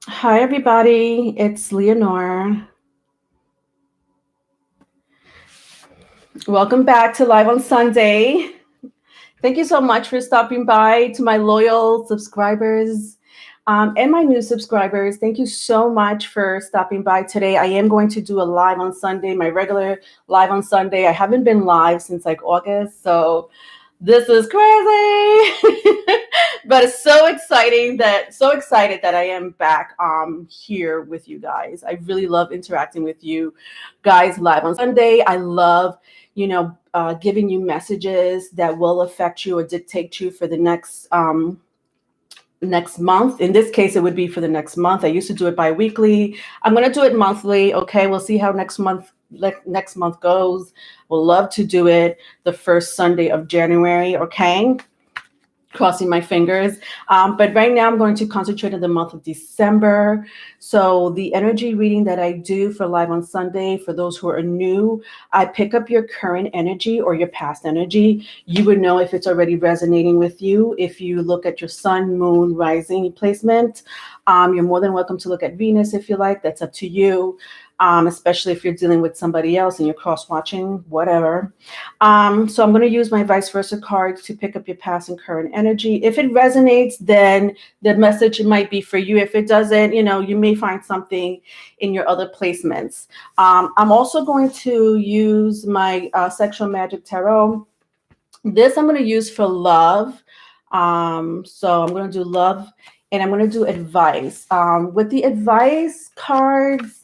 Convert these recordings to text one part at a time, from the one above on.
Hi, everybody. It's Leonore. Welcome back to Live on Sunday. Thank you so much for stopping by. To my loyal subscribers and my new subscribers, thank you so much for stopping by today. I am going to do a live on Sunday, my regular live on Sunday. I haven't been live since like August, so this is crazy. But it's so excited that I am back here with you guys. I really love interacting with you guys live on Sunday. I love, giving you messages that will affect you or dictate you for the next month. In this case, it would be for the next month. I used to do it bi-weekly. I'm going to do it monthly. Okay, we'll see how next month goes. We'll love to do it the first Sunday of January. Okay, crossing my fingers. But right now I'm going to concentrate on the month of December. So the energy reading that I do for Live on Sunday, for those who are new, I pick up your current energy or your past energy. You would know if it's already resonating with you. If you look at your sun, moon, rising placement, you're more than welcome to look at Venus if you like. That's up to you. Especially if you're dealing with somebody else and you're cross watching, whatever. So I'm going to use my vice versa cards to pick up your past and current energy. If it resonates, then the message might be for you. If it doesn't, you may find something in your other placements. I'm also going to use my sexual magic tarot. This I'm going to use for love. So I'm going to do love and I'm going to do advice. With the advice cards,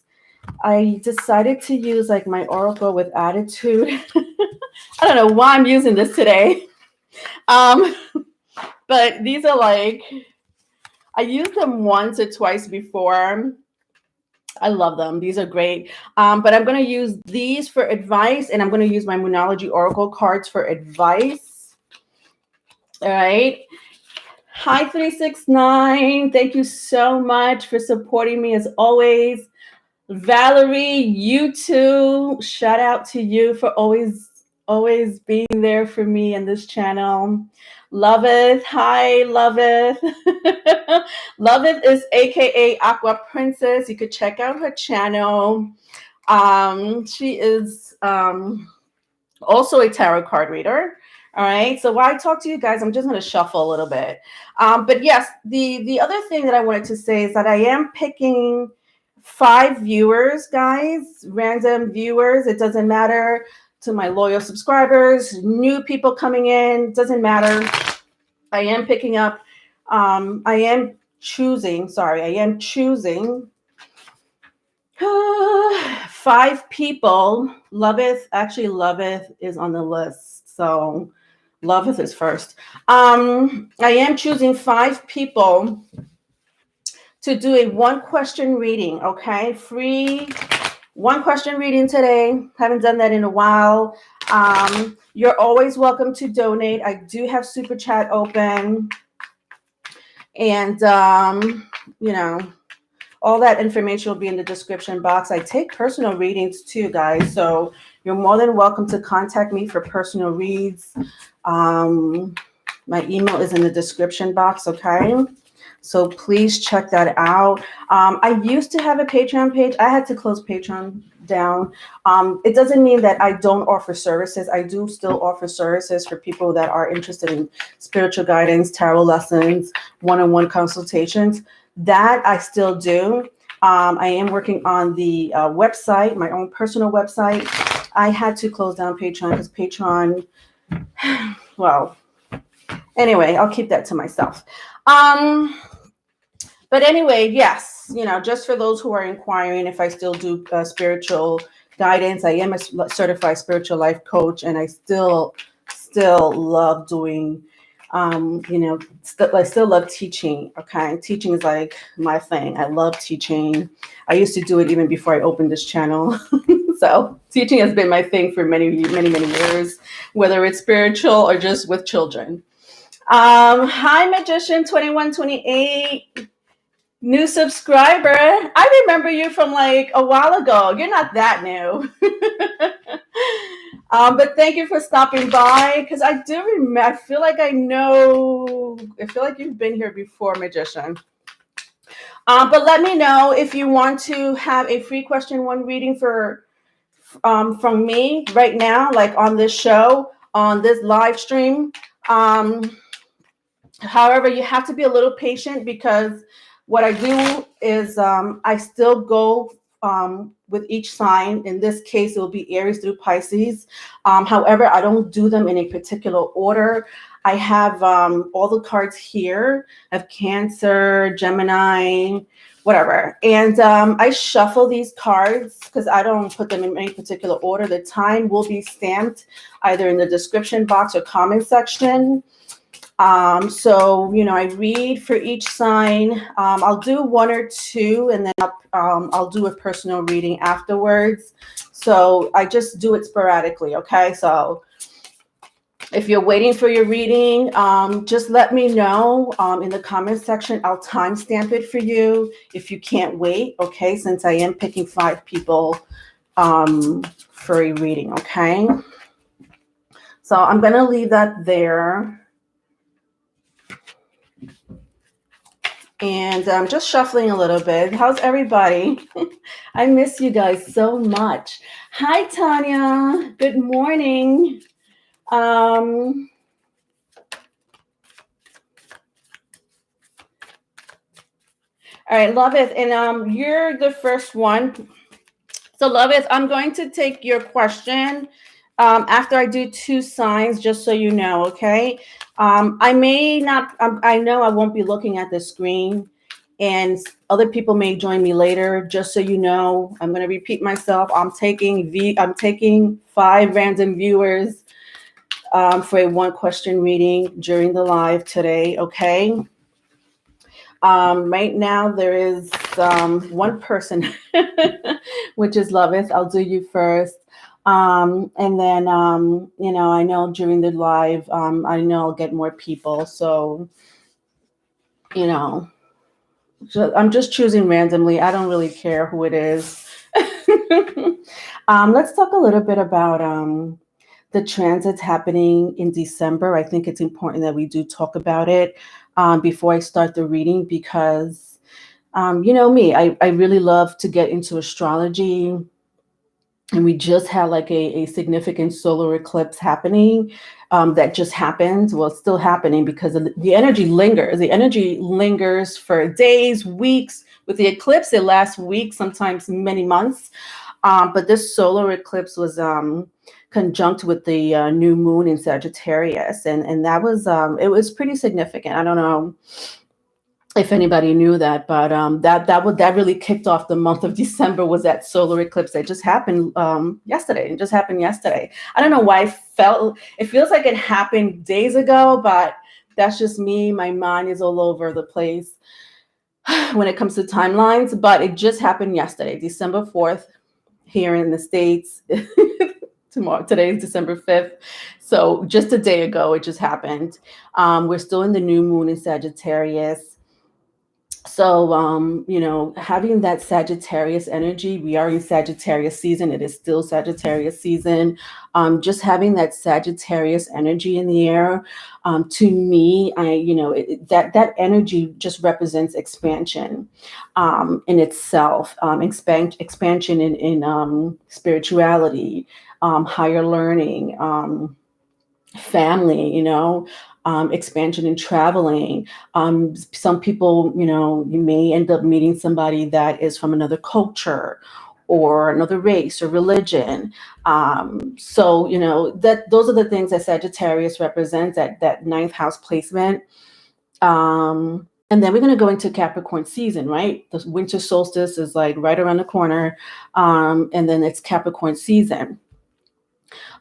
I decided to use like my Oracle with attitude. I don't know why I'm using this today. Um, but these are like, I used them once or twice before. I love them. These are great. But I'm going to use these for advice and I'm going to use my Moonology Oracle cards for advice. All right. Hi, 369. Thank you so much for supporting me as always. Valerie, you too. Shout out to you for always being there for me in this channel. Loveth, hi, Loveth. Loveth is aka Aqua Princess. You could check out her channel. She is also a tarot card reader. All right. So while I talk to you guys, I'm just going to shuffle a little bit. But yes, the other thing that I wanted to say is that I am picking 5 viewers, guys, random viewers. It doesn't matter to my loyal subscribers, new people coming in, doesn't matter. I am picking up, I am choosing 5 people. Loveth is on the list. So Loveth is first. I am choosing 5 people to do a 1-question reading, okay? Free 1-question reading today. Haven't done that in a while. You're always welcome to donate. I do have Super Chat open. And, all that information will be in the description box. I take personal readings too, guys. So you're more than welcome to contact me for personal reads. My email is in the description box, okay? So please check that out. I used to have a Patreon page. I had to close Patreon down. It doesn't mean that I don't offer services. I do still offer services for people that are interested in spiritual guidance, tarot lessons, one-on-one consultations. That I still do. I am working on the website, my own personal website. I had to close down Patreon because Patreon, well, anyway, I'll keep that to myself. But anyway, yes, just for those who are inquiring if I still do spiritual guidance, I am a certified spiritual life coach, and I still love doing, I still love teaching. Okay, teaching is like my thing. I love teaching. I used to do it even before I opened this channel. So teaching has been my thing for many years, whether it's spiritual or just with children. Hi, Magician 2128. New subscriber. I remember you from like a while ago. You're not that new. But thank you for stopping by because I do remember. I feel like you've been here before, Magician. But let me know if you want to have a free question one reading for from me right now, like on this show, on this live stream. However, you have to be a little patient because what I do is I still go with each sign. In this case, it will be Aries through Pisces. However, I don't do them in a particular order. I have all the cards here. I have Cancer, Gemini, whatever. And I shuffle these cards because I don't put them in any particular order. The time will be stamped either in the description box or comment section. So, I read for each sign. I'll do one or two, and then I'll do a personal reading afterwards. So I just do it sporadically, okay? So if you're waiting for your reading, just let me know in the comment section. I'll timestamp it for you if you can't wait, okay? Since I am picking 5 people for a reading, okay? So I'm going to leave that there. And I'm just shuffling a little bit. How's everybody? I miss you guys so much. Hi, Tanya. Good morning. All right, Loveth, and you're the first one. So, Loveth, I'm going to take your question after I do 2 signs, just so you know, okay? I may not, I know I won't be looking at the screen, and other people may join me later. Just so you know, I'm going to repeat myself. I'm taking 5 random viewers for a 1 question reading during the live today, okay? Right now there is 1 person, which is Loveth. I'll do you first. And then, I know during the live, I know I'll get more people. So, I'm just choosing randomly. I don't really care who it is. Let's talk a little bit about the transits happening in December. I think it's important that we do talk about it before I start the reading because, me, I really love to get into astrology. And we just had like a significant solar eclipse happening that just happened. Well, it's still happening because the energy lingers. The energy lingers for days, weeks. With the eclipse, it lasts weeks, sometimes many months. But this solar eclipse was conjunct with the new moon in Sagittarius. And that was, it was pretty significant. I don't know if anybody knew that, but that really kicked off the month of December was that solar eclipse that just happened yesterday. It just happened yesterday. I don't know why it feels like it happened days ago, but that's just me. My mind is all over the place when it comes to timelines, but it just happened yesterday, December 4th, here in the States. Today is December 5th. So just a day ago, it just happened. We're still in the new moon in Sagittarius. So, having that Sagittarius energy, we are in Sagittarius season. It is still Sagittarius season. Just having that Sagittarius energy in the air, to me, that energy just represents expansion in itself, expansion in spirituality, higher learning, family, expansion in traveling. Some people, you may end up meeting somebody that is from another culture or another race or religion. So, those are the things that Sagittarius represents, that 9th house placement. And then we're going to go into Capricorn season, right? The winter solstice is like right around the corner. And then it's Capricorn season.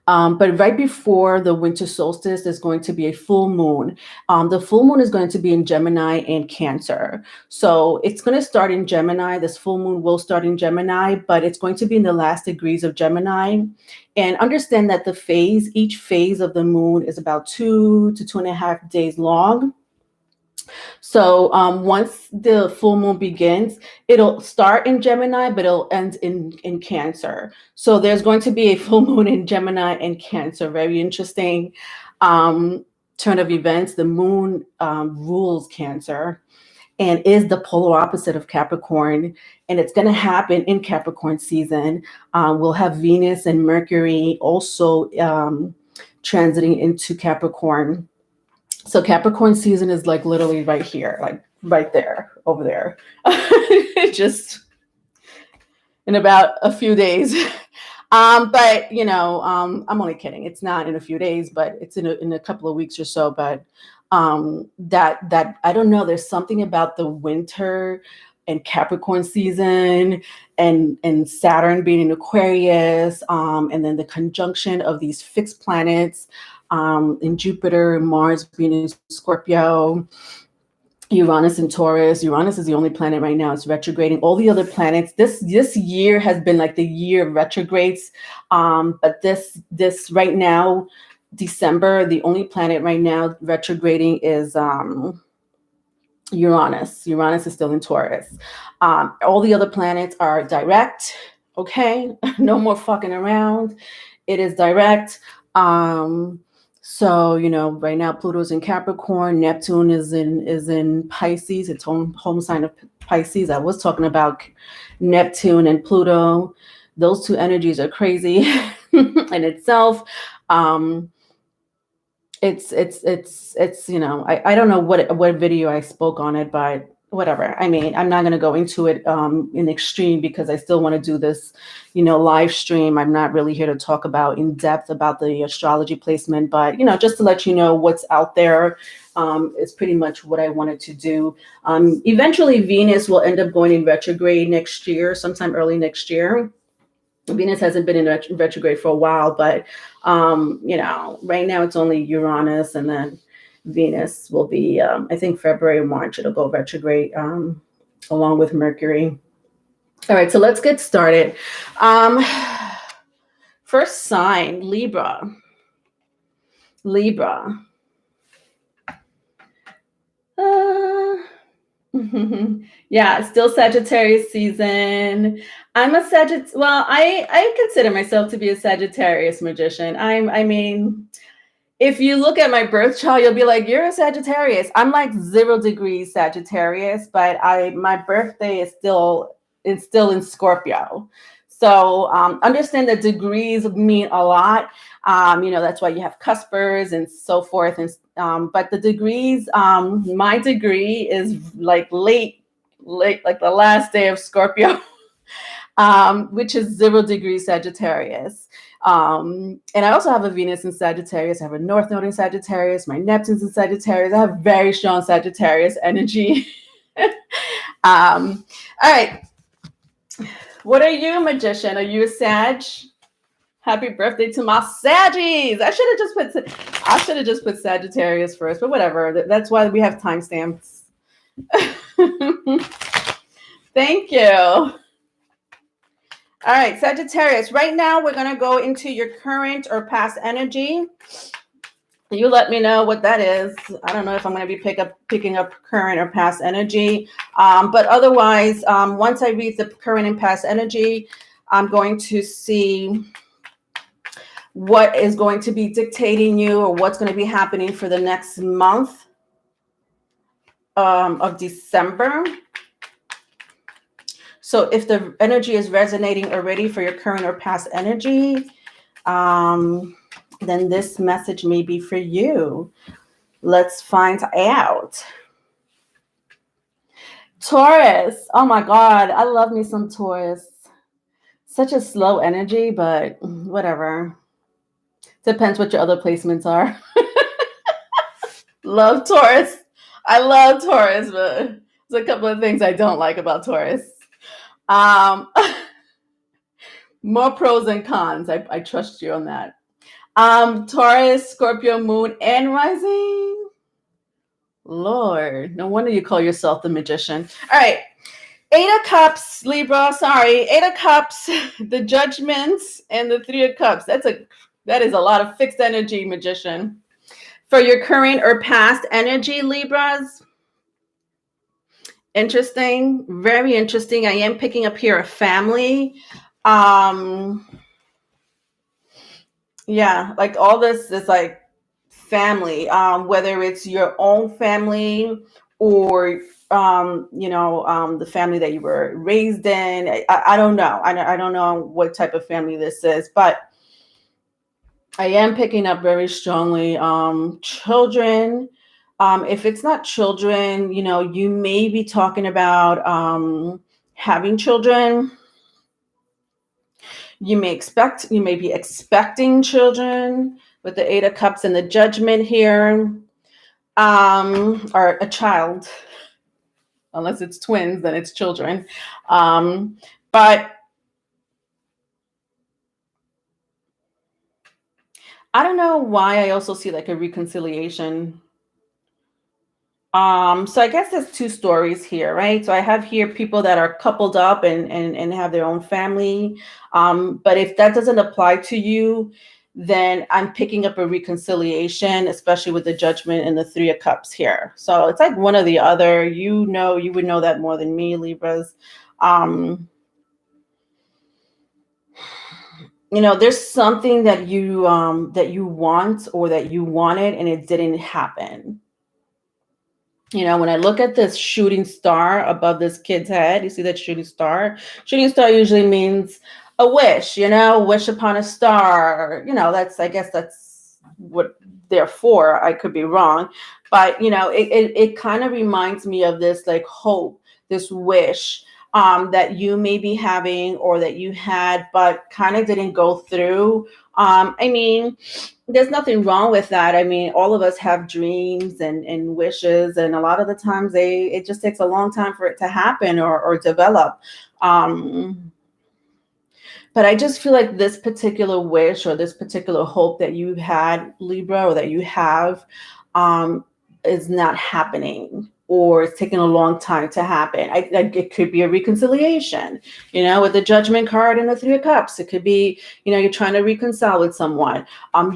But right before the winter solstice, there's going to be a full moon. The full moon is going to be in Gemini and Cancer. So it's going to start in Gemini. This full moon will start in Gemini, but it's going to be in the last degrees of Gemini. And understand that each phase of the moon is about 2 to 2.5 days long. So once the full moon begins, it'll start in Gemini, but it'll end in Cancer. So there's going to be a full moon in Gemini and Cancer. Very interesting turn of events. The moon rules Cancer. and is the polar opposite of Capricorn. And it's going to happen in Capricorn season. We'll have Venus and Mercury also transiting into Capricorn. So Capricorn season is like literally right here, like right there, over there. Just in about a few days. But I'm only kidding. It's not in a few days, but it's in a couple of weeks or so. But that I don't know. There's something about the winter and Capricorn season and Saturn being in Aquarius, and then the conjunction of these fixed planets, in Jupiter, Mars being in Scorpio, Uranus and Taurus. Uranus is the only planet right now it's retrograding. All the other planets, this year has been like the year of retrogrades. But this right now, December, the only planet right now retrograding is Uranus. Uranus is still in Taurus. All the other planets are direct. Okay, no more fucking around. It is direct. So right now Pluto's in Capricorn, Neptune is in Pisces, its home sign of Pisces. I was talking about Neptune and Pluto. Those two energies are crazy in itself. It's I don't know what video I spoke on it, but whatever. I mean, I'm not going to go into it in extreme because I still want to do this live stream. I'm not really here to talk about in depth about the astrology placement, but just to let you know what's out there is pretty much what I wanted to do. Eventually Venus will end up going in retrograde next year, sometime early next year. Venus hasn't been in retrograde for a while, but right now it's only Uranus, and then Venus will be, I think February or March, it'll go retrograde, along with Mercury. All right, so let's get started. First sign, Libra. Yeah, still Sagittarius season. I'm a Sagittarius. Well, I consider myself to be a Sagittarius magician. I mean, if you look at my birth chart, you'll be like, you're a Sagittarius. I'm like 0 degrees Sagittarius, but my birthday is still in Scorpio. So understand that degrees mean a lot. That's why you have cuspers and so forth. And but the degrees, my degree is like late, like the last day of Scorpio, which is 0 degrees Sagittarius. And I also have a Venus in Sagittarius. I have a North Node in Sagittarius. My Neptune's in Sagittarius. I have very strong Sagittarius energy. All right. What are you, magician? Are you a Sag? Happy birthday to my Saggies. I should have just put Sagittarius first, but whatever. That's why we have timestamps. Thank you. All right, Sagittarius. Right now, we're going to go into your current or past energy. You let me know what that is. I don't know if I'm going to be picking up current or past energy. But otherwise, once I read the current and past energy, I'm going to see what is going to be dictating you or what's going to be happening for the next month of December. So if the energy is resonating already for your current or past energy, then this message may be for you. Let's find out. Taurus. Oh my God. I love me some Taurus. Such a slow energy, but whatever. Depends what your other placements are. Love Taurus. I love Taurus, but there's a couple of things I don't like about Taurus. More pros than cons. I trust you on that. Taurus, Scorpio, Moon, and Rising. Lord, no wonder you call yourself the magician. All right. 8 of Cups, Libra. Sorry. 8 of Cups, the Judgments, and the 3 of Cups. That is a lot of fixed energy, magician. For your current or past energy, Libras. Interesting. Very interesting. I am picking up here a family. Yeah, like all this is like family, whether it's your own family or the family that you were raised in. I don't know. I don't know what type of family this is, but I am picking up very strongly children. If it's not children, you may be talking about having children. You may be expecting children with the Eight of Cups and the Judgment here, or a child. Unless it's twins, then it's children. But I don't know why I also see like a reconciliation. So I guess there's two stories here, right? So I have here people that are coupled up and have their own family. But if that doesn't apply to you, then I'm picking up a reconciliation, especially with the Judgment and the Three of Cups here. So it's like one or the other. You would know that more than me, Libras. There's something that you want or that you wanted and it didn't happen. When I look at this shooting star above this kid's head, you see that shooting star? Shooting star usually means a wish, wish upon a star. I guess that's what they're for. I could be wrong. But, it kind of reminds me of this like hope, this wish that you may be having or that you had, but kind of didn't go through. I mean, there's nothing wrong with that. I mean, all of us have dreams and wishes, and a lot of the times it just takes a long time for it to happen or develop. But I just feel like this particular wish or this particular hope that you've had, Libra, or that you have, is not happening, or it's taking a long time to happen. It could be a reconciliation, with the Judgment card and the Three of Cups. It could be, you're trying to reconcile with someone.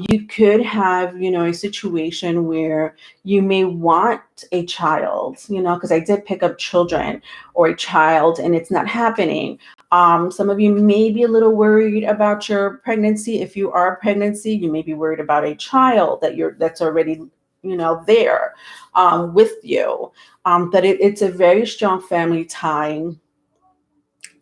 You could have, a situation where you may want a child, because I did pick up children or a child and it's not happening. Some of you may be a little worried about your pregnancy. If you are pregnancy, you may be worried about a child that's already there with you. But it's a very strong family tie,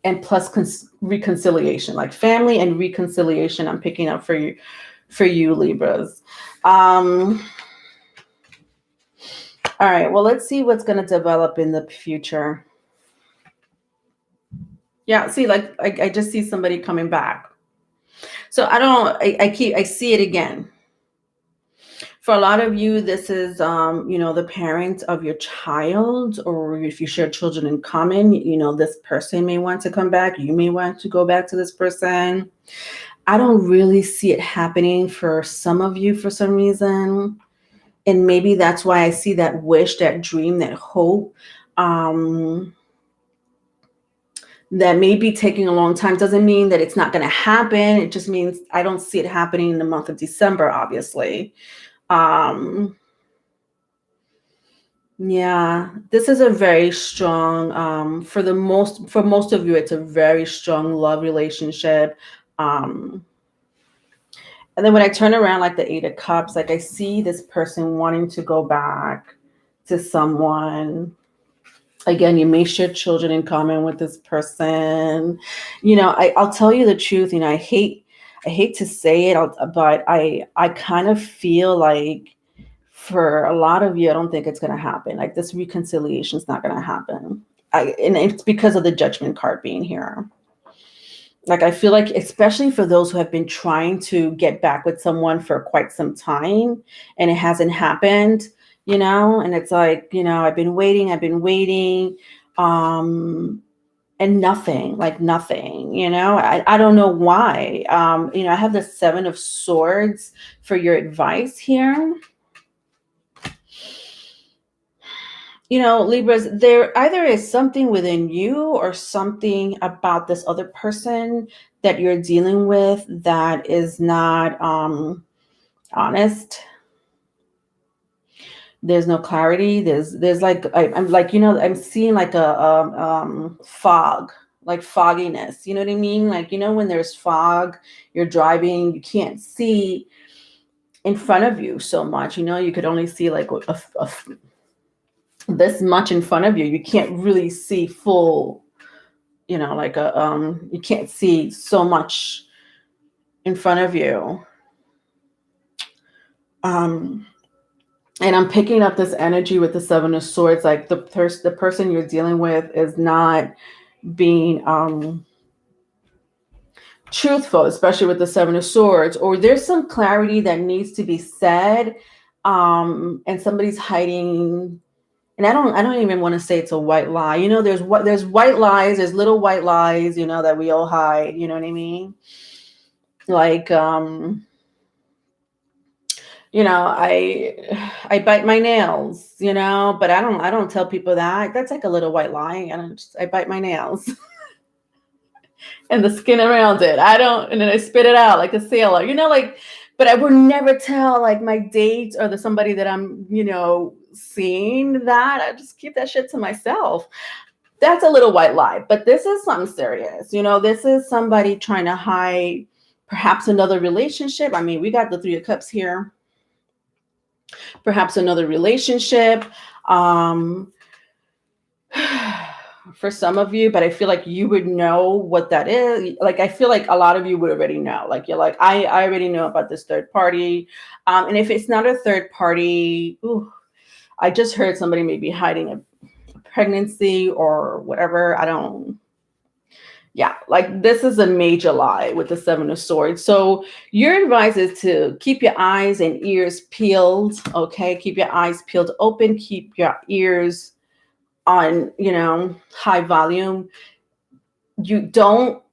and plus reconciliation, like family and reconciliation. I'm picking up for you, Libras. All right. Well, let's see what's going to develop in the future. Yeah. See, like I just see somebody coming back. So I see it again. For a lot of you, this is, the parent of your child, or if you share children in common, this person may want to come back. You may want to go back to this person. I don't really see it happening for some of you for some reason. And maybe that's why I see that wish, that dream, that hope, that may be taking a long time. Doesn't mean that it's not going to happen. It just means I don't see it happening in the month of December, obviously. Yeah, this is a very strong, for most of you, it's a very strong love relationship. And then when I turn around, like the Eight of Cups, like I see this person wanting to go back to someone. Again, you may share children in common with this person. I'll tell you the truth. I hate to say it, but I kind of feel like for a lot of you, I don't think it's going to happen. Like this reconciliation is not going to happen. And it's because of the Judgment card being here. Like, I feel like, especially for those who have been trying to get back with someone for quite some time and it hasn't happened, and it's like, I've been waiting, and nothing, I don't know why. I have the Seven of Swords for your advice here. Libras, there either is something within you or something about this other person that you're dealing with that is not honest. There's no clarity. There's like I'm like I'm seeing like a fog, like fogginess. You know what I mean? Like when there's fog, you're driving, you can't see in front of you so much. You could only see like this much in front of you. You can't really see full, you know, like you can't see so much in front of you. And I'm picking up this energy with the Seven of Swords. Like the person you're dealing with is not being truthful, especially with the Seven of Swords, or there's some clarity that needs to be said, and somebody's hiding. And I don't even want to say it's a white lie. You know, there's white lies, there's little white lies, you know, that we all hide. You know what I mean? Like, you know, I bite my nails, you know, but I don't tell people that. That's like a little white lie. I bite my nails and the skin around it. And then I spit it out like a sailor, you know, like, but I would never tell like my dates or somebody that I'm, you know, seeing that. I just keep that shit to myself. That's a little white lie, but this is something serious. You know, this is somebody trying to hide perhaps another relationship. I mean, we got the Three of Cups here. Perhaps another relationship. For some of you, but I feel like you would know what that is. Like, I feel like a lot of you would already know. Like, you're like, I already know about this third party. And if it's not a third party, I just heard somebody may be hiding a pregnancy or whatever. Yeah, like this is a major lie with the Seven of Swords. So your advice is to keep your eyes and ears peeled. Okay, keep your eyes peeled open. Keep your ears on, you know, high volume.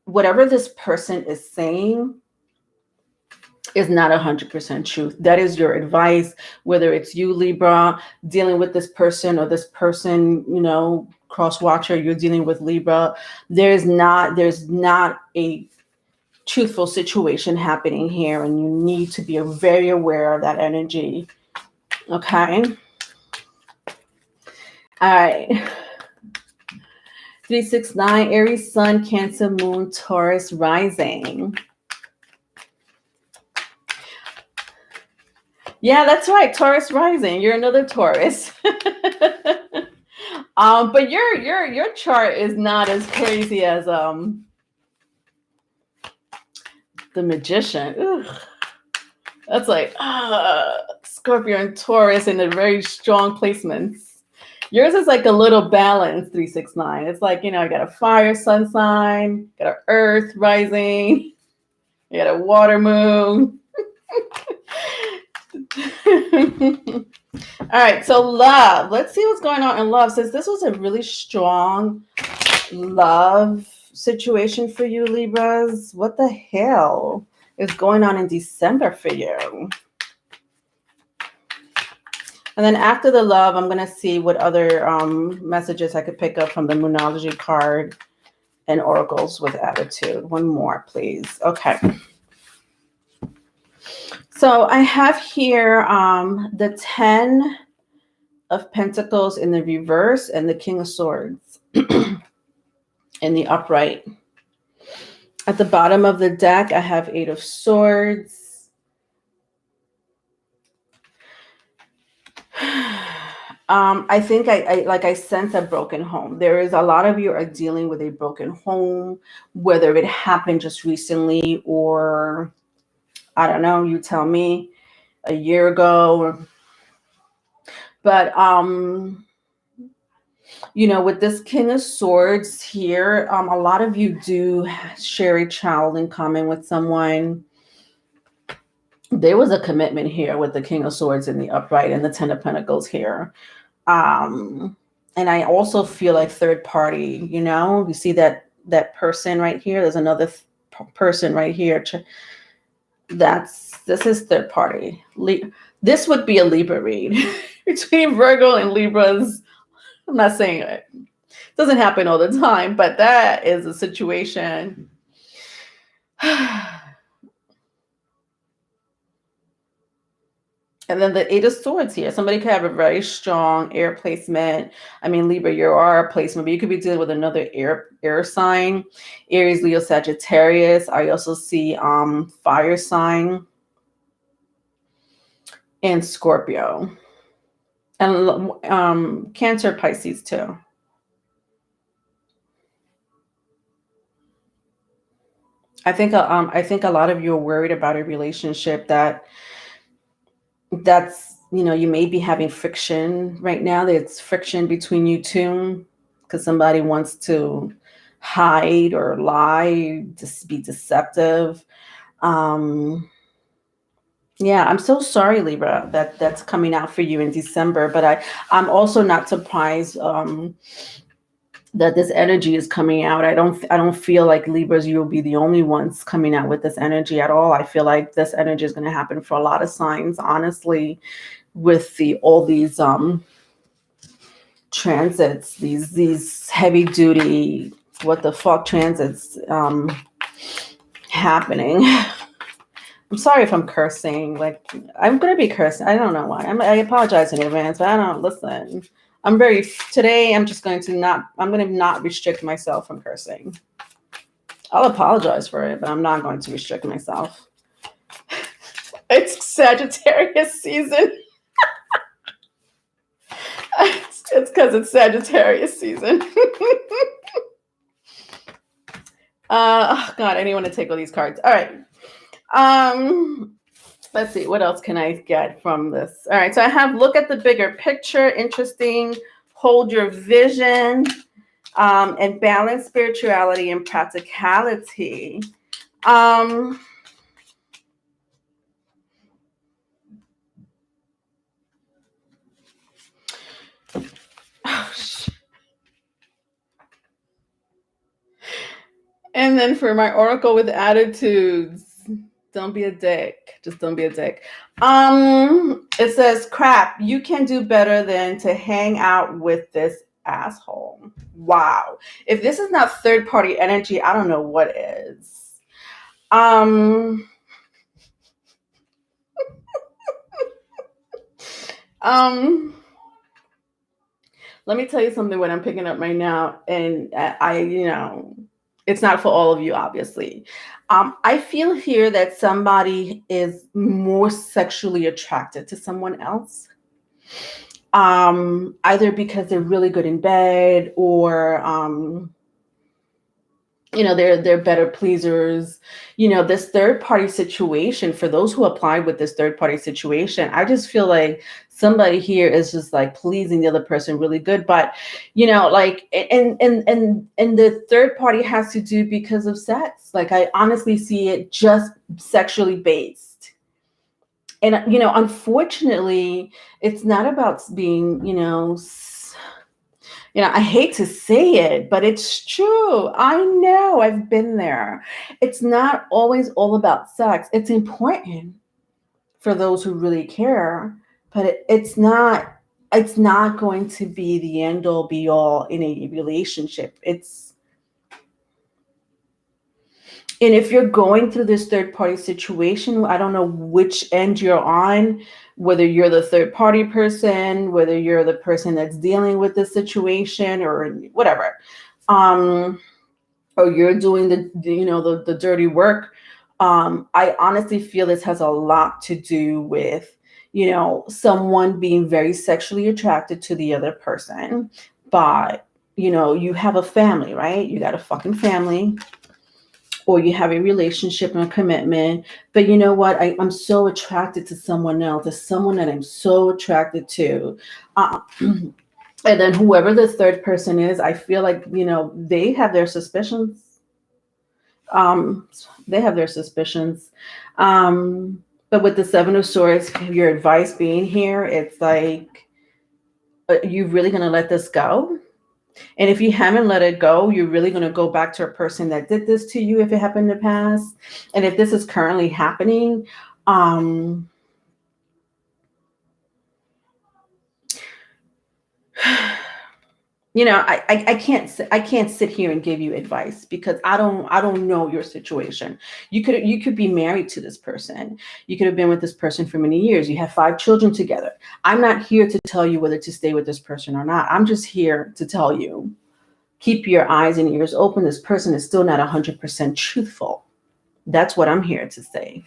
Whatever this person is saying is not 100% truth. That is your advice, whether it's you, Libra, dealing with this person, or this person, you know, cross watcher, you're dealing with Libra. There's not a truthful situation happening here, and you need to be very aware of that energy. Okay. All right. 369, Aries, Sun, Cancer, Moon, Taurus, Rising. Yeah, that's right. Taurus rising. You're another Taurus. But your chart is not as crazy as the Magician. Ugh. That's like Scorpio and Taurus in a very strong placements. Yours is like a little balance, 369. It's like, you know, I got a fire sun sign, got an earth rising, you got a water moon. All right, so love. Let's see what's going on in love. Since this was a really strong love situation for you, Libras, what the hell is going on in December for you? And then after the love, I'm going to see what other messages I could pick up from the Moonology card and Oracles with Attitude. One more, please. Okay. So I have here the 10 of Pentacles in the reverse and the King of Swords in the upright. At the bottom of the deck, I have 8 of Swords. I think I sense a broken home. There is a lot of you are dealing with a broken home, whether it happened just recently or, I don't know, you tell me, a year ago. But, you know, with this King of Swords here, a lot of you do share a child in common with someone. There was a commitment here with the King of Swords in the upright and the 10 of Pentacles here. And I also feel like third party, you know, you see that person right here. There's another person right here. This is third party. This would be a Libra read between Virgo and Libras. I'm not saying it doesn't happen all the time, but that is a situation. And then the 8 of Swords here. Somebody could have a very strong air placement. I mean, Libra, you are a placement, but you could be dealing with another air sign. Aries, Leo, Sagittarius. I also see fire sign and Scorpio. And Cancer, Pisces too. I think a lot of you are worried about a relationship that's, you may be having friction right now. There's friction between you two because somebody wants to hide or lie, just be deceptive. Um, yeah, I'm so sorry, Libra, that that's coming out for you in December. But I'm also not surprised that this energy is coming out. I don't feel like Libras, you'll be the only ones coming out with this energy at all. I feel like this energy is going to happen for a lot of signs, honestly, with the all these transits, these heavy duty what the fuck transits happening. I'm sorry if I'm cursing. Like, I'm gonna be cursing. I don't know why. I apologize in advance, but I don't listen. Today. I'm just going to not. I'm going to not restrict myself from cursing. I'll apologize for it, but I'm not going to restrict myself. It's Sagittarius season. It's because it's Sagittarius season. Oh God, I didn't want to take all these cards. All right. Let's see, what else can I get from this? All right, so I have look at the bigger picture, interesting, hold your vision, and balance spirituality and practicality. Oh, and then for my oracle with attitudes, don't be a dick. Just don't be a dick. It says, crap, you can do better than to hang out with this asshole. Wow. If this is not third party energy, I don't know what is. Um, um, let me tell you something what I'm picking up right now. And it's not for all of you, obviously. I feel here that somebody is more sexually attracted to someone else. Either because they're really good in bed or they're better pleasers. This third party situation, for those who applied with this third party situation, I just feel like somebody here is just like pleasing the other person really good. But like, and the third party has to do because of sex. Like, I honestly see it just sexually based. And unfortunately, it's not about being I hate to say it, but it's true. I know, I've been there. It's not always all about sex. It's important for those who really care, but it's not going to be the end all be all in a relationship. And if you're going through this third party situation, I don't know which end you're on, whether you're the third party person, whether you're the person that's dealing with the situation or whatever. Or you're doing the dirty work. I honestly feel this has a lot to do with, someone being very sexually attracted to the other person, but you have a family, right? You got a fucking family, or you have a relationship and a commitment. But you know what? I'm so attracted to someone else, to someone that I'm so attracted to. And then whoever the third person is, I feel like, they have their suspicions. They have their suspicions. But with the Seven of Swords, your advice being here, it's like, are you really going to let this go? And if you haven't let it go, you're really going to go back to a person that did this to you if it happened in the past. And if this is currently happening, I can't sit here and give you advice because I don't know your situation. You could be married to this person. You could have been with this person for many years. You have 5 children together. I'm not here to tell you whether to stay with this person or not. I'm just here to tell you, keep your eyes and ears open. This person is still not 100% truthful. That's what I'm here to say.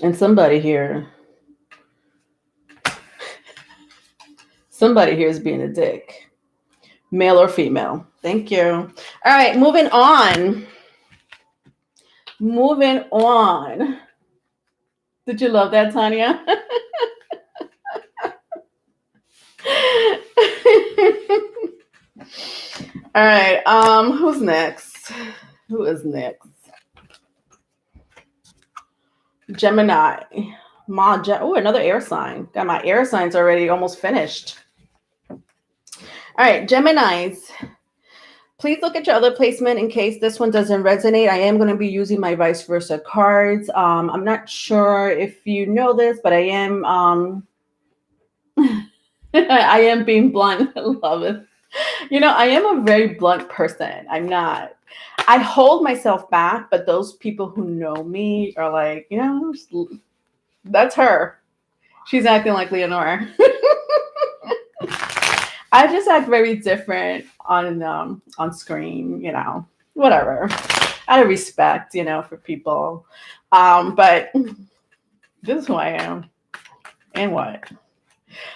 And somebody here, Somebody here is being a dick. Male or female. Thank you. All right, moving on. Moving on. Did you love that, Tanya? All right. Who's next? Who is next? Gemini. Oh, another air sign. Got my air signs already almost finished. All right, Geminis. Please look at your other placement in case this one doesn't resonate. I am going to be using my vice versa cards. I'm not sure if you know this, but I am I am being blunt. I love it. You know, I am a very blunt person. I'm not. I hold myself back, but those people who know me are like, you know, that's her. She's acting like Leonora. I just act very different on screen, you know, whatever. Out of respect, you know, for people. But this is who I am. And what?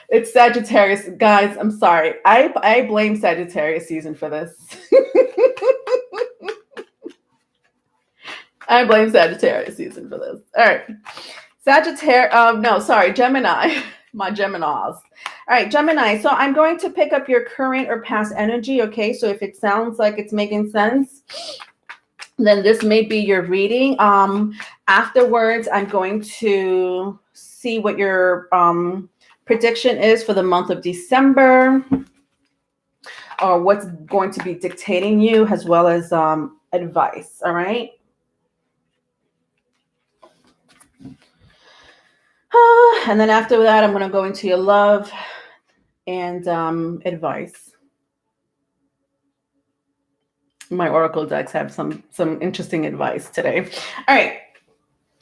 It's Sagittarius. Guys, I'm sorry. I blame Sagittarius season for this. I blame Sagittarius season for this. All right. Gemini. My Geminis. All right, Gemini. So I'm going to pick up your current or past energy, okay? So if it sounds like it's making sense, then this may be your reading. Afterwards, I'm going to see what your prediction is for the month of December, or what's going to be dictating you, as well as advice, all right? And then after that, I'm going to go into your love and advice. My oracle decks have some interesting advice today. All right.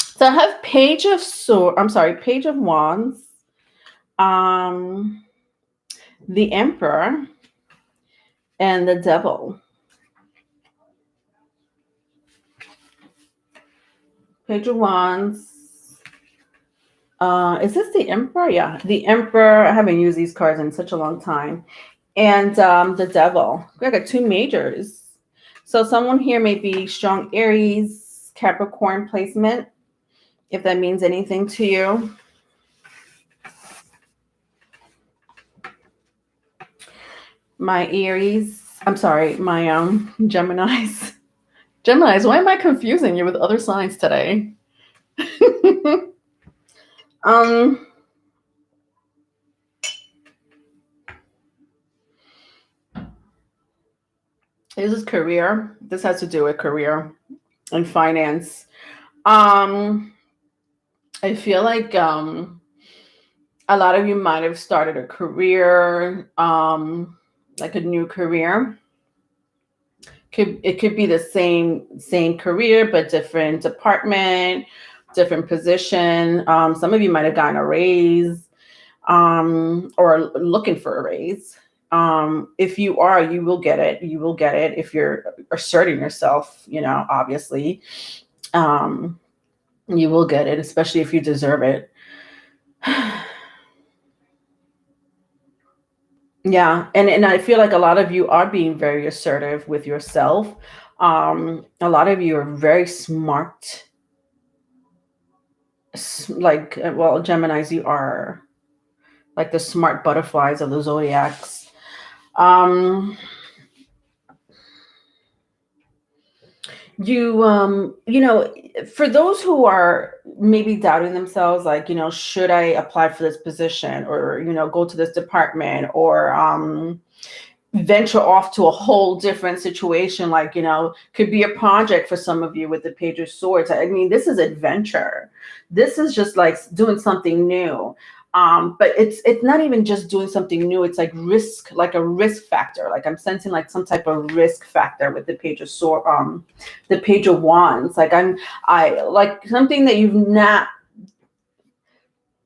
So I have Page of Wands, the Emperor, and the Devil. Page of Wands. Is this the Emperor? Yeah, the Emperor. I haven't used these cards in such a long time. And the Devil. I got two majors. So someone here may be strong Aries, Capricorn placement, if that means anything to you. My Aries. I'm sorry, my Geminis. Geminis, why am I confusing you with other signs today? This is career. This has to do with career and finance. I feel like a lot of you might have started a career, like a new career. It could be the same career, but different department, different position. Some of you might have gotten a raise, or looking for a raise. If you are, you will get it. You will get it if you're asserting yourself, you know, obviously. You will get it, especially if you deserve it. Yeah. And I feel like a lot of you are being very assertive with yourself. A lot of you are very smart. Like, well, Geminis, you are like the smart butterflies of the zodiacs. You know, for those who are maybe doubting themselves, like, you know, should I apply for this position, or, you know, go to this department, or venture off to a whole different situation, like, you know, could be a project for some of you with the Page of Swords. I mean, this is adventure. This is just like doing something new. But it's not even just doing something new. It's like risk, like a risk factor. Like I'm sensing like some type of risk factor with the Page of the Page of Wands. Like I like something that you've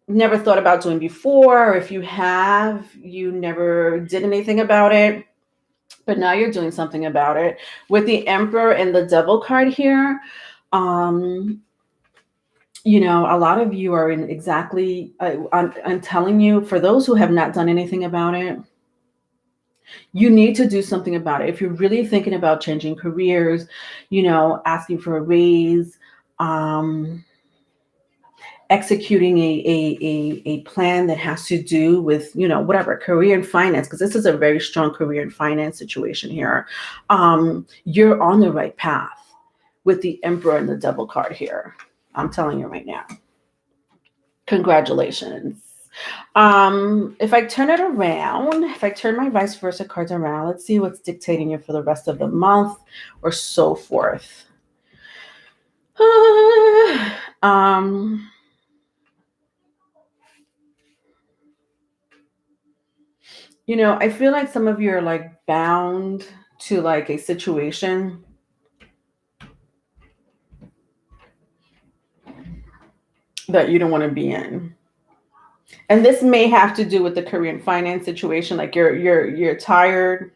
never thought about doing before, or if you have, you never did anything about it, but now you're doing something about it. With the Emperor and the Devil card here, A lot of you are in exactly, I'm telling you, for those who have not done anything about it, you need to do something about it. If you're really thinking about changing careers, asking for a raise, um, executing a plan that has to do with, whatever, career and finance, because this is a very strong career and finance situation here. You're on the right path with the Emperor and the Devil card here. I'm telling you right now. Congratulations. If I turn it around, if I turn my vice versa cards around, let's see what's dictating you for the rest of the month or so forth. um, I feel like some of you are like bound to like a situation that you don't want to be in. And this may have to do with the career and finance situation. Like you're tired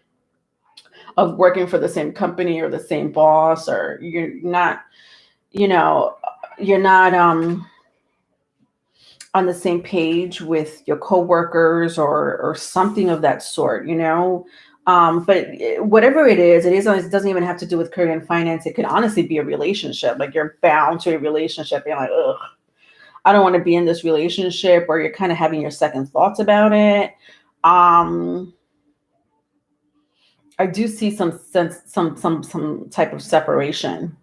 of working for the same company or the same boss, or you know, you're not on the same page with your coworkers or something of that sort. But whatever it doesn't even have to do with career and finance. It could honestly be a relationship. Like you're bound to a relationship. You're like, ugh, I don't want to be in this relationship, or you're kind of having your second thoughts about it. I do see some sense, some type of separation.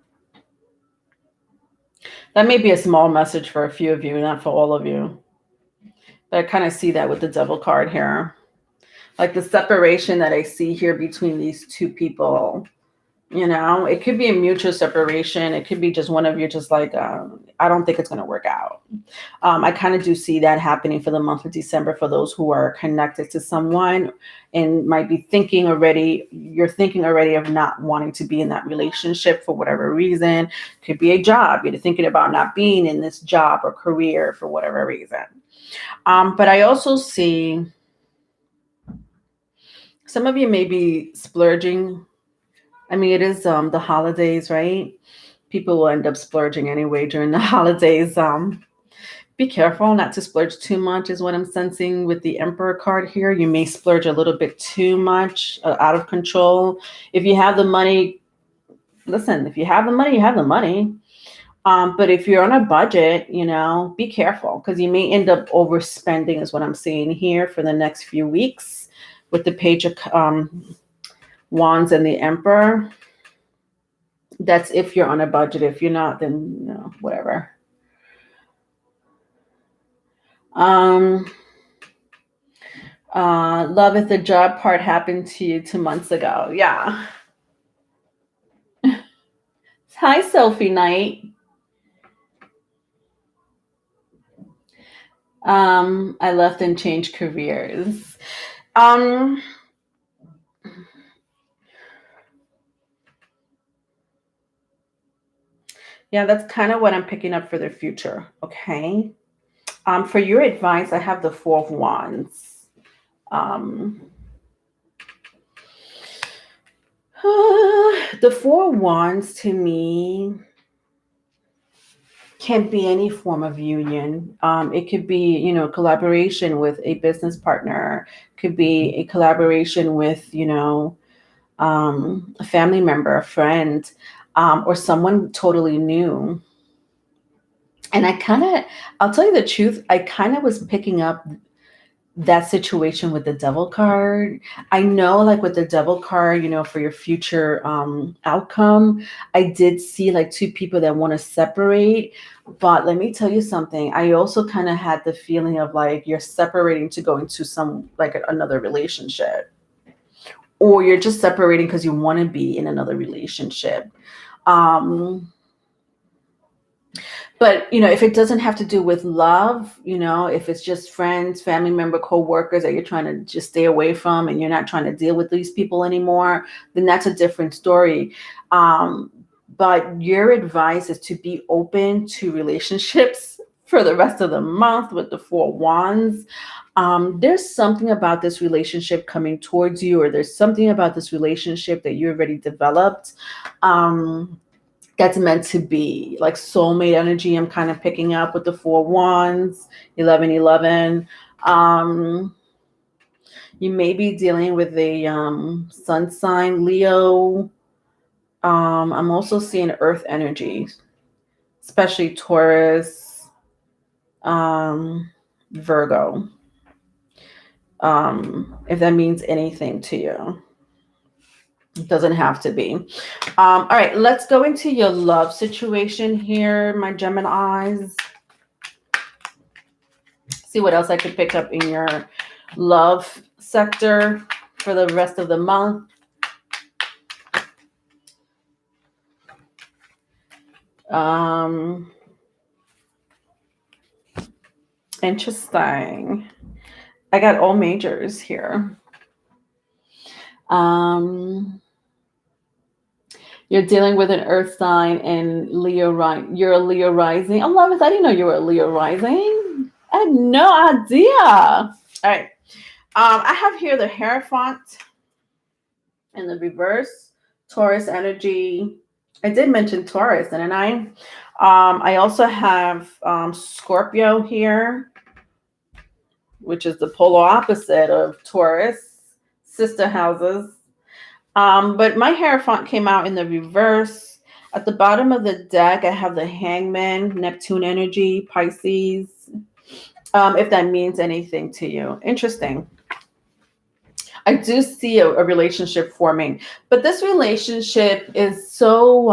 That may be a small message for a few of you, not for all of you. But I kind of see that with the Devil card here. Like the separation that I see here between these two people. It could be a mutual separation. It could be just one of you just like, I don't think it's going to work out. I kind of do see that happening for the month of December for those who are connected to someone and might be you're thinking already of not wanting to be in that relationship for whatever reason. Could be a job. You're thinking about not being in this job or career for whatever reason. But I also see some of you may be splurging. I mean, it is the holidays, right? People will end up splurging anyway during the holidays. Be careful not to splurge too much is what I'm sensing with the Emperor card here. You may splurge a little bit too much, out of control. If you have the money, listen, if you have the money, you have the money. But if you're on a budget, be careful because you may end up overspending is what I'm seeing here for the next few weeks with the Page of Wands and the Emperor. That's if you're on a budget. If you're not, then whatever. Love if the job part happened to you 2 months ago. Yeah. Hi, Sophie Knight. I left and changed careers. Yeah, that's kind of what I'm picking up for the future. Okay. For your advice, I have the Four of Wands. The Four of Wands to me can be any form of union. It could be, collaboration with a business partner. Could be a collaboration with, a family member, a friend, or someone totally new. And I'll tell you the truth, I kind of was picking up that situation with the Devil card. I know, like with the Devil card, for your future outcome, I did see like two people that want to separate. But let me tell you something. I also kind of had the feeling of like you're separating to go into some like another relationship, or you're just separating because you want to be in another relationship. But, if it doesn't have to do with love, if it's just friends, family member, co-workers that you're trying to just stay away from and you're not trying to deal with these people anymore, then that's a different story. But your advice is to be open to relationships for the rest of the month with the Four Wands. There's something about this relationship coming towards you, or there's something about this relationship that you already developed. that's meant to be, like soulmate energy. I'm kind of picking up with the 4 wands, 1111. You may be dealing with a sun sign, Leo. I'm also seeing earth energy, especially Taurus, Virgo. If that means anything to you. It doesn't have to be. All right, let's go into your love situation here, my Geminis. See what else I could pick up in your love sector for the rest of the month. Interesting. I got all majors here. You're dealing with an earth sign and Leo, you're a Leo rising. I love it. I didn't know you were a Leo rising. I had no idea. All right. I have here the Hierophant in the reverse, Taurus energy. I did mention Taurus, didn't I? I also have Scorpio here, which is the polar opposite of Taurus, sister houses. But my Hierophant came out in the reverse. At the bottom of the deck, I have the Hangman, Neptune energy, Pisces. If that means anything to you. Interesting. I do see a relationship forming, but this relationship is so,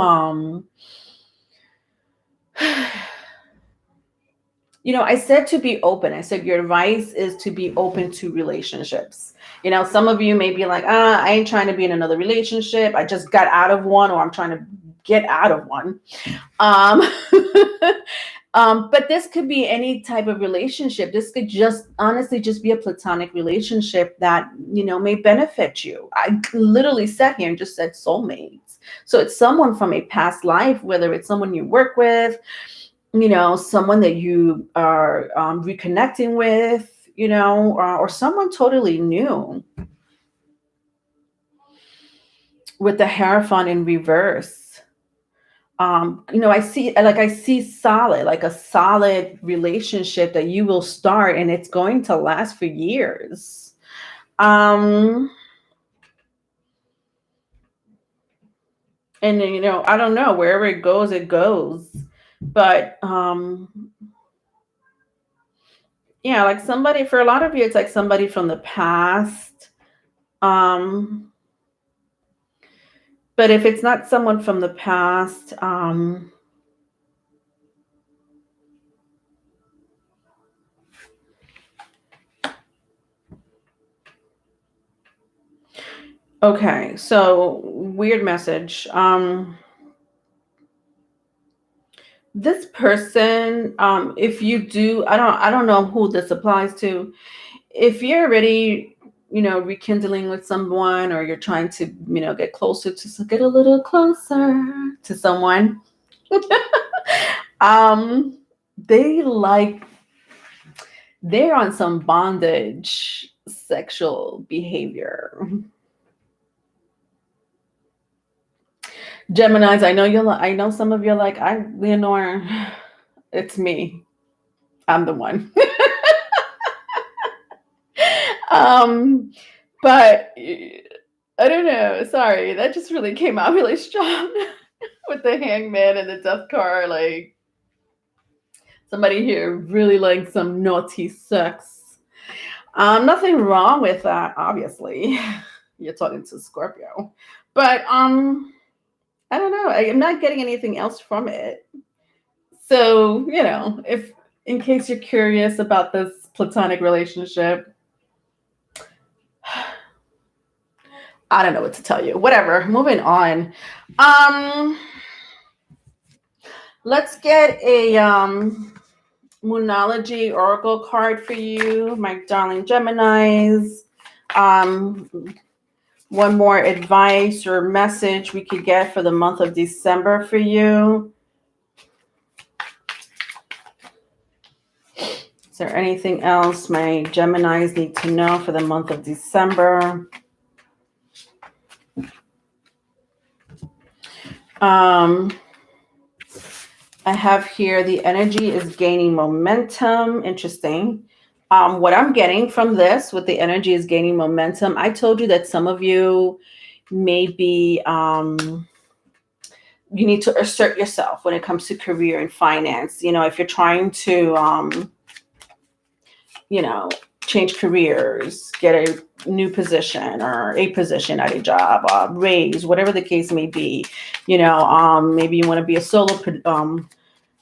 I said to be open. I said your advice is to be open to relationships. Some of you may be like, I ain't trying to be in another relationship. I just got out of one, or I'm trying to get out of one. But this could be any type of relationship. This could just honestly just be a platonic relationship that, may benefit you. I literally sat here and just said soulmates. So it's someone from a past life, whether it's someone you work with, someone that you are reconnecting with, or someone totally new. With the Hierophant in reverse. I see solid, like a solid relationship that you will start and it's going to last for years. And I don't know, wherever it goes, it goes. But yeah, like somebody, for a lot of you, it's like somebody from the past. But if it's not someone from the past, okay, so weird message. This person, if you do, I don't know who this applies to. If you're already, rekindling with someone, or you're trying to, get closer to, get a little closer to someone, they're on some bondage sexual behavior. Geminis, I know some of you are like, Leonore, it's me. I'm the one. But I don't know. Sorry, that just really came out really strong with the Hangman and the Death card. Like, somebody here really likes some naughty sex. Nothing wrong with that, obviously. You're talking to Scorpio. But I don't know. I'm not getting anything else from it. So, if in case you're curious about this platonic relationship, I don't know what to tell you. Whatever. Moving on. Let's get a Moonology Oracle card for you, my darling Geminis. One more advice or message we could get for the month of December for you. Is there anything else my Geminis need to know for the month of December? I have here the energy is gaining momentum. Interesting. What I'm getting from this with the energy is gaining momentum. I told you that some of you maybe you need to assert yourself when it comes to career and finance. If you're trying to change careers, get a new position or a position at a job, raise, whatever the case may be. Maybe you want to be a solo,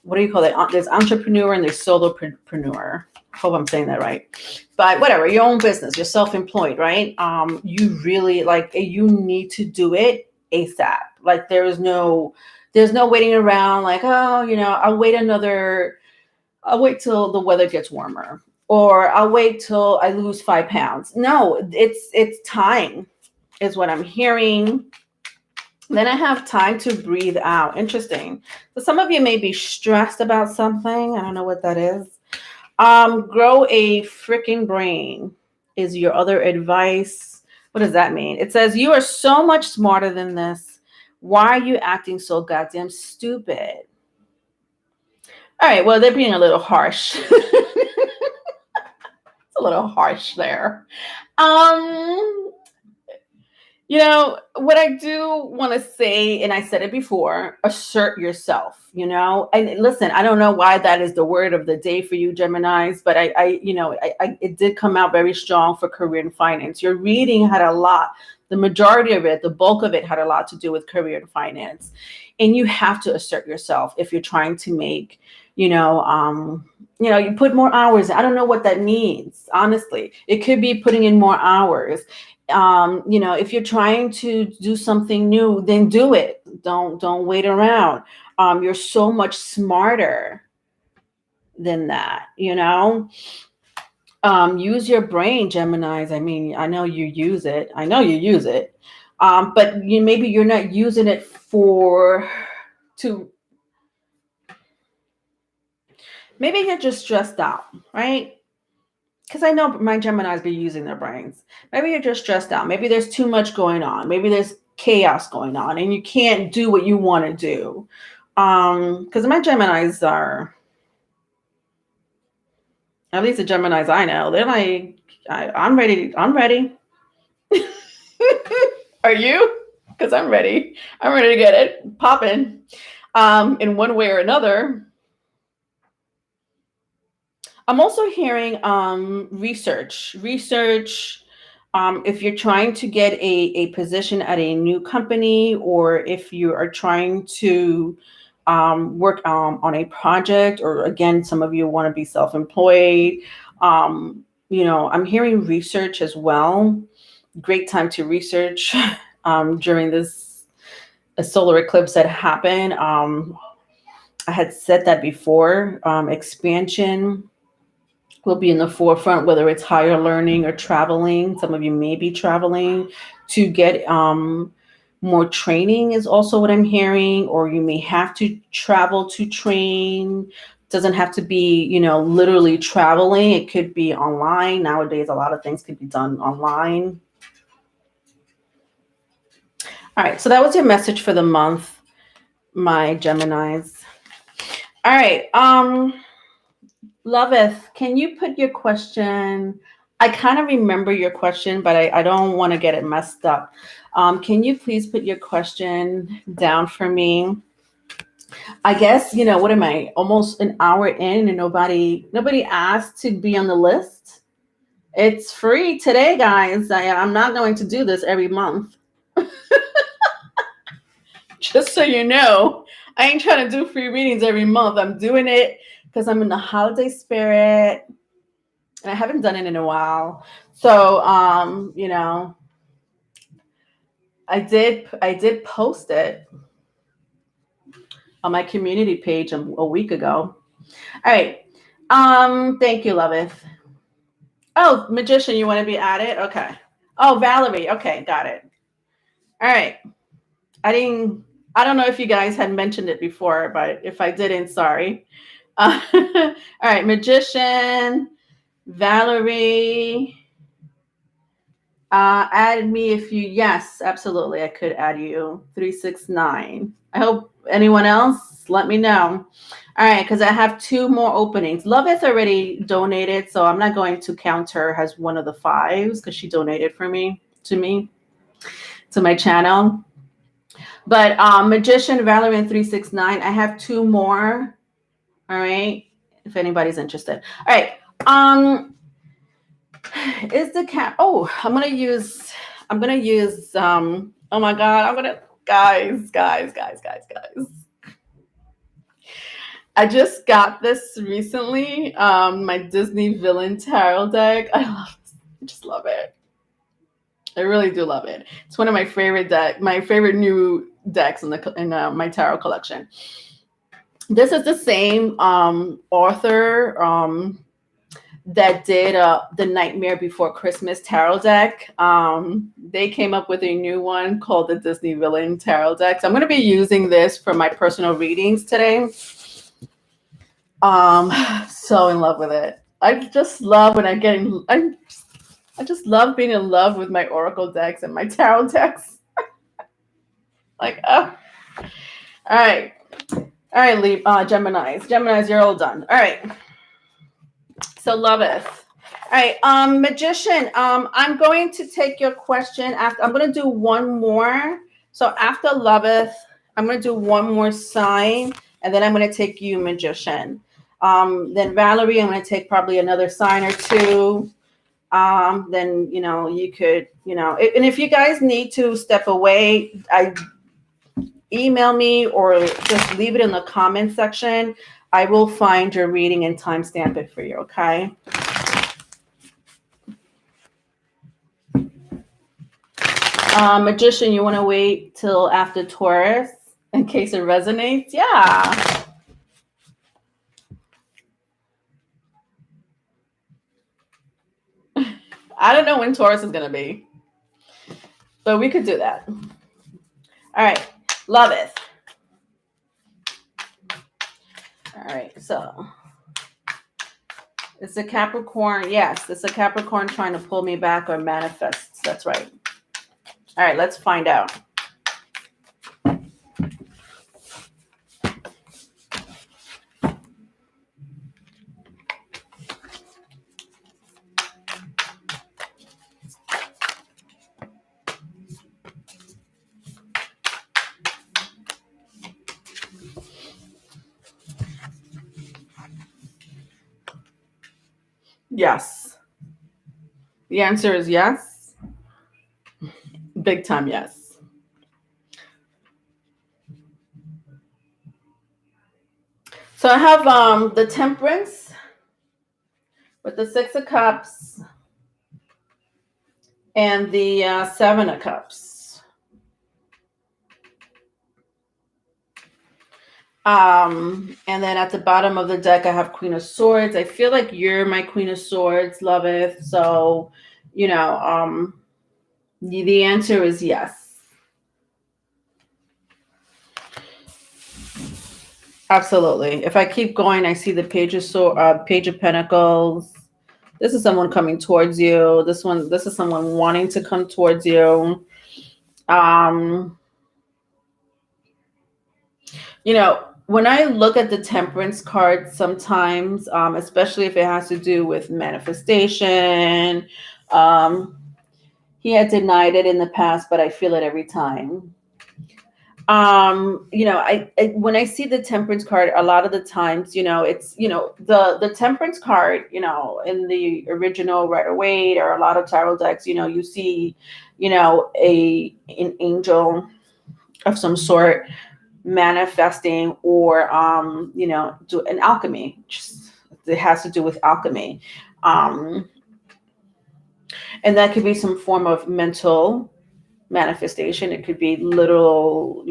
what do you call it? There's entrepreneur and there's solopreneur. Hope I'm saying that right. But whatever, your own business, you're self-employed, right? You really you need to do it ASAP. Like there's no waiting around like, oh, I'll wait till the weather gets warmer, or I'll wait till I lose 5 pounds. No, it's time is what I'm hearing. Then I have time to breathe out. Interesting. So some of you may be stressed about something. I don't know what that is. Grow a freaking brain is your other advice. What does that mean? It says you are so much smarter than this. Why are you acting so goddamn stupid? All right, well, they're being a little harsh. It's a little harsh there. What I do want to say, and I said it before, assert yourself, and listen, I don't know why that is the word of the day for you Geminis, but it did come out very strong for career and finance. Your reading had a lot, the majority of it, the bulk of it had a lot to do with career and finance. And you have to assert yourself if you're trying to make, you put more hours. I don't know what that means, honestly. It could be putting in more hours. If you're trying to do something new, then do it. Don't wait around. You're so much smarter than that, use your brain, Geminis. I mean, I know you use it. But maybe you're not using it maybe you're just stressed out, right? Because I know my Geminis be using their brains. Maybe you're just stressed out. Maybe there's too much going on. Maybe there's chaos going on and you can't do what you want to do. Because my Geminis are, at least the Geminis I know, they're like, I'm ready. Are you? Because I'm ready. I'm ready to get it popping in one way or another. I'm also hearing research. If you're trying to get a position at a new company, or if you are trying to work on a project, or again, some of you want to be self-employed. I'm hearing research as well. Great time to research during this solar eclipse that happened. I had said that before. Expansion will be in the forefront, whether it's higher learning or traveling. Some of you may be traveling to get more training is also what I'm hearing, or you may have to travel to train. Doesn't have to be, literally traveling. It could be online. Nowadays, a lot of things could be done online. All right, so that was your message for the month, my Geminis. All right, Loveth, can you put your question? I kind of remember your question, but I don't want to get it messed up. Can you please put your question down for me? I guess, what am I, almost an hour in and nobody asked to be on the list? It's free today, guys. I'm not going to do this every month. Just so you know, I ain't trying to do free readings every month. I'm doing it because I'm in the holiday spirit. And I haven't done it in a while. So, I did post it on my community page a week ago. All right. Thank you, Loveth. Oh, Magician, you want to be added? Okay. Oh, Valerie. Okay, got it. All right. I don't know if you guys had mentioned it before, but if I didn't, sorry. All right, Magician, Valerie. Add me if you, yes, absolutely. I could add you. 369. I hope anyone else. just let me know. All right, because I have 2 more openings. Loveth already donated, so I'm not going to count her as one of the 5s because she donated to my channel. But Magician Valerian 369, I have 2 more. All right, if anybody's interested. All right. Is the cat? Oh, I'm gonna use. Oh my God, guys. I just got this recently. My Disney Villain Tarot deck. I just love it. I really do love it. It's one of my favorite new decks in my tarot collection. This is the same author that did the Nightmare Before Christmas tarot deck. They came up with a new one called the Disney Villain Tarot deck. So I'm going to be using this for my personal readings today. So in love with it. I just love when I just love being in love with my oracle decks and my tarot decks. Like, oh. All right, Geminis, you're all done. All right. So Loveth. All right, Magician. I'm going to take your question after. I'm going to do one more. So after Loveth, I'm going to do one more sign, and then I'm going to take you, Magician. Then Valerie, I'm going to take probably another sign or 2. Then you could, and if you guys need to step away, email me or just leave it in the comment section. I will find your reading and timestamp it for you, okay? Magician, you want to wait till after Taurus in case it resonates? Yeah. I don't know when Taurus is going to be, but we could do that. All right. Loveth. All right. So it's a Capricorn. Yes, it's a Capricorn trying to pull me back or manifest. That's right. All right. Let's find out. Yes. The answer is yes. Big time yes. So I have the Temperance with the 6 of Cups and the 7 of Cups. And then at the bottom of the deck, I have Queen of Swords. I feel like you're my Queen of Swords, Loveth. So, the answer is yes. Absolutely. If I keep going, I see the Page of Pentacles. This is someone coming towards you. This is someone wanting to come towards you. When I look at the Temperance card sometimes, especially if it has to do with manifestation, he had denied it in the past, but I feel it every time. When I see the Temperance card, a lot of the times, it's, the Temperance card, in the original Rider-Waite or a lot of tarot decks, you see, an angel of some sort manifesting or do an alchemy. It has to do with alchemy, and that could be some form of mental manifestation. It could be literal,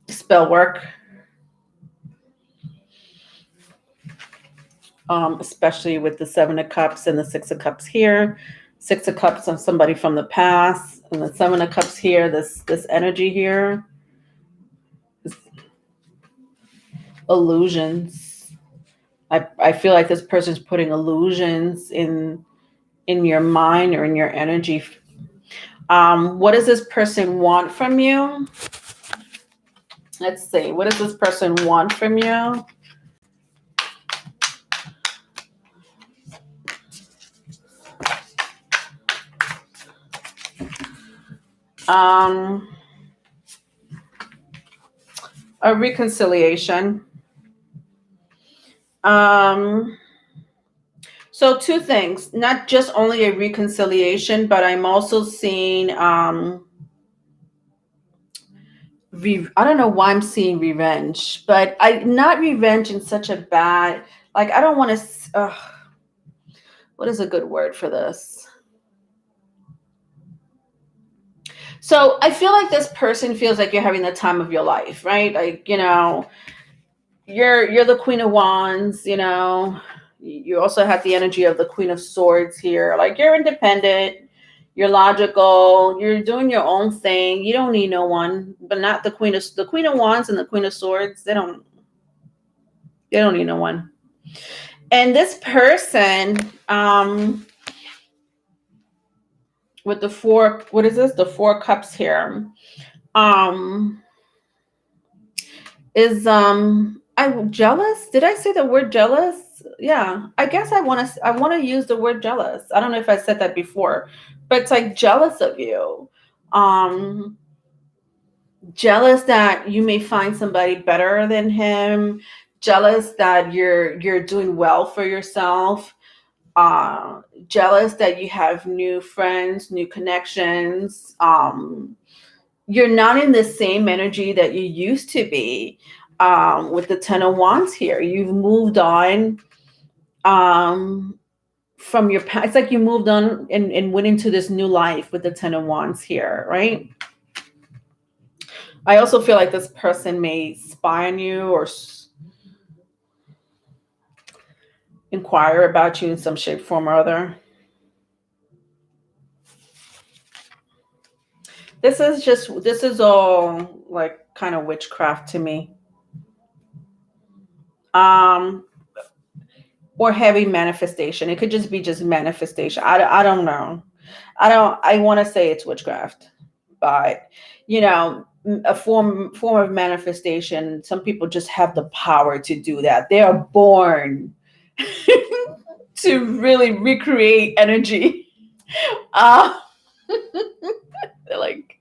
spell work, especially with the 7 of Cups and the 6 of Cups here. 6 of Cups on somebody from the past, and the 7 of Cups here, this energy here. Illusions. I feel like this person's putting illusions in your mind or in your energy. What does this person want from you? Let's see. What does this person want from you? A reconciliation. So two things, not just only a reconciliation, but I'm also seeing, I don't know why I'm seeing revenge, but not revenge in such a bad, like, I don't want to, what is a good word for this? So I feel like this person feels like you're having the time of your life, right? Like, you're the Queen of Wands, you also have the energy of the Queen of Swords here. Like, you're independent, you're logical, you're doing your own thing. You don't need no one, but not the Queen of Wands and the Queen of Swords. They don't need no one. And this person, with the four, what is this? The Four Cups here. Is I'm jealous? Did I say the word jealous? Yeah, I guess I want to use the word jealous. I don't know if I said that before, but it's like jealous of you. Um Jealous that you may find somebody better than him, jealous that you're doing well for yourself, jealous that you have new friends, new connections. You're not in the same energy that you used to be. With the Ten of Wands here, you've moved on, from your past. It's like you moved on and went into this new life with the Ten of Wands here, right? I also feel like this person may spy on you or inquire about you in some shape, form, or other. This is all like kind of witchcraft to me. Um, or heavy manifestation. It could just be just manifestation. I don't know. I want to say it's witchcraft, but a form of manifestation. Some people just have the power to do that. They are born to really recreate energy. Uh, they're like,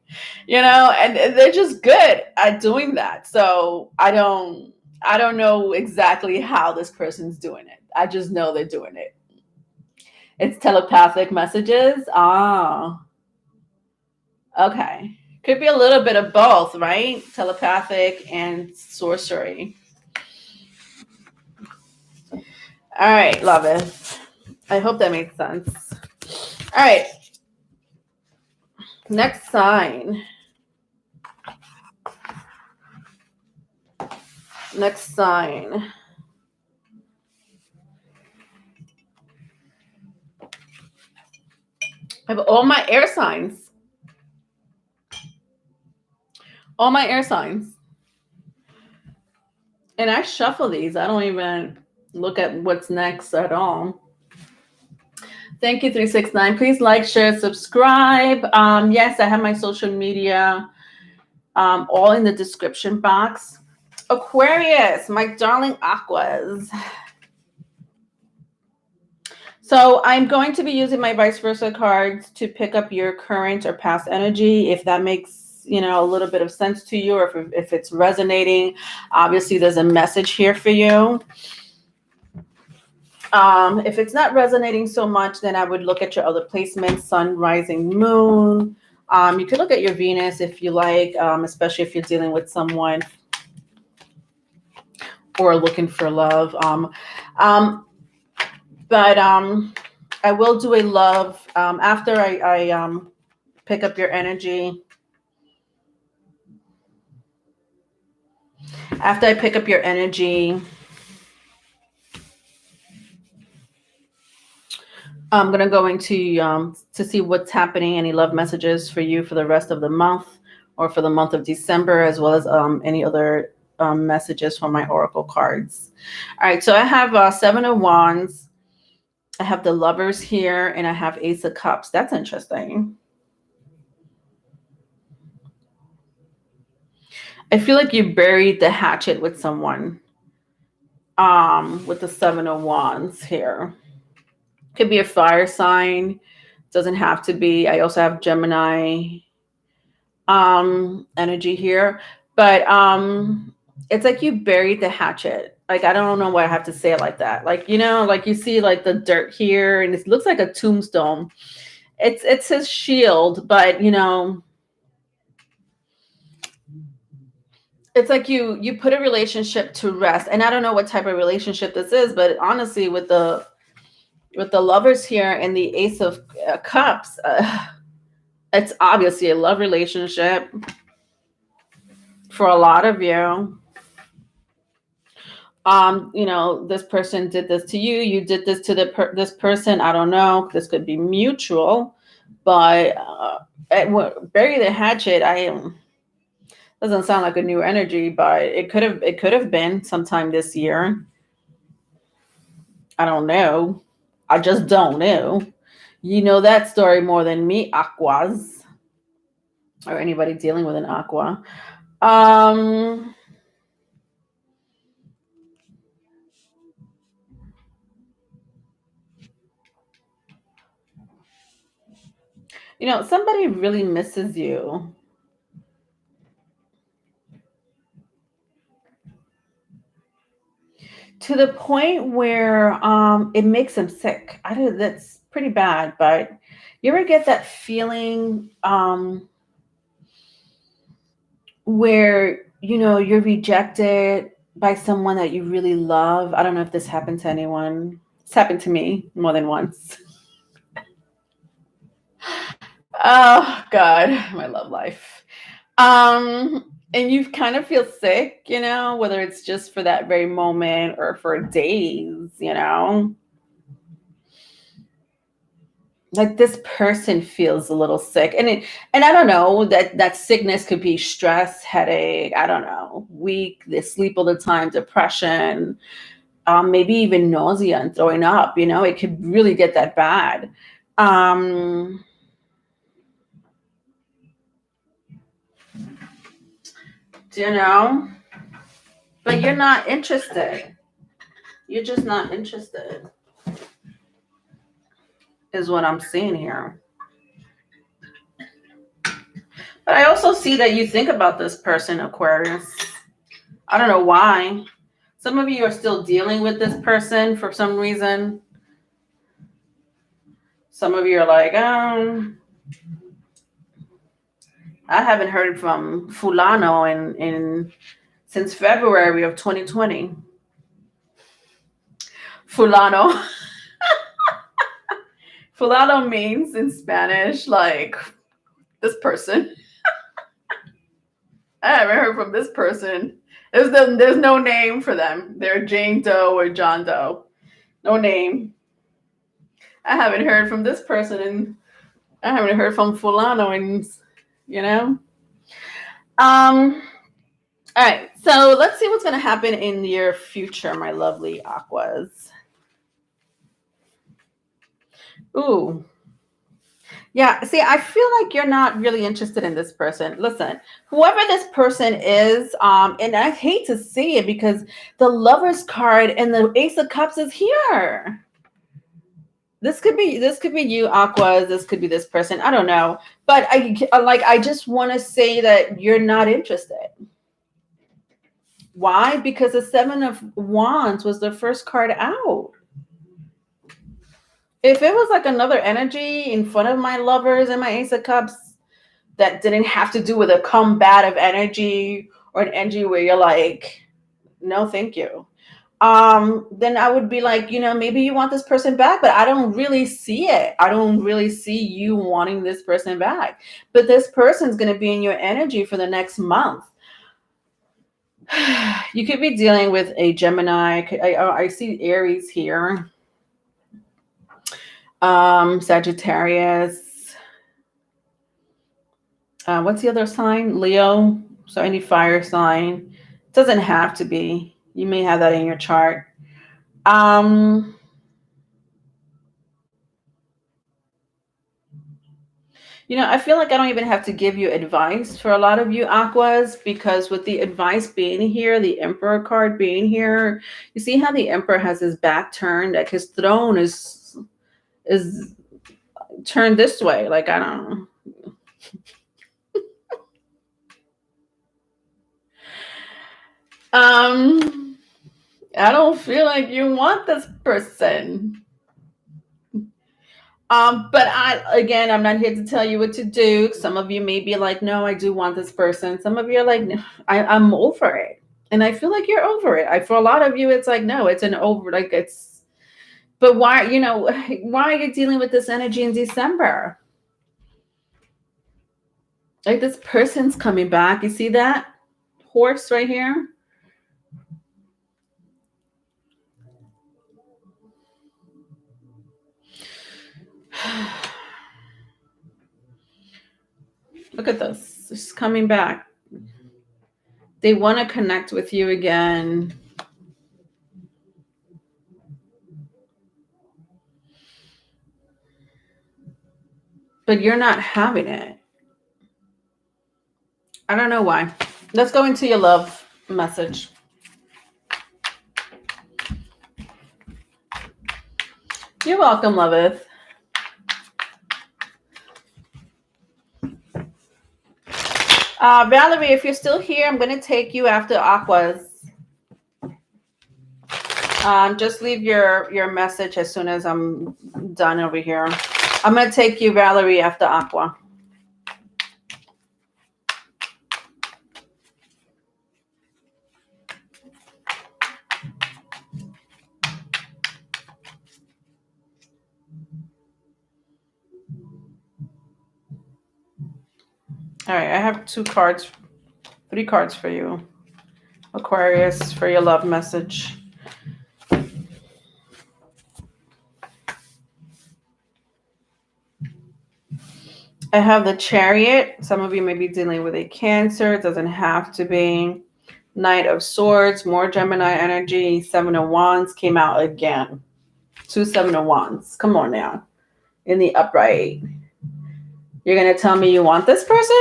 and they're just good at doing that. So I don't know exactly how this person's doing it. I just know they're doing it. It's telepathic messages. Ah, okay. Could be a little bit of both, right? Telepathic and sorcery. All right, love it. I hope that made sense. All right. Next sign. Next sign. I have all my air signs. All my air signs. And I shuffle these. I don't even look at what's next at all. Thank you, 369. Please like, share, subscribe. Yes, I have my social media all in the description box. Aquarius, my darling Aquas. So I'm going to be using my vice versa cards to pick up your current or past energy. If that makes a little bit of sense to you, or if it's resonating, obviously there's a message here for you. If it's not resonating so much, then I would look at your other placements: sun, rising, moon. You could look at your Venus if you like, especially if you're dealing with someone or looking for love. But I will do a love after I pick up your energy. After I pick up your energy, I'm going to go into to see what's happening, any love messages for you for the rest of the month or for the month of December, as well as any other messages from my oracle cards. All right, so I have Seven of Wands. I have the Lovers here, and I have Ace of Cups. That's interesting. I feel like you buried the hatchet with someone. With the Seven of Wands here. Could be a fire sign. Doesn't have to be. I also have Gemini energy here. But it's like you buried the hatchet. Like, I don't know why I have to say it like that. Like, like you see like the dirt here and it looks like a tombstone. It's his shield, but it's like you put a relationship to rest. And I don't know what type of relationship this is, but honestly, with the lovers here and the Ace of Cups, it's obviously a love relationship for a lot of you. This person did this to you. You did this to this person. I don't know. This could be mutual, but bury the hatchet. Doesn't sound like a new energy, but it could have been sometime this year. I don't know. I just don't know. You know that story more than me, Aquas, or anybody dealing with an Aqua. Um, somebody really misses you to the point where it makes them sick. I don't. That's pretty bad, but you ever get that feeling where you're rejected by someone that you really love? I don't know if this happened to anyone. It's happened to me more than once. Oh God, my love life. And you kind of feel sick, whether it's just for that very moment or for days. Like this person feels a little sick. And I don't know, that sickness could be stress, headache, I don't know, weak, they sleep all the time, depression, maybe even nausea and throwing up, it could really get that bad. Um, you know, but you're not interested. You're just not interested, is what I'm seeing here. But I also see that you think about this person, Aquarius. I don't know why. Some of you are still dealing with this person for some reason. Some of you are like, I haven't heard from Fulano in since February of 2020. Fulano. Fulano means in Spanish like this person. I haven't heard from this person. There's no name for them. They're Jane Doe or John Doe. No name. I haven't heard from this person, and I haven't heard from Fulano, and you know. All right. So let's see what's going to happen in your future, my lovely Aquas. Ooh. Yeah, see, I feel like you're not really interested in this person. Listen, whoever this person is, and I hate to see it because the Lovers card and the Ace of Cups is here. This could be you, Aquas. This could be this person. I don't know, but I just want to say that you're not interested. Why? Because the Seven of Wands was the first card out. If it was like another energy in front of my lovers and my Ace of Cups that didn't have to do with a combative energy or an energy where you're like, no, thank you. Then I would be like, maybe you want this person back, but I don't really see it. I don't really see you wanting this person back. But this person's going to be in your energy for the next month. You could be dealing with a Gemini. I see Aries here. Sagittarius. What's the other sign? Leo. So any fire sign. Doesn't have to be. You may have that in your chart. I feel like I don't even have to give you advice for a lot of you Aquas, because with the advice being here, the Emperor card being here, you see how the Emperor has his back turned, like his throne is turned this way. Like, I don't know. I don't feel like you want this person. But I'm not here to tell you what to do. Some of you may be like, no, I do want this person. Some of you are like, no, I'm over it. And I feel like you're over it. For a lot of you, it's like, no, it's an over, like it's, but why, why are you dealing with this energy in December? Like this person's coming back. You see that horse right here? Look at this. It's coming back. They want to connect with you again. But you're not having it. I don't know why. Let's go into your love message. You're welcome, Loveth. Valerie, if you're still here, I'm going to take you after Aquas. Just leave your message as soon as I'm done over here. I'm going to take you, Valerie, after Aqua. All right, I have 3 cards for you. Aquarius, for your love message. I have the Chariot. Some of you may be dealing with a Cancer. It doesn't have to be. Knight of Swords, more Gemini energy. 7 of Wands came out again. 2 7 of Wands. Come on now. In the upright. You're going to tell me you want this person?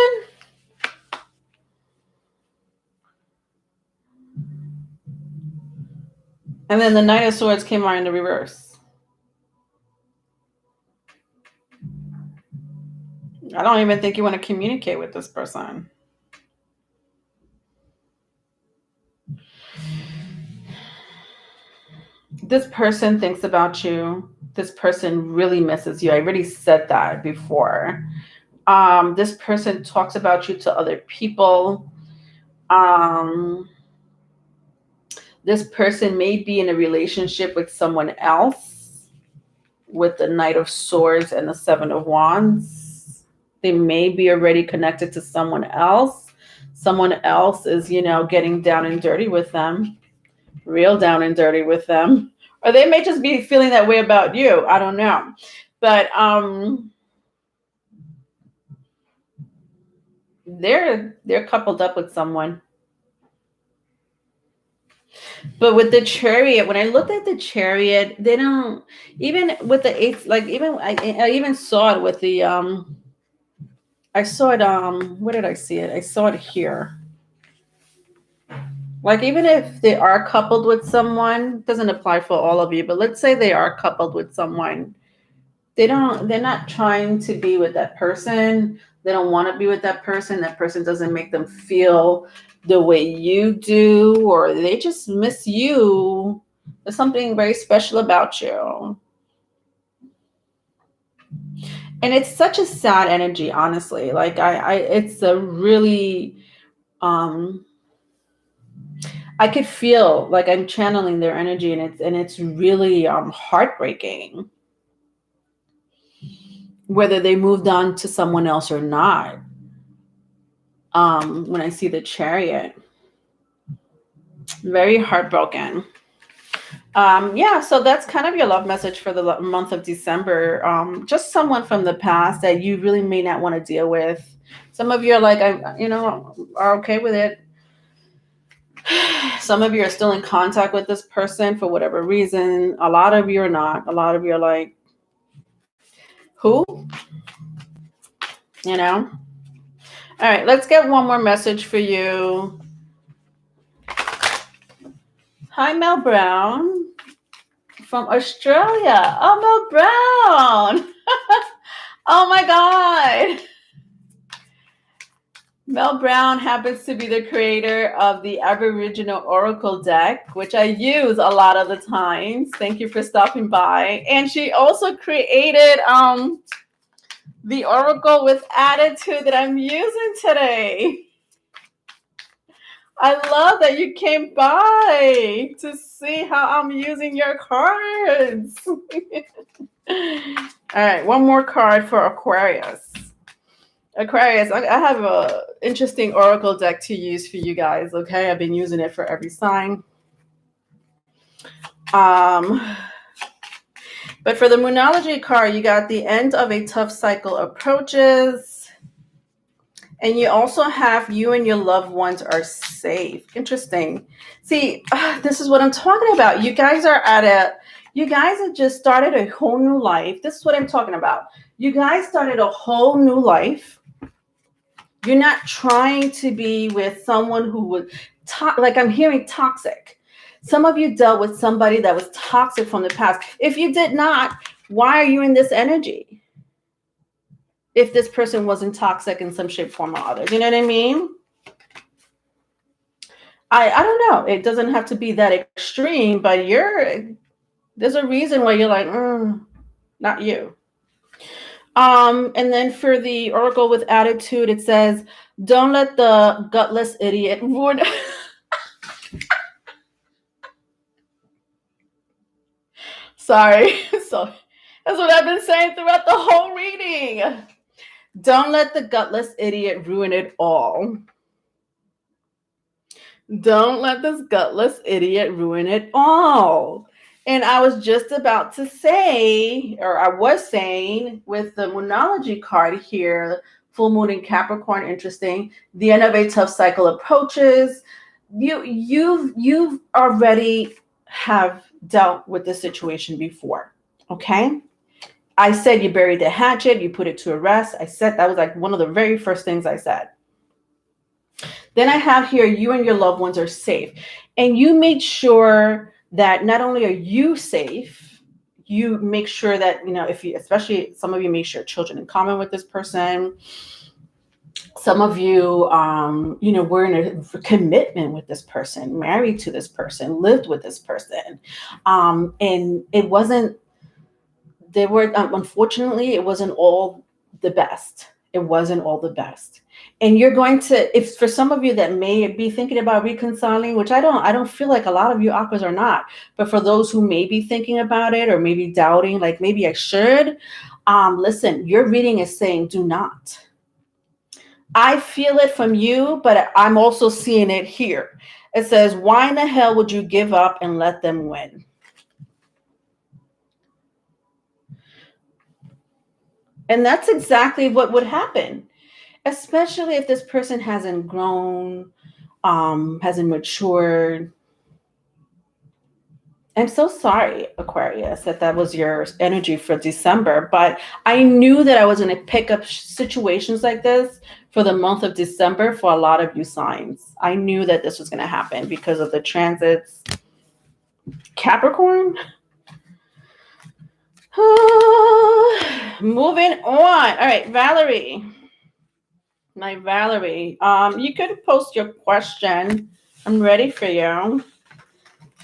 And then the Knight of Swords came out in the reverse. I don't even think you want to communicate with this person. This person thinks about you. This person really misses you. I already said that before. This person talks about you to other people. This person may be in a relationship with someone else with the Knight of Swords and the 7 of Wands. They may be already connected to someone else. Someone else is, getting down and dirty with them. Real down and dirty with them. Or they may just be feeling that way about you. I don't know. But they're coupled up with someone. But with the Chariot, when I looked at the Chariot, they don't, even with the 8, like even I even saw it with the I saw it where did I see it? I saw it here. Like even if they are coupled with someone, doesn't apply for all of you, but let's say they are coupled with someone, they're not trying to be with that person. They don't want to be with that person. That person doesn't make them feel the way you do, or they just miss you. There's something very special about you. And it's such a sad energy, honestly. Like it's a really, I could feel like I'm channeling their energy, and it's really heartbreaking. Whether they moved on to someone else or not. When I see the Chariot, very heartbroken. So that's kind of your love message for the month of December. Just someone from the past that you really may not want to deal with. Some of you are like, are okay with it. Some of you are still in contact with this person for whatever reason. A lot of you are not. A lot of you are like, who? you know? All right, let's get one more message for you. Hi, Mel Brown from Australia. Oh, Mel Brown. Oh my God. Mel Brown happens to be the creator of the Aboriginal Oracle deck, which I use a lot of the times. Thank you for stopping by. And she also created the Oracle with Attitude that I'm using today. I love that you came by to see how I'm using your cards. All right, one more card for Aquarius. Aquarius, I have an interesting oracle deck to use for you guys, okay? I've been using it for every sign. But for the Moonology card, you got the end of a tough cycle approaches. And you also have you and your loved ones are safe. Interesting. See, this is what I'm talking about. You guys have just started a whole new life. This is what I'm talking about. You guys started a whole new life. You're not trying to be with someone who would, like I'm hearing toxic. Some of you dealt with somebody that was toxic from the past. If you did not, why are you in this energy? If this person wasn't toxic in some shape, form, or other. You know what I mean? I don't know. It doesn't have to be that extreme, but there's a reason why you're like, not you. And then for the Oracle with Attitude, it says, don't let the gutless idiot ruin. Sorry. So that's what I've been saying throughout the whole reading. Don't let the gutless idiot ruin it all. Don't let this gutless idiot ruin it all. And I was just about to say, or I was saying, with the Moonology card here, full moon in Capricorn, interesting. The end of a tough cycle approaches. You've already have dealt with this situation before. Okay. I said you buried the hatchet, you put it to rest. I said that was like one of the very first things I said. Then I have here, you and your loved ones are safe. And you make sure that not only are you safe, you make sure that, especially some of you make sure children in common with this person. Some of you, were in a commitment with this person, married to this person, lived with this person. And it wasn't, unfortunately, it wasn't all the best. It wasn't all the best. And you're going to, if for some of you that may be thinking about reconciling, which I don't feel like a lot of you aquas are not, but for those who may be thinking about it or maybe doubting, like maybe I should, listen, your reading is saying do not. I feel it from you, but I'm also seeing it here. It says, why in the hell would you give up and let them win? And that's exactly what would happen. Especially if this person hasn't grown, hasn't matured. I'm so sorry, Aquarius, that was your energy for December, but I knew that I was going to pick up situations like this for the month of December for a lot of you signs. I knew that this was going to happen because of the transits. Capricorn? Moving on. All right, Valerie. My Valerie, you could post your question. I'm ready for you.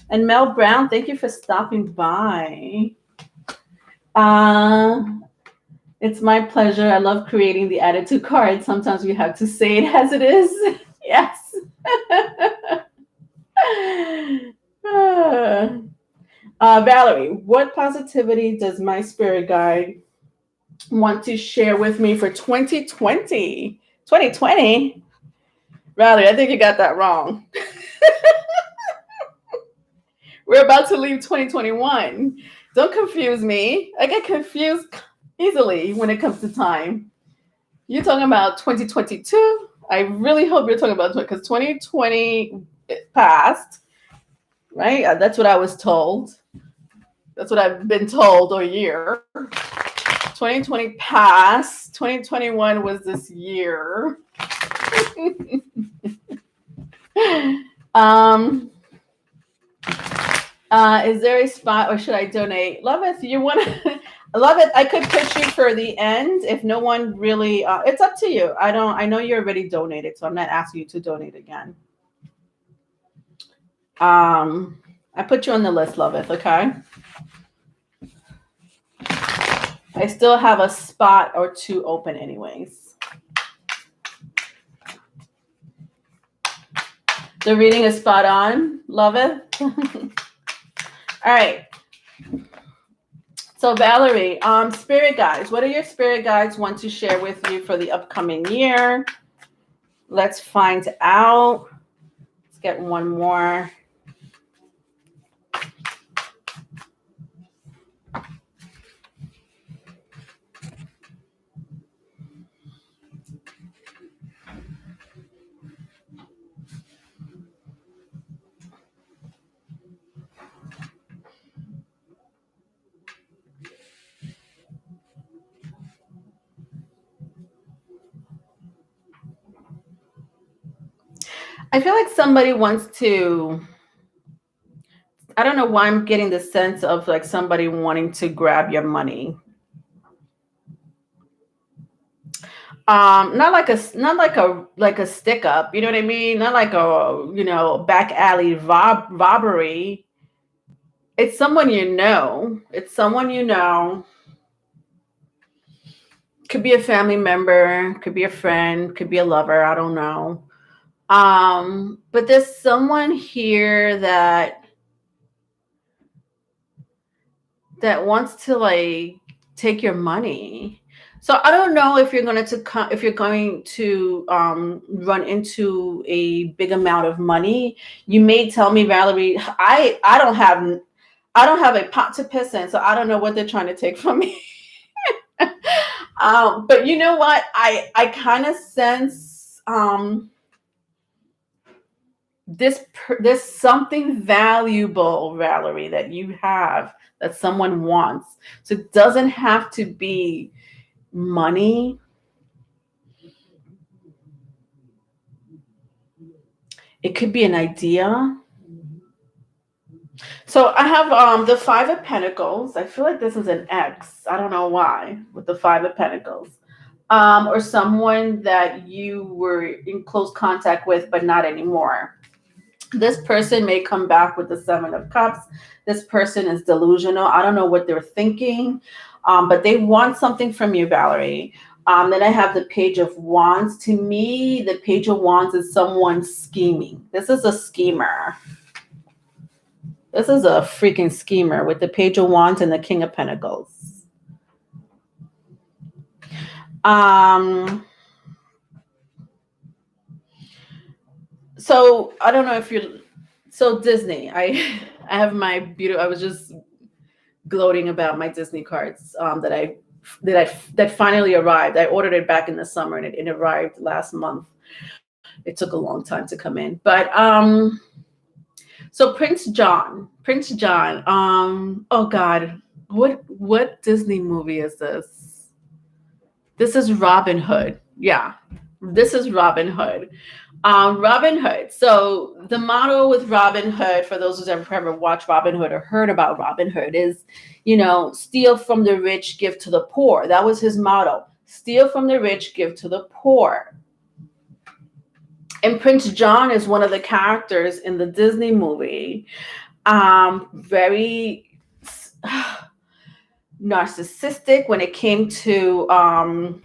And Mel Brown, thank you for stopping by. It's my pleasure. I love creating the attitude card. Sometimes we have to say it as it is. Yes. Valerie, what positivity does my spirit guide want to share with me for 2020? 2020? Valerie, I think you got that wrong. We're about to leave 2021. Don't confuse me. I get confused easily when it comes to time. You're talking about 2022? I really hope you're talking about, because 2020 passed, right? That's what I was told. That's what I've been told all year. 2020 passed. 2021 was this year. Is there a spot or should I donate? Loveth, you want to? Loveth, I could put you for the end if no one really. It's up to you. I know you already donated, so I'm not asking you to donate again. I put you on the list, Loveth. Okay. I still have a spot or two open, anyways. The reading is spot on, Loveth. All right. So Valerie, spirit guides. What do your spirit guides want to share with you for the upcoming year? Let's find out. Let's get one more. I feel like somebody wants to, I don't know why I'm getting the sense of like somebody wanting to grab your money. Not like a stick up, you know what I mean? Not like a back alley robbery. It's someone you know. It's someone you know. Could be a family member, could be a friend, could be a lover, I don't know. But there's someone here that wants to like take your money. So I don't know if you're going to run into a big amount of money. You may tell me, Valerie, I don't have a pot to piss in, so I don't know what they're trying to take from me. But you know what? I kind of sense there's something valuable, Valerie, that you have that someone wants. So it doesn't have to be money. It could be an idea. So I have the Five of Pentacles. I feel like this is an ex. I don't know why with the Five of Pentacles. Or someone that you were in close contact with, but not anymore. This person may come back with the Seven of Cups. This person is delusional. I don't know what they're thinking, but they want something from you, Valerie. Then I have the Page of Wands. To me, the Page of Wands is someone scheming. This is a schemer. This is a freaking schemer with the Page of Wands and the King of Pentacles. So I don't know if you're, so Disney, I have my beautiful, I was just gloating about my Disney cards that finally arrived. I ordered it back in the summer and it arrived last month. It took a long time to come in, but so Prince John, oh God, what Disney movie is this? This is Robin Hood. Yeah, this is Robin Hood. Robin Hood. So the motto with Robin Hood, for those who've ever watched Robin Hood or heard about Robin Hood, is, steal from the rich, give to the poor. That was his motto. Steal from the rich, give to the poor. And Prince John is one of the characters in the Disney movie. Very narcissistic when it came to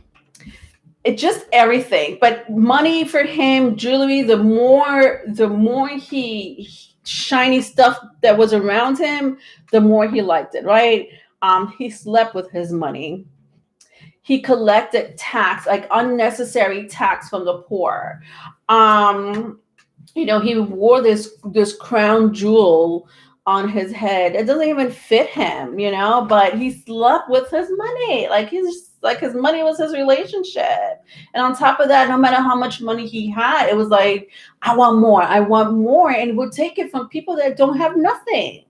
it just everything, but money for him, jewelry, the more he shiny stuff that was around him, the more he liked it, right? He slept with his money. He collected tax, like unnecessary tax from the poor. He wore this crown jewel on his head. It doesn't even fit him, but he slept with his money. Like his money was his relationship. And on top of that, no matter how much money he had, it was like, I want more. And we'll take it from people that don't have nothing.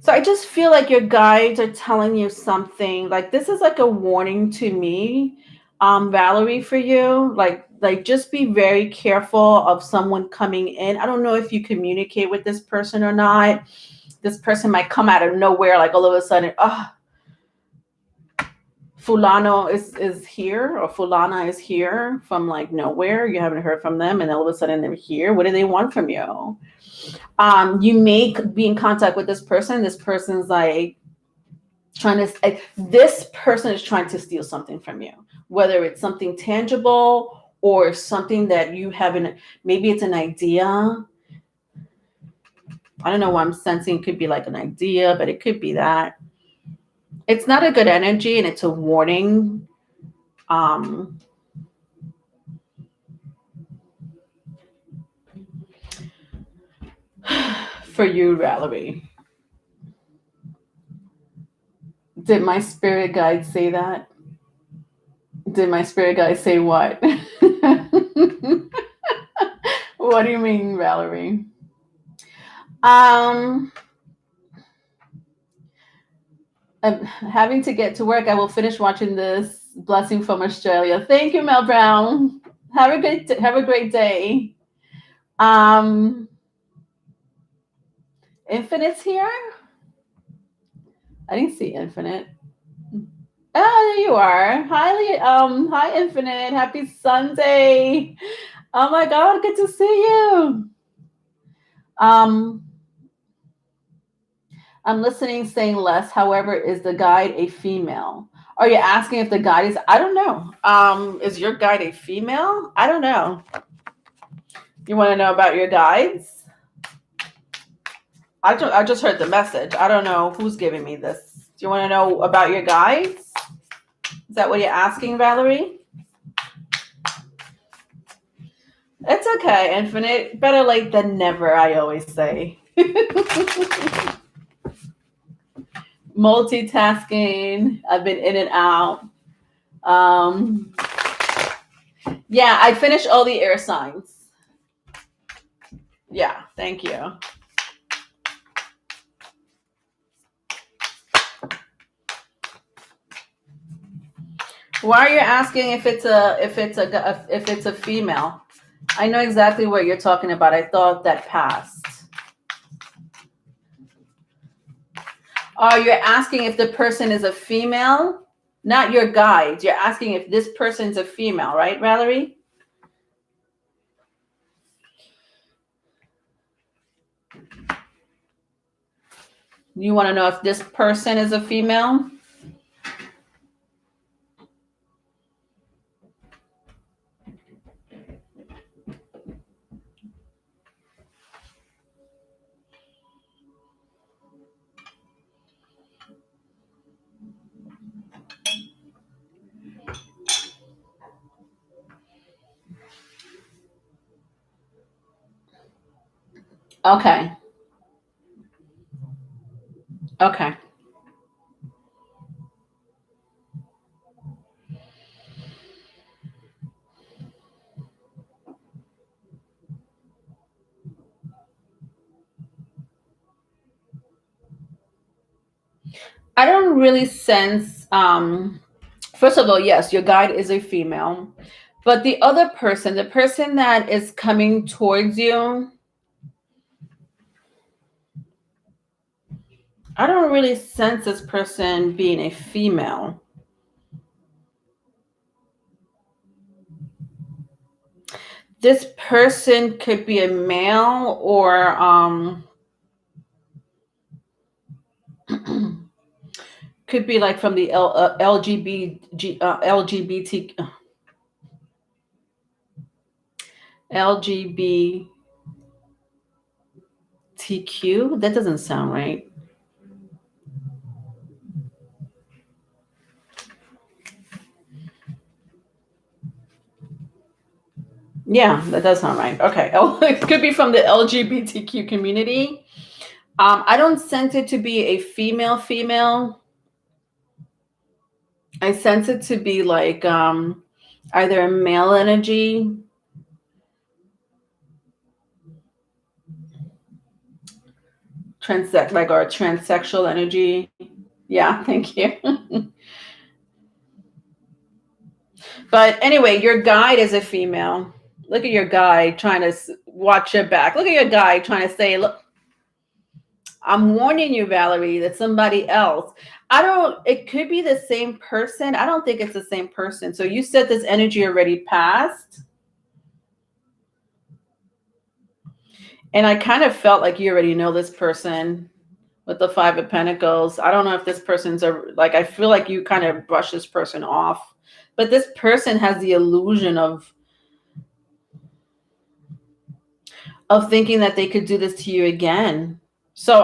So I just feel like your guides are telling you something. Like this is like a warning to me, Valerie, for you. Like just be very careful of someone coming in. I don't know if you communicate with this person or not. This person might come out of nowhere, like all of a sudden, oh, Fulano is here, or Fulana is here from like nowhere. You haven't heard from them, and all of a sudden they're here. What do they want from you? You may be in contact with this person. This person's like this person is trying to steal something from you, whether it's something tangible or something that you haven't. Maybe it's an idea. I don't know why I'm sensing it could be like an idea, but it could be that. It's not a good energy, and it's a warning. Um, for you, Valerie. Did my spirit guide say that? Did my spirit guide say what? What do you mean, Valerie? I'm having to get to work. I will finish watching this. Blessing from Australia. Thank you, Mel Brown. Have a great day. Infinite's here. I didn't see Infinite. Oh, there you are. Hi, Infinite. Happy Sunday. Oh my God, good to see you. I'm listening, saying less. However, is the guide a female? Are you asking if the guide is? I don't know. Is your guide a female? I don't know. You want to know about your guides? I just heard the message. I don't know who's giving me this. Do you want to know about your guides? Is that what you're asking, Valerie? It's okay, Infinite. Better late than never, I always say. Multitasking. I've been in and out. Yeah, I finished all the air signs. Yeah, thank you. Why are you asking if it's a female? I know exactly what you're talking about. I thought that passed. Oh, you're asking if the person is a female? Not your guide. You're asking if this person's a female, right, Valerie? You want to know if this person is a female? Okay. Okay. I don't really sense first of all, yes, your guide is a female. But the other person, the person that is coming towards you, I don't really sense this person being a female. This person could be a male or could be like from the LGBT LGBTQ. That doesn't sound right. Yeah, that does sound right. Okay. Oh, it could be from the LGBTQ community. I don't sense it to be a female. I sense it to be like either a male energy. like our transsexual energy. Yeah, thank you. But anyway, your guide is a female. Look at your guide trying to watch your back. Look at your guide trying to say, look, I'm warning you, Valerie, that somebody else. It could be the same person. I don't think it's the same person. So you said this energy already passed. And I kind of felt like you already know this person with the Five of Pentacles. I don't know if this person's I feel like you kind of brush this person off. But this person has the illusion of thinking that they could do this to you again. So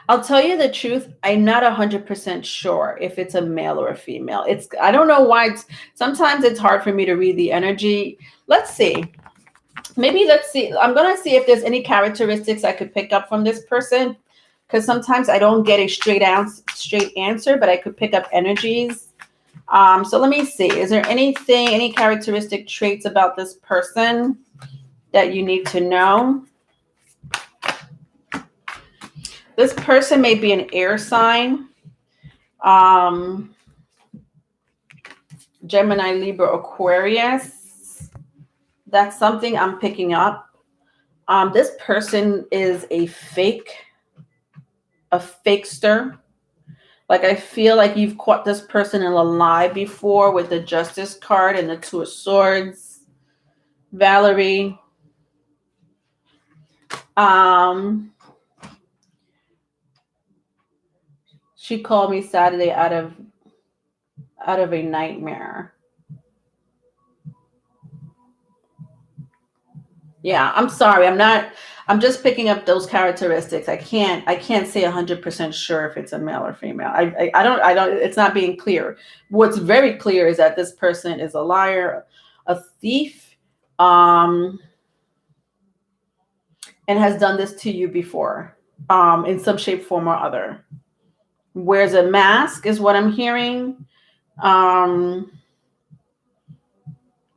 I'll tell you the truth. I'm not 100% sure if it's a male or a female. I don't know why. Sometimes it's hard for me to read the energy. Let's see. Let's see. I'm going to see if there's any characteristics I could pick up from this person. Because sometimes I don't get a straight answer, but I could pick up energies. So let me see. Is there any characteristic traits about this person that you need to know? This person may be an air sign, Gemini, Libra, Aquarius. That's something I'm picking up. This person is a fakester. Like I feel like you've caught this person in a lie before with the Justice card and the Two of Swords. Valerie. She called me Saturday out of a nightmare. Yeah, I'm sorry. I'm just picking up those characteristics. I can't say 100% sure if it's a male or female. I don't, it's not being clear. What's very clear is that this person is a liar, a thief, and has done this to you before, in some shape, form, or other. Wears a mask is what I'm hearing.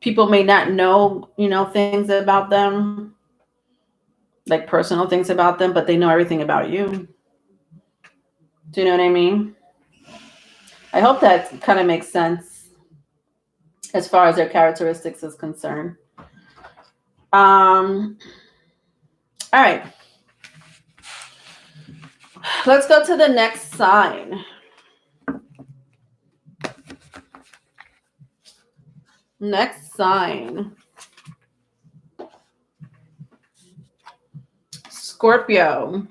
People may not know, things about them, like personal things about them, but they know everything about you. Do you know what I mean? I hope that kind of makes sense as far as their characteristics is concerned. All right. Let's go to the next sign. Next sign. Scorpio.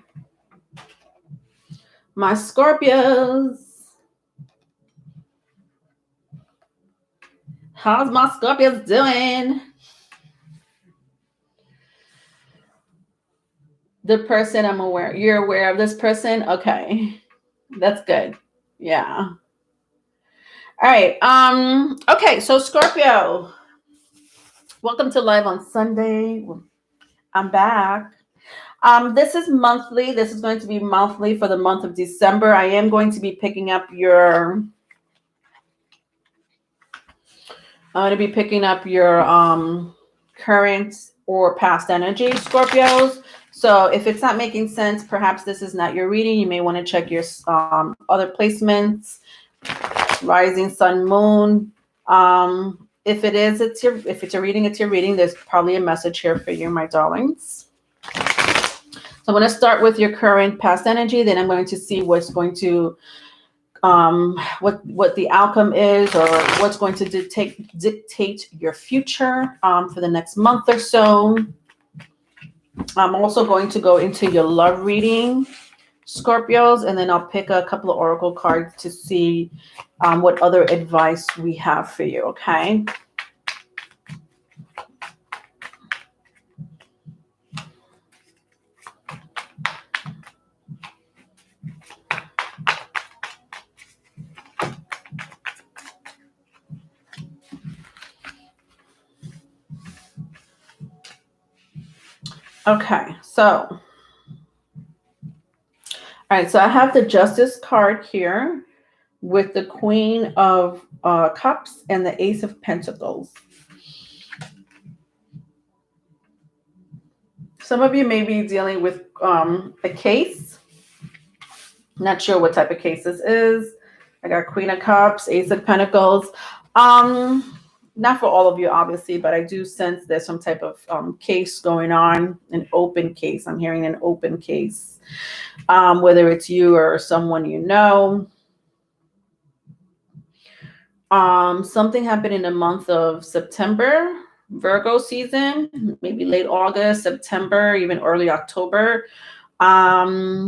My Scorpios. How's my Scorpios doing? The person I'm aware. You're aware of this person? Okay. That's good. Yeah. All right. Okay, so Scorpio. Welcome to Live on Sunday. I'm back. This is monthly. This is going to be monthly for the month of December. I am going to be picking up your current or past energy, Scorpios. So if it's not making sense, perhaps this is not your reading. You may want to check your other placements, rising, sun, moon. If it's your reading, it's your reading. There's probably a message here for you, my darlings. So I'm going to start with your current past energy. Then I'm going to see what's going to what the outcome is, or what's going to dictate your future for the next month or so. I'm also going to go into your love reading, Scorpios, and then I'll pick a couple of oracle cards to see what other advice we have for you, okay? Okay, so, all right, so I have the Justice card here with the Queen of Cups and the Ace of Pentacles. Some of you may be dealing with a case. Not sure what type of case this is. I got Queen of Cups, Ace of Pentacles. Not for all of you, obviously, but I do sense there's some type of case going on, an open case. I'm hearing an open case, whether it's you or someone you know. Something happened in the month of September, Virgo season, maybe late August, September, even early October. I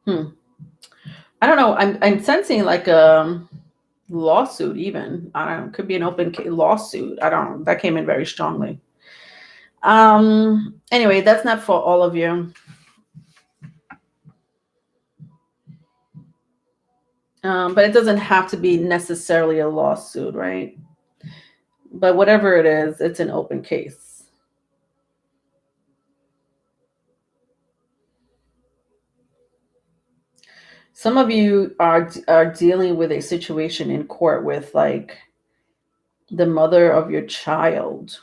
don't know. I'm sensing like a lawsuit even. I don't know. Could be an open lawsuit. I don't know. That came in very strongly. Anyway, that's not for all of you. But it doesn't have to be necessarily a lawsuit, right? But whatever it is, it's an open case. Some of you are dealing with a situation in court with like the mother of your child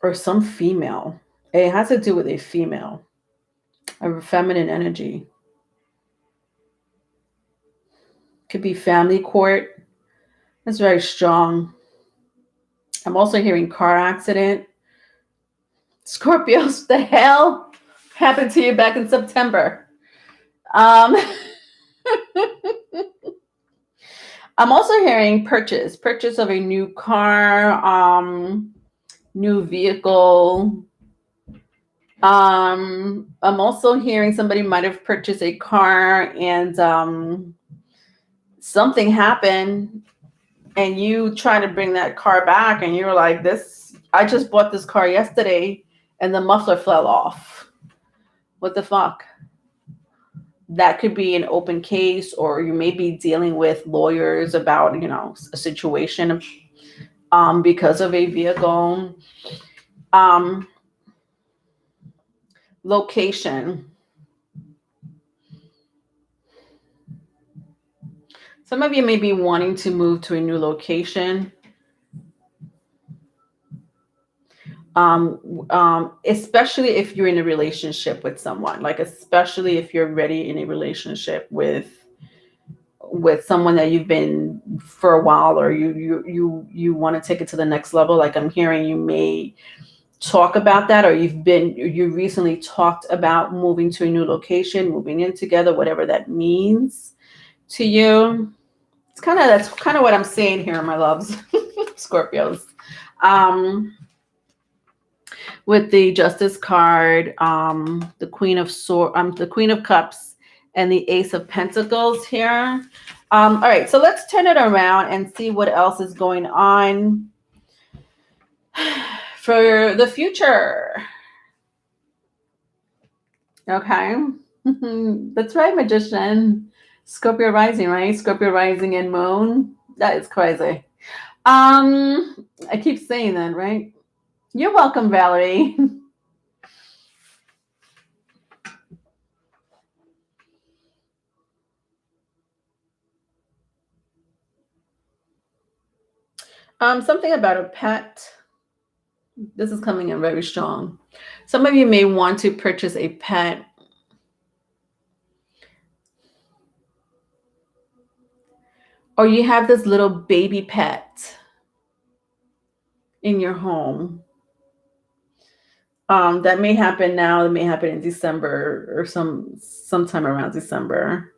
or some female. It has to do with a female, a feminine energy. Could be family court. That's very strong. I'm also hearing car accident. Scorpios, the hell happened to you back in September? I'm also hearing purchase of a new car, new vehicle. I'm also hearing somebody might have purchased a car and something happened and you try to bring that car back and you're like, I just bought this car yesterday and the muffler fell off. What the fuck? That could be an open case, or you may be dealing with lawyers about, a situation because of a vehicle. Location. Some of you may be wanting to move to a new location. Especially if you're in a relationship with someone, like especially if you're ready in a relationship with someone that you've been for a while, or you want to take it to the next level. Like I'm hearing you may talk about that, or you recently talked about moving to a new location, moving in together, whatever that means to you. That's kind of what I'm saying here, my loves. Scorpios. With the Justice card, the Queen of the Queen of Cups, and the Ace of Pentacles here. All right, so let's turn it around and see what else is going on for the future. Okay, that's right, Magician. Scorpio rising, right? Scorpio rising and moon. That is crazy. I keep saying that, right? You're welcome, Valerie. Something about a pet. This is coming in very strong. Some of you may want to purchase a pet. Or you have this little baby pet in your home. That may happen now. It may happen in December or sometime around December.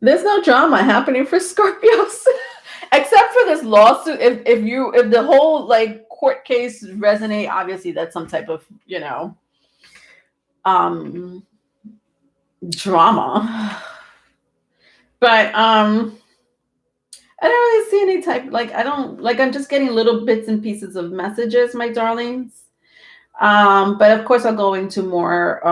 There's no drama happening for Scorpios, except for this lawsuit. If the whole like court case resonate, obviously that's some type of drama. But I don't really see any type, I'm just getting little bits and pieces of messages, my darlings. But of course I'll go into more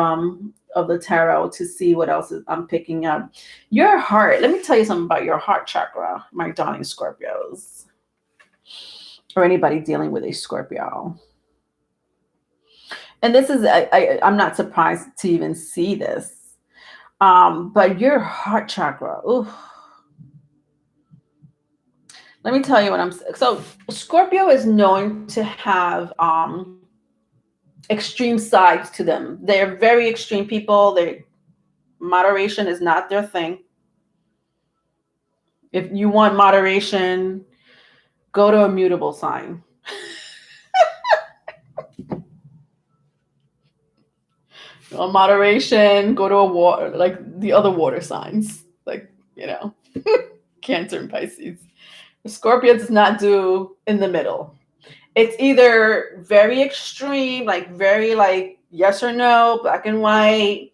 of the tarot to see what else I'm picking up. Your heart. Let me tell you something about your heart chakra, my darling Scorpios. Or anybody dealing with a Scorpio. And this is, I'm not surprised to even see this. But your heart chakra, ooh. Let me tell you what I'm so Scorpio is known to have extreme sides to them. They're very extreme people. They Moderation is not their thing. If you want moderation, go to a mutable sign. On moderation, go to a water, like the other water signs, like, Cancer and Pisces. Scorpio does not do in the middle. It's either very extreme, like very like yes or no, black and white.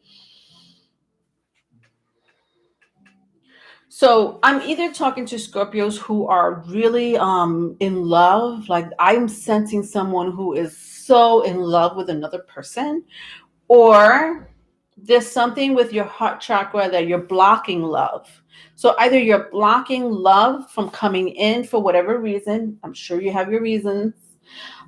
So I'm either talking to Scorpios who are really in love, like I'm sensing someone who is so in love with another person, or there's something with your heart chakra that you're blocking love. So either you're blocking love from coming in for whatever reason. I'm sure you have your reasons.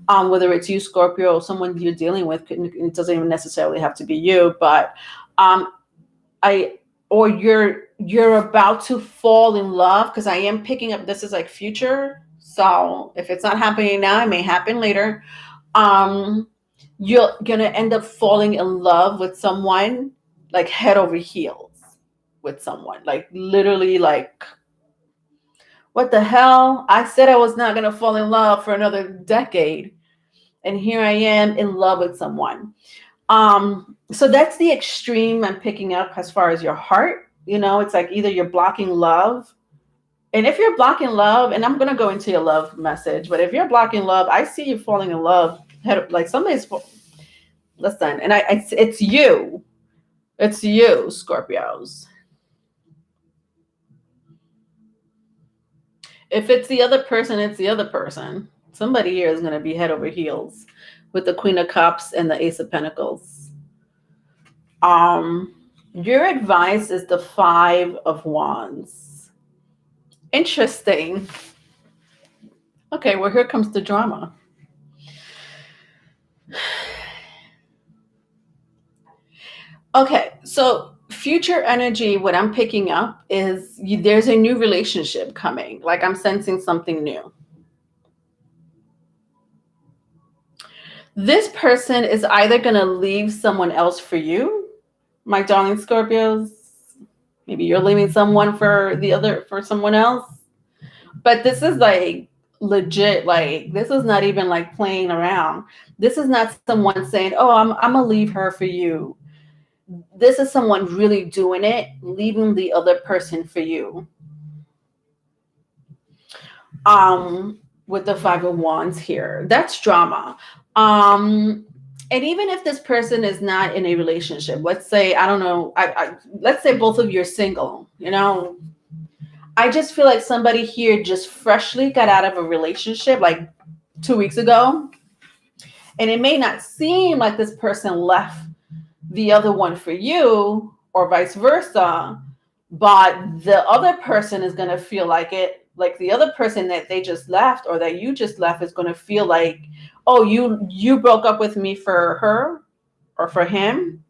Whether it's you, Scorpio, or someone you're dealing with, it doesn't even necessarily have to be you, but um, I or you're about to fall in love, because I am picking up this is like future. So if it's not happening now, it may happen later. Um, you're gonna end up falling in love with someone like head over heels with someone. Like literally like what the hell? I said I was not gonna fall in love for another decade. And here I am in love with someone. So that's the extreme I'm picking up as far as your heart. It's like either you're blocking love. And if you're blocking love, and I'm gonna go into your love message, but if you're blocking love, I see you falling in love. Like somebody's listen, and it's you. It's you, Scorpios. If it's the other person, it's the other person. Somebody here is gonna be head over heels with the Queen of Cups and the Ace of Pentacles. Your advice is the Five of Wands. Interesting. Okay, well, here comes the drama. Okay, so future energy, what I'm picking up is there's a new relationship coming. Like I'm sensing something new. This person is either going to leave someone else for you, my darling Scorpios. Maybe you're leaving someone for someone else. But this is like legit. Like this is not even like playing around. This is not someone saying, "Oh, I'm gonna leave her for you." This is someone really doing it, leaving the other person for you. With the Five of Wands here, that's drama. And even if this person is not in a relationship, let's say, I don't know, let's say both of you are single, I just feel like somebody here just freshly got out of a relationship like 2 weeks ago. And it may not seem like this person left the other one for you or vice versa, but the other person is going to feel like it, like the other person that they just left or that you just left is going to feel like, oh, you broke up with me for her or for him.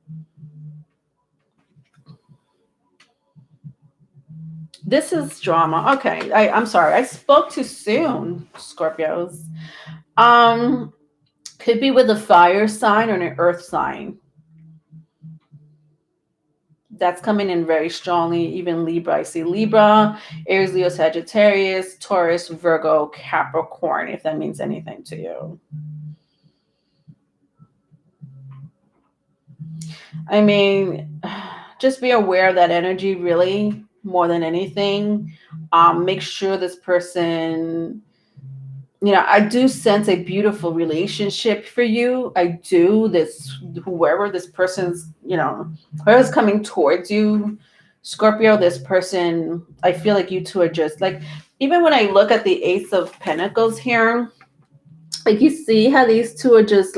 This is drama. Okay, I'm sorry. I spoke too soon, Scorpios. Could be with a fire sign or an earth sign. That's coming in very strongly. Even Libra. I see Libra, Aries, Leo, Sagittarius, Taurus, Virgo, Capricorn, if that means anything to you. I mean, just be aware of that energy, really, more than anything. Make sure this person, I do sense a beautiful relationship for you. I do. Whoever this person's, whoever's coming towards you, Scorpio, this person, I feel like you two are just like, even when I look at the Ace of Pentacles here, like you see how these two are just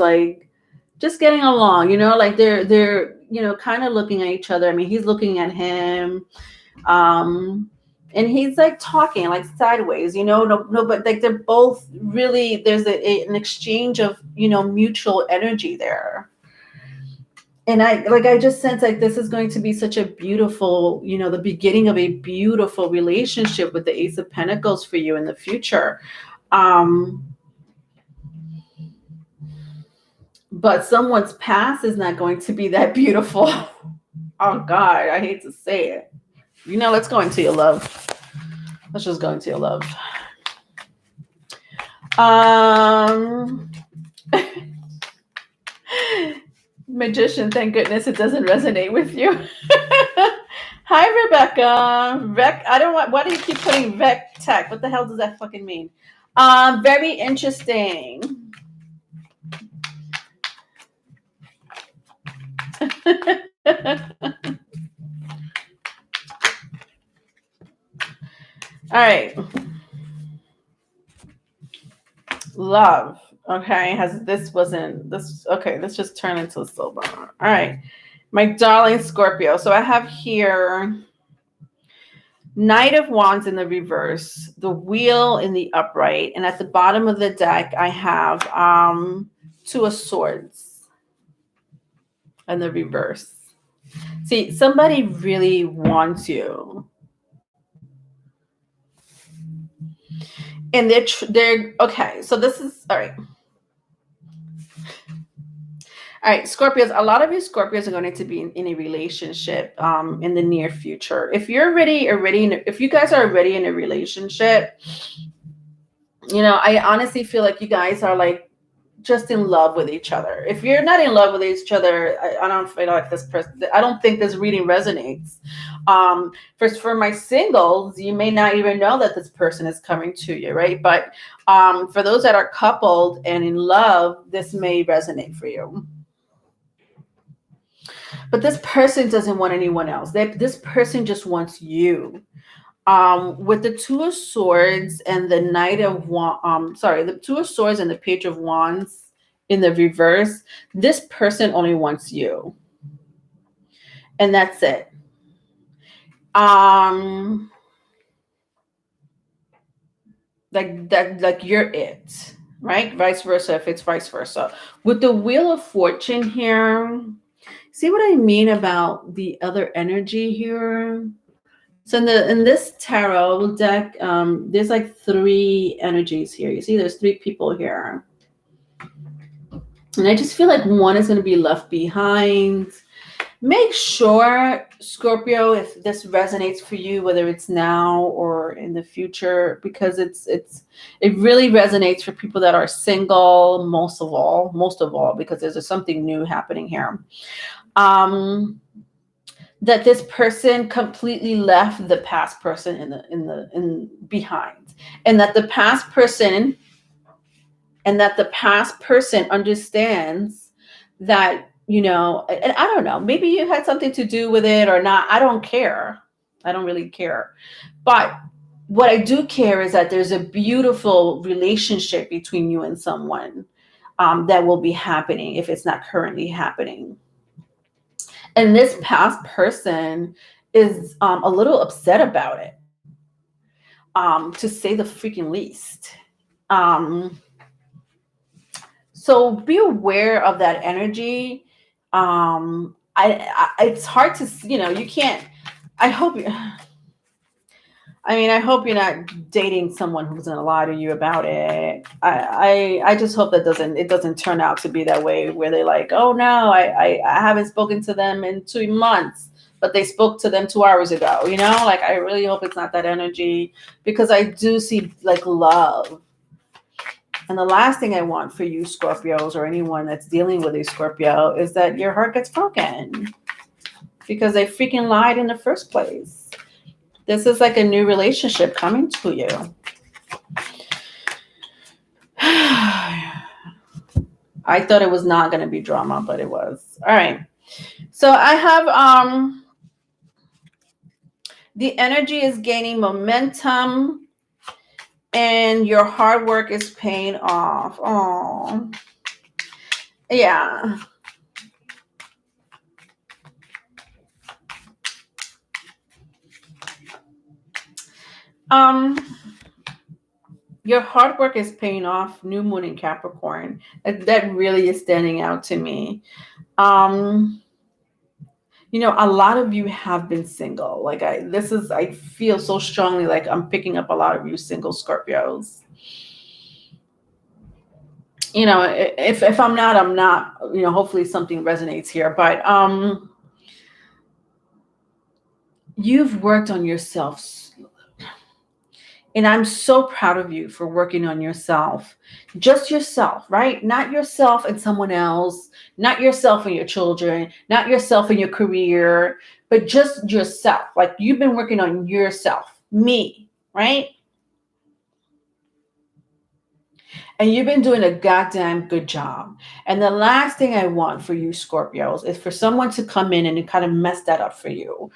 getting along, like they're kind of looking at each other. I mean, he's looking at him. And he's like talking like sideways, no, but like they're both really, there's an exchange of, mutual energy there. And I just sense like this is going to be such a beautiful, the beginning of a beautiful relationship with the Ace of Pentacles for you in the future. Um, but someone's past is not going to be that beautiful. Oh God, I hate to say it. Let's go into your love. Let's just go into your love. Um, Magician, thank goodness it doesn't resonate with you. Hi, Rebecca. I don't want. Why do you keep putting Vec Tech? What the hell does that fucking mean? Very interesting. All right. Love. Okay. Okay, let's just turn into a silver. All right. My darling Scorpio. So I have here Knight of Wands in the reverse, the Wheel in the upright, and at the bottom of the deck, I have Two of Swords in the reverse. See, somebody really wants you. And they're okay. So this is all right. All right, Scorpios. A lot of you Scorpios are going to be in a relationship in the near future. If you're if you guys are already in a relationship, I honestly feel like you guys are like just in love with each other. If you're not in love with each other, I don't feel like this person. I don't think this reading resonates. For my singles, you may not even know that this person is coming to you, right? But for those that are coupled and in love, this may resonate for you. But this person doesn't want anyone else. This person just wants you. With the Two of Swords and the Knight of the Two of Swords and the Page of Wands in the reverse, this person only wants you. And that's it. Like you're it, right? Vice versa, if it's vice versa. With the Wheel of Fortune here, see what I mean about the other energy here? So in this tarot deck, there's like three energies here. You see, there's three people here. And I just feel like one is going to be left behind. Make sure, Scorpio, if this resonates for you, whether it's now or in the future, because it really resonates for people that are single, most of all, because there's something new happening here. That this person completely left the past person in behind, and that the past person understands that, and I don't know, maybe you had something to do with it or not. I don't care. I don't really care. But what I do care is that there's a beautiful relationship between you and someone that will be happening if it's not currently happening. And this past person is a little upset about it, to say the freaking least. So be aware of that energy. It's hard to, you can't. I hope you're not dating someone who's gonna lie to you about it. I just hope that it doesn't turn out to be that way, where they're like, oh no, I haven't spoken to them in 2 months, but they spoke to them 2 hours ago. Like, I really hope it's not that energy, because I do see like love. And the last thing I want for you Scorpios, or anyone that's dealing with a Scorpio, is that your heart gets broken because they freaking lied in the first place. This is like a new relationship coming to you. I thought it was not going to be drama, but it was. All right. So I have the energy is gaining momentum, and your hard work is paying off. Oh, yeah. Your hard work is paying off. New moon in Capricorn. That really is standing out to me. A lot of you have been single. Like I feel so strongly like I'm picking up a lot of you single Scorpios. If I'm not, I'm not. Hopefully something resonates here. But you've worked on yourself. And I'm so proud of you for working on yourself. Just yourself, right? Not yourself and someone else, not yourself and your children, not yourself and your career, but just yourself. Like you've been working on yourself, me, right? And you've been doing a goddamn good job. And the last thing I want for you, Scorpios, is for someone to come in and kind of mess that up for you.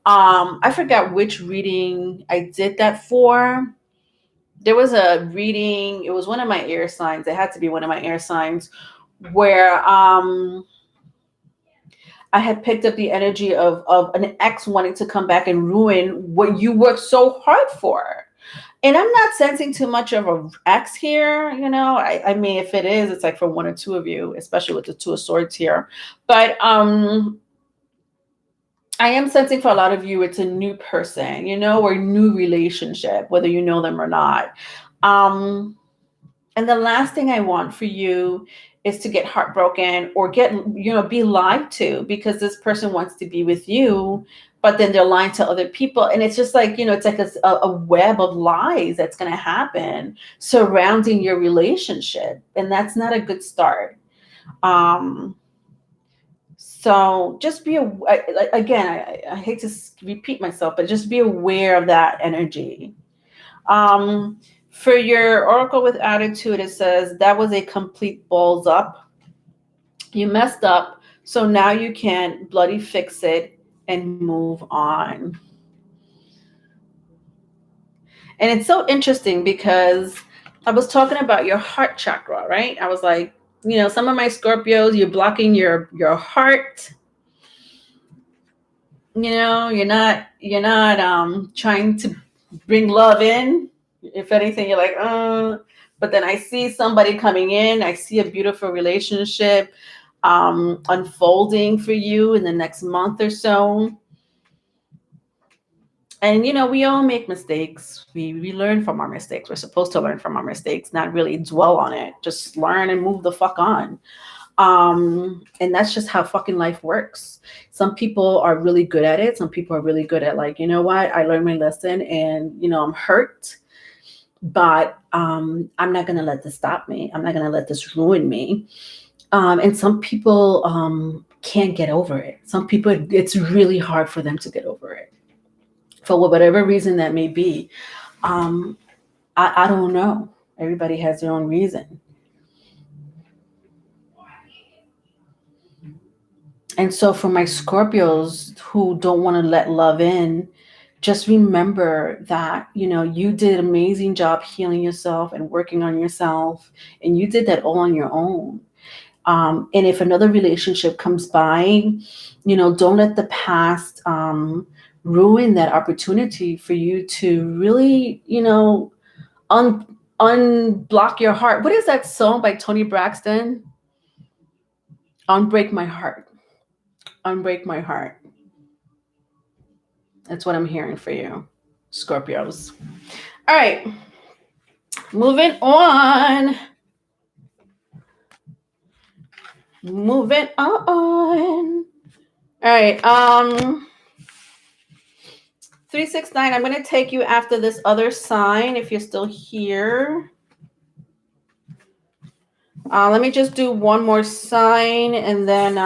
I forgot which reading I did that for. There was a reading, it was one of my air signs, it had to be one of my air signs, where I had picked up the energy of an ex wanting to come back and ruin what you worked so hard for. And I'm not sensing too much of a ex here, I mean, if it is, it's like for one or two of you, especially with the Two of Swords here. But I am sensing for a lot of you, it's a new person, or a new relationship, whether you know them or not. And the last thing I want for you is to get heartbroken or be lied to because this person wants to be with you, but then they're lying to other people. And it's just like, it's like a web of lies that's going to happen surrounding your relationship. And that's not a good start. So just again, I hate to repeat myself, but just be aware of that energy. For your Oracle with Attitude, it says that was a complete balls up. You messed up, so now you can bloody fix it and move on. And it's so interesting because I was talking about your heart chakra, right? I was like, some of my Scorpios, you're blocking your heart. You're not trying to bring love in. If anything, you're like, but then I see somebody coming in. I see a beautiful relationship unfolding for you in the next month or so. And, we all make mistakes. We learn from our mistakes. We're supposed to learn from our mistakes, not really dwell on it. Just learn and move the fuck on. And that's just how fucking life works. Some people are really good at it. Some people are really good at like, what? I learned my lesson and, I'm hurt, but I'm not going to let this stop me. I'm not going to let this ruin me. And some people can't get over it. Some people, it's really hard for them to get over it for whatever reason that may be. I don't know. Everybody has their own reason. And so for my Scorpios who don't want to let love in, just remember that, you did an amazing job healing yourself and working on yourself. And you did that all on your own. And if another relationship comes by, don't let the past ruin that opportunity for you to really, unblock your heart. What is that song by Toni Braxton? Unbreak my heart. Unbreak my heart. That's what I'm hearing for you, Scorpios. All right. Moving on. Moving on. All right. 369. I'm going to take you after this other sign if you're still here. Let me just do one more sign and then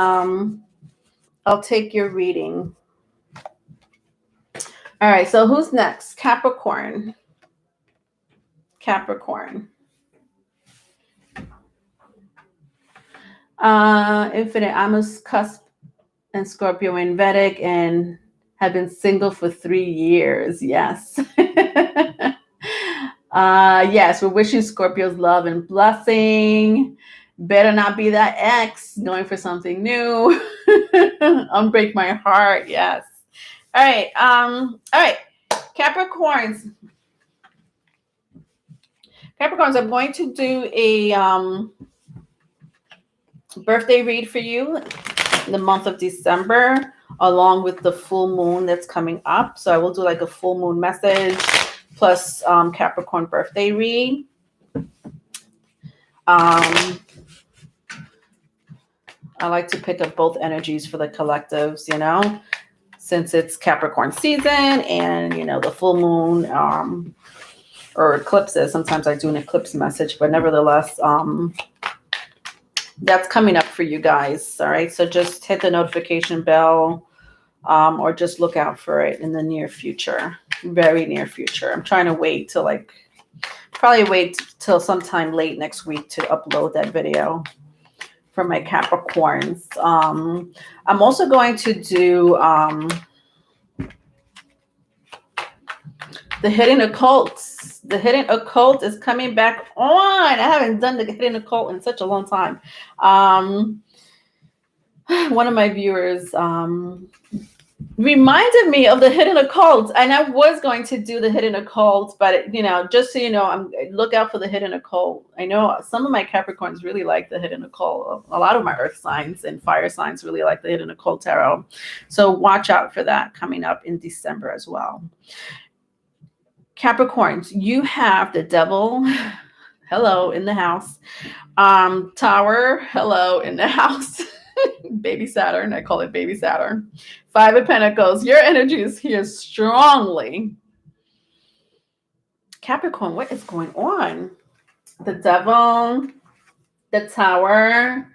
I'll take your reading. All right, so who's next? Capricorn. Capricorn. Infinite, I'm a cusp and Scorpio in Vedic and have been single for 3 years. Yes. Yes, we're wishing Scorpios love and blessing. Better not be that ex going for something new. Unbreak my heart. Yes. All right. All right. Capricorns. Capricorns, I'm going to do a birthday read for you in the month of December. along with the full moon that's coming up. So I will do like a full moon message plus Capricorn birthday read. I like to pick up both energies for the collectives, you know, since it's Capricorn season and, you know, the full moon or eclipses. Sometimes I do an eclipse message, but nevertheless, that's coming up for you guys. All right. So just hit the notification bell or just look out for it in the near future, very near future. I'm trying to wait till probably wait till sometime late next week to upload that video for my Capricorns. I'm also going to do the hidden occults. The hidden occult is coming back on. I haven't done the hidden occult in such a long time. One of my viewers reminded me of the hidden occult, and I was going to do the hidden occult, but you know, just so you know, look out for the hidden occult. I know some of my Capricorns really like the hidden occult. A lot of my earth signs and fire signs really like the hidden occult tarot. So watch out for that coming up in December as well. Capricorns, you have the devil, hello, in the house. Tower, hello, in the house. Baby Saturn, I call it Baby Saturn. Five of Pentacles, your energy is here strongly. Capricorn, what is going on? The devil, the tower,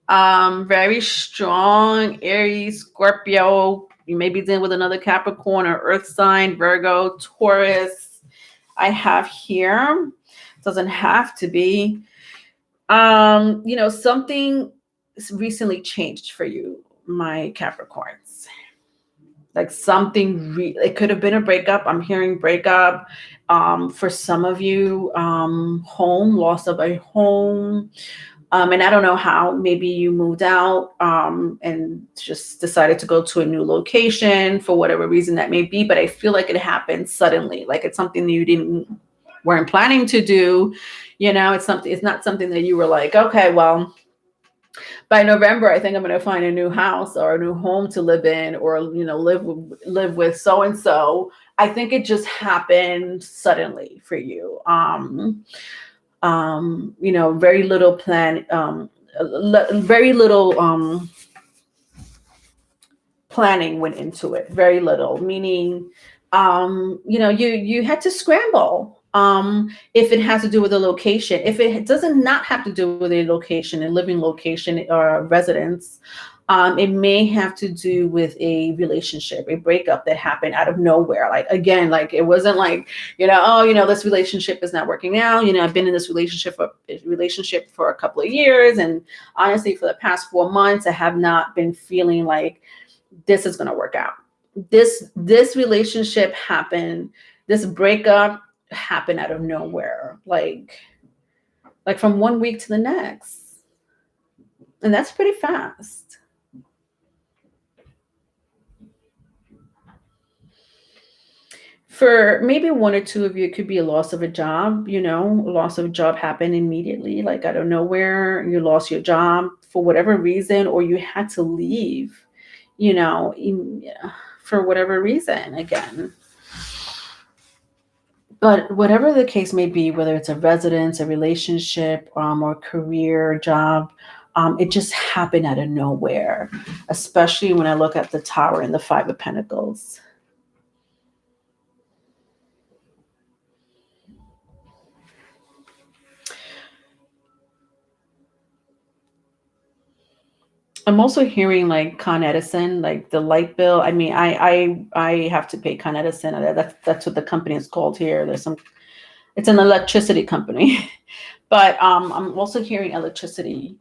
very strong. Aries, Scorpio, you may be dealing with another Capricorn or earth sign, Virgo, Taurus. I have here, doesn't have to be. You know, something recently changed for you, my Capricorns. Like something, it could have been a breakup. I'm hearing breakup. For some of you, home, loss of a home. And I don't know how, maybe you moved out and just decided to go to a new location for whatever reason that may be. But I feel like it happened suddenly, like it's something that you weren't planning to do. You know, it's not something that you were like, okay, well, by November, I think I'm going to find a new house or a new home to live in, or, you know, live with so-and-so. I think it just happened suddenly for you. You know, very little plan, very little planning went into it. Very little, meaning, you know, you had to scramble. If it has to do with a location, if it doesn't not have to do with a location, a living location or residence, it may have to do with a relationship, a breakup that happened out of nowhere. Like, again, like it wasn't like, you know, oh, you know, this relationship is not working out. You know, I've been in this relationship for a couple of years. And honestly, for the past 4 months, I have not been feeling like this is going to work out. This relationship happened, this breakup happened out of nowhere, like from 1 week to the next. And that's pretty fast. For maybe one or two of you, it could be a loss of a job. You know, a loss of a job happened immediately, like out of nowhere. You lost your job for whatever reason, or you had to leave, you know, for whatever reason, again. But whatever the case may be, whether it's a residence, a relationship, or career, job, it just happened out of nowhere, especially when I look at the Tower and the Five of Pentacles. I'm also hearing like Con Edison, like the light bill. I mean, I have to pay Con Edison. That's what the company is called here. It's an electricity company, but I'm also hearing electricity.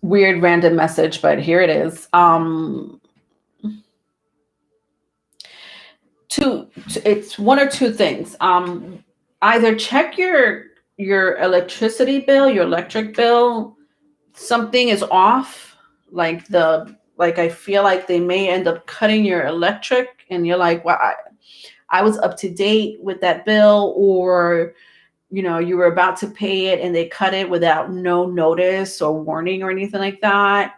Weird random message, but here it is. It's one or two things. Either check your electricity bill, your electric bill. Something is off. Like I feel like they may end up cutting your electric, and you're like, well, I was up to date with that bill, or you were about to pay it and they cut it without no notice or warning or anything like that.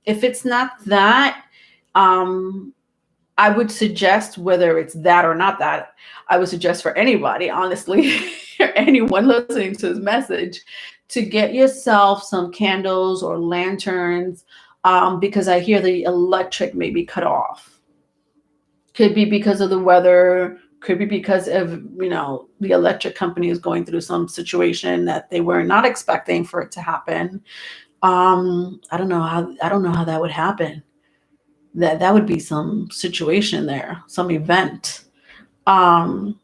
If it's not that, um, I would suggest, whether it's that or not that, I would suggest for anybody, honestly, anyone listening to this message, to get yourself some candles or lanterns, because I hear the electric may be cut off. Could be because of the weather, could be because of, the electric company is going through some situation that they were not expecting for it to happen. I don't know how that would happen. That would be some situation there, some event. Um,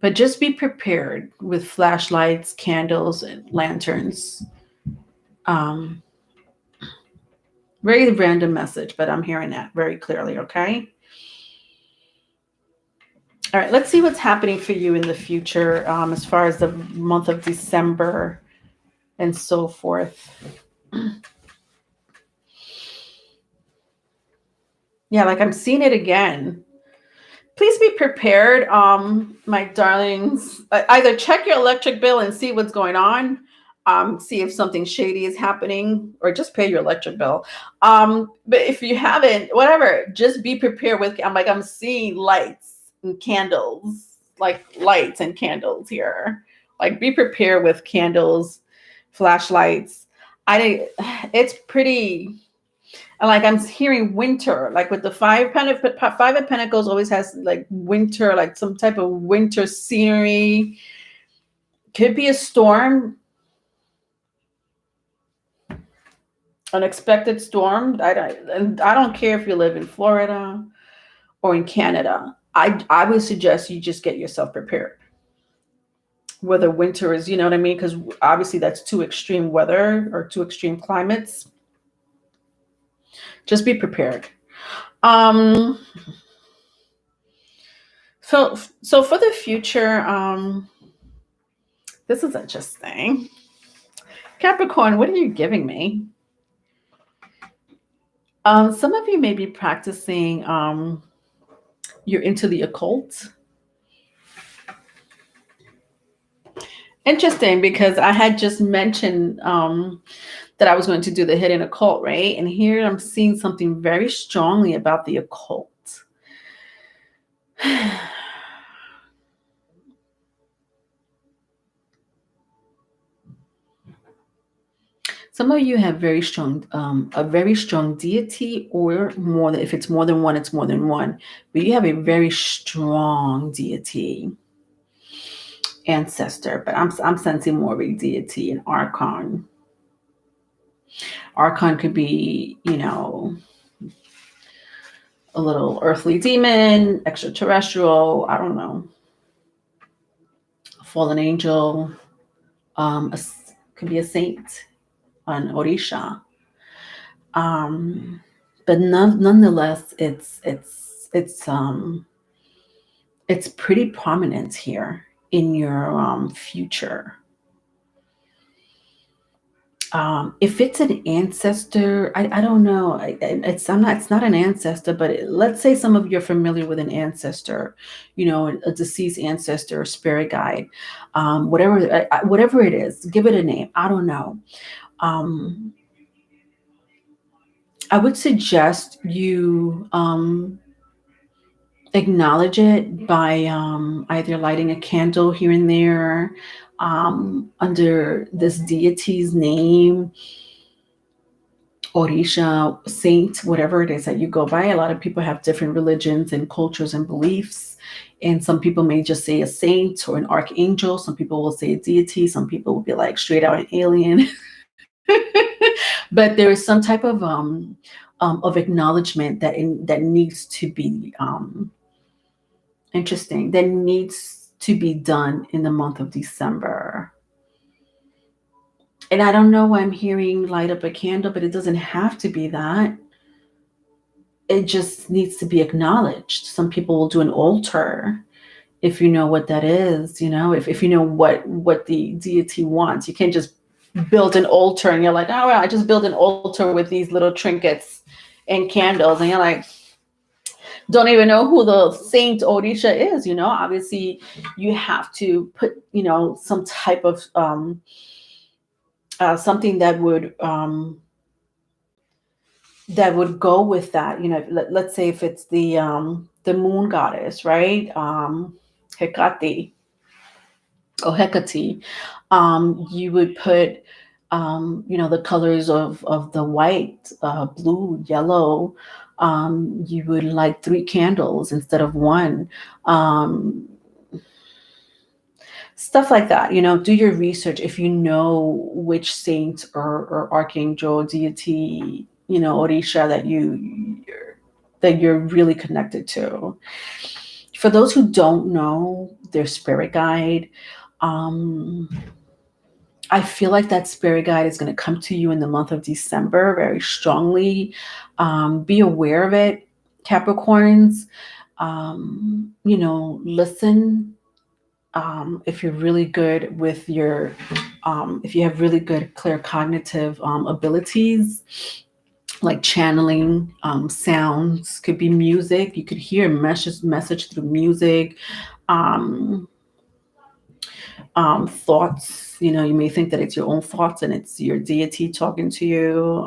but just be prepared with flashlights, candles, and lanterns. Um, Very random message, but I'm hearing that very clearly, okay? All right, let's see what's happening for you in the future, as far as the month of December and so forth. Yeah, like I'm seeing it again. Please be prepared, my darlings. Either check your electric bill and see what's going on, see if something shady is happening, or just pay your electric bill. But if you haven't, whatever, just be prepared with. I'm seeing lights and candles, like lights and candles here. Like, be prepared with candles, flashlights. It's pretty. Like, I'm hearing winter, like with the five of pentacles always has like winter, like some type of winter scenery. Could be a storm, unexpected storm. I don't care if you live in Florida or in Canada. I would suggest you just get yourself prepared. Whether winter is, you know what I mean? Because obviously that's too extreme weather or too extreme climates. Just be prepared. Um, so for the future, this is interesting. Capricorn, what are you giving me? Some of you may be practicing, you're into the occult. Interesting, because I had just mentioned that I was going to do the hidden occult, right? And here I'm seeing something very strongly about the occult. Some of you have a very strong deity, or more than, if it's more than one, it's more than one. But you have a very strong deity, ancestor. But I'm sensing more of a deity, an archon. Archon could be, a little earthly demon, extraterrestrial. I don't know, a fallen angel. Could be a saint, an Orisha. But nonetheless, it's pretty prominent here in your future. If it's an ancestor, I don't know. It's not an ancestor, but let's say some of you are familiar with an ancestor, a deceased ancestor, or spirit guide, whatever it is, give it a name. I don't know. I would suggest you acknowledge it by either lighting a candle here and there, under this deity's name, Orisha, saint, whatever it is that you go by. A lot of people have different religions and cultures and beliefs. And some people may just say a saint or an archangel. Some people will say a deity. Some people will be like straight out an alien. But there is some type of acknowledgement that needs to be interesting, that needs to be done in the month of December. And I don't know why I'm hearing light up a candle, but it doesn't have to be that. It just needs to be acknowledged. Some people will do an altar, if you know what that is, if you know what the deity wants. You can't just build an altar and you're like, oh, well, I just built an altar with these little trinkets and candles. And you're like, don't even know who the Saint Orisha is. Obviously you have to put, some type of something that would go with that. Let's say if it's the moon goddess, right? Hecate or Hecate, you would put the colors of the white, blue, yellow. You would light 3 candles instead of one. Um, Stuff like that. Do your research if you know which saint or archangel, deity, orisha that you're really connected to. For those who don't know their spirit guide, um, I feel like that spirit guide is going to come to you in the month of December very strongly. Be aware of it, Capricorns. Listen. If you're really good with if you have really good clear cognitive abilities, like channeling, sounds, could be music. You could hear a message through music. Um, Thoughts, you may think that it's your own thoughts and it's your deity talking to you.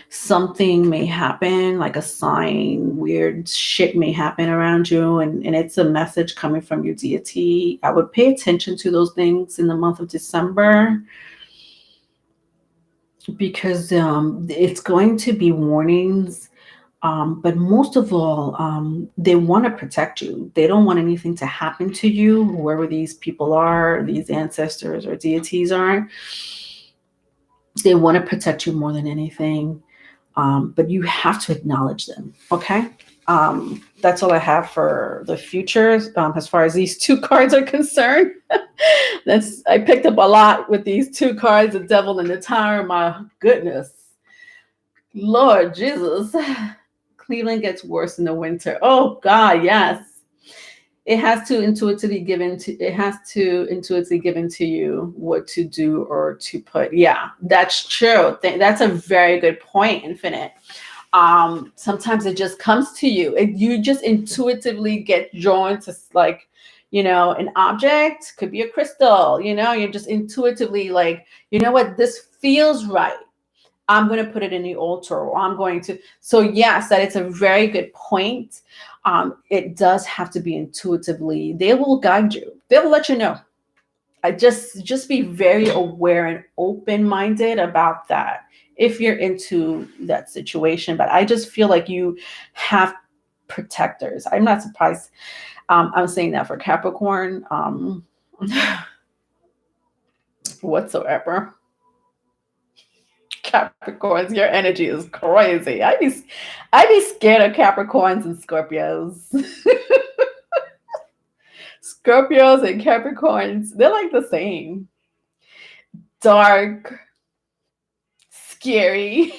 Something may happen, like a sign, weird shit may happen around you, and it's a message coming from your deity. I would pay attention to those things in the month of December, because it's going to be warnings. But most of all, they want to protect you. They don't want anything to happen to you, whoever these people are, these ancestors or deities are. They want to protect you more than anything. But you have to acknowledge them. Okay. That's all I have for the future, as far as these 2 cards are concerned. I picked up a lot with these 2 cards, the Devil and the Tower. My goodness, Lord Jesus. Cleveland gets worse in the winter. Oh God, yes. It has to intuitively given to you what to do or to put. Yeah, that's true. That's a very good point, Infinite. Sometimes it just comes to you. You just intuitively get drawn to, like, an object. Could be a crystal. You're just intuitively like, you know what, this feels right. I'm going to put it in the altar, or I'm going to. So yes, that it's a very good point. It does have to be intuitively. They will guide you. They will let you know. I just be very aware and open-minded about that if you're into that situation. But I just feel like you have protectors. I'm not surprised. I'm saying that for Capricorn, whatsoever. Capricorns, your energy is crazy. I'd be scared of Capricorns and Scorpios. Scorpios and Capricorns, they're like the same. Dark, scary.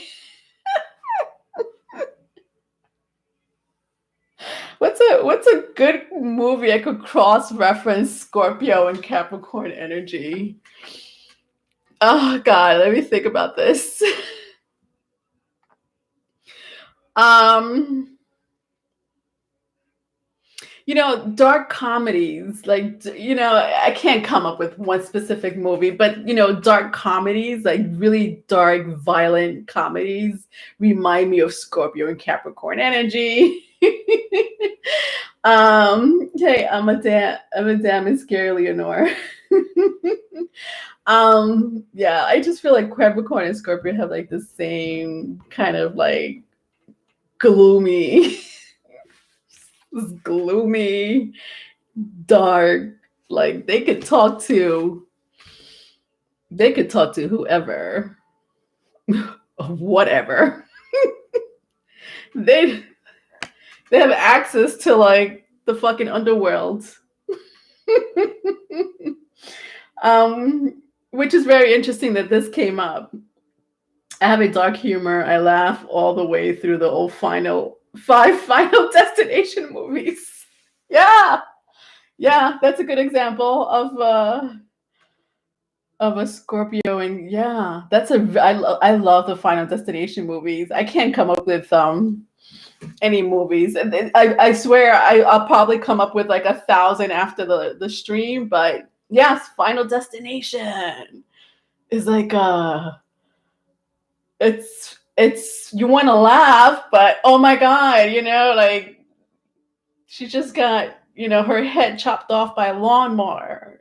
What's a good movie I could cross-reference Scorpio and Capricorn energy? Oh God, let me think about this. Dark comedies, like, I can't come up with one specific movie, but, dark comedies, like really dark, violent comedies, remind me of Scorpio and Capricorn energy. Hey, I'm a damn and scary Leonore. Yeah, I just feel like Capricorn and Scorpio have like the same kind of like gloomy, dark, like they could talk to whoever, whatever. they have access to like the fucking underworld. Which is very interesting that this came up. I have a dark humor. I laugh all the way through the old five Final Destination movies. Yeah, that's a good example of a Scorpio, and I love the Final Destination movies. I can't come up with any movies. And I swear I'll probably come up with like 1,000 after the stream. But yes, Final Destination is like it's you want to laugh, but oh my god, like she just got her head chopped off by a lawnmower.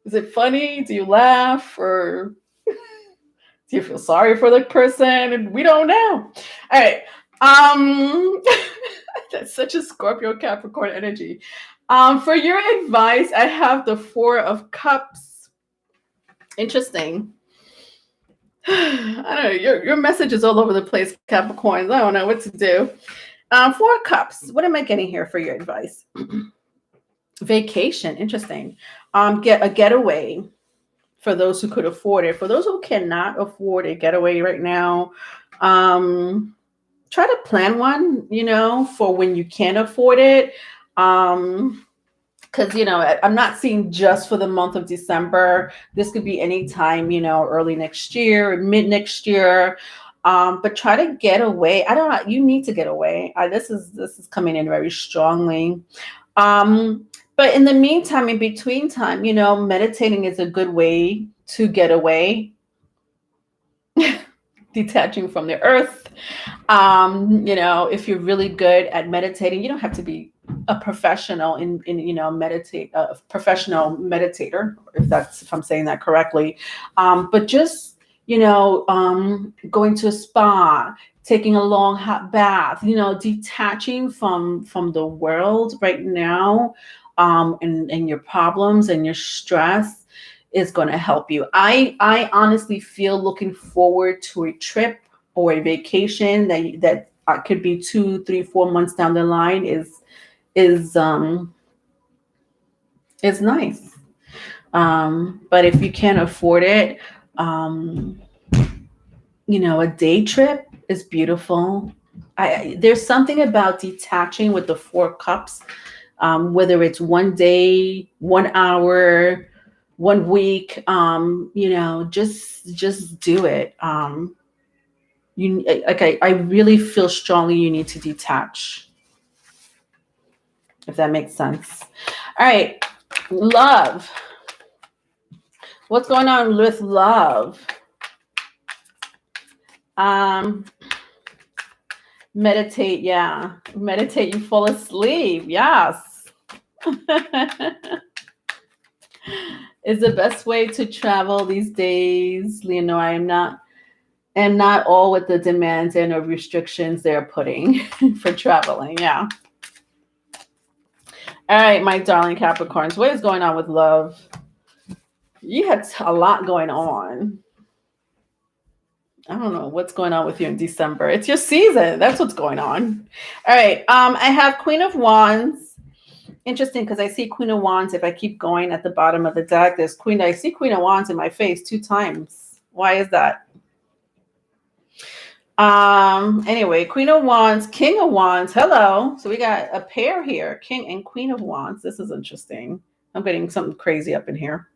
Is it funny? Do you laugh, or do you feel sorry for the person? We don't know. All right. That's such a Scorpio Capricorn energy. For your advice, I have the Four of Cups. Interesting. I don't know. Your message is all over the place, Capricorns. I don't know what to do. Four of Cups. What am I getting here for your advice? Vacation. Interesting. Get a getaway for those who could afford it. For those who cannot afford a getaway right now, try to plan one, for when you can afford it. Because, I'm not seeing just for the month of December. This could be any time, early next year, mid next year. But try to get away. I don't know. You need to get away. This is coming in very strongly. But in the meantime, in between time, meditating is a good way to get away, detaching from the earth. If you're really good at meditating, you don't have to be a professional in meditate, a professional meditator, if I'm saying that correctly. But just, going to a spa, taking a long hot bath, detaching from the world right now, and your problems and your stress is going to help you. I honestly feel looking forward to a trip or a vacation that could be 2, 3, 4 months down the line is nice. But if you can't afford it, a day trip is beautiful. There's something about detaching with the Four Cups, whether it's 1 day, 1 hour, 1 week, just do it. I really feel strongly you need to detach, if that makes sense. All right, love. What's going on with love? Meditate, yeah. Meditate, you fall asleep. Yes. Is the best way to travel these days. Leonore, I am not all with the demands and the restrictions they're putting for traveling. Yeah. All right, my darling Capricorns, what is going on with love? You had a lot going on. I don't know what's going on with you in December. It's your season. That's what's going on. All right. I have Queen of Wands. Interesting, because I see Queen of Wands. If I keep going at the bottom of the deck, I see Queen of Wands in my face 2 times. Why is that? Anyway, Queen of Wands, King of Wands. Hello. So we got a pair here, King and Queen of Wands. This is interesting. I'm getting something crazy up in here.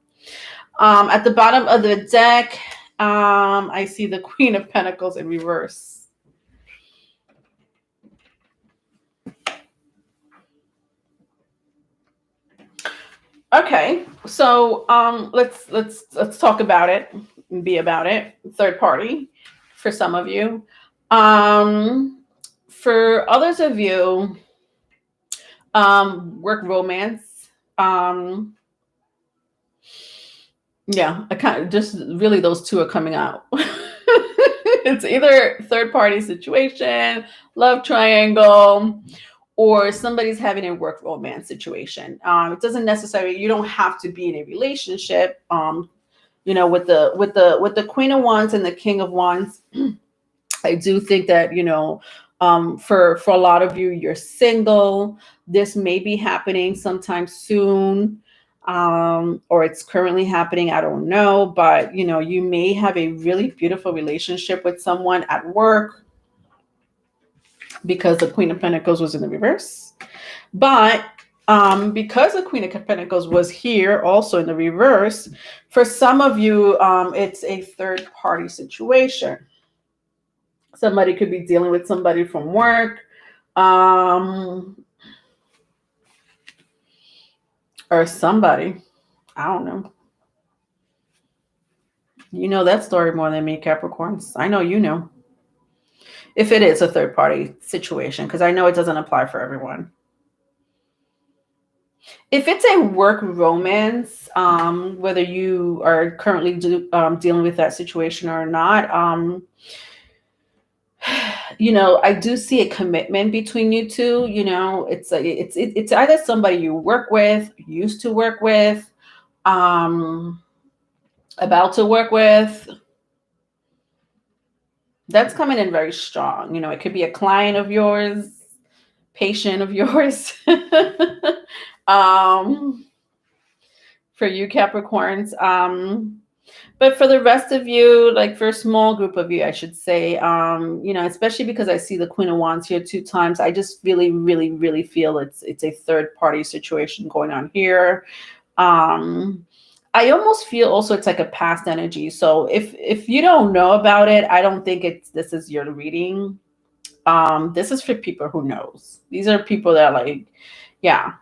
At the bottom of the deck, I see the Queen of Pentacles in reverse. Okay, so let's talk about it and be about it. Third party for some of you. For others of you, work romance. Yeah, I kind of just really those two are coming out. It's either third party situation, love triangle, or somebody's having a work romance situation. It doesn't necessarily, you don't have to be in a relationship. With the Queen of Wands and the King of Wands, I do think that, for a lot of you, you're single. This may be happening sometime soon. Or it's currently happening. I don't know, but you may have a really beautiful relationship with someone at work because the Queen of Pentacles was in the reverse. But because the Queen of Pentacles was here also in the reverse, for some of you, it's a third party situation. Somebody could be dealing with somebody from work, um, or somebody. I don't know. You know that story more than me, Capricorns. I know you know. If it is a third party situation, because I know it doesn't apply for everyone. If it's a work romance, whether you are currently dealing with that situation or not, I do see a commitment between you two. It's either somebody you work with, used to work with, um, about to work with. That's coming in very strong. It could be a client of yours, patient of yours. um, for you Capricorns. But for the rest of you, like for a small group of you, I should say, especially because I see the Queen of Wands here 2 times, I just really, really, really feel it's a third party situation going on here. I almost feel also it's like a past energy. So if you don't know about it, I don't think this is your reading. This is for people who knows. These are people that are like, yeah,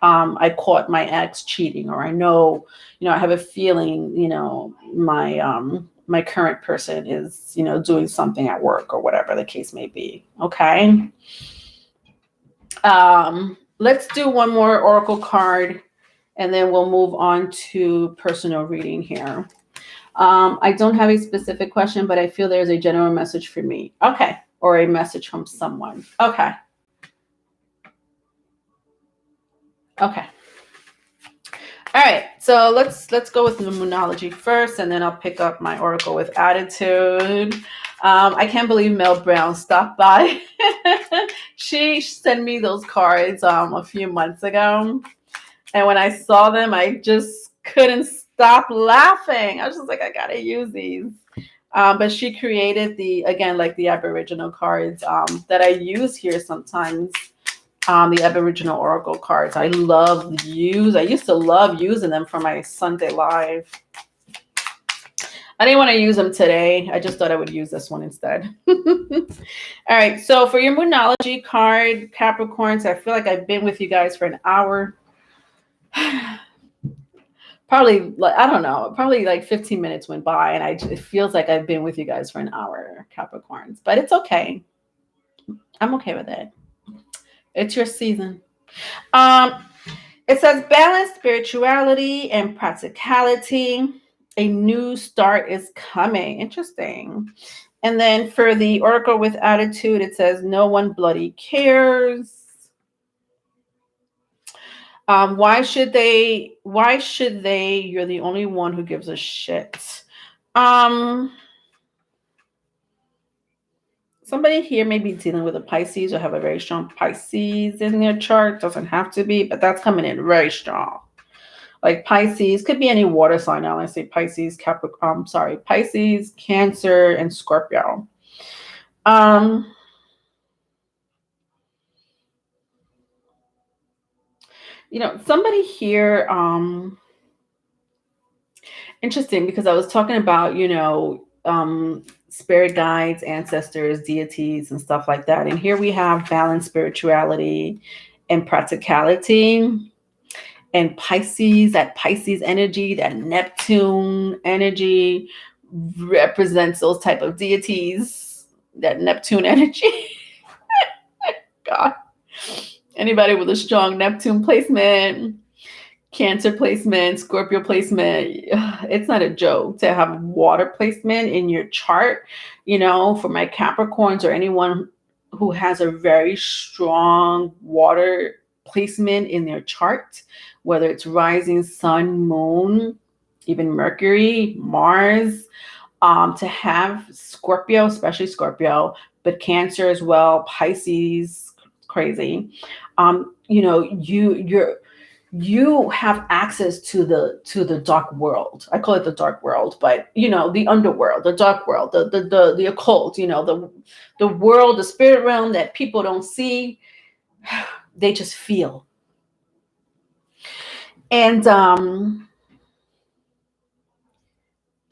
I caught my ex cheating, or I know, I have a feeling, my current person is, doing something at work or whatever the case may be. Okay. Let's do one more oracle card and then we'll move on to personal reading here. I don't have a specific question, but I feel there's a general message for me. Okay. Or a message from someone. Okay. Okay. All right, so let's go with the Moonology first, and then I'll pick up my Oracle with Attitude. I can't believe Mel Brown stopped by. She sent me those cards a few months ago, and when I saw them, I just couldn't stop laughing. I was just like, I gotta use these. But she created like the Aboriginal cards that I use here sometimes. The Aboriginal Oracle cards. I used to love using them for my Sunday Live. I didn't want to use them today. I just thought I would use this one instead. All right. So for your Moonology card, Capricorns, I feel like I've been with you guys for an hour. Probably, I don't know, probably like 15 minutes went by and it feels like I've been with you guys for an hour, Capricorns. But it's okay. I'm okay with it. It's your season. It says balance, spirituality, and practicality. A new start is coming. Interesting. And then for the Oracle with Attitude, it says no one bloody cares. Why should they? You're the only one who gives a shit. Somebody here may be dealing with a Pisces or have a very strong Pisces in their chart. Doesn't have to be, but that's coming in very strong. Like Pisces, could be any water sign. Now I say Pisces, Capricorn. Pisces, Cancer, and Scorpio. Somebody here. Interesting, because I was talking about spirit guides, ancestors, deities, and stuff like that. And here we have balanced spirituality and practicality. And Pisces, that Pisces energy, that Neptune energy represents those type of deities, that Neptune energy. God. Anybody with a strong Neptune placement, Cancer placement, Scorpio placement, it's not a joke to have water placement in your chart. For my Capricorns or anyone who has a very strong water placement in their chart, whether it's rising sun, moon, even Mercury, Mars, to have Scorpio, especially Scorpio, but Cancer as well, Pisces, crazy. You have access to the dark world. I call it the dark world, but the underworld, the dark world, the occult, the world, the spirit realm that people don't see, they just feel. And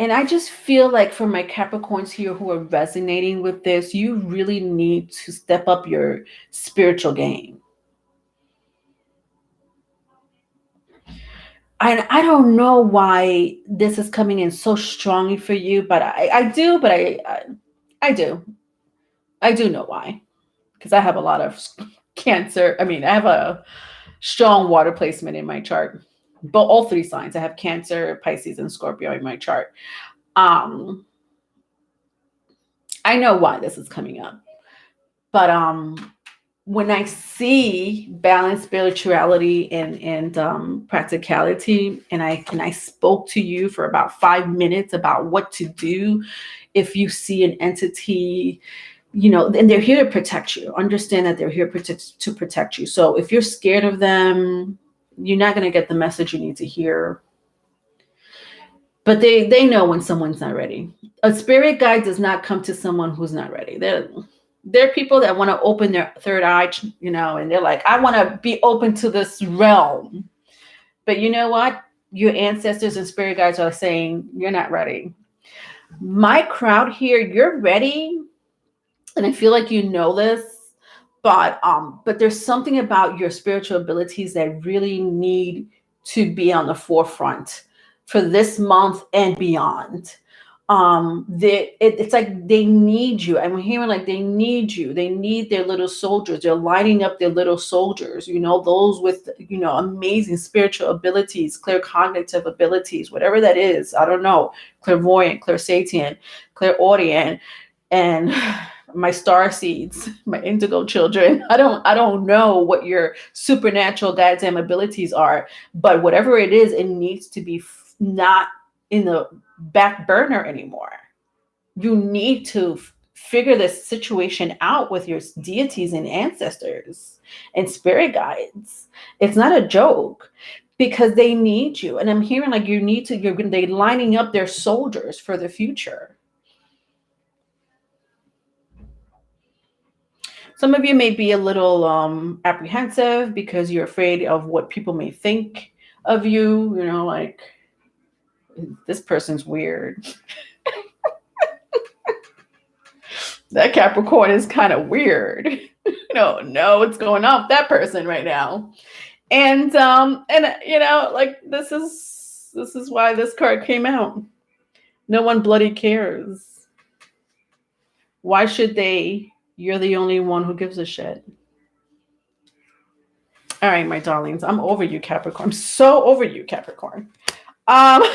And I just feel like for my Capricorns here who are resonating with this, you really need to step up your spiritual game. I don't know why this is coming in so strongly for you, but I do, but I do. I do know why. Because I have a lot of Cancer. I mean, I have a strong water placement in my chart. But all three signs. I have Cancer, Pisces, and Scorpio in my chart. Um, I know why this is coming up. But when I see balanced spirituality and practicality, and I spoke to you for about 5 minutes about what to do if you see an entity, and they're here to protect you. Understand that they're here to protect you. So if you're scared of them, you're not going to get the message you need to hear. But they know when someone's not ready. A spirit guide does not come to someone who's not ready. They're people that want to open their third eye, and they're like, I want to be open to this realm. But you know what? Your ancestors and spirit guides are saying, you're not ready. My crowd here, you're ready. And I feel like you know this, but there's something about your spiritual abilities that really need to be on the forefront for this month and beyond. It's like they need you. I'm hearing like they need you. They need their little soldiers. They're lining up their little soldiers, those with, amazing spiritual abilities, clear cognitive abilities, whatever that is. I don't know. Clairvoyant, clairsentient, clairaudient, and my star seeds, my indigo children. I don't know what your supernatural goddamn abilities are, but whatever it is, it needs to be not in the back burner anymore. You need to figure this situation out with your deities and ancestors and spirit guides. It's not a joke because they need you. And I'm hearing like they're lining up their soldiers for the future. Some of you may be a little apprehensive because you're afraid of what people may think of you, like this person's weird. That Capricorn is kind of weird. Know what's going on with that person right now. And like this is why this card came out. No one bloody cares. Why should they? You're the only one who gives a shit. All right, my darlings, I'm over you, Capricorn. I'm so over you, Capricorn. Capricorns,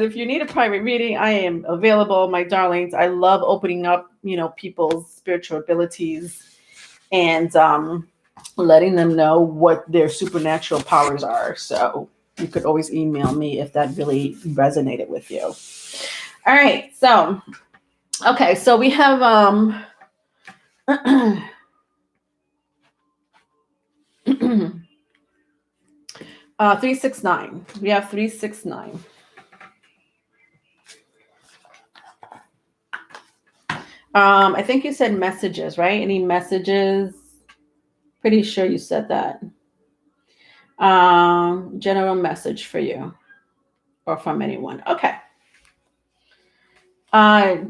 if you need a private reading, I am available, my darlings. I love opening up, people's spiritual abilities and letting them know what their supernatural powers are. So you could always email me if that really resonated with you. All right. So, okay. So we have 369. We have 369. I think you said messages, right? Any messages? Pretty sure you said that. General message for you or from anyone. Okay.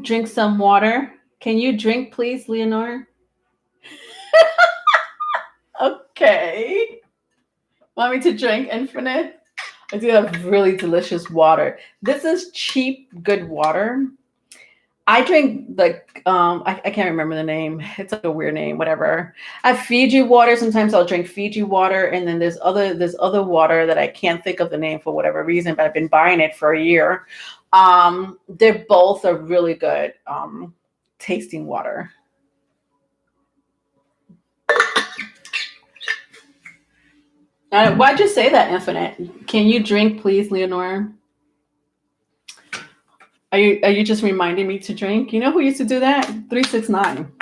Drink some water. Can you drink, please, Leonore? Okay. Want me to drink infinite? I do have really delicious water. This is cheap, good water. I drink like I can't remember the name. It's like a weird name, whatever. I have Fiji water. Sometimes I'll drink Fiji water, and then there's other water that I can't think of the name for whatever reason, but I've been buying it for a year. They're both are really good tasting water. Why'd you say that, Infinite? Can you drink, please, Leonora? Are you just reminding me to drink? You know who used to do that? 369.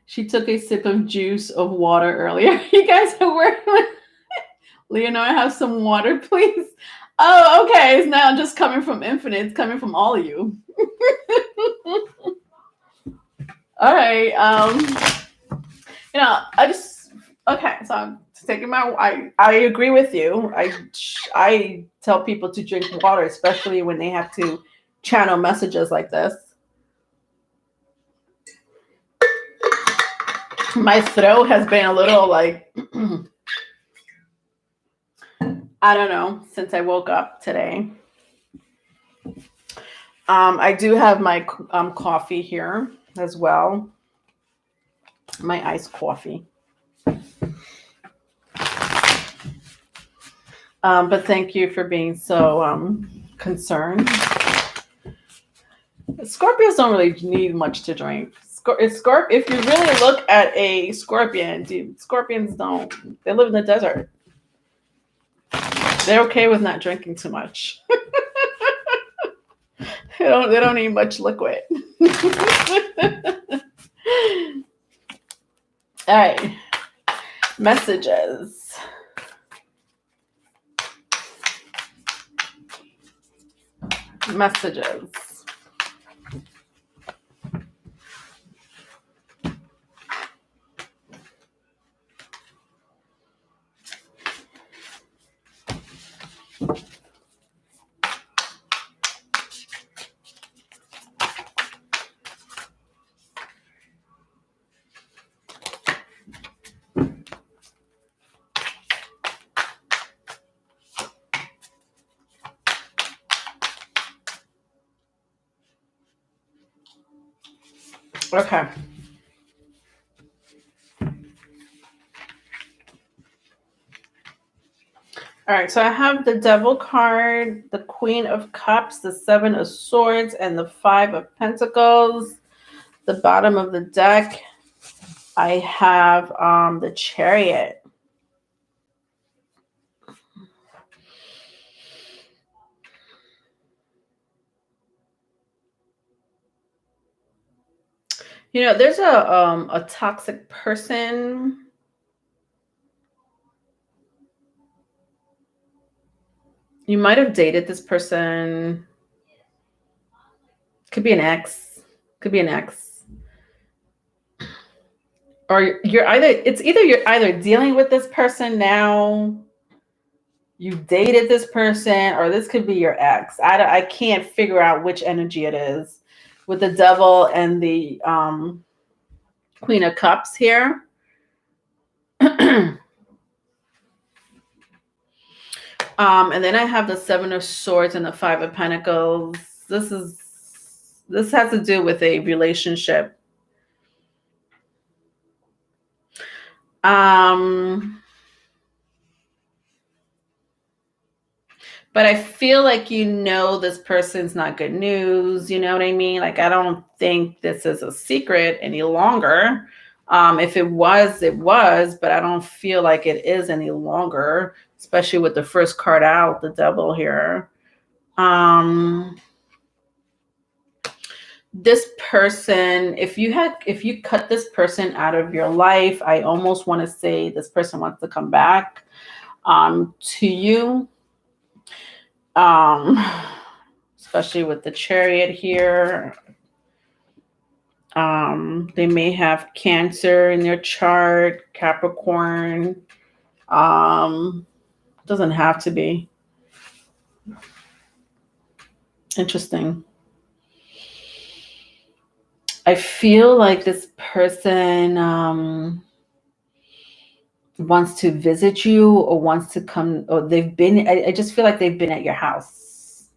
She took a sip of juice of water earlier. You guys are working with Leonora, have some water, please. Oh, okay. It's not just coming from Infinite. It's coming from all of you. All right. I just okay. So I'm taking my. I agree with you. I tell people to drink water, especially when they have to channel messages like this. My throat has been a little like I don't know since I woke up today. I do have my coffee here as well. My iced coffee. But thank you for being so concerned. Scorpions don't really need much to drink. If you really look at a scorpion, dude, scorpions don't. They live in the desert. They're okay with not drinking too much. They don't need much liquid. All right. Messages. Okay. All right, so I have the Devil card, the Queen of Cups, the Seven of Swords, and the Five of Pentacles. The bottom of the deck, I have the Chariot. There's a toxic person. You might have dated this person. Could be an ex. Or you're either dealing with this person now, you dated this person, or this could be your ex. I can't figure out which energy it is with the Devil and the Queen of Cups here. And then I have the Seven of Swords and the Five of Pentacles. This has to do with a relationship. But I feel like this person's not good news. You know what I mean? Like, I don't think this is a secret any longer. If it was, it was, but I don't feel like it is any longer, especially with the first card out, the Devil here. This person, if you cut this person out of your life, I almost want to say this person wants to come back to you. Especially with the Chariot here. They may have Cancer in their chart, Capricorn. Doesn't have to be. Interesting. I feel like this person wants to visit you or wants to come, or I just feel like they've been at your house.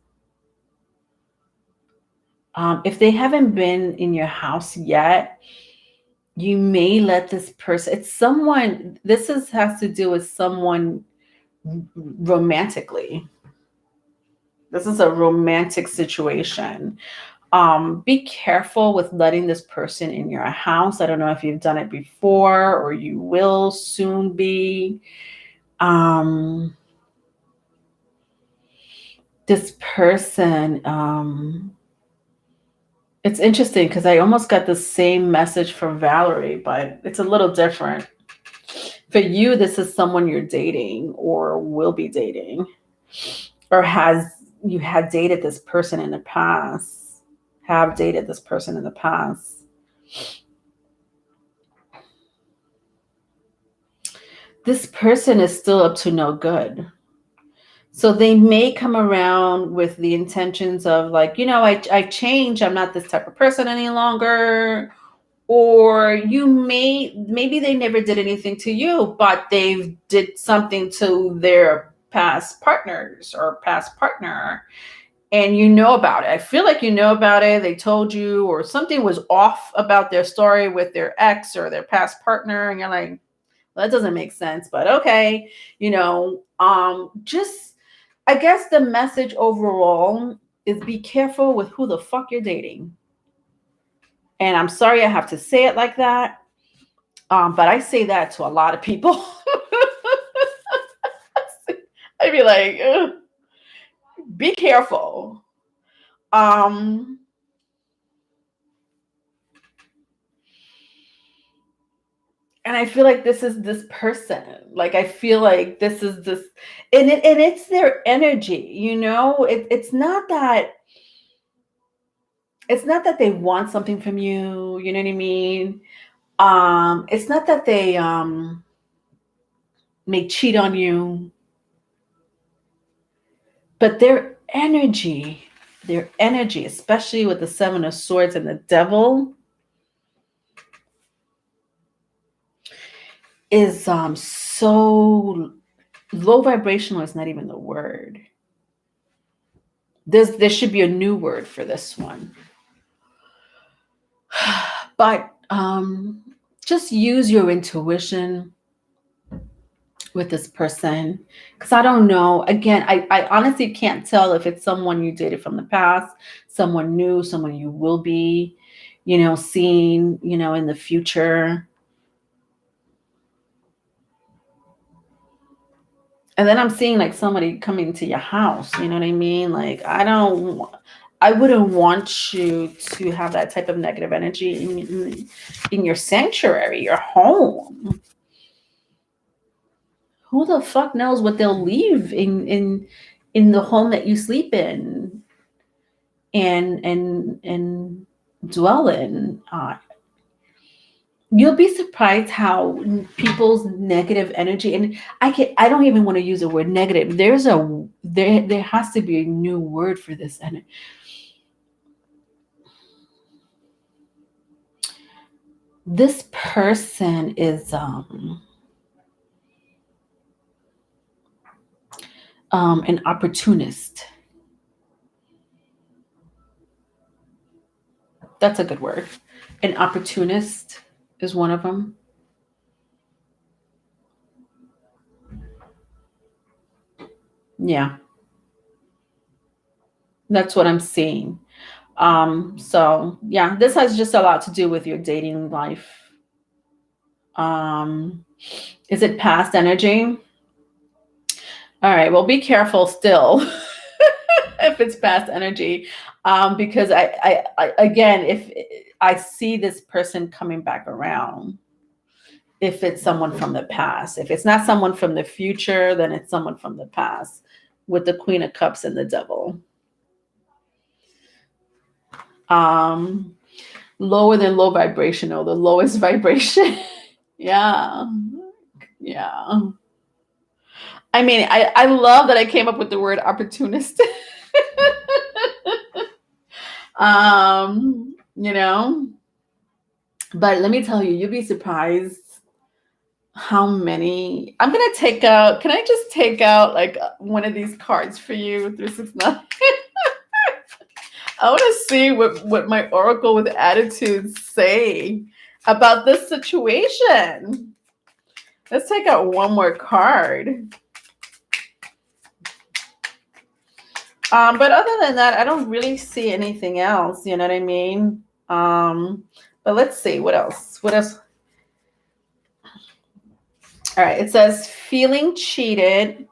If they haven't been in your house yet, you may let this person, has to do with someone romantically. This is a romantic situation. Be careful with letting this person in your house. I don't know if you've done it before or you will soon be. This person, it's interesting because I almost got the same message from Valerie, but it's a little different. For you, this is someone you're dating or will be dating. or you had dated this person in the past, have dated this person in the past. This person is still up to no good. So they may come around with the intentions of like, I changed. I'm not this type of person any longer. Or maybe they never did anything to you, but they did something to their past partners or past partner, and you know about it. I feel like you know about it. They told you, or something was off about their story with their ex or their past partner, and you're like, well, that doesn't make sense, but okay. Just, I guess the message overall is be careful with who the fuck you're dating. And I'm sorry I have to say it like that. But I say that to a lot of people. I'd be like, be careful. And I feel like this is this person. Like I feel like this is this, and it's their energy. It's not that they want something from you. You know what I mean? It's not that they may cheat on you, but their energy, especially with the Seven of Swords and the Devil, is so low vibrational. Is not even the word. There should be a new word for this one. But just use your intuition with this person, because I don't know. Again, I honestly can't tell if it's someone you dated from the past, someone new, someone you will be, seeing, in the future. And then I'm seeing like somebody coming to your house, you know what I mean? Like I wouldn't want you to have that type of negative energy in your sanctuary, your home. Who the fuck knows what they'll leave in the home that you sleep in and dwell in. You'll be surprised how people's negative energy, and I don't even want to use the word negative. There has to be a new word for this. And this person is an opportunist. That's a good word. An opportunist is one of them. Yeah. That's what I'm seeing. So yeah, this has just a lot to do with your dating life. Is it past energy? All right, well, be careful still if it's past energy, because I again, if I see this person coming back around, if it's someone from the past. If it's not someone from the future, then it's someone from the past, with the Queen of Cups and the Devil. Lower than low vibrational, the lowest vibration. Yeah. I mean, I love that I came up with the word opportunist. But let me tell you, you'll be surprised how many. I'm gonna take out. Can I just take out like one of these cards for you? 369. I want to see what my Oracle with Attitudes say about this situation. Let's take out one more card. But other than that, I don't really see anything else. You know what I mean? But let's see what else. All right. It says feeling cheated.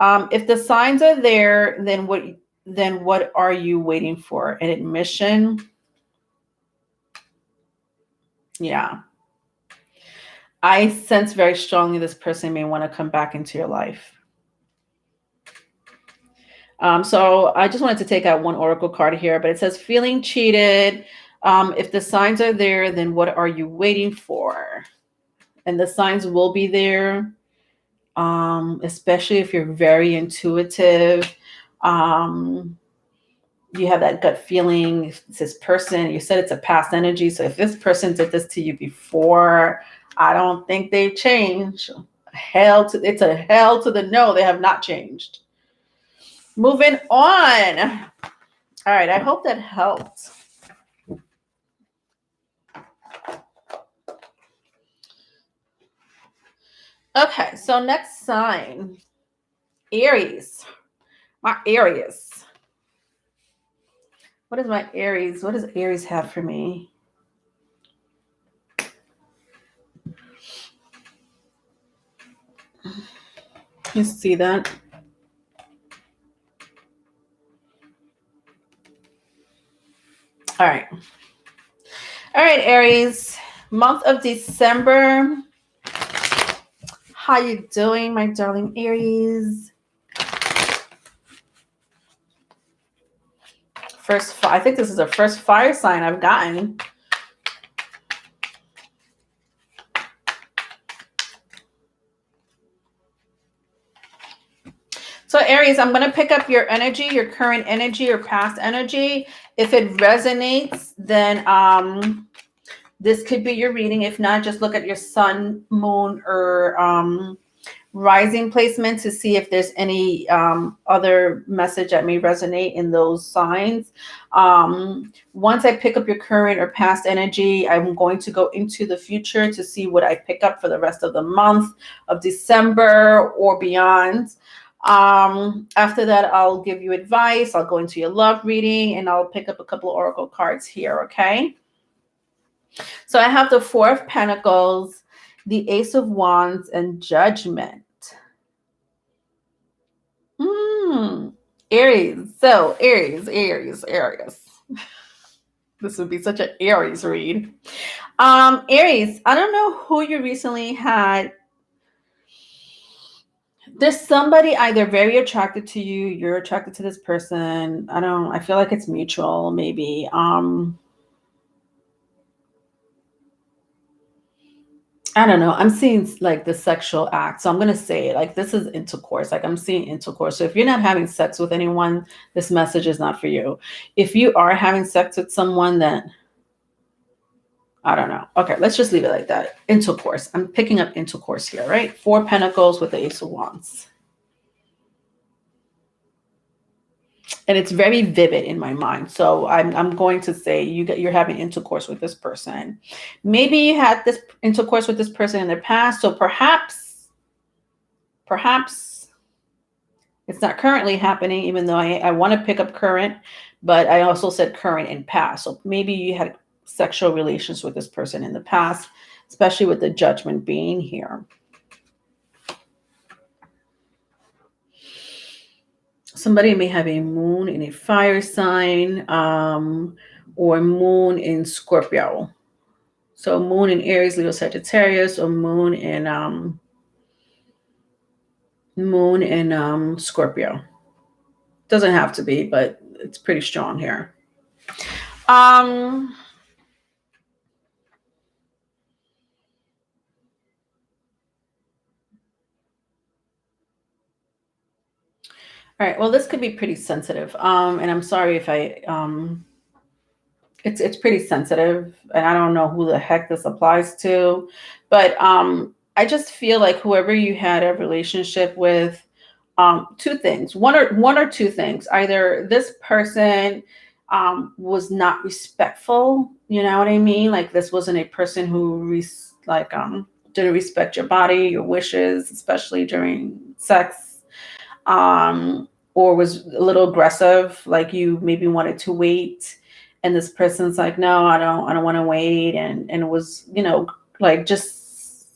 If the signs are there, then what are you waiting for? An admission? Yeah. I sense very strongly this person may want to come back into your life. So I just wanted to take out one oracle card here, but it says feeling cheated. If the signs are there, then what are you waiting for? And the signs will be there, especially if you're very intuitive. You have that gut feeling. If it's this person, you said it's a past energy. So if this person did this to you before, I don't think they've changed. It's a hell to the no. They have not changed. Moving on. All right. I hope that helped. Okay. So next sign, Aries. My Aries. What is my Aries? What does Aries have for me? You see that? All right. All right, Aries. Month of December. How you doing, my darling Aries? I think this is the first fire sign I've gotten. So Aries, I'm going to pick up your energy, your current energy, your past energy. If it resonates, then this could be your reading. If not, just look at your sun, moon, or rising placement to see if there's any other message that may resonate in those signs. Once I pick up your current or past energy, I'm going to go into the future to see what I pick up for the rest of the month of December or beyond. After that, I'll give you advice. I'll go into your love reading and I'll pick up a couple of oracle cards here, okay? So I have the Four of Pentacles, the Ace of Wands, and Judgment. Aries. So Aries. This would be such an Aries read. Aries, I don't know who you recently had. There's somebody either very attracted to you, you're attracted to this person. I feel like it's mutual, maybe. I don't know. I'm seeing like the sexual act. So I'm going to say it like this is intercourse. Like I'm seeing intercourse. So if you're not having sex with anyone, this message is not for you. If you are having sex with someone, then I don't know. Okay, let's just leave it like that. Intercourse. I'm picking up intercourse here, right? Four Pentacles with the Ace of Wands. And it's very vivid in my mind. So I'm going to say you're having intercourse with this person. Maybe you had this intercourse with this person in the past. So perhaps it's not currently happening, even though I want to pick up current, but I also said current and past. So maybe you had sexual relations with this person in the past, especially with the Judgment being here. Somebody may have a moon in a fire sign or Moon in Scorpio. So Moon in Aries, Leo, Sagittarius, or Moon in Scorpio. Doesn't have to be, but it's pretty strong here. All right. Well, this could be pretty sensitive. And I'm sorry if it's pretty sensitive, and I don't know who the heck this applies to, but I just feel like whoever you had a relationship with, two things, one or two things. Either this person was not respectful, you know what I mean? Like this wasn't a person who didn't respect your body, your wishes, especially during sex, or was a little aggressive, like you maybe wanted to wait. And this person's like, no, I don't want to wait. And it was, like just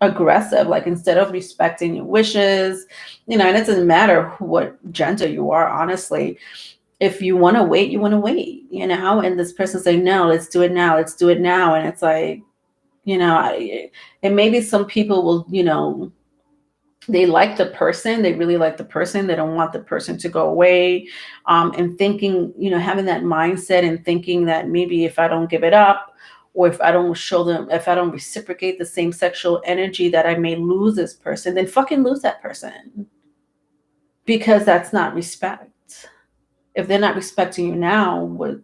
aggressive, like instead of respecting your wishes, and it doesn't matter what gender you are, honestly. If you want to wait, you want to wait, and this person say, no, let's do it now. And it's like, and maybe some people will, they like the person. They really like the person. They don't want the person to go away. And thinking, having that mindset and thinking that maybe if I don't give it up, or if I don't show them, if I don't reciprocate the same sexual energy, that I may lose this person, then fucking lose that person. Because that's not respect. If they're not respecting you now, what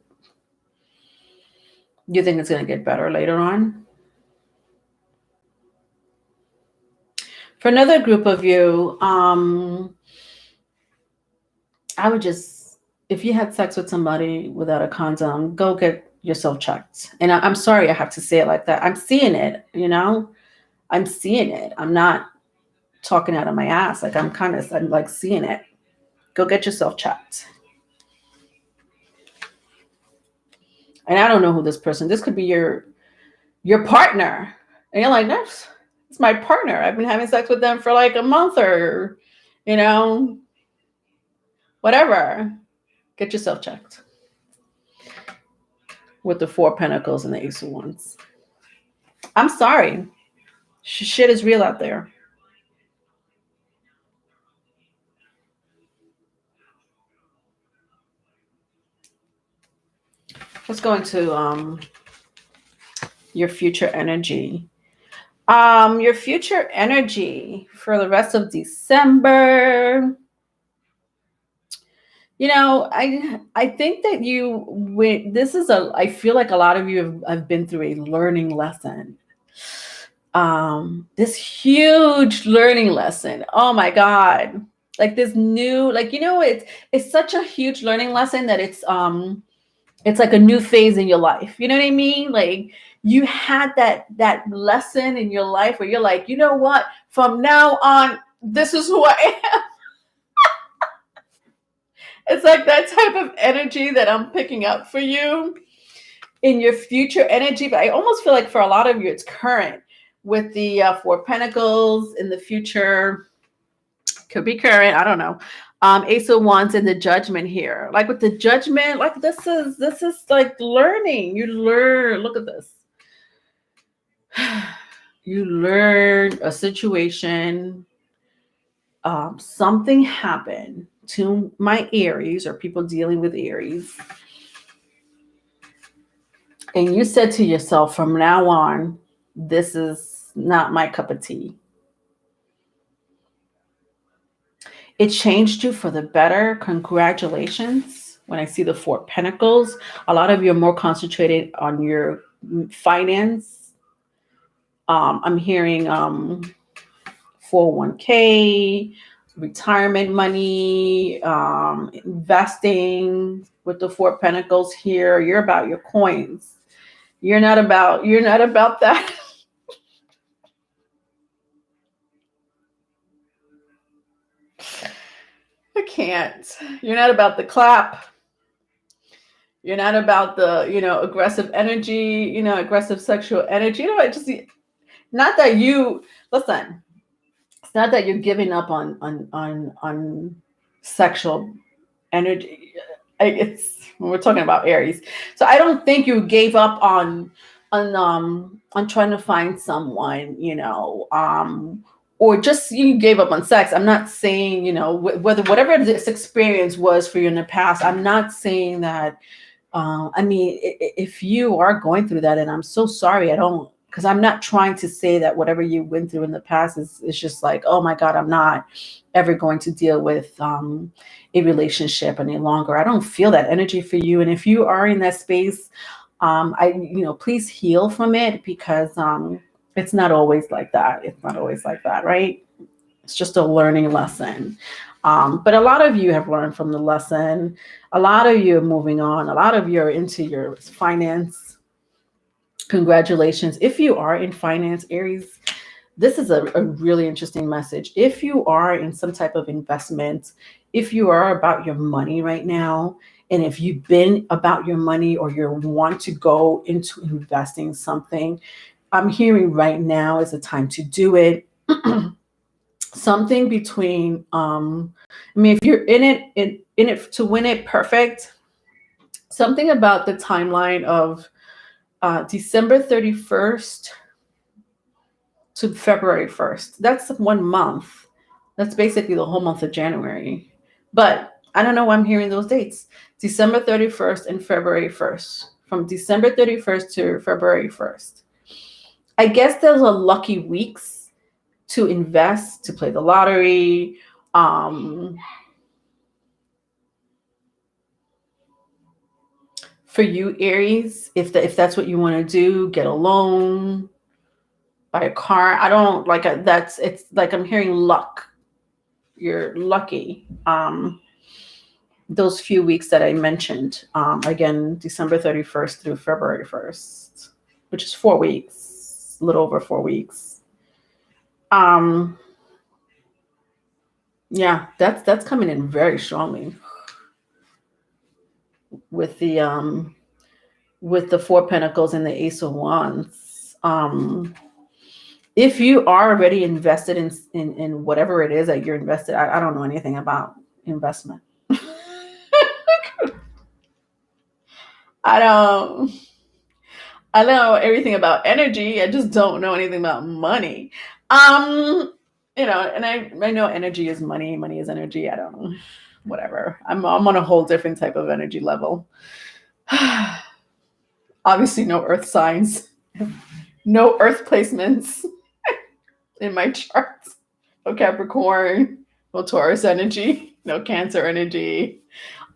you think it's going to get better later on? For another group of you, I would just, if you had sex with somebody without a condom, go get yourself checked. And I'm sorry I have to say it like that. I'm seeing it, I'm seeing it. I'm not talking out of my ass. Like I'm like seeing it. Go get yourself checked. And I don't know who this person, this could be your partner. And you're like, that's it's my partner. I've been having sex with them for like a month or, whatever. Get yourself checked. With the Four Pentacles and the Ace of Wands. I'm sorry. Shit is real out there. Let's go into your future energy. Your future energy for the rest of December. I think that I feel like a lot of you have been through a learning lesson. This huge learning lesson. Oh my God. Like this new, it's such a huge learning lesson that it's like a new phase in your life. You know what I mean? Like you had that lesson in your life where you're like, you know what? From now on, this is who I am. It's like that type of energy that I'm picking up for you in your future energy. But I almost feel like for a lot of you, it's current with the Four Pentacles in the future. Could be current. I don't know. Ace of Wands and the Judgment here. Like with the Judgment, like this is like learning. You learn. Look at this. You learn a situation. Something happened to my Aries or people dealing with Aries. And you said to yourself, from now on, this is not my cup of tea. It changed you for the better. Congratulations. When I see the Four Pentacles, a lot of you are more concentrated on your finance. I'm hearing 401k, retirement money, investing with the Four Pentacles here. You're about your coins. You're not about that. I can't. You're not about the clap. You're not about the, aggressive energy, aggressive sexual energy. Not that you, listen, it's not that you're giving up on sexual energy. It's when we're talking about Aries. So I don't think you gave up on trying to find someone, or just you gave up on sex. I'm not saying, whatever this experience was for you in the past, I'm not saying that. If you are going through that, and I'm so sorry, because I'm not trying to say that whatever you went through in the past is just like, oh my God, I'm not ever going to deal with a relationship any longer. I don't feel that energy for you. And if you are in that space, please heal from it, because it's not always like that. It's not always like that, right? It's just a learning lesson. But a lot of you have learned from the lesson. A lot of you are moving on. A lot of you are into your finance. Congratulations. If you are in finance, Aries, this is a really interesting message. If you are in some type of investment, if you are about your money right now, and if you've been about your money or you want to go into investing something, I'm hearing right now is the time to do it. Something between, if you're in it to win it, perfect. Something about the timeline of December 31st to February 1st. That's 1 month. That's basically the whole month of January. But I don't know why I'm hearing those dates. December 31st and February 1st. From December 31st to February 1st. I guess there's a lucky weeks to invest, to play the lottery. For you, Aries, if that's what you want to do, get a loan, buy a car. I don't like that's it's like I'm hearing luck. You're lucky. Those few weeks that I mentioned, again, December 31st through February 1st, which is 4 weeks, a little over 4 weeks. Yeah, that's coming in very strongly with the Four Pentacles and the Ace of Wands. If you are already invested in whatever it is that you're invested, I don't know anything about investment. I don't I know everything about energy. I just don't know anything about money. And I know energy is money. Money is energy. I don't know. Whatever. I'm on a whole different type of energy level. Obviously, no earth signs, no earth placements in my charts. No Capricorn, no Taurus energy, no Cancer energy.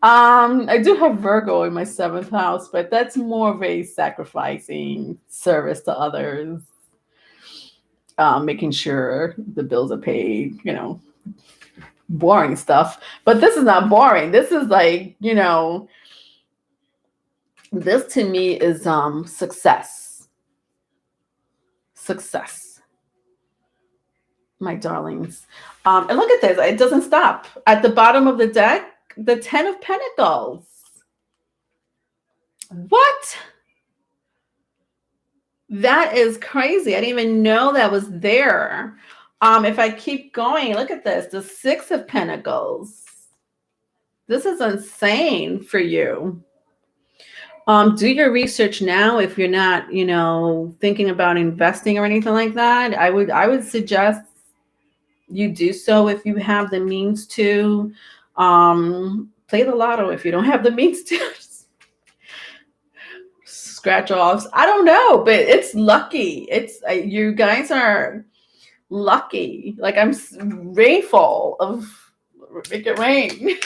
I do have Virgo in my seventh house, but that's more of a sacrificing service to others, making sure the bills are paid, boring stuff. But this is not boring. This is like, this to me is success. Success, my darlings. And look at this. It doesn't stop. At the bottom of the deck, the 10 of Pentacles. What? That is crazy. I didn't even know that was there. If I keep going, look at this. The 6 of Pentacles. This is insane for you. Do your research now if you're not, thinking about investing or anything like that. I would suggest you do so if you have the means to. Play the lotto if you don't have the means to. Scratch offs. I don't know, but it's lucky. It's you guys are lucky. Like I'm rainfall of make it rain.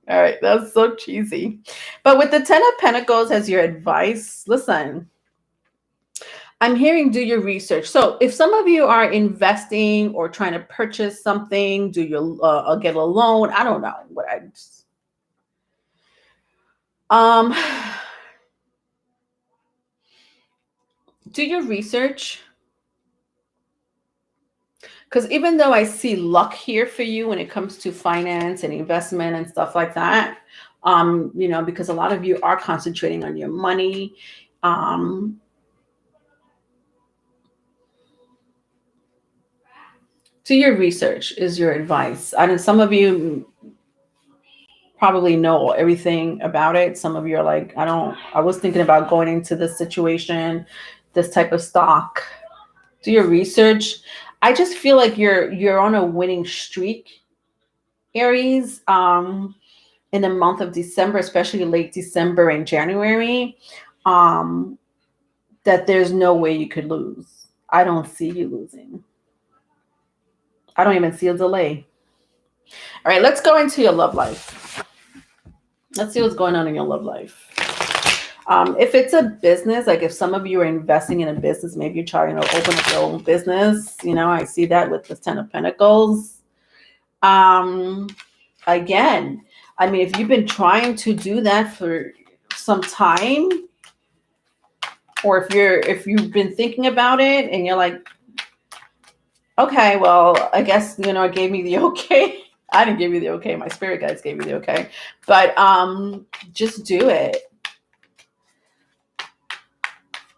All right, that's so cheesy. But with the 10 of Pentacles as your advice, listen, I'm hearing do your research. So if some of you are investing or trying to purchase something, do your get a loan. I don't know what I just, do your research. Because even though I see luck here for you when it comes to finance and investment and stuff like that, because a lot of you are concentrating on your money. Do your research is your advice. I know some of you probably know everything about it. Some of you are like, I was thinking about going into this situation, this type of stock. Do your research. I just feel like you're on a winning streak, Aries, in the month of December, especially late December and January, that there's no way you could lose. I don't see you losing. I don't even see a delay. All right, let's go into your love life. Let's see what's going on in your love life. If it's a business, like if some of you are investing in a business, maybe you're trying to open up your own business. I see that with the 10 of Pentacles. Again, if you've been trying to do that for some time, or if you've been thinking about it and you're like, okay, well, I guess, it gave me the okay. I didn't give you the okay. My spirit guides gave me the okay. But just do it.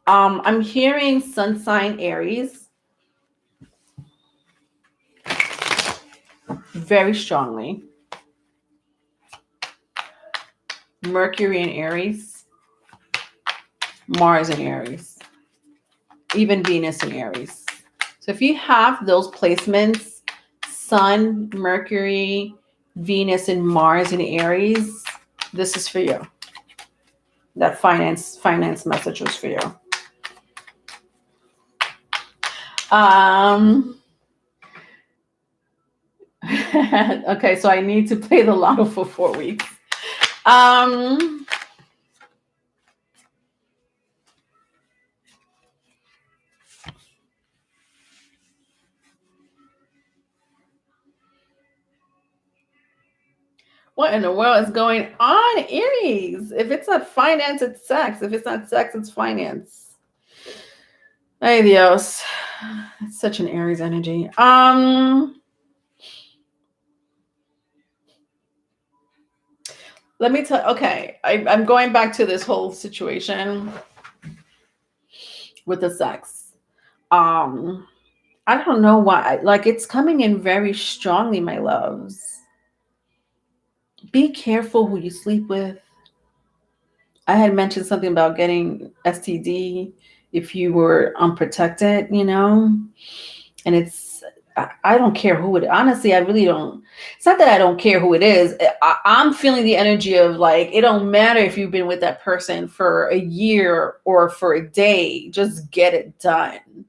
I'm hearing sun sign Aries very strongly. Mercury in Aries. Mars in Aries. Even Venus in Aries. So if you have those placements, Sun, Mercury, Venus, and Mars in Aries, this is for you. That finance message was for you. Okay, so I need to play the lotto for 4 weeks. What in the world is going on, Aries? If it's not finance, it's sex. If it's not sex, it's finance. Ay Dios. It's such an Aries energy. Let me tell. Okay, I'm going back to this whole situation with the sex. I don't know why. Like, it's coming in very strongly, my loves. Be careful who you sleep with. I had mentioned something about getting STD if you were unprotected, and I don't care who it, honestly, I really don't. It's not that I don't care who it is. I'm feeling the energy of, like, it don't matter if you've been with that person for a year or for a day, just get it done.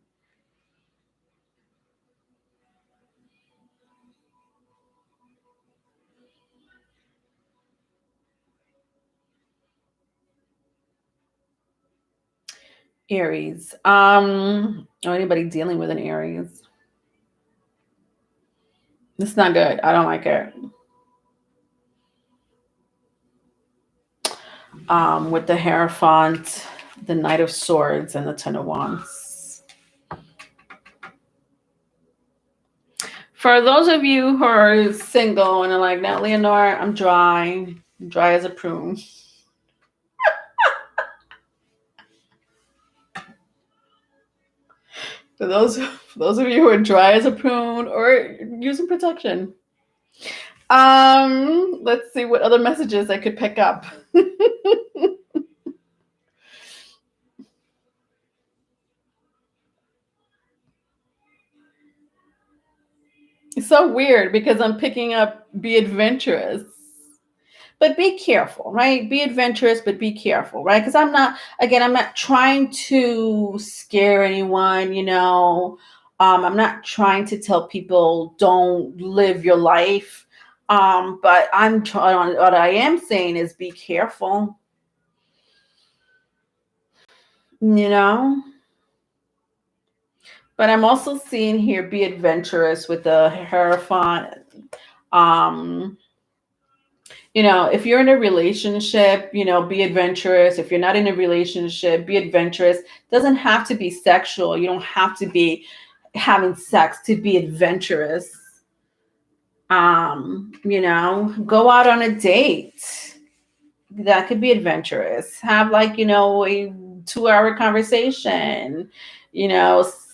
Aries. Or anybody dealing with an Aries. It's not good. I don't like it. With the Hierophant, the Knight of Swords, and the Ten of Wands. For those of you who are single and are like, now, Leonore, I'm dry as a prune. For those of you who are dry as a prune or using protection. Let's see what other messages I could pick up. It's so weird because I'm picking up be adventurous. But be careful, right? Be adventurous, but be careful, right? Because I'm not trying to scare anyone, I'm not trying to tell people don't live your life. But I'm trying, what I am saying is be careful, But I'm also seeing here be adventurous with the Hierophant. If you're in a relationship, be adventurous. If you're not in a relationship, be adventurous. Doesn't have to be sexual. You don't have to be having sex to be adventurous. Go out on a date. That could be adventurous. Have, like, a 2-hour conversation,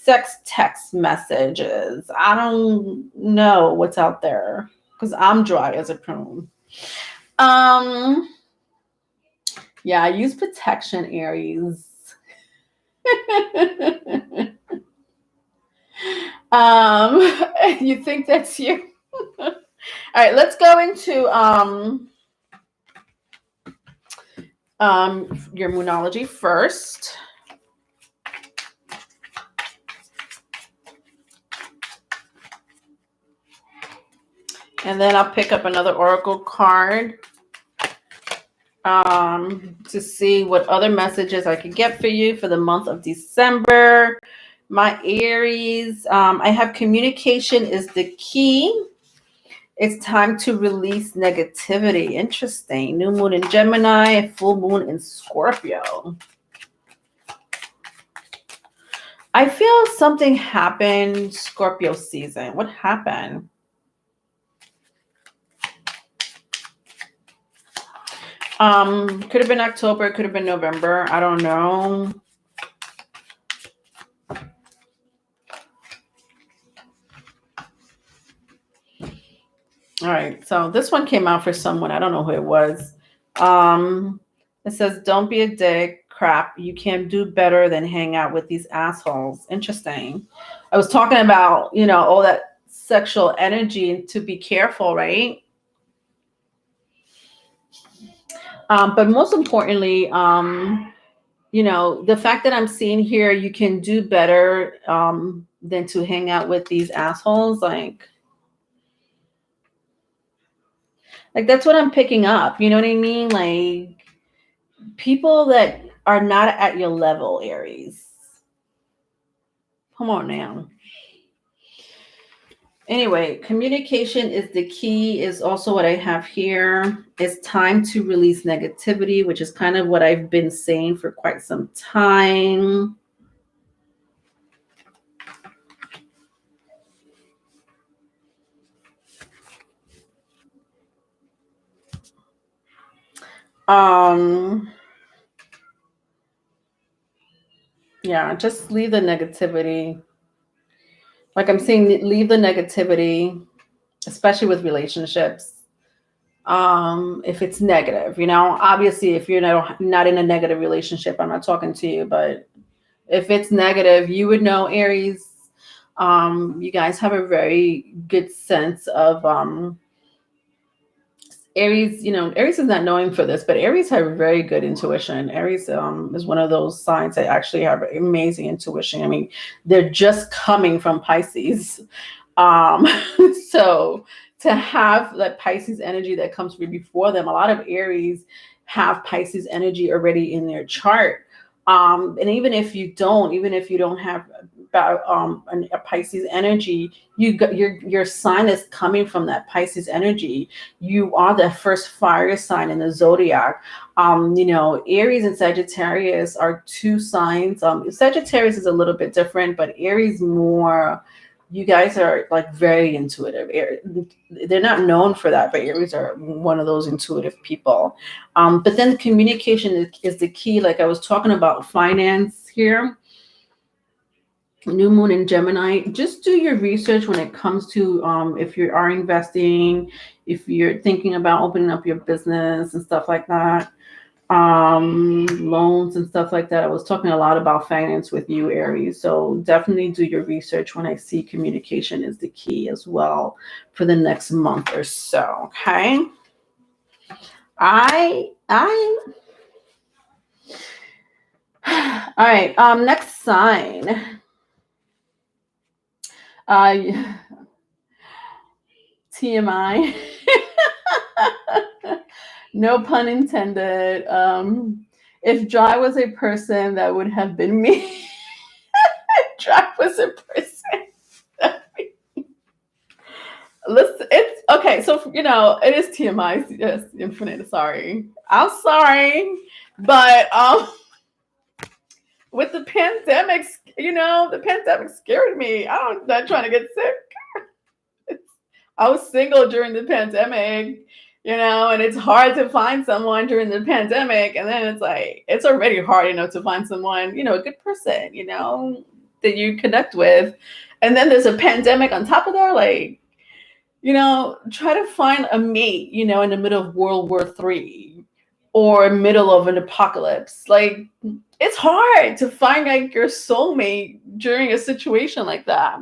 sex text messages. I don't know what's out there because I'm dry as a prune. Yeah, use protection, Aries. You think that's you? All right, let's go into your Moonology first. And then I'll pick up another Oracle card to see what other messages I could get for you for the month of December. My Aries, I have communication is the key. It's time to release negativity. Interesting. New moon in Gemini, full moon in Scorpio. I feel something happened Scorpio season. What happened? Could have been October, could have been November. I don't know. All right, so this one came out for someone. I don't know who it was. It says, don't be a dick. crap. You can do better than hang out with these assholes. Interesting. I was talking about, all that sexual energy, to be careful, right? But most importantly, the fact that I'm seeing here, you can do better than to hang out with these assholes. Like that's what I'm picking up. You know what I mean? Like people that are not at your level, Aries. Come on now. Anyway, communication is the key, is also what I have here. It's time to release negativity, which is kind of what I've been saying for quite some time. Yeah, just leave the negativity. Like I'm saying, leave the negativity, especially with relationships. If it's negative, obviously if you're not in a negative relationship, I'm not talking to you, but if it's negative, you would know, Aries. You guys have a very good sense of Aries. Aries is not known for this, but Aries have very good intuition. Aries is one of those signs that actually have amazing intuition. I mean, they're just coming from Pisces. So to have that Pisces energy that comes before them, a lot of Aries have Pisces energy already in their chart. And even if you don't have a Pisces energy, your sign is coming from that Pisces energy. You are the first fire sign in the zodiac. Aries and Sagittarius are two signs. Sagittarius is a little bit different, but Aries more. You guys are like very intuitive. They're not known for that, but Aries are one of those intuitive people. But then communication is the key. Like I was talking about finance here. New moon in Gemini. Just do your research when it comes to if you are investing, if you're thinking about opening up your business and stuff like that. Loans and stuff like that. I was talking a lot about finance with you, Aries. So definitely do your research when I see communication is the key as well for the next month or so. Okay. All right. Next sign. TMI. No pun intended. If Dry was a person, that would have been me. Dry was a person. Listen, it's okay. So it is TMI. Yes, infinite. Sorry, I'm sorry, but with the pandemic, the pandemic scared me. I'm not trying to get sick. I was single during the pandemic, and it's hard to find someone during the pandemic. And then it's like, it's already hard, to find someone, a good person, that you connect with. And then there's a pandemic on top of that. Like, try to find a mate, in the middle of World War III or middle of an apocalypse. Like, it's hard to find like your soulmate during a situation like that.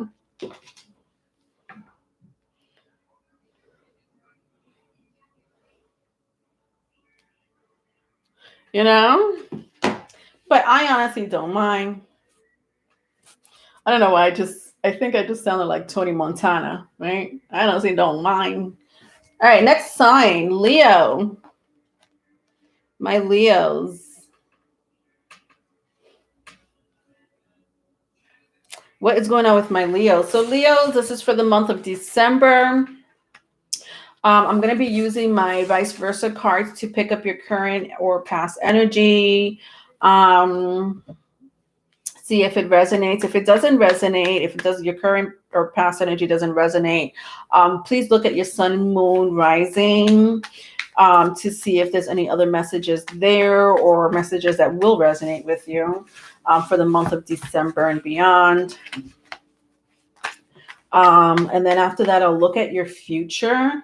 But I honestly don't mind. I don't know why. I think I just sounded like Tony Montana, right? I honestly don't mind. All right, next sign, Leo. My Leos. What is going on with my Leos? So Leos, this is for the month of December. I'm going to be using my vice versa cards to pick up your current or past energy. See if it resonates. If it doesn't resonate, your current or past energy doesn't resonate, please look at your sun, moon, rising to see if there's any other messages there or messages that will resonate with you for the month of December and beyond. And then after that, I'll look at your future.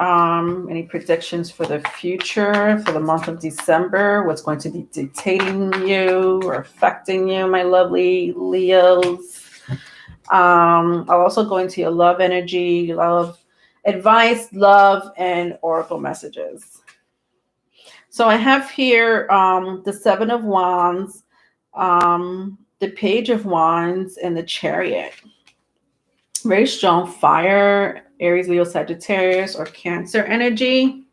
Any predictions for the future, for the month of December? What's going to be dictating you or affecting you, my lovely Leos? I'll also go into your love energy, love advice, love, and oracle messages. So I have here the Seven of Wands, the Page of Wands, and the Chariot. Very strong fire, Aries, Leo, Sagittarius, or Cancer energy.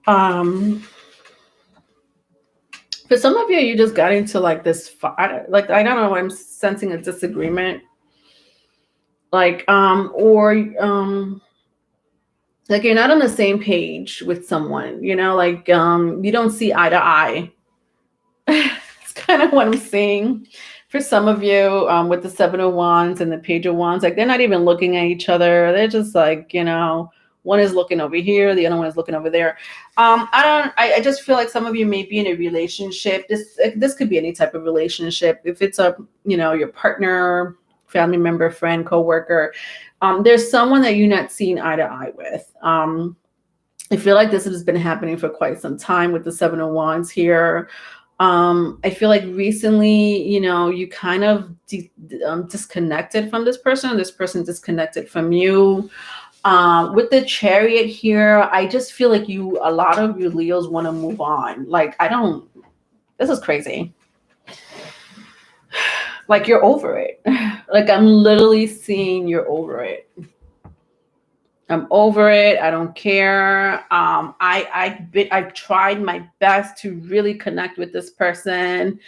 For some of you, you just got into like this fire. Like, I don't know, I'm sensing a disagreement. Like, like you're not on the same page with someone, you know, like you don't see eye to eye. It's kind of what I'm seeing for some of you with the Seven of Wands and the Page of Wands. Like, they're not even looking at each other. They're just like, you know, one is looking over here, the other one is looking over there. I just feel like some of you may be in a relationship. This could be any type of relationship. If it's a, you know, your partner, family member, friend, coworker, there's someone that you're not seeing eye to eye with. I feel like this has been happening for quite some time with the Seven of Wands here. I feel like recently, you know, you kind of disconnected from this person disconnected from you. With the Chariot here, I just feel like a lot of you Leos want to move on. Like, this is crazy. Like, you're over it. Like, I'm literally seeing you're over it. I'm over it. I don't care. I've tried my best to really connect with this person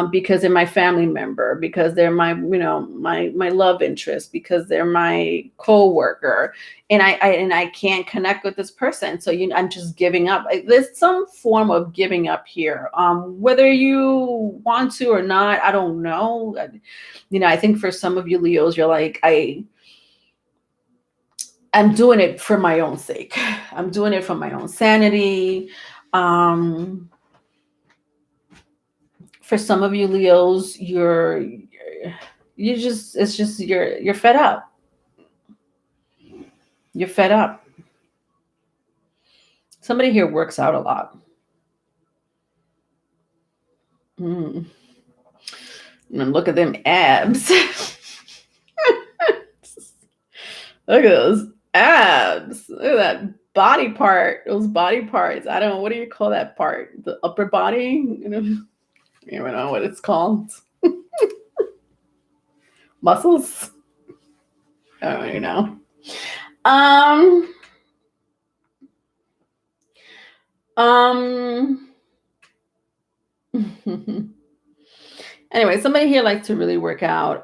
because they're my family member, because they're my, you know, my love interest, because they're my co-worker, and I can't connect with this person. So I'm just giving up. There's some form of giving up here. Whether you want to or not, I don't know. You know, I think for some of you Leos, you're like, I'm doing it for my own sake. I'm doing it for my own sanity. For some of you Leos, you're fed up. You're fed up. Somebody here works out a lot. And look at them abs. Look at those abs. Look at that body part. Those body parts. I don't know. What do you call that part? The upper body? You know, I don't know what it's called. Muscles? I don't even know. Anyway, somebody here likes to really work out.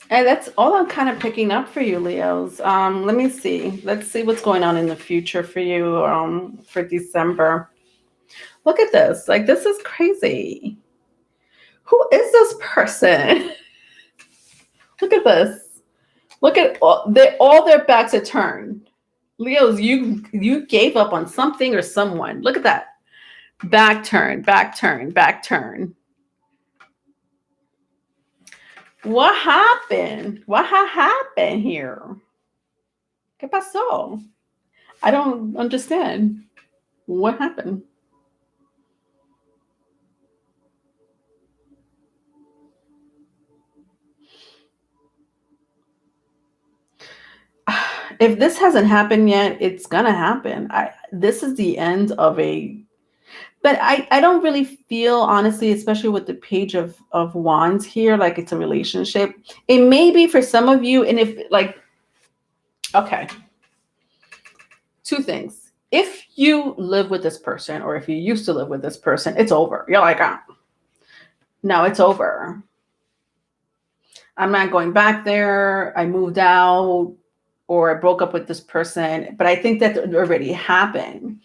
And that's all I'm kind of picking up for you, Leos. Let me see. Let's see what's going on in the future for you for December. Look at this. Like, this is crazy. Who is this person? Look at this. Look at all their backs are turned. Leos, you gave up on something or someone. Look at that. Back turn, back turn, back turn. What happened? What happened here? ¿Qué pasó? I don't understand. What happened? If this hasn't happened yet, it's gonna happen. This is the end of a. But I don't really feel, honestly, especially with the Page of Wands here, like it's a relationship. It may be for some of you, and if like, okay, two things. If you live with this person, or if you used to live with this person, it's over. You're like, no, it's over. I'm not going back there. I moved out, or I broke up with this person. But I think that already happened.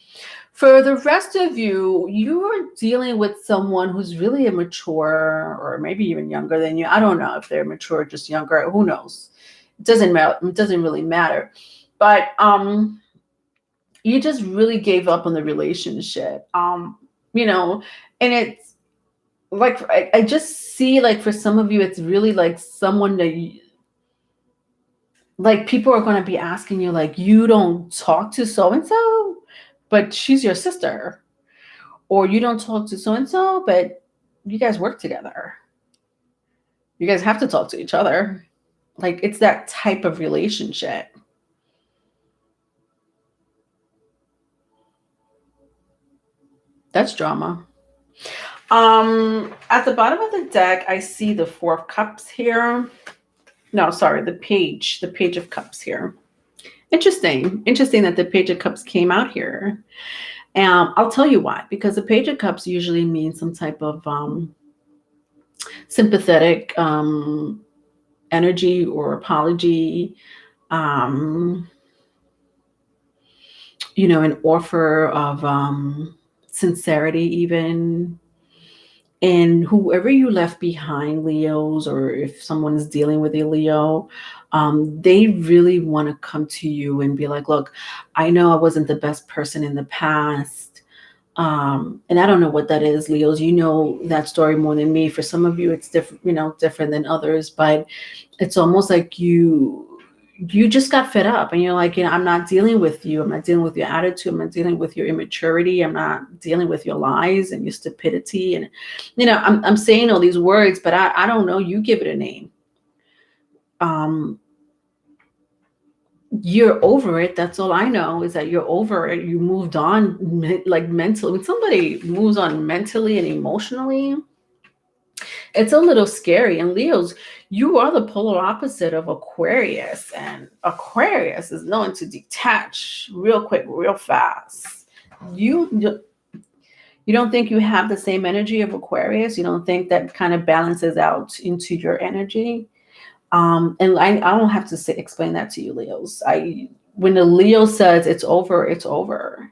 For the rest of you, you are dealing with someone who's really immature, or maybe even younger than you. I don't know if they're mature or just younger. Who knows? It doesn't matter. It doesn't really matter. But you just really gave up on the relationship. you know, and it's like, I just see, like, for some of you, it's really like someone that like, people are going to be asking you, like, you don't talk to so and so, but she's your sister, or you don't talk to so and so, but you guys work together. You guys have to talk to each other. Like, it's that type of relationship. That's drama. At the bottom of the deck, I see the Four of Cups here. No, sorry, the Page of Cups here. Interesting that the Page of Cups came out here. I'll tell you why. Because the Page of Cups usually means some type of sympathetic energy or apology. Um, an offer of sincerity, even. And whoever you left behind, Leos, or if someone is dealing with a Leo, they really want to come to you and be like, look, I know I wasn't the best person in the past. And I don't know what that is, Leos. You know that story more than me. For some of you, it's different, different than others, but it's almost like you just got fed up and you're like, I'm not dealing with you. I'm not dealing with your attitude. I'm not dealing with your immaturity. I'm not dealing with your lies and your stupidity. And, I'm saying all these words, but I don't know. You give it a name. You're over it. That's all I know, is that you're over it. You moved on, like, mentally. When somebody moves on mentally and emotionally, it's a little scary. And Leos, you are the polar opposite of Aquarius. And Aquarius is known to detach real quick, real fast. You don't think you have the same energy of Aquarius? You don't think that kind of balances out into your energy? And I don't have to explain that to you, Leos. When the Leo says it's over, it's over.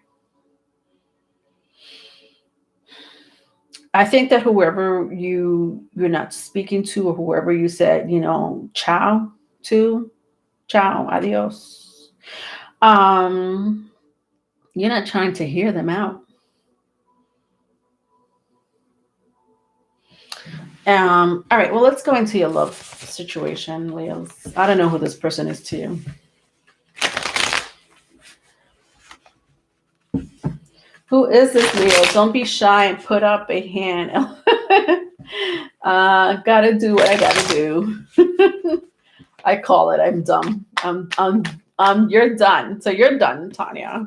I think that whoever you're not speaking to, or whoever you said, ciao to, ciao, adios. You're not trying to hear them out. All right, well, let's go into your love situation, Leos. I don't know who this person is to you. Who is this, Leo? Don't be shy and put up a hand. Gotta do what I gotta do. I call it. I'm dumb. You're done. So you're done, Tanya.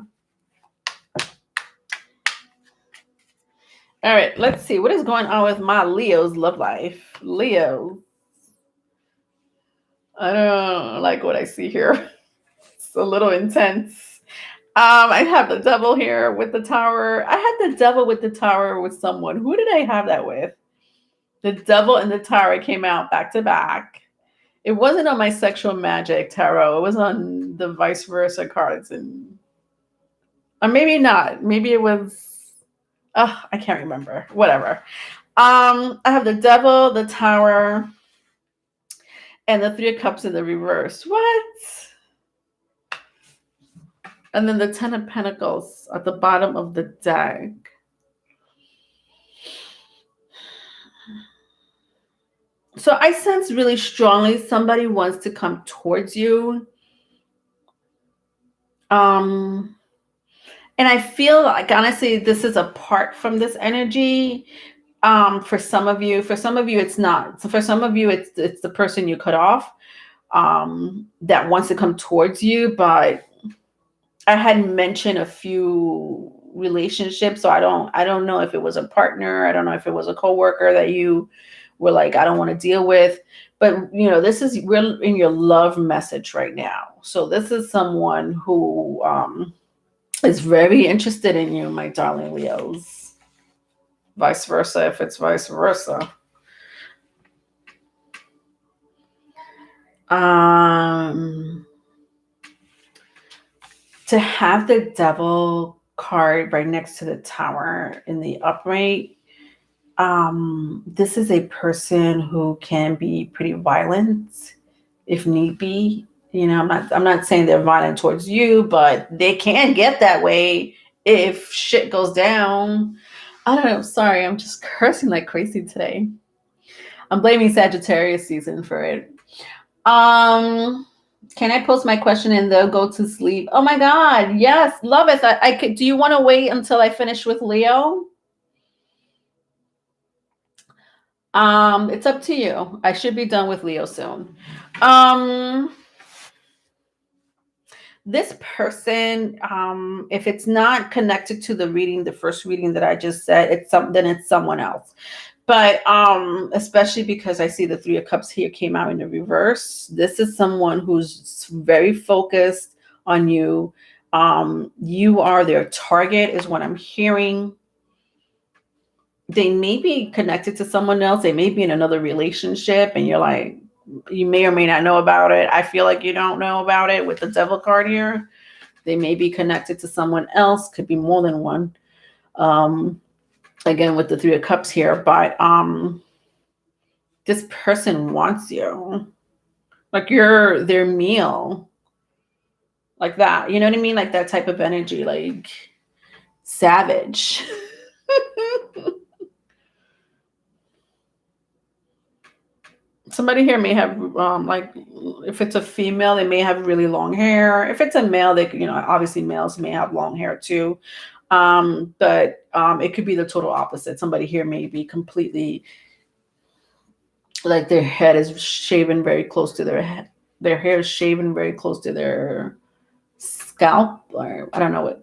All right, let's see. What is going on with my Leo's love life? Leo. I don't like what I see here. It's a little intense. I have the devil here with the tower. I had the devil with the tower with someone. Who did I have that with? The devil and the tower came out back to back. It wasn't on my sexual magic tarot. It was on the vice versa cards, or maybe not. Maybe it was. I can't remember. Whatever. I have the devil, the tower, and the Three of Cups in the reverse. What? And then the Ten of Pentacles at the bottom of the deck. So I sense really strongly somebody wants to come towards you. And I feel like, honestly, this is apart from this energy. For some of you, it's not. So for some of you, it's the person you cut off that wants to come towards you. But I had mentioned a few relationships, so I don't know if it was a partner. I don't know if it was a coworker that you were like, I don't want to deal with. But we're in your love message right now. So this is someone who is very interested in you, my darling Leos. Vice versa, if it's vice versa. To have the devil card right next to the tower in the upright, this is a person who can be pretty violent if need be. I'm not saying they're violent towards you, but they can get that way if shit goes down. I don't know. Sorry, I'm just cursing like crazy today. I'm blaming Sagittarius season for it. Can I post my question and they'll go to sleep? Oh my God, yes, love it. I could. Do you want to wait until I finish with Leo? It's up to you. I should be done with Leo soon. This person, if it's not connected to the reading, the first reading that I just said, then it's someone else. But especially because I see the Three of Cups here came out in the reverse. This is someone who's very focused on you. You are their target, is what I'm hearing. They may be connected to someone else. They may be in another relationship, and you're like, you may or may not know about it. I feel like you don't know about it with the Devil card here. They may be connected to someone else. Could be more than one. Again, with the Three of Cups here, but this person wants you. Like you're their meal. Like that. You know what I mean? Like that type of energy. Like savage. Somebody here may have like, if it's a female, they may have really long hair. If it's a male, they could, obviously males may have long hair too. But it could be the total opposite. Somebody here may be completely, like their head is shaven very close to their head. Their hair is shaven very close to their scalp, or I don't know what.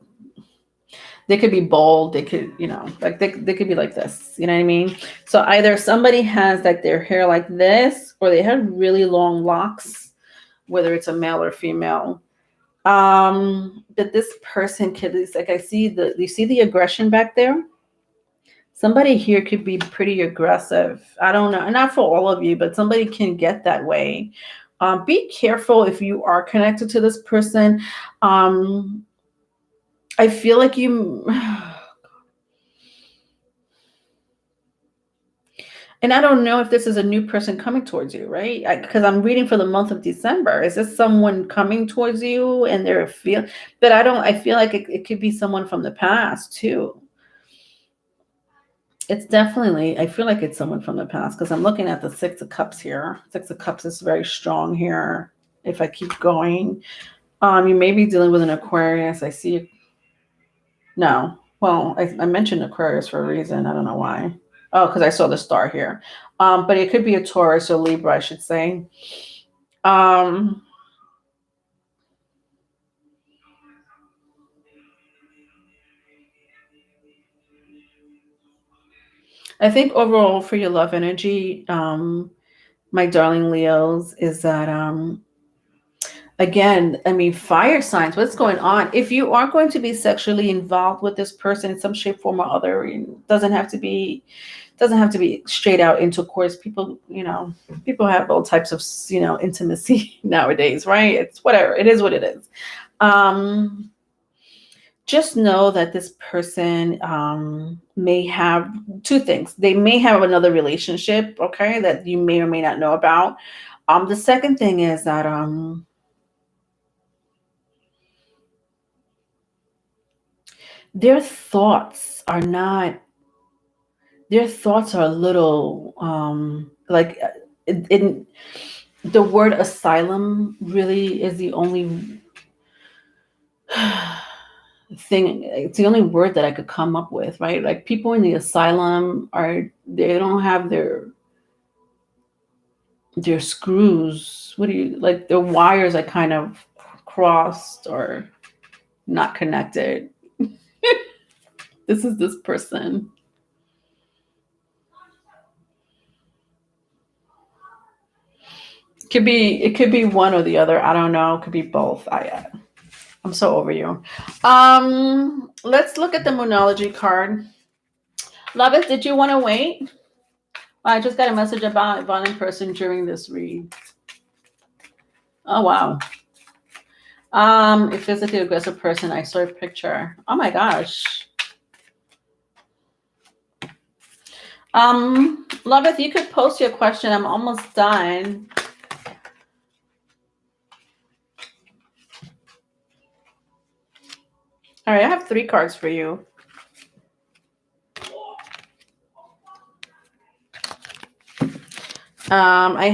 They could be bald. They could, like they could be like this. You know what I mean? So either somebody has like their hair like this, or they have really long locks, whether it's a male or female. But this person could, like, you see the aggression back there. Somebody here could be pretty aggressive. I don't know, not for all of you, but somebody can get that way. Be careful if you are connected to this person. I feel like you, and I don't know if this is a new person coming towards you, right? Because I'm reading for the month of December. Is this someone coming towards you and but I feel like it could be someone from the past too. It's definitely, I feel like it's someone from the past because I'm looking at the Six of Cups here. Six of Cups is very strong here. If I keep going, you may be dealing with an Aquarius. I see. No, well, I mentioned Aquarius for a reason. I don't know why. Oh, because I saw the star here. But it could be a Taurus or Libra, I should say. Um, I think overall for your love energy, my darling Leos, is that again, I mean, fire signs, what's going on? If you are going to be sexually involved with this person in some shape, form, or other, it doesn't have to be straight out intercourse. People, people have all types of, intimacy nowadays, right? It's whatever. It is what it is. Just know that this person may have two things. They may have another relationship, okay, that you may or may not know about. The second thing is that their thoughts are not, their thoughts are a little like in the word asylum really is the only thing, it's the only word that I could come up with, right? Like people in the asylum they don't have their screws, what do you, like their wires are kind of crossed or not connected. This is this person. It could be one or the other. I don't know. It could be both. I'm so over you. Let's look at the Moonology card. Lovis, did you want to wait? I just got a message about a violent person during this read. Oh wow. A physically aggressive person. I saw a picture. Oh my gosh. Loveth, you could post your question. I'm almost done. All right, I have 3 cards for you. I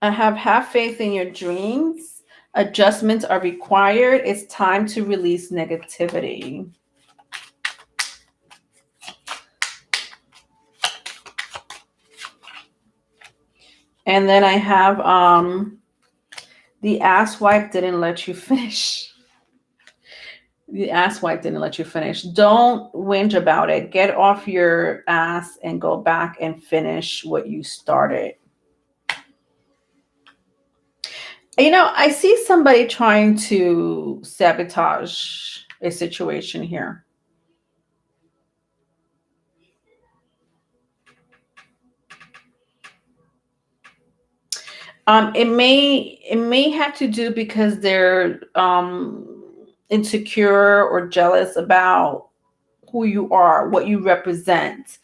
have faith in your dreams. Adjustments are required. It's time to release negativity. And then I have the asswipe didn't let you finish. The asswipe didn't let you finish. Don't whinge about it. Get off your ass and go back and finish what you started. You know, I see somebody trying to sabotage a situation here. It may have to do because they're insecure or jealous about who you are, what you represent,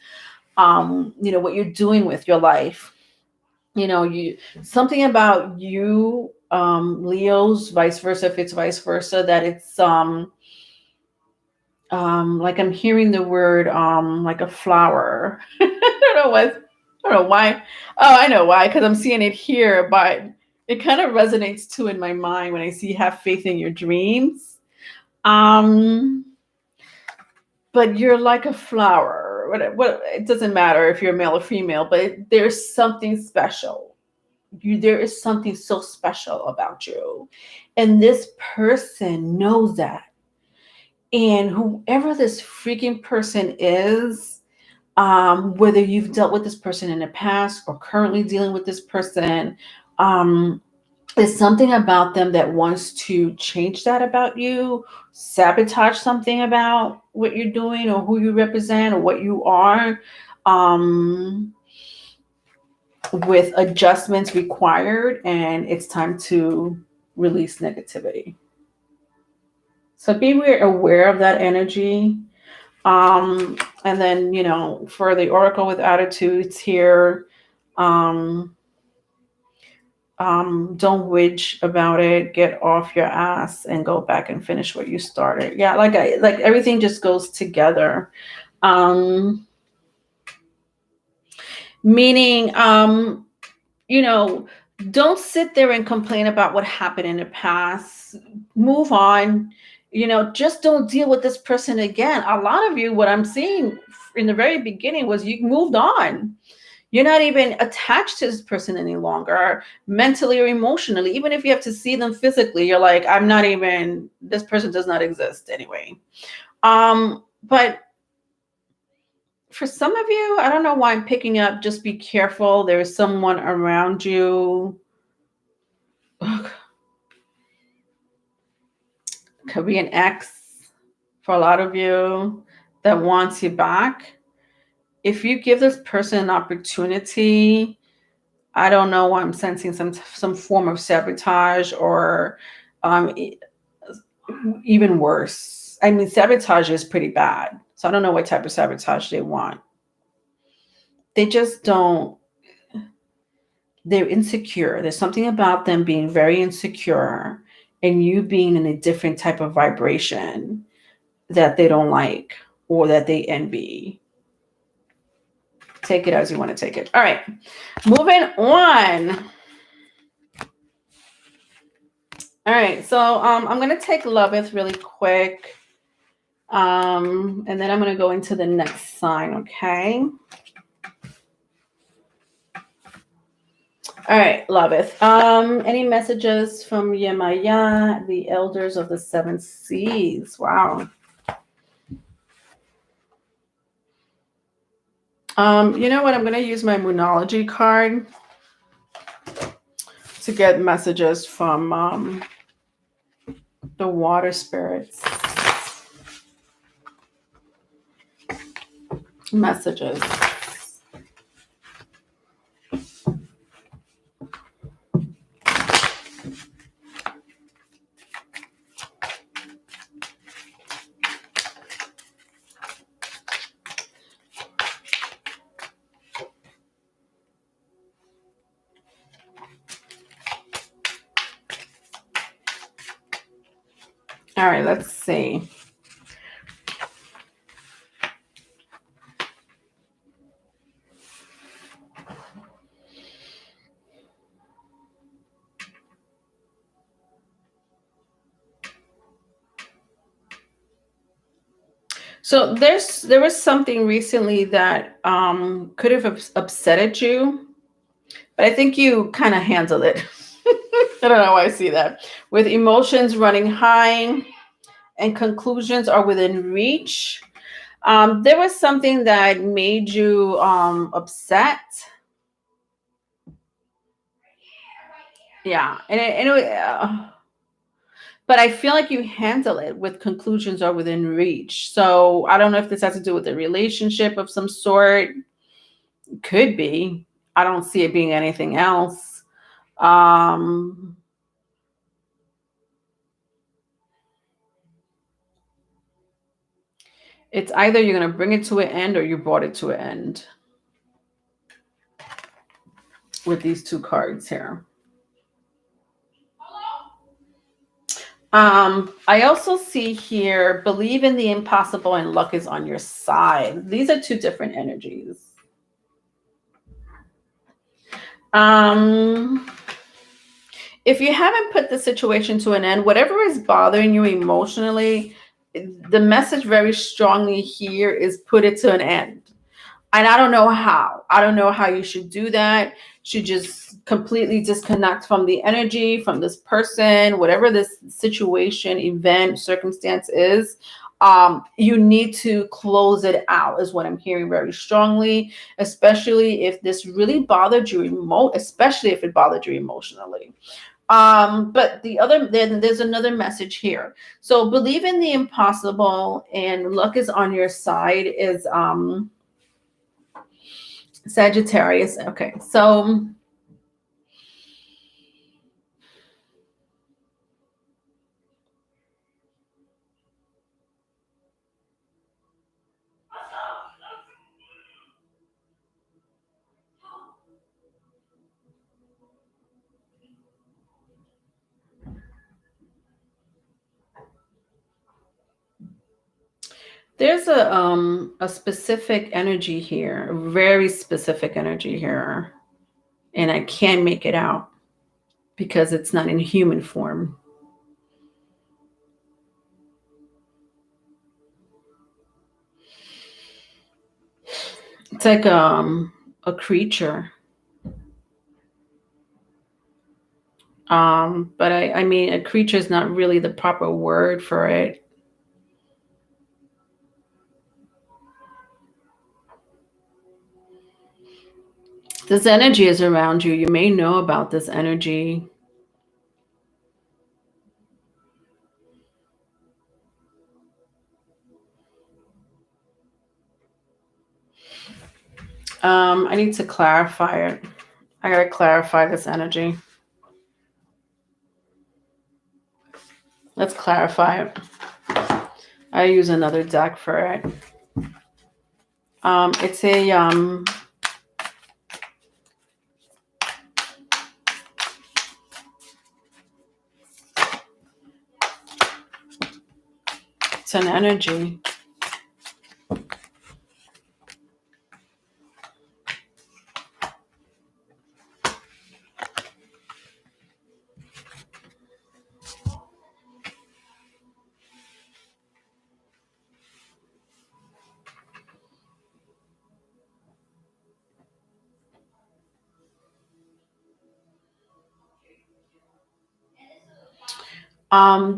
what you're doing with your life. Something about you, Leos, vice versa, if it's vice versa, that it's like I'm hearing the word like a flower. I don't know why. Oh, I know why, because I'm seeing it here, but it kind of resonates too in my mind when I see have faith in your dreams. Um, but you're like a flower. What it doesn't matter if you're male or female, but there's something special. There is something so special about you. And this person knows that. And whoever this freaking person is, whether you've dealt with this person in the past or currently dealing with this person, um, there's something about them that wants to change that about you, sabotage something about what you're doing or who you represent or what you are, with adjustments required, and it's time to release negativity. So be aware of that energy. And then, for the Oracle with Attitudes here, um, don't widge about it. Get off your ass and go back and finish what you started. Yeah, like everything just goes together. Um, Meaning, don't sit there and complain about what happened in the past. Move on. Just don't deal with this person again. A lot of you, what I'm seeing in the very beginning was you moved on. You're not even attached to this person any longer, mentally or emotionally. Even if you have to see them physically, you're like, this person does not exist anyway. But for some of you, I don't know why I'm picking up, just be careful. There is someone around you. Could be an ex for a lot of you that wants you back. If you give this person an opportunity, I don't know why I'm sensing some form of sabotage or even worse. I mean, sabotage is pretty bad. So I don't know what type of sabotage they want. They just don't. They're insecure. There's something about them being very insecure and you being in a different type of vibration that they don't like or that they envy. Take it as you want to take it. All right, moving on. All right, so I'm going to take Loveth really quick. And then I'm going to go into the next sign, okay? All right, Loveth. Any messages from Yemaya, the elders of the seven seas? Wow. You know what? I'm going to use my Moonology card to get messages from the water spirits. Messages. All right, let's see. So there was something recently that could have upsetted you, but I think you kind of handled it. I don't know why I see that. With emotions running high and conclusions are within reach. There was something that made you upset. Yeah, but I feel like you handle it with conclusions are within reach. So I don't know if this has to do with a relationship of some sort. Could be. I don't see it being anything else. Um, it's either you're going to bring it to an end or you brought it to an end with these two cards here. I also see here, believe in the impossible and luck is on your side. These are two different energies. If you haven't put the situation to an end, whatever is bothering you emotionally, the message very strongly here is put it to an end. And I don't know how. I don't know how you should do that. Should just completely disconnect from the energy, from this person, whatever this situation, event, circumstance is. You need to close it out, is what I'm hearing very strongly, especially if this really bothered you, especially if it bothered you emotionally. But then there's another message here. So believe in the impossible and luck is on your side is Sagittarius. Okay, so there's a specific energy here, a very specific energy here, and I can't make it out because it's not in human form. It's like a creature. But I mean a creature is not really the proper word for it. This energy is around you. You may know about this energy. I need to clarify it. I gotta clarify this energy. Let's clarify it. I use another deck for it. It's an energy.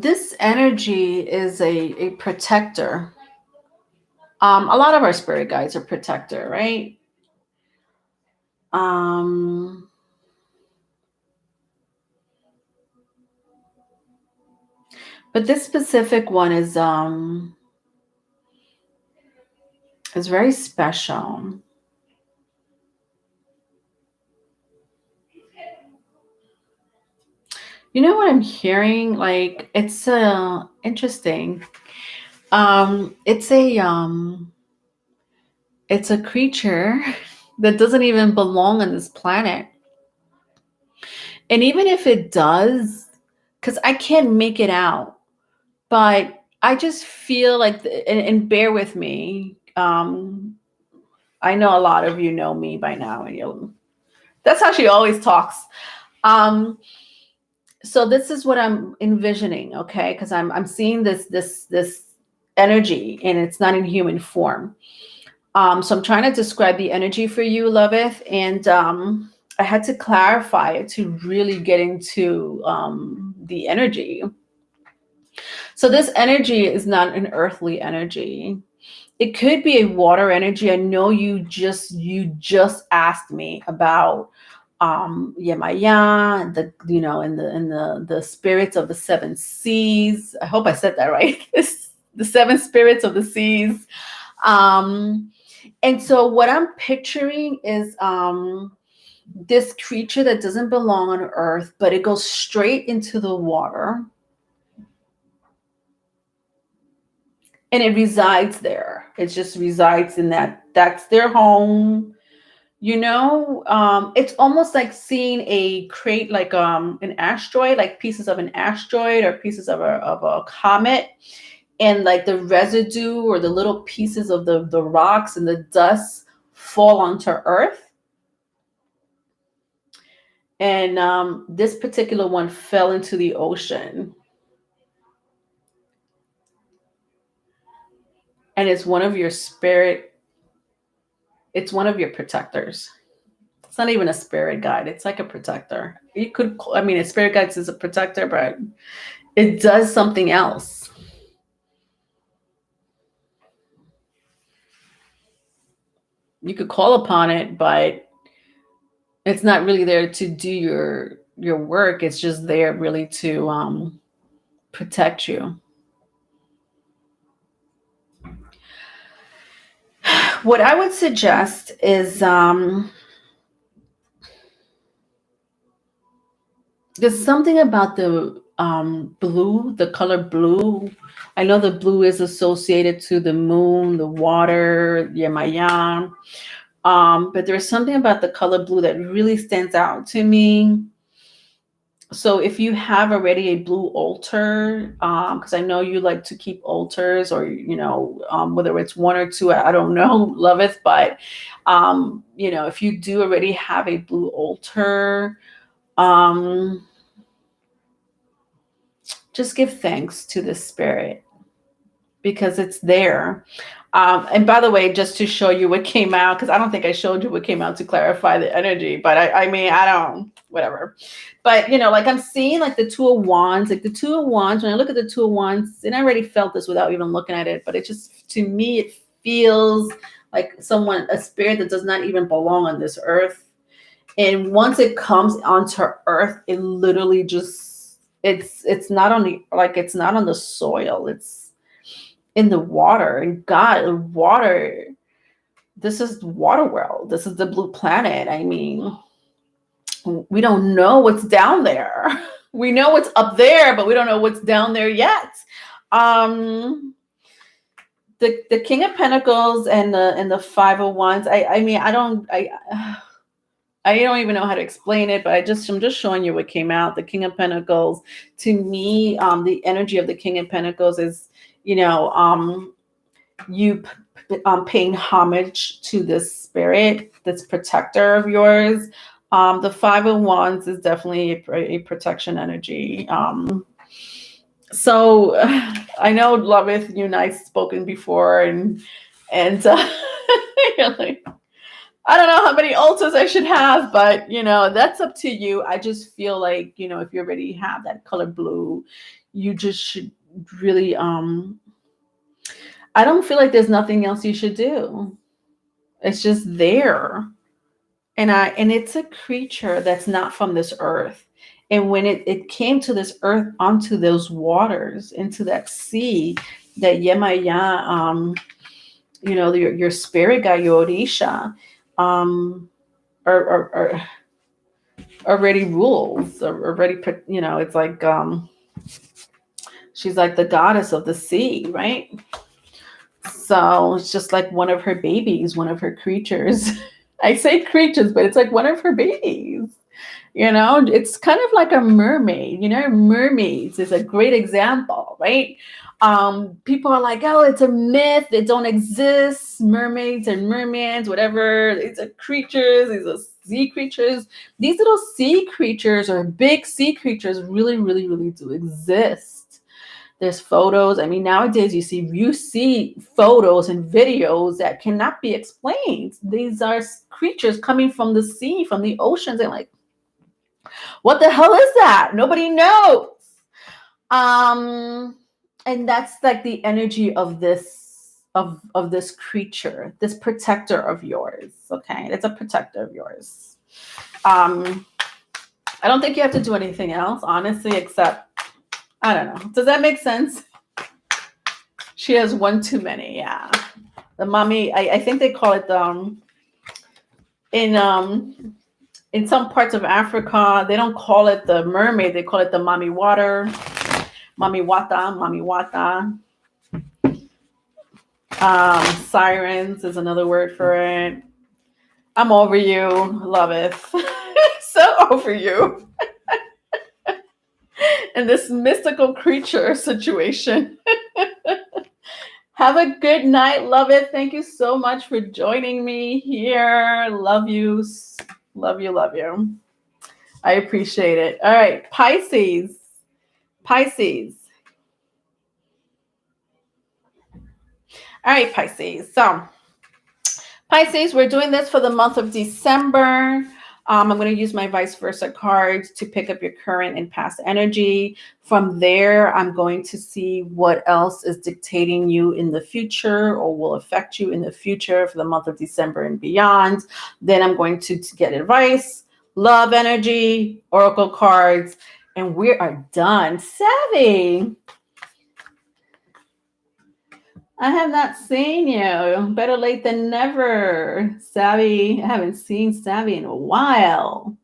This energy is a protector. A lot of our spirit guides are protector, right? Um, but this specific one is very special. You know what I'm hearing? Like it's interesting. It's a creature that doesn't even belong on this planet. And even if it does, because I can't make it out, but I just feel like, and bear with me. I know a lot of you know me by now, and that's how she always talks. So this is what I'm envisioning, okay? Because I'm seeing this energy, and it's not in human form. So I'm trying to describe the energy for you, Loveth, and I had to clarify it to really get into the energy. So this energy is not an earthly energy. It could be a water energy. I know you just asked me about Yemaya, the spirits of the seven seas. I hope I said that right. The seven spirits of the seas. And so what I'm picturing is this creature that doesn't belong on earth, but it goes straight into the water. And it resides there. It just resides in that's their home. It's almost like seeing a crate, like an asteroid, like pieces of an asteroid or pieces of a comet, and like the residue or the little pieces of the rocks and the dust fall onto Earth. And this particular one fell into the ocean. And it's one of your protectors. It's not even a spirit guide. It's like a protector. A spirit guide is a protector, but it does something else. You could call upon it, but it's not really there to do your work. It's just there really to protect you. What I would suggest is there's something about the blue, the color blue. I know the blue is associated to the moon, the water, Yemaya. But there's something about the color blue that really stands out to me. So if you have already a blue altar, because I know you like to keep altars, or whether it's one or two, I don't know, Loveth, but if you do already have a blue altar, just give thanks to the spirit because it's there. And by the way, just to show you what came out, because I don't think I showed you what came out to clarify the energy, but I don't, whatever. But, like I'm seeing like the Two of Wands, when I look at the Two of Wands, and I already felt this without even looking at it, but it just, to me, it feels like a spirit that does not even belong on this earth. And once it comes onto earth, it literally just, it's not on the soil. It's in the water. And God, water, this is water world. This is the blue planet. I mean, we don't know what's down there. We know what's up there, but we don't know what's down there yet. The King of Pentacles and the Five of Wands. I don't even know how to explain it, but I'm just showing you what came out. The King of Pentacles, to me, the energy of the King of Pentacles is, you paying homage to this spirit, this protector of yours. The Five of Wands is definitely a protection energy. So I know, Loveth, you and I spoken before, and you're like, I don't know how many altars I should have, but that's up to you. I just feel like, if you already have that color blue, you just should really, I don't feel like there's nothing else you should do. It's just there. And it's a creature that's not from this earth. And when it came to this earth, onto those waters, into that sea, that Yemaya, your spirit guide, your Orisha, are already rules, already, it's like, she's like the goddess of the sea, right? So it's just like one of her babies, one of her creatures. I say creatures, but it's like one of her babies. It's kind of like a mermaid. Mermaids is a great example, right? People are like, oh, it's a myth. They don't exist. Mermaids and mermaids, whatever. These are creatures. These are sea creatures. These little sea creatures or big sea creatures really, really, really do exist. There's photos. I mean, nowadays you see photos and videos that cannot be explained. These are creatures coming from the sea, from the oceans, and like, what the hell is that? Nobody knows. And that's like the energy of this creature, this protector of yours. Okay, it's a protector of yours. I don't think you have to do anything else, honestly, except, I don't know. Does that make sense? She has one too many. Yeah, the mommy. I think they call it in some parts of Africa, they don't call it the mermaid. They call it the mommy water, mommy wata. Sirens is another word for it. I'm over you, Loveth. So over you. And this mystical creature situation. Have a good night, Loveth. Thank you so much for joining me here. Love you. Love you, love you. I appreciate it. All right, Pisces. All right, Pisces. So, Pisces, we're doing this for the month of December. I'm going to use my vice versa cards to pick up your current and past energy. From there, I'm going to see what else is dictating you in the future or will affect you in the future for the month of December and beyond. Then I'm going to get advice, love energy, oracle cards, and we are done. Savvy. I have not seen you. Better late than never. Savvy. I haven't seen Savvy in a while.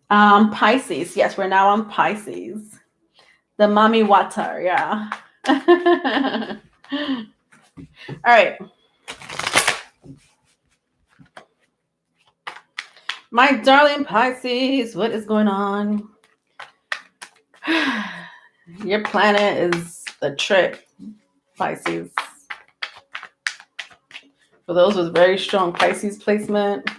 Pisces. Yes, we're now on Pisces. The mommy water. Yeah. All right. My darling Pisces, what is going on? Your planet is a trip, Pisces. For those with very strong Pisces placement,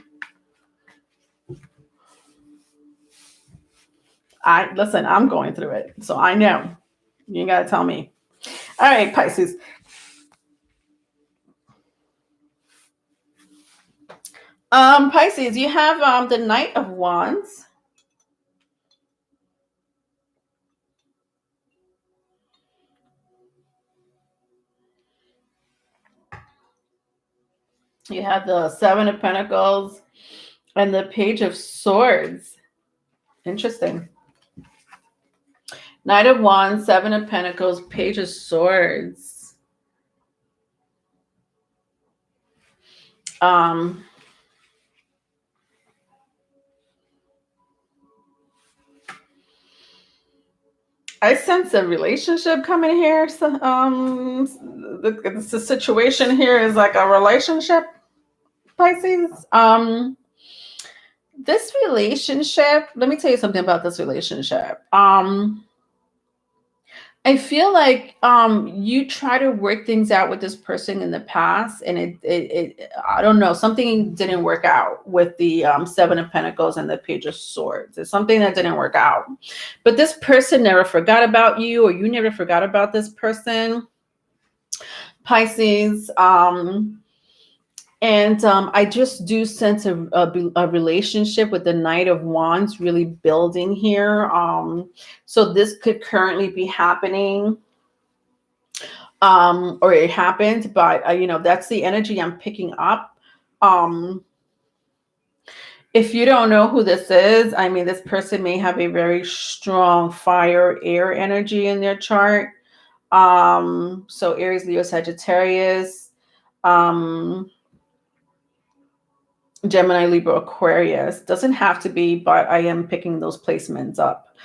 I'm going through it, so I know. You ain't gotta tell me. All right, Pisces. Pisces, you have the Knight of Wands. You have the Seven of Pentacles and the Page of Swords. Interesting. Knight of Wands, Seven of Pentacles, Page of Swords. I sense a relationship coming here. So, the situation here is like a relationship, Pisces. This relationship, let me tell you something about this relationship. I feel like you try to work things out with this person in the past, and it I don't know, something didn't work out with the Seven of Pentacles and the Page of Swords. It's something that didn't work out. But this person never forgot about you, or you never forgot about this person, Pisces. And I just do sense a relationship with the Knight of Wands really building here. So this could currently be happening, or it happened, but that's the energy I'm picking up. If you don't know who this is, I mean, this person may have a very strong fire, air energy in their chart. So Aries, Leo, Sagittarius. Gemini, Libra, Aquarius. Doesn't have to be, but I am picking those placements up.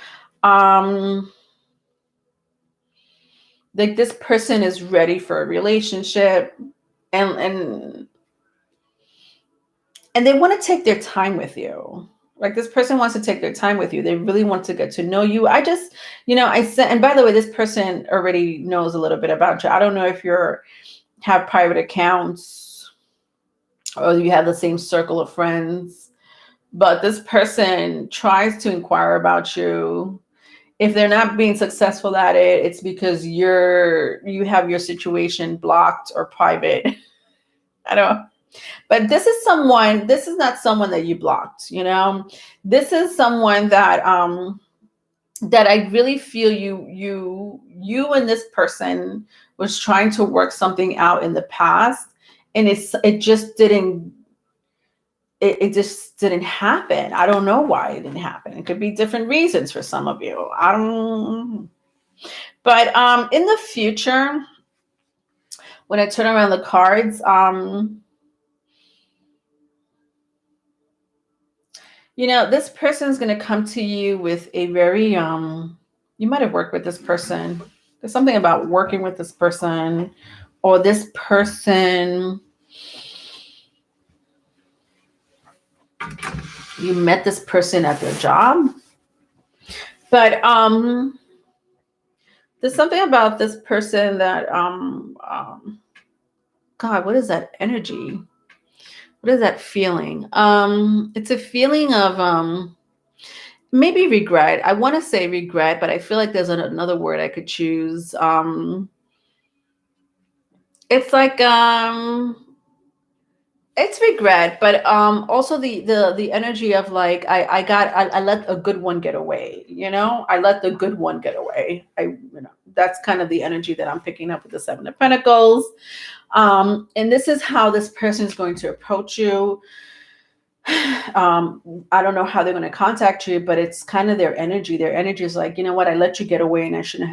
Like this person is ready for a relationship, and they want to take their time with you. Like this person wants to take their time with you. They really want to get to know you. I just, I said, and by the way, this person already knows a little bit about you. I don't know if have private accounts or you have the same circle of friends, but this person tries to inquire about you. If they're not being successful at it, it's because you have your situation blocked or private. I don't. But this is not someone that you blocked, you know? This is someone that I really feel you and this person was trying to work something out in the past, and it just didn't happen. I don't know why it didn't happen. It could be different reasons for some of you. I don't. But in the future, when I turn around the cards, you know, this person is going to come to you with a very you might have worked with this person. There's something about working with this person, or this person, you met this person at their job. But there's something about this person that God, what is that energy? What is that feeling? It's a feeling of maybe regret. I want to say regret, but I feel like there's another word I could choose. It's like it's regret, but also the energy of like I let a good one get away. You know, I let the good one get away. That's kind of the energy that I'm picking up with the Seven of Pentacles. And this is how this person is going to approach you. I don't know how they're going to contact you, but it's kind of their energy. Their energy is like, you know what, I let you get away, and I shouldn't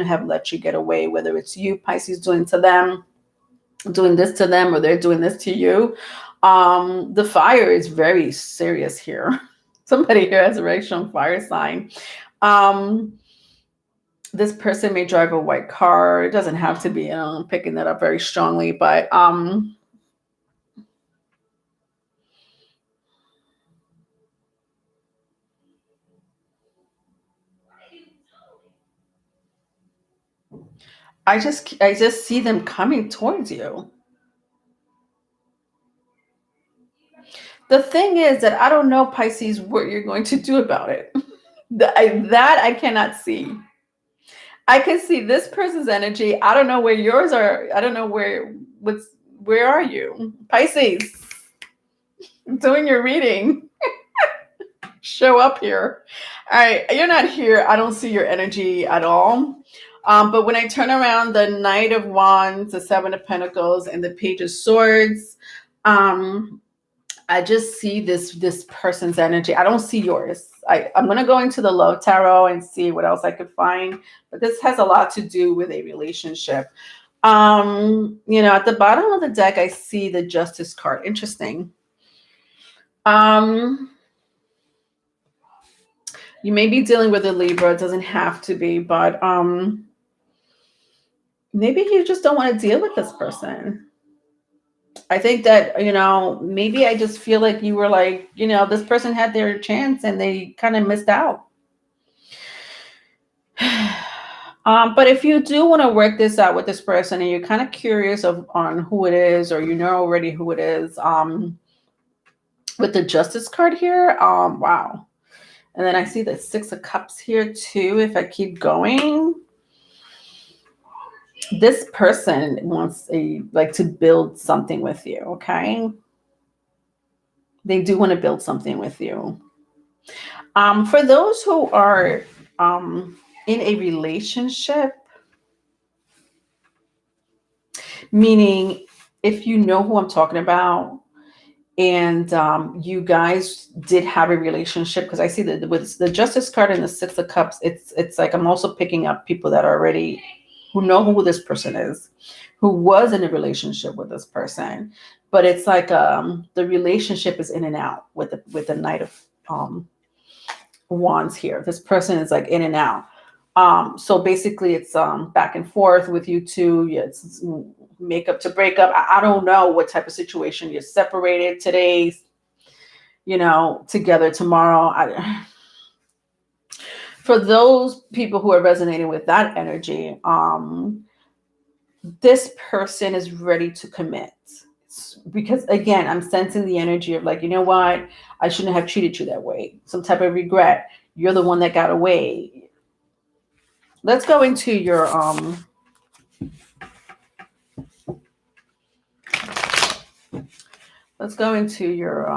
have let you get away. Whether it's you, Pisces, doing this to them, or they're doing this to you. The fire is very serious here. Somebody here has a very strong fire sign. This person may drive a white car. It doesn't have to be. I'm picking that up very strongly, but I just see them coming towards you. The thing is that I don't know, Pisces, what you're going to do about it. That I cannot see. I can see this person's energy. I don't know where yours are. I don't know where are you? Pisces, I'm doing your reading. Show up here. All right, you're not here. I don't see your energy at all. But when I turn around the Knight of Wands, the Seven of Pentacles, and the Page of Swords, I just see this person's energy. I don't see yours. I'm going to go into the Love Tarot and see what else I could find. But this has a lot to do with a relationship. You know, at the bottom of the deck, I see the Justice card. Interesting. You may be dealing with a Libra. It doesn't have to be, but maybe you just don't want to deal with this person. I think that, you know, maybe I just feel like you were like, you know, this person had their chance and they kind of missed out. But if you do want to work this out with this person and you're kind of curious on who it is, or you know already who it is, with the Justice card here, wow. And then I see the Six of Cups here too, if I keep going. This person wants to build something with you, okay? They do want to build something with you. For those who are in a relationship, meaning if you know who I'm talking about, and you guys did have a relationship, because I see that with the Justice card and the Six of Cups, it's like I'm also picking up people that are already, who know who this person is, who was in a relationship with this person, but it's like the relationship is in and out with the Knight of Wands here. This person is like in and out. So basically it's back and forth with you two. Yeah, it's make up to break up. I don't know what type of situation. You're separated today, you know, together tomorrow. For those people who are resonating with that energy, this person is ready to commit. Because again, I'm sensing the energy of like, you know what, I shouldn't have treated you that way. Some type of regret. You're the one that got away. Let's go into your let's go into your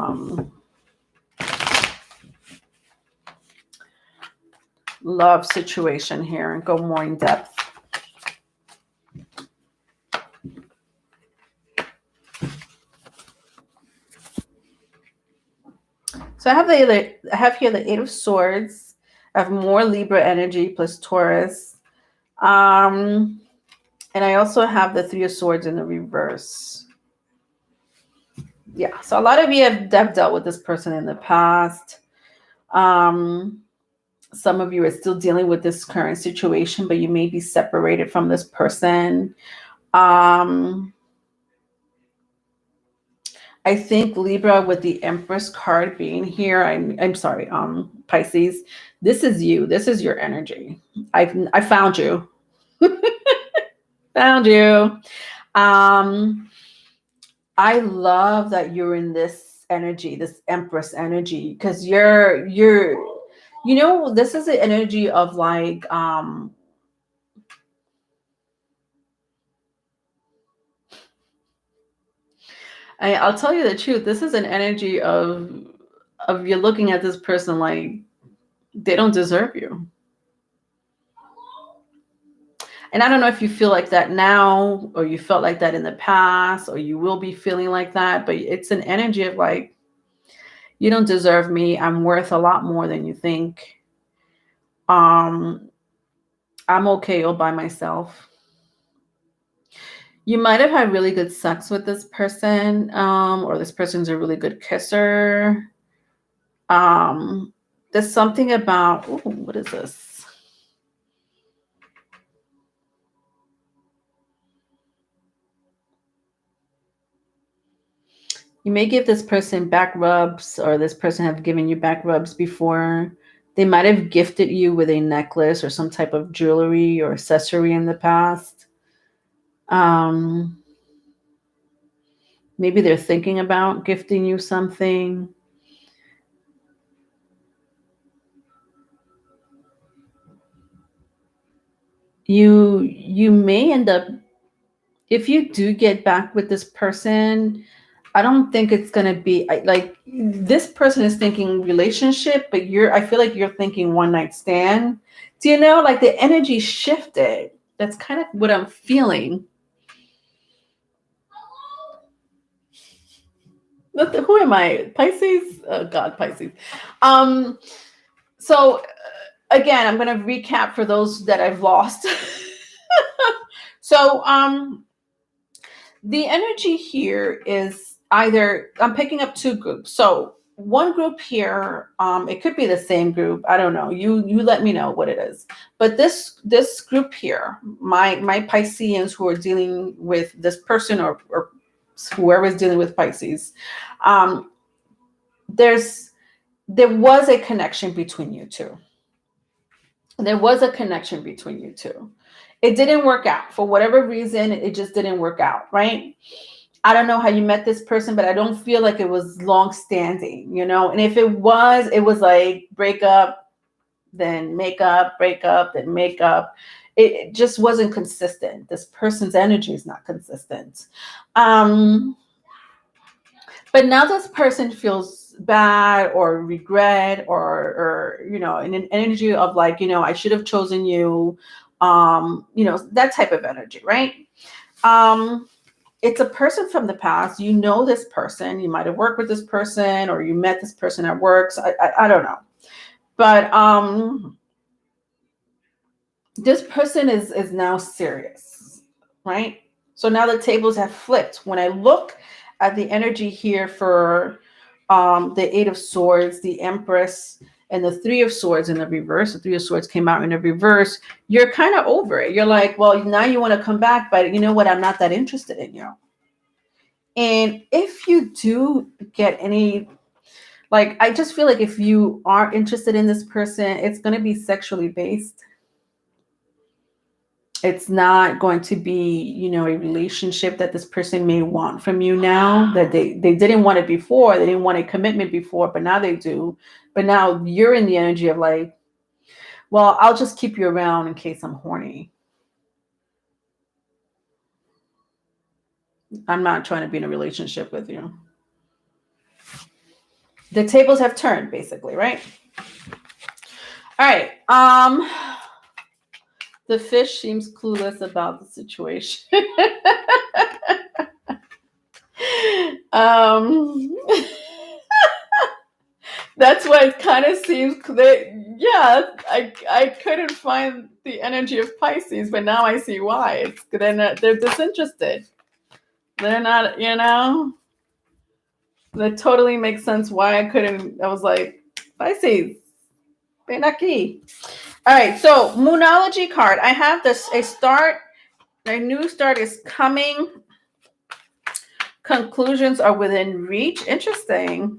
love situation here and go more in depth. So I have here the Eight of Swords. I have more Libra energy plus Taurus. And I also have the Three of Swords in the reverse. Yeah, so a lot of you have dealt with this person in the past. Some of you are still dealing with this current situation, but you may be separated from this person. I think Libra, with the Empress card being here, I'm sorry, Pisces, this is you. This is your energy. I found you. Found you. I love that you're in this energy, this Empress energy, because you're you know, this is the energy of like I'll tell you the truth. This is an energy of you're looking at this person like they don't deserve you. And I don't know if you feel like that now, or you felt like that in the past, or you will be feeling like that, but it's an energy of like, you don't deserve me. I'm worth a lot more than you think. I'm okay all by myself. You might have had really good sex with this person, or this person's a really good kisser. There's something about, ooh, what is this? You may give this person back rubs, or this person have given you back rubs before. They might have gifted you with a necklace or some type of jewelry or accessory in the past. Maybe they're thinking about gifting you something. You may end up, if you do get back with this person, I don't think it's going to be like this person is thinking relationship, but I feel like you're thinking one night stand. Do you know, like the energy shifted? That's kind of what I'm feeling. Who am I? Pisces? Oh God, Pisces. So again, I'm going to recap for those that I've lost. So the energy here is either, I'm picking up two groups. So one group here, it could be the same group. I don't know. You let me know what it is. But this group here, my Pisceans who are dealing with this person, or whoever is dealing with Pisces, there was a connection between you two. There was a connection between you two. It didn't work out for whatever reason. It just didn't work out, right? I don't know how you met this person, but I don't feel like it was long standing, you know? And if it was like break up, then make up, break up, then make up. It just wasn't consistent. This person's energy is not consistent. But now this person feels bad or regret, or you know, in an energy of like, you know, I should have chosen you, you know, that type of energy, right? It's a person from the past. You know this person. You might have worked with this person, or you met this person at work. So I don't know. But this person is now serious, right? So now the tables have flipped. When I look at the energy here for the Eight of Swords, the Empress, and the Three of Swords in the reverse. The Three of Swords came out in the reverse. You're kind of over it. You're like, well, now you want to come back, but you know what? I'm not that interested in you. And if you do get any, like, I just feel like if you are interested in this person, it's going to be sexually based. It's not going to be, a relationship that this person may want from you now, that they didn't want it before. They didn't want a commitment before, but now they do. But now you're in the energy of like, well, I'll just keep you around in case I'm horny. I'm not trying to be in a relationship with you. The tables have turned, basically, right? All right. The fish seems clueless about the situation. That's why it kind of seems clear. Yeah, I couldn't find the energy of Pisces, but now I see why. It's they're disinterested. They're not, that totally makes sense why I was like, Pisces, ven aquí. All right, so Moonology card. I have this, a new start is coming. Conclusions are within reach. Interesting.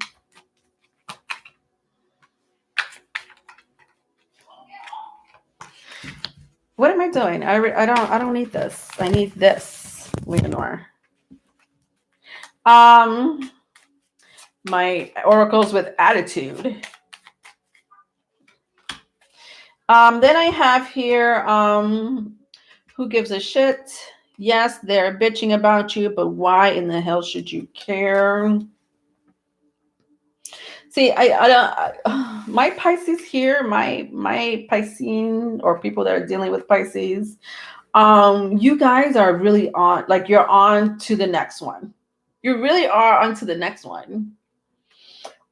What am I doing? I don't need this. I need this, Leonore. My oracles with attitude. Then I have here, who gives a shit? Yes, they're bitching about you, but why in the hell should you care? See, my Pisces here, my Piscean, or people that are dealing with Pisces, you guys are really on, like you're on to the next one. You really are on to the next one.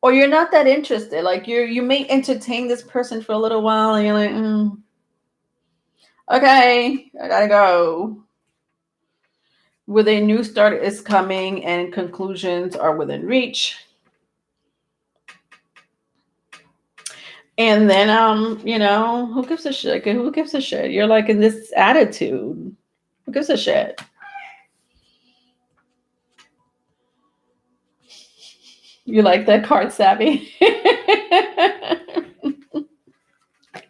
Or you're not that interested. Like you may entertain this person for a little while and you're like, okay, I gotta go. With a new start is coming and conclusions are within reach. And then, who gives a shit? Who gives a shit? You're like in this attitude. Who gives a shit? You like that card, savvy?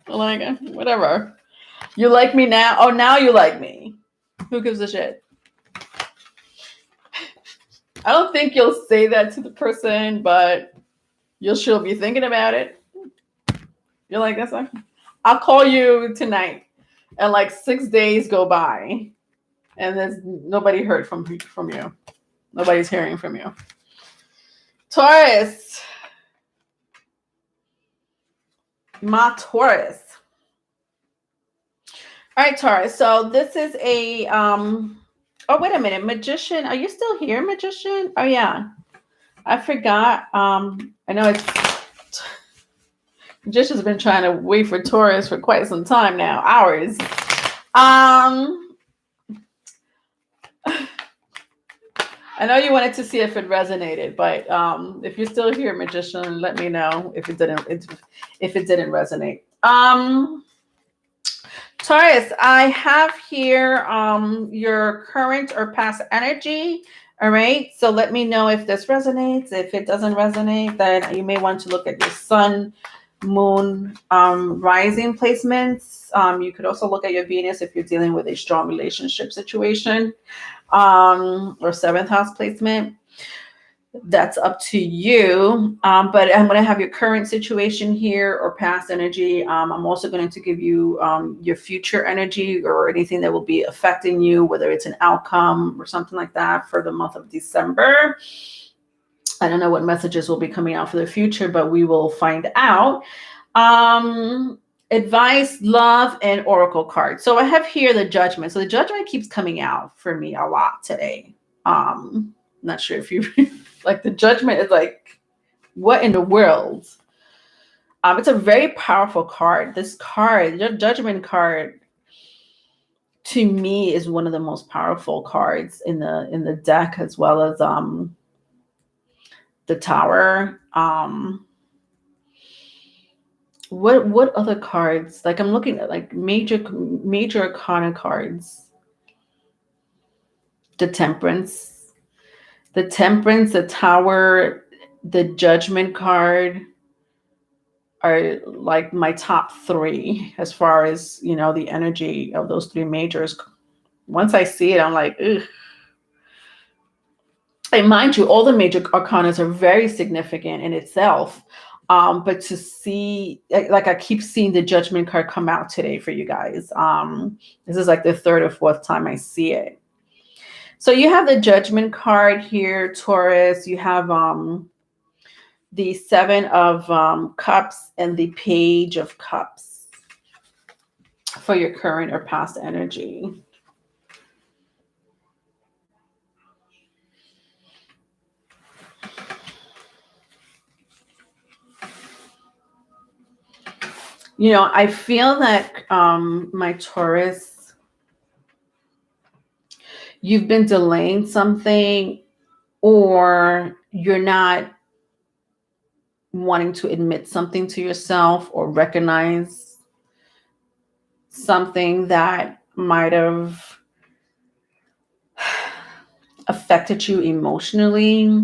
Like, whatever. You like me now? Oh, now you like me. Who gives a shit? I don't think you'll say that to the person, but she'll be thinking about it. You're like, that's like, I'll call you tonight. And like 6 days go by. And there's nobody heard from you. Nobody's hearing from you. Taurus. My Taurus. All right, Taurus. So this is a oh, wait a minute. Magician. Are you still here, Magician? Oh yeah. I forgot. I know Magician's been trying to wait for Taurus for quite some time now. Hours. I know you wanted to see if it resonated, but if you're still here, Magician, let me know if it didn't resonate. Taurus, I have here your current or past energy. All right, so let me know if this resonates. If it doesn't resonate, then you may want to look at your sun, moon, rising placements. You could also look at your Venus if you're dealing with a strong relationship situation, or seventh house placement. That's up to you. But I'm going to have your current situation here or past energy. I'm also going to give you your future energy or anything that will be affecting you, whether it's an outcome or something like that for the month of December. I don't know what messages will be coming out for the future, but we will find out. Advice, love, and oracle cards. So I have here the judgment. So the judgment keeps coming out for me a lot today. Not sure if you like the judgment is like, what in the world? It's a very powerful card. This card, your judgment card, to me is one of the most powerful cards in the deck, as well as the Tower. What other cards? Like I'm looking at like major arcana cards. The Temperance, the Tower, the Judgment card. are like my top three as far as, the energy of those three majors. Once I see it, I'm like, ugh. And mind you, all the major arcanas are very significant in itself. But to see, like I keep seeing the Judgment card come out today for you guys. This is like the third or fourth time I see it. So you have the Judgment card here, Taurus. You have the Seven of Cups and the Page of Cups for your current or past energy. I feel that my Taurus, you've been delaying something, or you're not wanting to admit something to yourself or recognize something that might have affected you emotionally.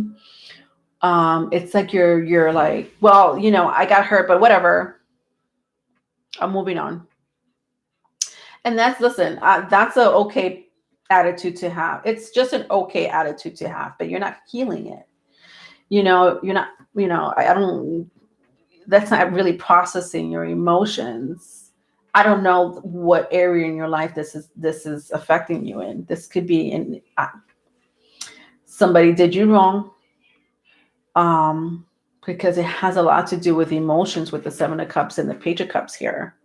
It's like you're like, well, I got hurt, but whatever. I'm moving on. And that's a okay attitude to have. It's just an okay attitude to have, but you're not healing it. You're not, I don't, that's not really processing your emotions. I don't know what area in your life this is affecting you in. This could be in somebody did you wrong. Because it has a lot to do with emotions with the Seven of Cups and the Page of Cups here.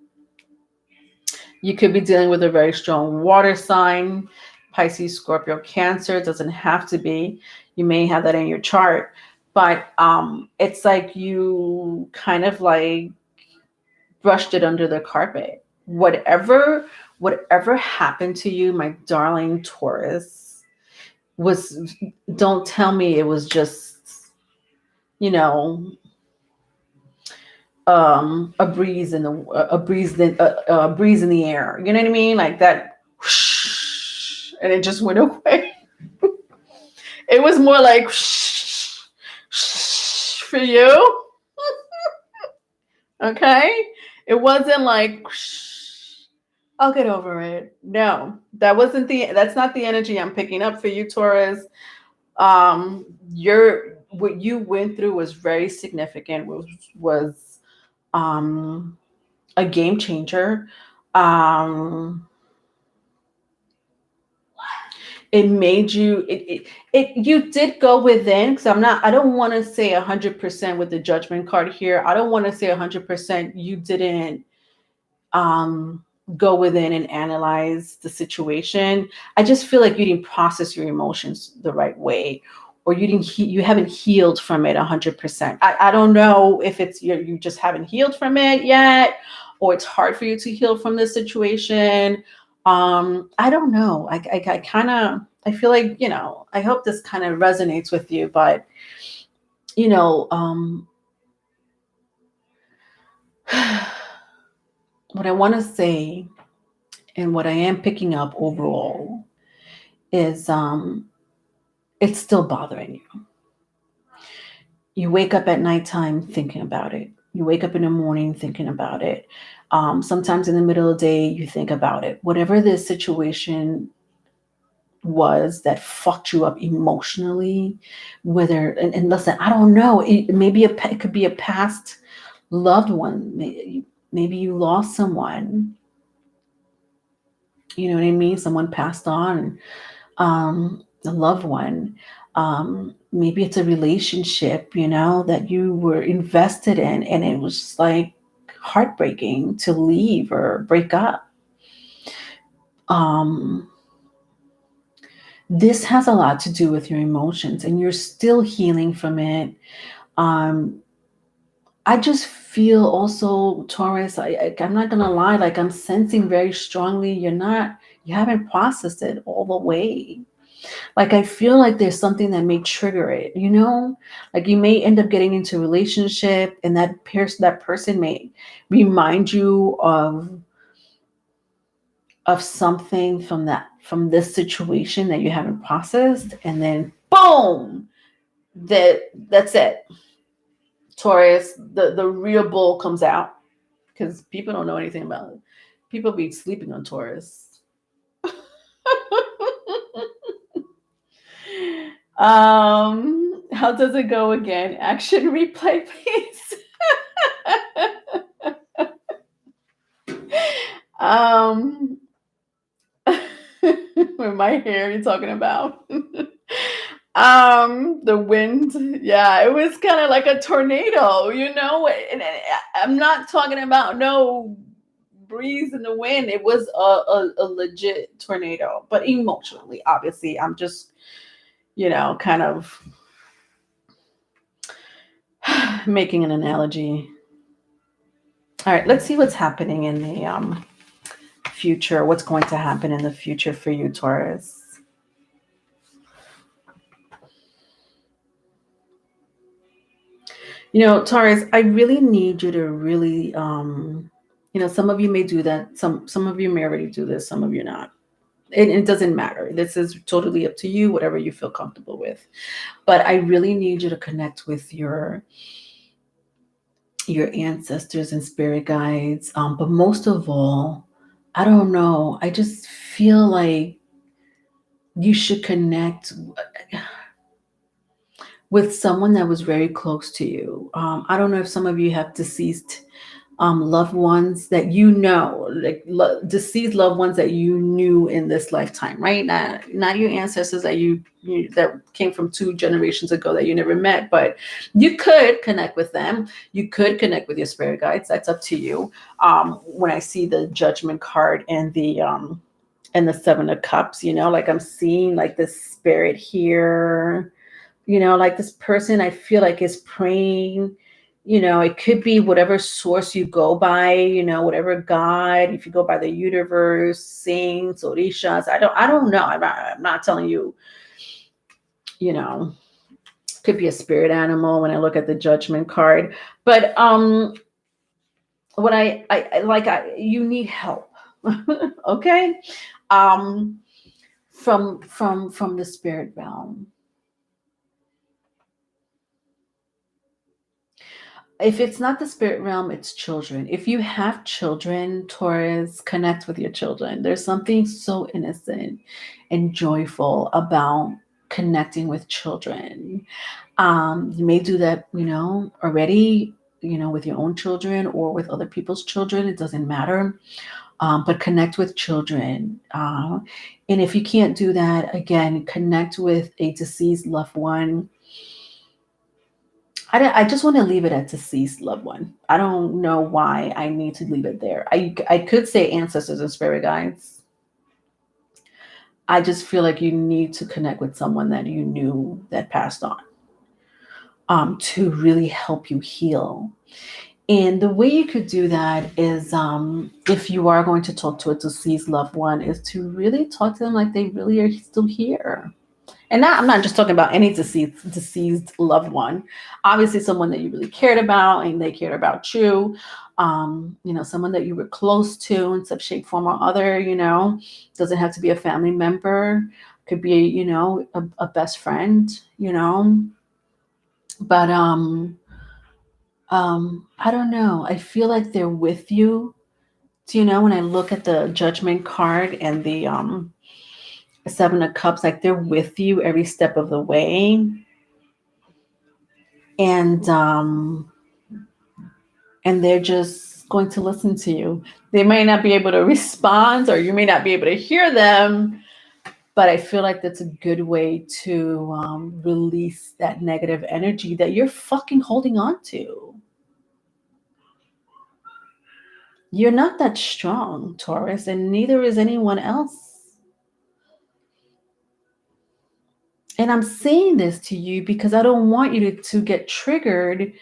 You could be dealing with a very strong water sign, Pisces, Scorpio, Cancer. It doesn't have to be. You may have that in your chart. But it's like you kind of like brushed it under the carpet. Whatever happened to you, my darling Taurus, don't tell me it was just, a breeze in the air. You know what I mean? Like that, whoosh, and it just went away. It was more like whoosh, whoosh, for you. Okay, it wasn't like whoosh, I'll get over it. No, that's not the energy I'm picking up for you, Taurus. What you went through was very significant. Was a game changer. It made you you did go within, because I don't want to say 100% with the Judgment card here. I don't want to say 100% you didn't go within and analyze the situation. I just feel like you didn't process your emotions the right way, or you haven't healed from it 100%. I don't know if it's you just haven't healed from it yet, or it's hard for you to heal from this situation. I don't know. I feel like, I hope this kind of resonates with you, but what I want to say, and what I am picking up overall, is it's still bothering you. You wake up at nighttime thinking about it. You wake up in the morning thinking about it. Sometimes in the middle of the day, you think about it. Whatever this situation was that fucked you up emotionally, and listen, I don't know. It could be a past loved one. Maybe you lost someone. You know what I mean? Someone passed on, a loved one. Maybe it's a relationship, that you were invested in, and it was just like heartbreaking to leave or break up. This has a lot to do with your emotions, and you're still healing from it. I just feel also, Taurus, I'm not gonna lie, like I'm sensing very strongly you haven't processed it all the way. Like I feel like there's something that may trigger it, like you may end up getting into a relationship, and that person may remind you of something from this situation that you haven't processed, and then boom, that's it. Taurus, the real bull comes out because people don't know anything about it. People be sleeping on Taurus. How does it go again? Action replay, please. um, with my hair, you're talking about. The wind, yeah, it was kind of like a tornado, and I'm not talking about no breeze in the wind. It was a legit tornado, but emotionally, obviously, I'm just, kind of making an analogy. All right, let's see what's happening in the future. What's going to happen in the future for you, Taurus? Taurus, I really need you to really, some of you may do that. Some of you may already do this. Some of you not. It doesn't matter. This is totally up to you, whatever you feel comfortable with. But I really need you to connect with your ancestors and spirit guides. But most of all, I don't know. I just feel like you should connect with someone that was very close to you. I don't know if some of you have deceased loved ones that like deceased loved ones that you knew in this lifetime, right? Not your ancestors that you that came from 2 generations ago that you never met, but you could connect with them. You could connect with your spirit guides. That's up to you. When I see the Judgment card and the 7 of Cups, like I'm seeing like this spirit here. Like this person I feel like is praying. It could be whatever source you go by, whatever God, if you go by the universe, saints, orishas, I don't know. I'm not telling you, could be a spirit animal when I look at the Judgment card. But what I like, you need help. Okay. From the spirit realm. If it's not the spirit realm, it's children. If you have children, Taurus, connect with your children. There's something so innocent and joyful about connecting with children. You may do that, already, with your own children or with other people's children. It doesn't matter. But connect with children. And if you can't do that, again, connect with a deceased loved one. I just want to leave it at deceased loved one. I don't know why I need to leave it there. I could say ancestors and spirit guides. I just feel like you need to connect with someone that you knew that passed on, to really help you heal. And the way you could do that is, if you are going to talk to a deceased loved one, is to really talk to them like they really are still here. And I'm not just talking about any deceased loved one. Obviously, someone that you really cared about and they cared about you. Someone that you were close to in some shape, form, or other. Doesn't have to be a family member. Could be, a best friend. But I don't know. I feel like they're with you. When I look at the Judgment card and the 7 of Cups, like they're with you every step of the way. And they're just going to listen to you. They may not be able to respond, or you may not be able to hear them, but I feel like that's a good way to release that negative energy that you're fucking holding on to. You're not that strong, Taurus, and neither is anyone else. And I'm saying this to you because I don't want you to get triggered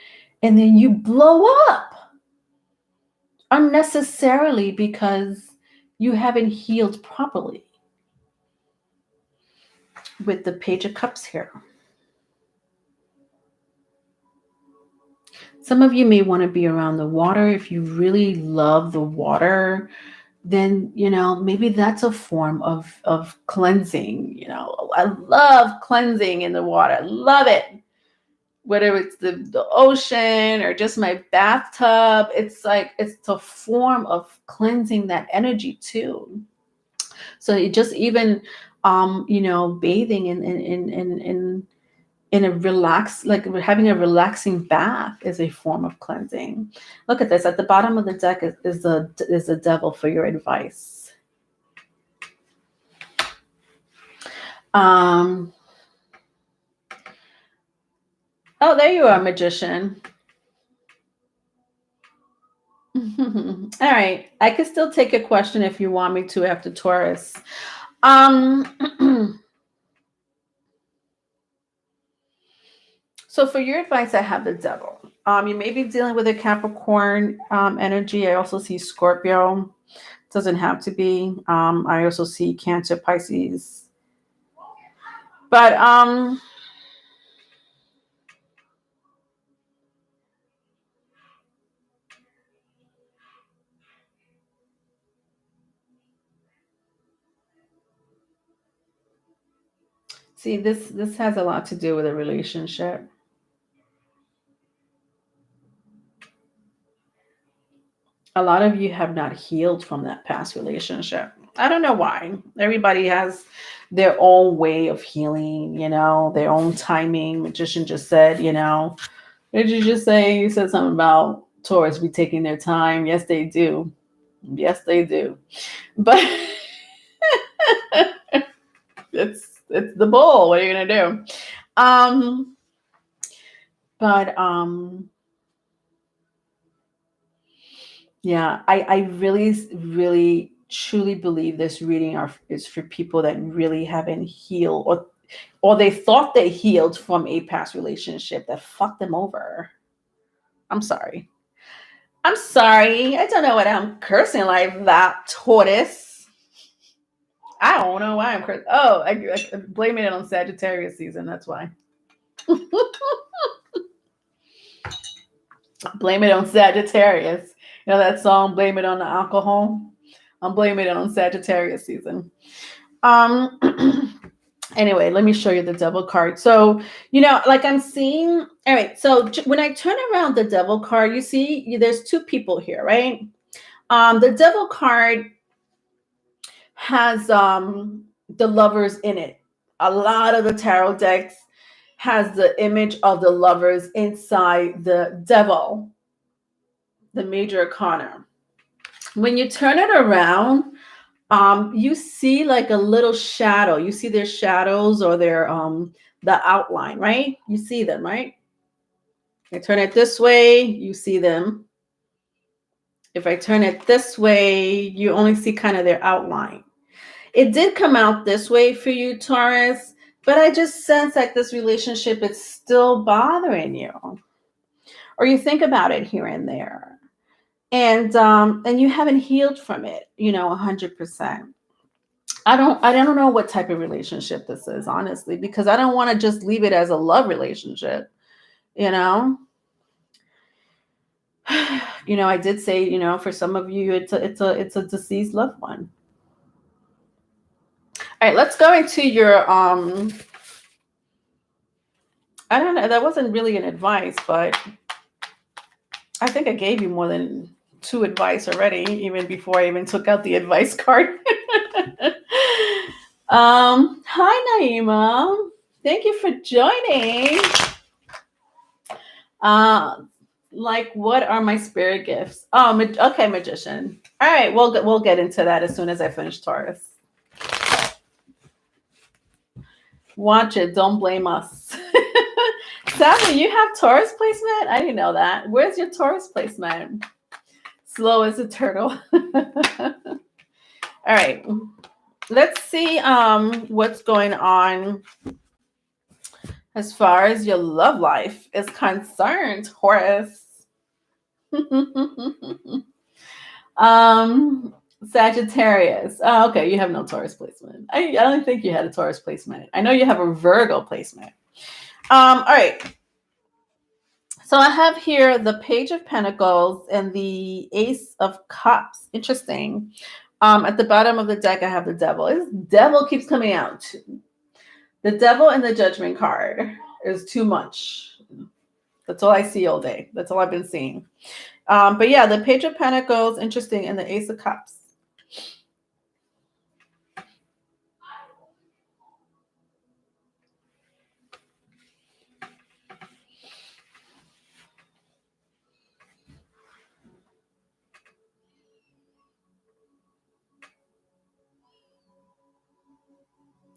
and then you blow up unnecessarily because you haven't healed properly. With the Page of Cups here. Some of you may want to be around the water. If you really love the water, then, maybe that's a form of cleansing. I love cleansing in the water. I love it. whether it's the ocean or just my bathtub, it's like it's a form of cleansing that energy too. So it just even bathing in a relax, like having a relaxing bath is a form of cleansing. Look at this. At the bottom of the deck is the devil for your advice. Oh, there you are, magician. All right. I can still take a question if you want me to after Taurus. So for your advice, I have the devil. You may be dealing with a Capricorn energy. I also see Scorpio. Doesn't have to be. I also see Cancer, Pisces. But see, this has a lot to do with a relationship. A lot of you have not healed from that past relationship. I don't know why. Everybody has their own way of healing, their own timing. Magician just said, did you just say? You said something about Taurus be taking their time. Yes, they do. Yes, they do. But it's the bull. What are you gonna do? But yeah, I really, really, truly believe this reading is for people that really haven't healed, or they thought they healed from a past relationship that fucked them over. I'm sorry. I'm sorry. I don't know what I'm cursing like that, tortoise. I don't know why I'm cursing. Oh, I blaming it on Sagittarius season. That's why. Blame it on Sagittarius. You know that song, Blame It on the Alcohol? I'm blaming it on Sagittarius season. Anyway, let me show you the devil card. So, like I'm seeing, all right. So when I turn around the devil card, you see there's two people here, right? The devil card has the lovers in it. A lot of the tarot decks has the image of the lovers inside the devil, the major arcana. When you turn it around, you see like a little shadow. You see their shadows or their the outline, right? You see them, right? I turn it this way, you see them. If I turn it this way, you only see kind of their outline. It did come out this way for you, Taurus, but I just sense like this relationship is still bothering you. Or you think about it here and there. And you haven't healed from it, 100%. I don't know what type of relationship this is, honestly, because I don't want to just leave it as a love relationship, I did say, for some of you, it's a deceased loved one. All right, let's go into your I don't know, that wasn't really an advice, but I think I gave you more than 2 advice already, even before I even took out the advice card. Hi Naima. Thank you for joining. Like, what are my spirit gifts? Oh, okay, magician. All right, we'll get into that as soon as I finish Taurus. Watch it. Don't blame us. Sammy, you have Taurus placement? I didn't know that. Where's your Taurus placement? Slow as a turtle. All right. Let's see what's going on as far as your love life is concerned, Taurus. Sagittarius. Oh, okay. You have no Taurus placement. I don't think you had a Taurus placement. I know you have a Virgo placement. All right. So I have here the Page of Pentacles and the Ace of Cups. Interesting. At the bottom of the deck, I have the Devil. This Devil keeps coming out. The Devil and the Judgment card is too much. That's all I see all day. That's all I've been seeing. But yeah, the Page of Pentacles, interesting, and the Ace of Cups.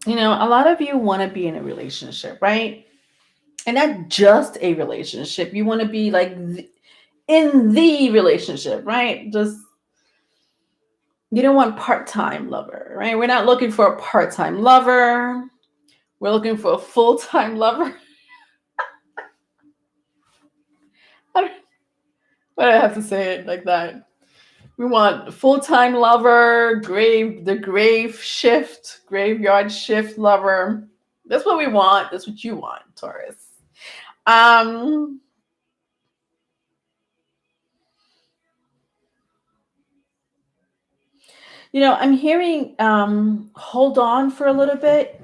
You know, a lot of you want to be in a relationship, right? And not just a relationship. You want to be like in the relationship, right? Just, you don't want part-time lover, right? We're not looking for a part-time lover. We're looking for a full-time lover. Why do I have to say it like that? We want full-time lover, graveyard shift lover. That's what we want. That's what you want, Taurus. You know, I'm hearing hold on for a little bit.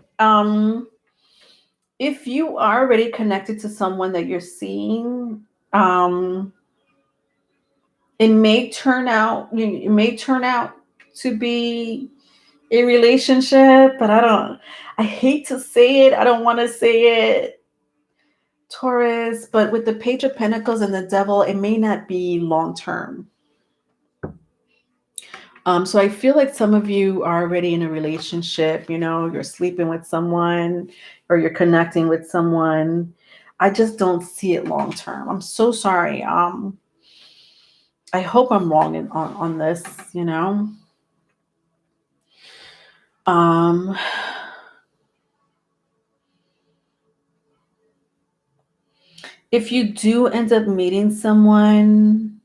If you are already connected to someone that you're seeing, it may turn out to be a relationship, but I hate to say it. I don't want to say it, Taurus, but with the Page of Pentacles and the Devil, it may not be long term. So I feel like some of you are already in a relationship, you know, you're sleeping with someone or you're connecting with someone. I just don't see it long term. I'm so sorry. I hope I'm wrong on this, you know. If you do end up meeting someone,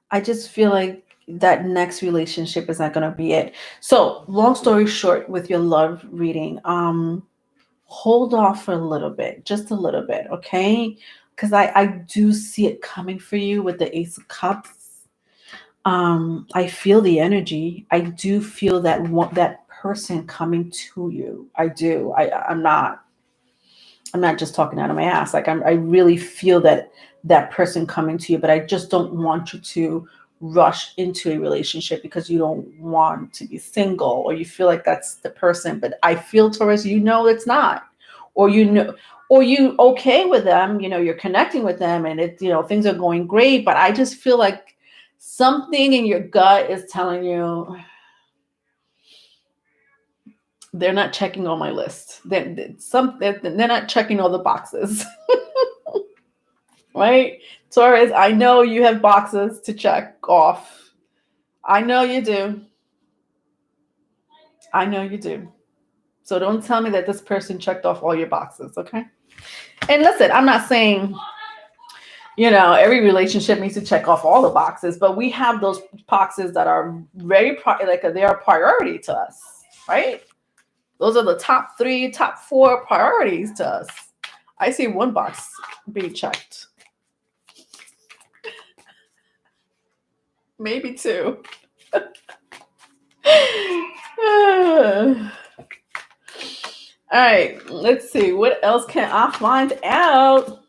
I just feel like that next relationship is not going to be it. So, long story short, with your love reading, hold off for a little bit, just a little bit, okay? Because I do see it coming for you with the Ace of Cups. I feel the energy. I do feel that person coming to you. I do. I'm not just talking out of my ass. Like I really feel that person coming to you, but I just don't want you to rush into a relationship because you don't want to be single or you feel like that's the person. But I feel, Taurus, you know it's not, or you know, or you okay with them. You know, you're connecting with them, and things are going great. But I just feel like something in your gut is telling you they're not checking on my list. They're not checking all the boxes. Right? Taurus, I know you have boxes to check off. I know you do. I know you do. So don't tell me that this person checked off all your boxes, okay? And listen, I'm not saying, every relationship needs to check off all the boxes, but we have those boxes that are very, they are a priority to us, right? Those are the top 3, top 4 priorities to us. I see one box being checked. Maybe 2. All right, let's see. What else can I find out?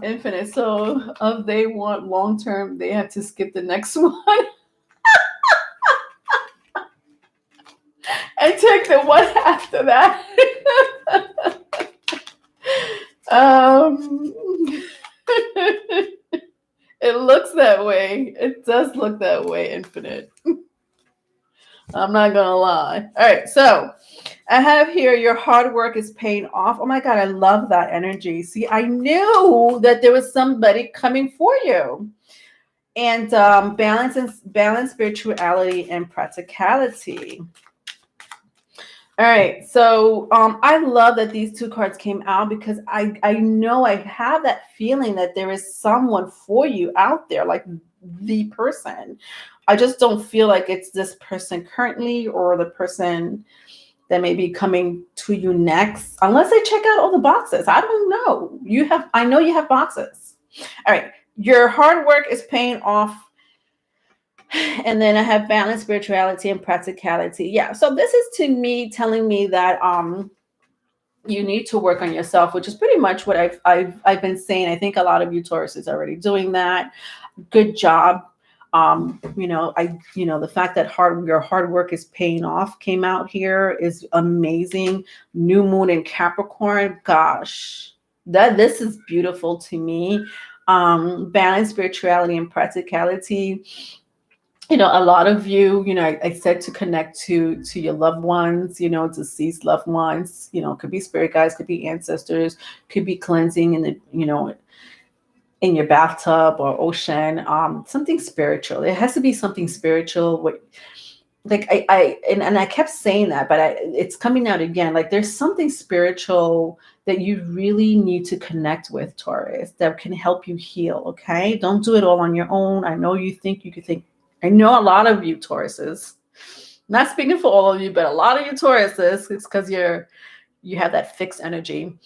Infinite. So if they want long term, they have to skip the next one and take the one after that. It looks that way. It does look that way, Infinite. I'm not gonna lie. All right, so I have here your hard work is paying off. Oh my God, I love that energy. See, I knew that there was somebody coming for you. And balance, spirituality, and practicality. All right, so I love that these 2 cards came out because I know I have that feeling that there is someone for you out there, like the person. I just don't feel like it's this person currently or the person that may be coming to you next, unless they check out all the boxes. I don't know. I know you have boxes. All right, your hard work is paying off. And then I have balance, spirituality, and practicality. Yeah. So this is to me telling me that You need to work on yourself, which is pretty much what I've been saying. I think a lot of you Taurus is already doing that. Good job. The fact that your hard work is paying off came out here is amazing. New moon in Capricorn, gosh, this is beautiful to me. Balance, spirituality, and practicality. A lot of you, I said to connect to your loved ones, deceased loved ones. Could be spirit guides, could be ancestors, could be cleansing in the in your bathtub or ocean. Something spiritual. It has to be something spiritual. Like I kept saying that, but it's coming out again. Like there's something spiritual that you really need to connect with, Taurus, that can help you heal. Okay, don't do it all on your own. I know you think you could think. I know a lot of you Tauruses. Not speaking for all of you, but a lot of you Tauruses, it's because you have that fixed energy.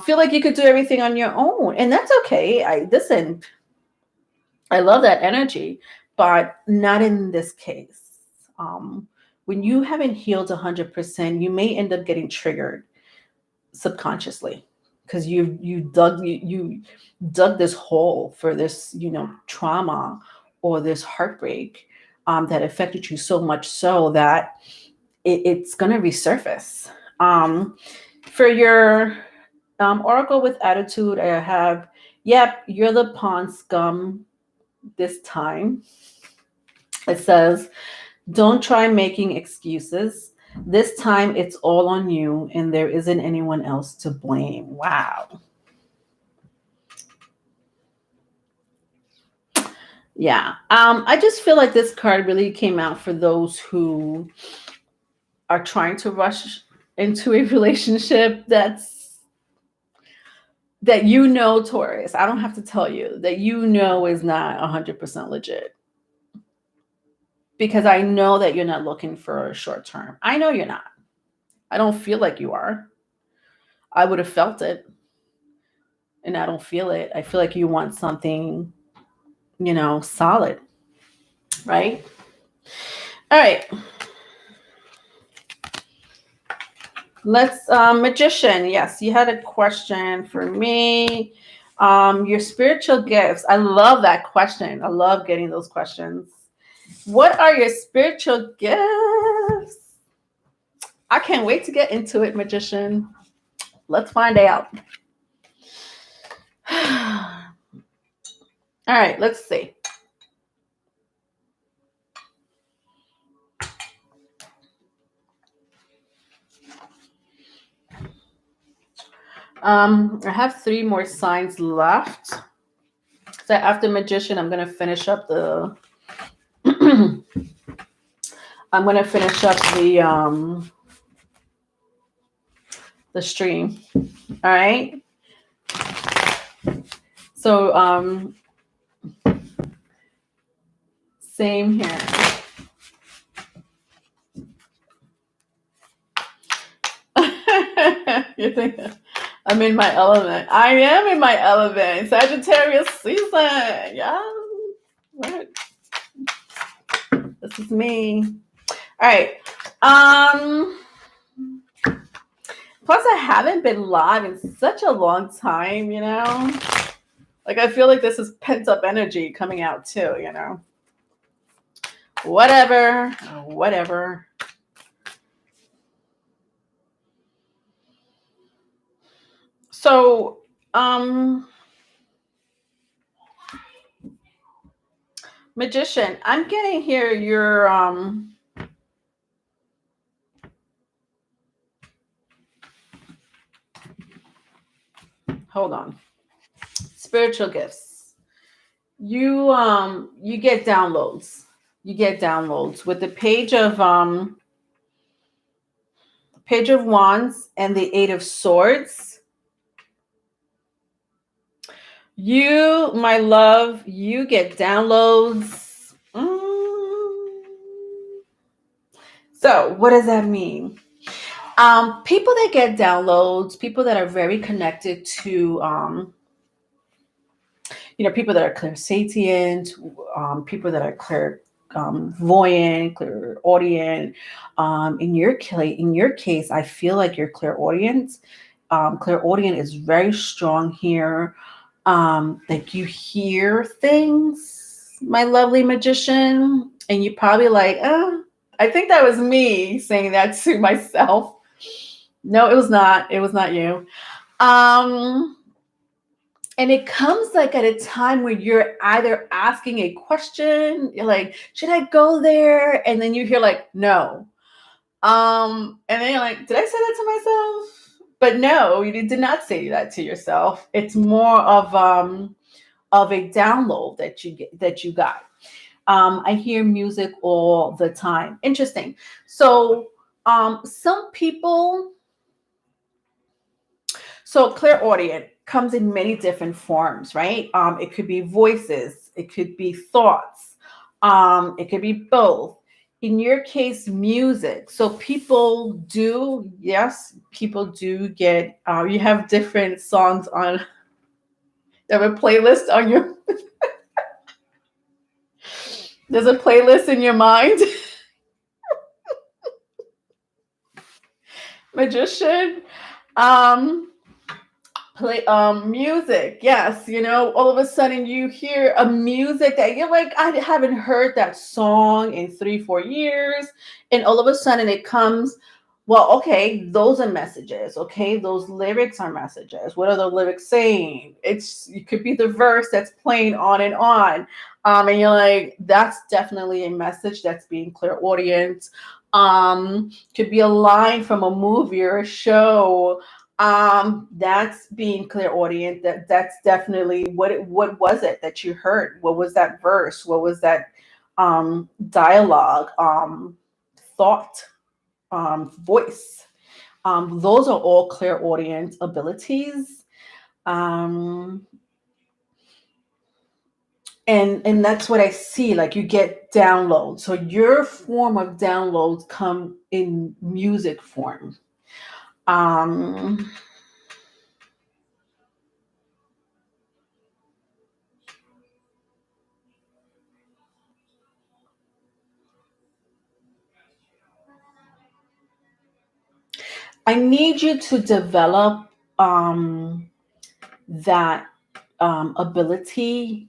Feel like you could do everything on your own, and that's okay. I love that energy, but not in this case. When you haven't healed 100%, you may end up getting triggered subconsciously because you dug this hole for this trauma or this heartbreak that affected you so much so that it's going to resurface. For your oracle with attitude, I have, yep, you're the pawn scum this time. It says, don't try making excuses. This time it's all on you and there isn't anyone else to blame. Wow. Yeah. I just feel like this card really came out for those who are trying to rush into a relationship that Taurus, I don't have to tell you, that is not 100% legit. Because I know that you're not looking for a short term. I know you're not. I don't feel like you are. I would have felt it. And I don't feel it. I feel like you want something, solid. Right? All right. Let's, Magician. Yes, you had a question for me. Your spiritual gifts. I love that question. I love getting those questions. What are your spiritual gifts? I can't wait to get into it, Magician. Let's find out. All right, let's see. I have 3 more signs left. So after Magician, I'm going to finish up the the stream. All right. So same here. You think I'm in my element? I am in my element. Sagittarius season. Yeah. What? This is me. All right. Plus, I haven't been live in such a long time, Like, I feel like this is pent up energy coming out too, Whatever. So, Magician, I'm getting here your hold on. Spiritual gifts. You get downloads. You get downloads with the Page of Wands and the 8 of Swords. You, my love, you get downloads. So what does that mean? People that get downloads, people that are very connected to, people that are clairsentient, people that are clairvoyant, clairaudient. In your case, I feel like you're clairaudient, clairaudient is very strong here. Like you hear things, my lovely magician, and you probably like, oh, I think that was me saying that to myself. No, it was not. It was not you. Um, and it comes like at a time where you're either asking a question, you're like, should I go there? And then you hear like, no. And then you're like, did I say that to myself? But no, you did not say that to yourself. It's more of a download that you got. I hear music all the time. Interesting. So some people, so clairaudient comes in many different forms, right? It could be voices, it could be thoughts, it could be both. In your case, music. So people do, yes, people do get. You have different songs on. You have a playlist on your. There's a playlist in your mind. Magician. Um, Play music, yes, all of a sudden you hear a music that you're like, I haven't heard that song in 3-4 years, and all of a sudden it comes. Well, okay, those are messages. Okay, those lyrics are messages. What are the lyrics saying? It could be the verse that's playing on and on. And you're like, that's definitely a message that's being clairaudient. Could be a line from a movie or a show. That's being clairaudient. That's definitely what was it that you heard? What was that verse? What was that dialogue, thought, voice? Those are all clairaudient abilities. And that's what I see. Like you get downloads. So your form of downloads come in music form. I need you to develop that ability,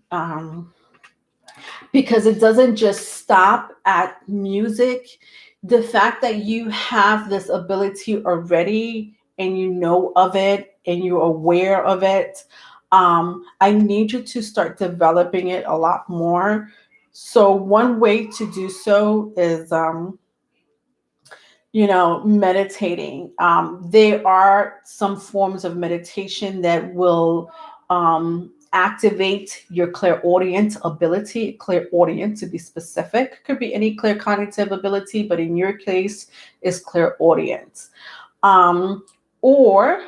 because it doesn't just stop at music. The fact that you have this ability already and you know of it and you're aware of it, I need you to start developing it a lot more. So one way to do so is meditating. There are some forms of meditation that will activate your clairaudient ability, clairaudient to be specific. Could be any claircognitive ability, but in your case, is clairaudient. Or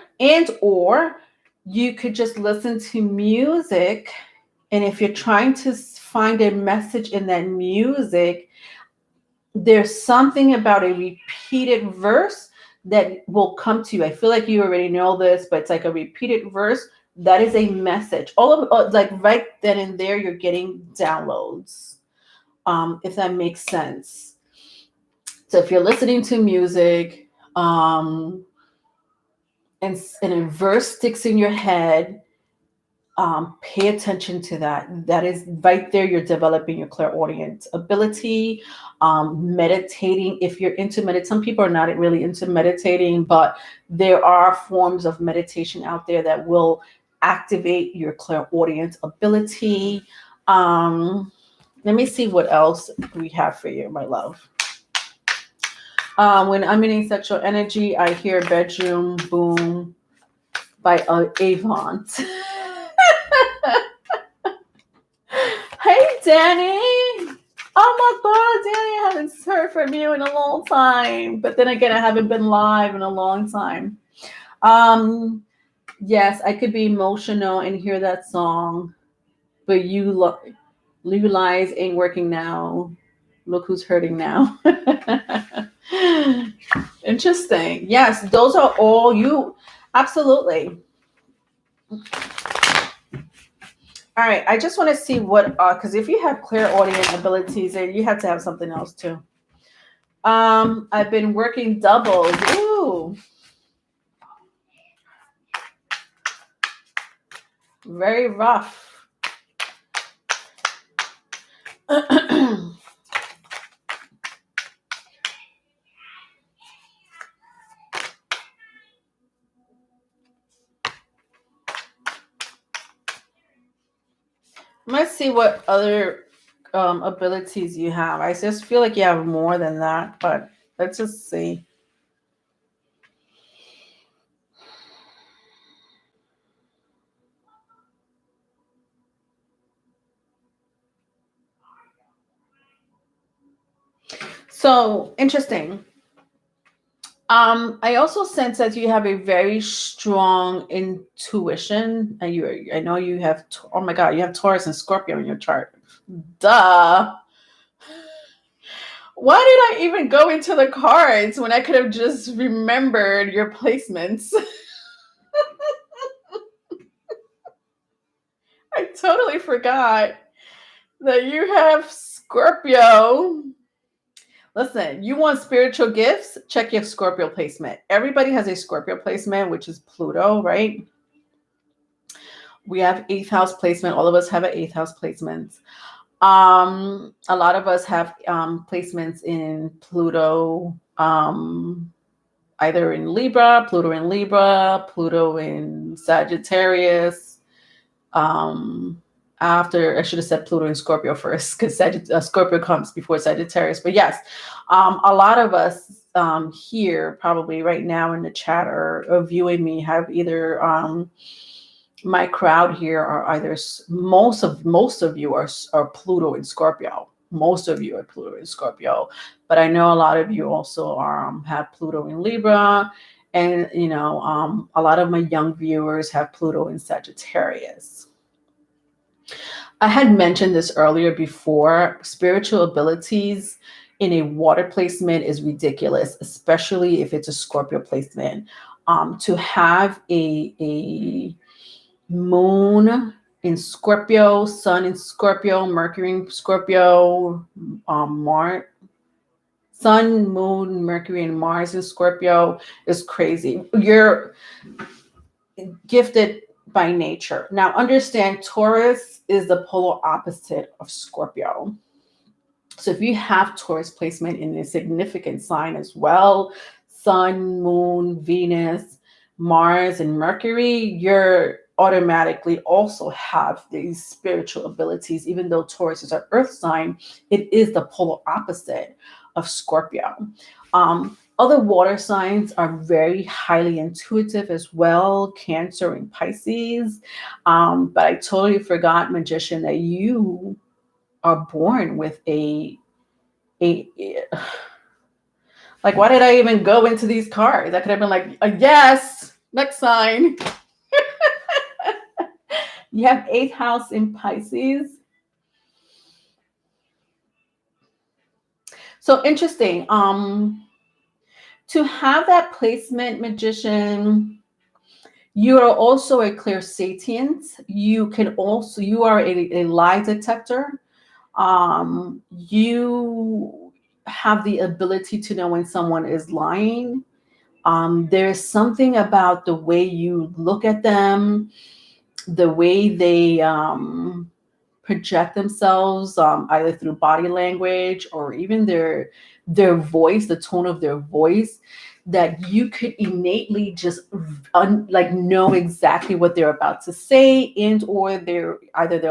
you could just listen to music, and if you're trying to find a message in that music, there's something about a repeated verse that will come to you. I feel like you already know this, but it's like a repeated verse that is a message. All of like right then and there, you're getting downloads, if that makes sense. So if you're listening to music, and a verse sticks in your head, pay attention to that. That is right there. You're developing your clairaudient ability. Meditating. If you're into meditate, some people are not really into meditating, but there are forms of meditation out there that will activate your clairaudient ability. Let me see what else we have for you, my love. When I'm in sexual energy, I hear Bedroom Boom by Avon. Hey, Danny. Oh my God, Danny, I haven't heard from you in a long time. But then again, I haven't been live in a long time. Yes, I could be emotional and hear that song, but you lies ain't working now. Look who's hurting now. Interesting. Yes, those are all you. Absolutely. All right, I just want to see what, because if you have clairaudient abilities, then you have to have something else too. I've been working doubles. Ooh. Very rough. Let's see what other abilities you have. I just feel like you have more than that, but let's just see. So interesting. I also sense that you have a very strong intuition, and I know you have. Oh my God, you have Taurus and Scorpio in your chart. Duh. Why did I even go into the cards when I could have just remembered your placements? I totally forgot that you have Scorpio. Listen, you want spiritual gifts? Check your Scorpio placement. Everybody has a Scorpio placement, which is Pluto, right? We have eighth house placement. All of us have an eighth house placement. A lot of us have placements in Pluto, either in Libra, Pluto in Sagittarius. After I should have said Pluto and Scorpio first, because Scorpio comes before Sagittarius. But yes, a lot of us here probably right now in the chat or viewing me have either my crowd here are either most of you are Pluto and Scorpio. Most of you are Pluto and Scorpio, but I know a lot of you also are have Pluto in Libra, and a lot of my young viewers have Pluto in Sagittarius. I had mentioned this earlier before. Spiritual abilities in a water placement is ridiculous, especially if it's a Scorpio placement. To have a moon in Scorpio, sun in Scorpio, Mercury in Scorpio, Mars, sun, moon, Mercury, and Mars in Scorpio is crazy. You're gifted by nature. Now, understand Taurus is the polar opposite of Scorpio. So if you have Taurus placement in a significant sign as well, sun, moon, Venus, Mars, and Mercury, you're automatically also have these spiritual abilities. Even though Taurus is an earth sign, it is the polar opposite of Scorpio. Other water signs are very highly intuitive as well, Cancer and Pisces. But I totally forgot, Magician, that you are born with a like, why did I even go into these cards? I could have been like, yes, next sign. You have eighth house in Pisces. So interesting. To have that placement, Magician, you are also a clairsentient. You are a lie detector. You have the ability to know when someone is lying. There's something about the way you look at them, the way they project themselves, either through body language or even their voice, the tone of their voice, that you could innately just know exactly what they're about to say, and or they're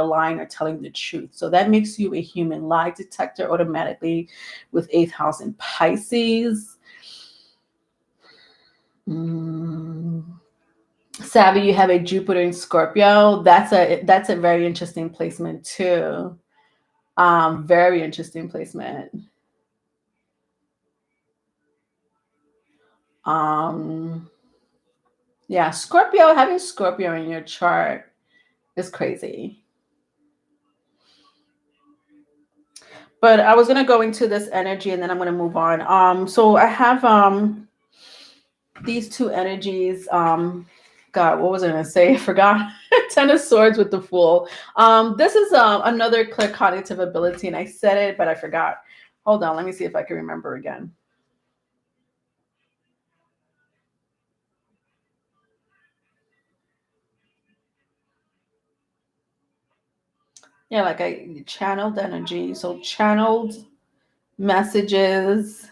lying or telling the truth. So that makes you a human lie detector automatically with eighth house in Pisces. Savvy, you have a Jupiter in Scorpio. That's a very interesting placement too. Very interesting placement. Yeah, Scorpio, having Scorpio in your chart is crazy. But I was gonna go into this energy and then I'm gonna move on. So I have these two energies. God, what was I gonna say? I forgot. Ten of Swords with the Fool. This is another claircognitive ability, and I said it, but I forgot. Hold on, let me see if I can remember again. Yeah, like I channeled energy. So channeled messages,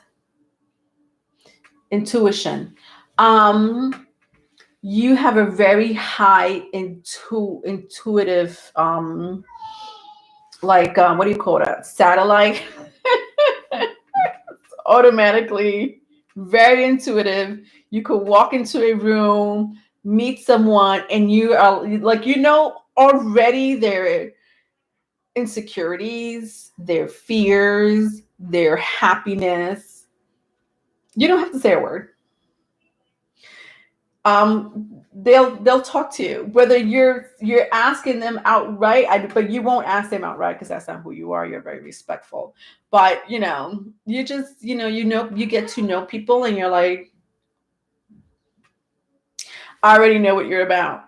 intuition. You have a very high intuitive like what do you call that? Satellite. Automatically very intuitive. You could walk into a room, meet someone, and you are like, already their insecurities, their fears, their happiness. You don't have to say a word. They'll talk to you, whether you're asking them outright, but you won't ask them outright because that's not who you are. You're very respectful, but you just you get to know people, and you're like, I already know what you're about.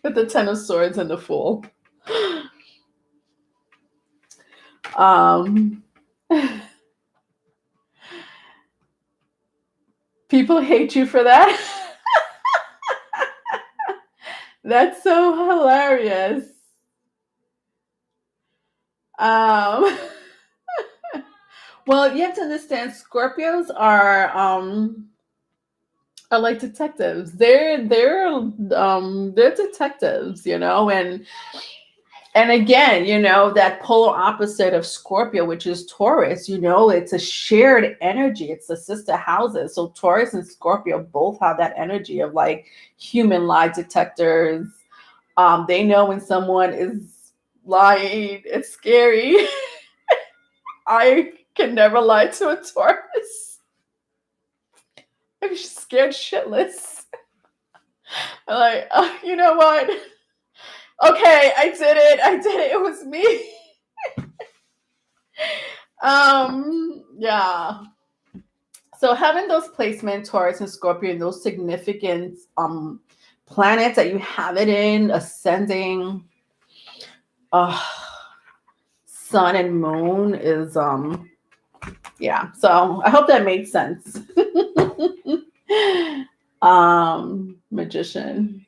With the Ten of Swords and the Fool. um People hate you for that. That's so hilarious. Um, well, you have to understand, Scorpios are like detectives. They're detectives, and again, that polar opposite of Scorpio, which is Taurus. It's a shared energy. It's the sister houses. So Taurus and Scorpio both have that energy of like human lie detectors. They know when someone is lying. It's scary. I can never lie to a Taurus. I'm scared shitless. I'm like, you know what? Okay, I did it. It was me. Yeah. So having those placements, Taurus and Scorpio, and those significant planets that you have it in, ascending, sun and moon is yeah. So I hope that made sense. Magician.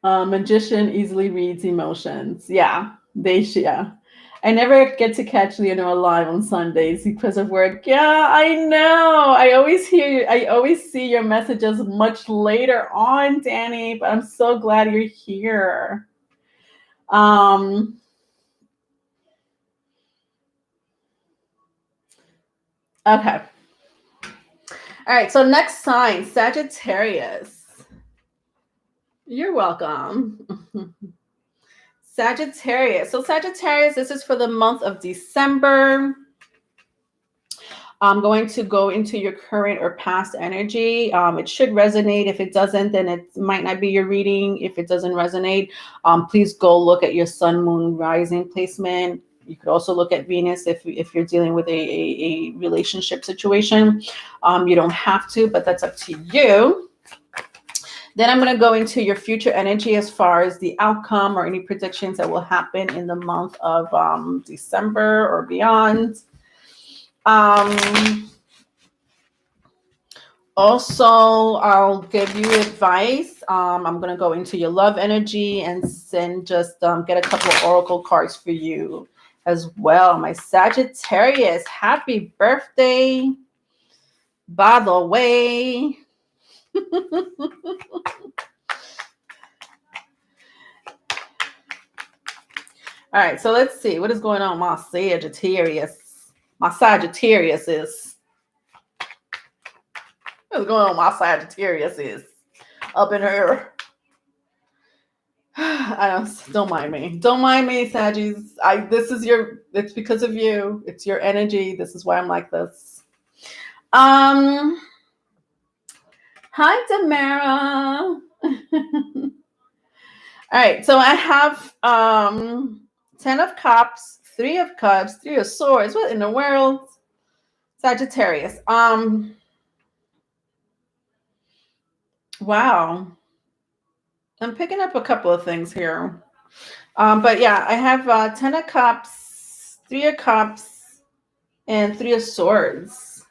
Magician easily reads emotions. Yeah, yeah. I never get to catch Leonora live on Sundays because of work. Yeah, I know. I always see your messages much later on, Danny, but I'm so glad you're here. Okay. All right, so next sign, Sagittarius. You're welcome. Sagittarius. So Sagittarius, this is for the month of December. I'm going to go into your current or past energy. It should resonate. If it doesn't, then it might not be your reading. If it doesn't resonate, please go look at your sun, moon, rising placement. You could also look at Venus if you're dealing with a relationship situation. You don't have to, but that's up to you. Then I'm going to go into your future energy as far as the outcome or any predictions that will happen in the month of December or beyond. Also, I'll give you advice. I'm going to go into your love energy and just get a couple of oracle cards for you as well. My Sagittarius, happy birthday. By the way. All right, so let's see. What is going on with my Sagittarius? My Sagittarius is. What's going on with my Sagittarius is up in her. Don't mind me. Don't mind me, Saggies. It's because of you. It's your energy. This is why I'm like this. Hi, Tamara. All right, so I have 10 of Cups, 3 of Cups, 3 of Swords. What in the world? Sagittarius. Wow. I'm picking up a couple of things here. But yeah, I have 10 of Cups, 3 of Cups, and 3 of Swords.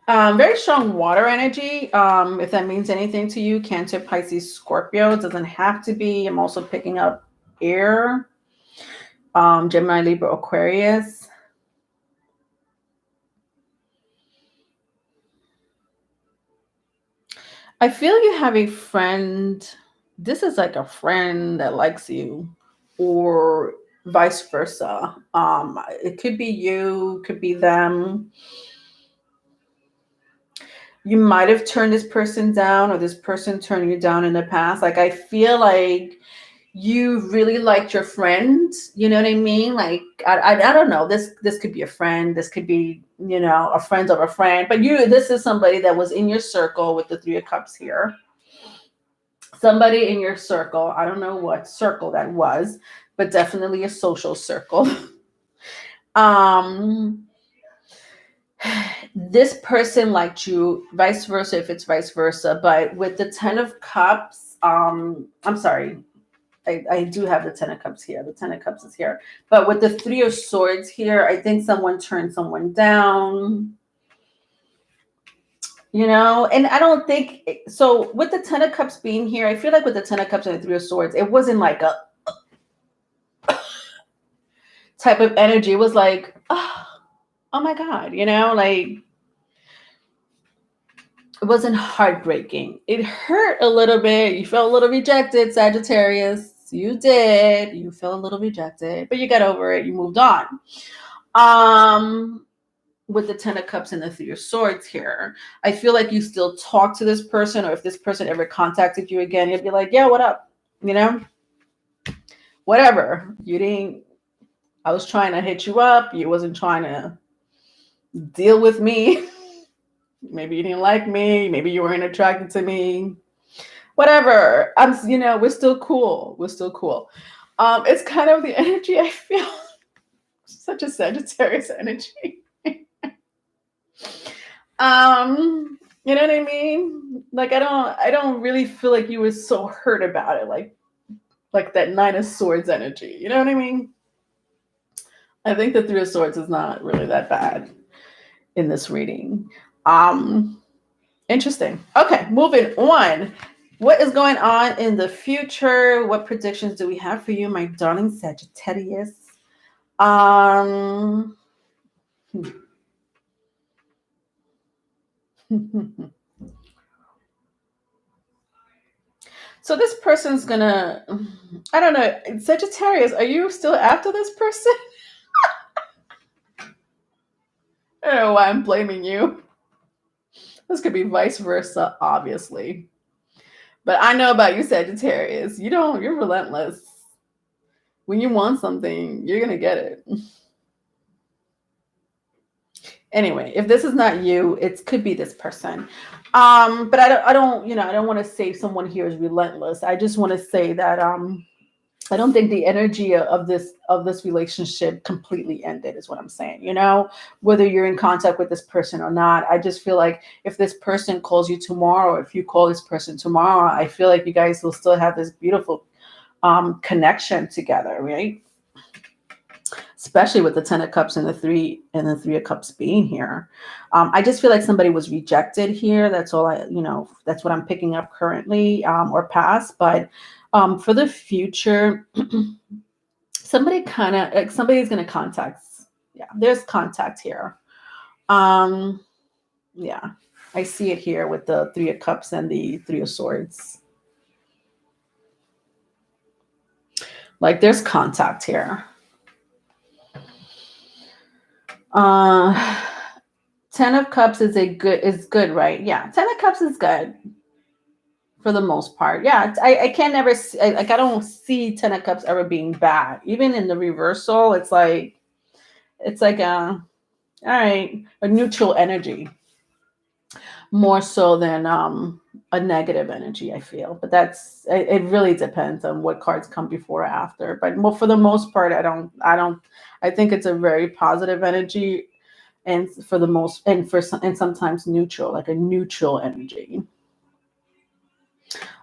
Very strong water energy. If that means anything to you, Cancer, Pisces, Scorpio. It doesn't have to be. I'm also picking up air. Gemini, Libra, Aquarius. I feel you have a friend. This is like a friend that likes you, or vice versa. It could be you, could be them. You might have turned this person down, or this person turned you down in the past. Like, I feel like you really liked your friend. You know what I mean? Like, I don't know. This could be a friend. This could be, a friend of a friend. But this is somebody that was in your circle with the Three of Cups here. Somebody in your circle. I don't know what circle that was, but definitely a social circle. This person liked you, vice versa, if it's vice versa. But with the Ten of Cups, I'm sorry, I do have the Ten of Cups here. The Ten of Cups is here. But with the Three of Swords here, I think someone turned someone down. And I don't think so. With the Ten of Cups being here, I feel like with the Ten of Cups and the Three of Swords, it wasn't like a type of energy. It was like, oh my God, like it wasn't heartbreaking. It hurt a little bit. You felt a little rejected, Sagittarius. You did. You felt a little rejected, but you got over it. You moved on. With the Ten of Cups and the Three of Swords here, I feel like you still talk to this person, or if this person ever contacted you again, you'd be like, yeah, what up? Whatever. I was trying to hit you up. You wasn't trying to deal with me. Maybe you didn't like me. Maybe you weren't attracted to me. Whatever. We're still cool. We're still cool. It's kind of the energy I feel. Such a Sagittarius energy. You know what I mean? Like, I don't really feel like you were so hurt about it, like that Nine of Swords energy. You know what I mean? I think the Three of Swords is not really that bad in this reading. Interesting. Okay, moving on. What is going on in the future? What predictions do we have for you, my darling Sagittarius? So this person's gonna, I don't know, Sagittarius, are you still after this person? I don't know why I'm blaming you. This could be vice versa, obviously. But I know about you, Sagittarius. You're relentless. When you want something, you're gonna get it. Anyway, if this is not you, it could be this person. But I don't want to say someone here is relentless. I just want to say that I don't think the energy of this relationship completely ended, is what I'm saying. Whether you're in contact with this person or not, I just feel like if this person calls you tomorrow, or if you call this person tomorrow, I feel like you guys will still have this beautiful connection together, right? Especially with the Ten of Cups and the Three of Cups being here. I just feel like somebody was rejected here. That's all that's what I'm picking up currently, or past. But for the future, somebody's going to contact. Yeah, there's contact here. Yeah, I see it here with the Three of Cups and the Three of Swords. Like, there's contact here. Ten of Cups is good, right? Yeah, Ten of Cups is good for the most part. Yeah, I can never see, I don't see Ten of Cups ever being bad. Even in the reversal, it's like all right, a neutral energy, more so than a negative energy, I feel. But it really depends on what cards come before or after. But for the most part, I think it's a very positive energy, and and sometimes neutral, like a neutral energy.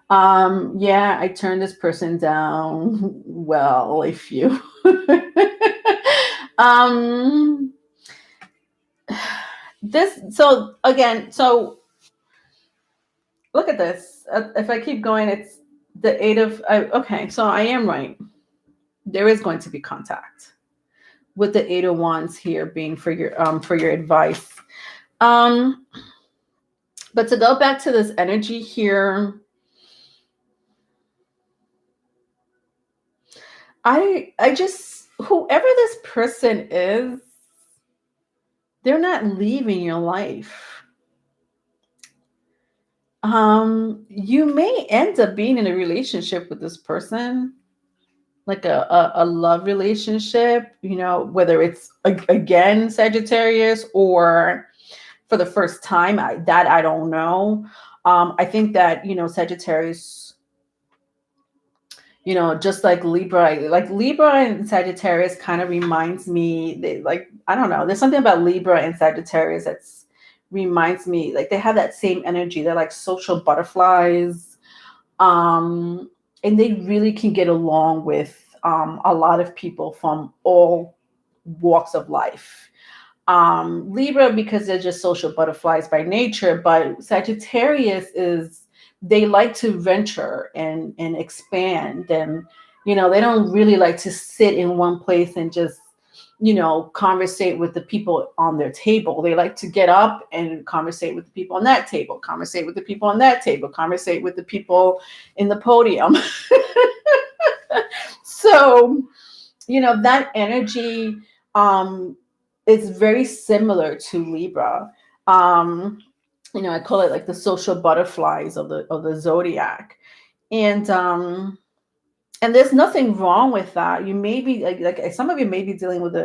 Yeah, I turned this person down. Well, if you So again, so look at this. If I keep going, it's the eight of, okay, so I am right. There is going to be contact with the eight of wands here being for your advice. Um, but to go back to this energy here, I just, whoever this person is, they're not leaving your life. You may end up being in a relationship with this person, like a love relationship, whether it's again Sagittarius or for the first time. I don't know. I think that, Sagittarius, just like Libra and Sagittarius kind of reminds me, I don't know, there's something about Libra and Sagittarius that's reminds me, like they have that same energy. They're like social butterflies. um and they really can get along with a lot of people from all walks of life. Libra, because they're just social butterflies by nature, but Sagittarius is, they like to venture and expand, and they don't really like to sit in one place and just conversate with the people on their table. They like to get up and conversate with the people on that table, conversate with the people on that table, conversate with the people in the podium. So that energy um is very similar to Libra. um I call it like the social butterflies of the zodiac. And there's nothing wrong with that. You may be like some of you may be dealing with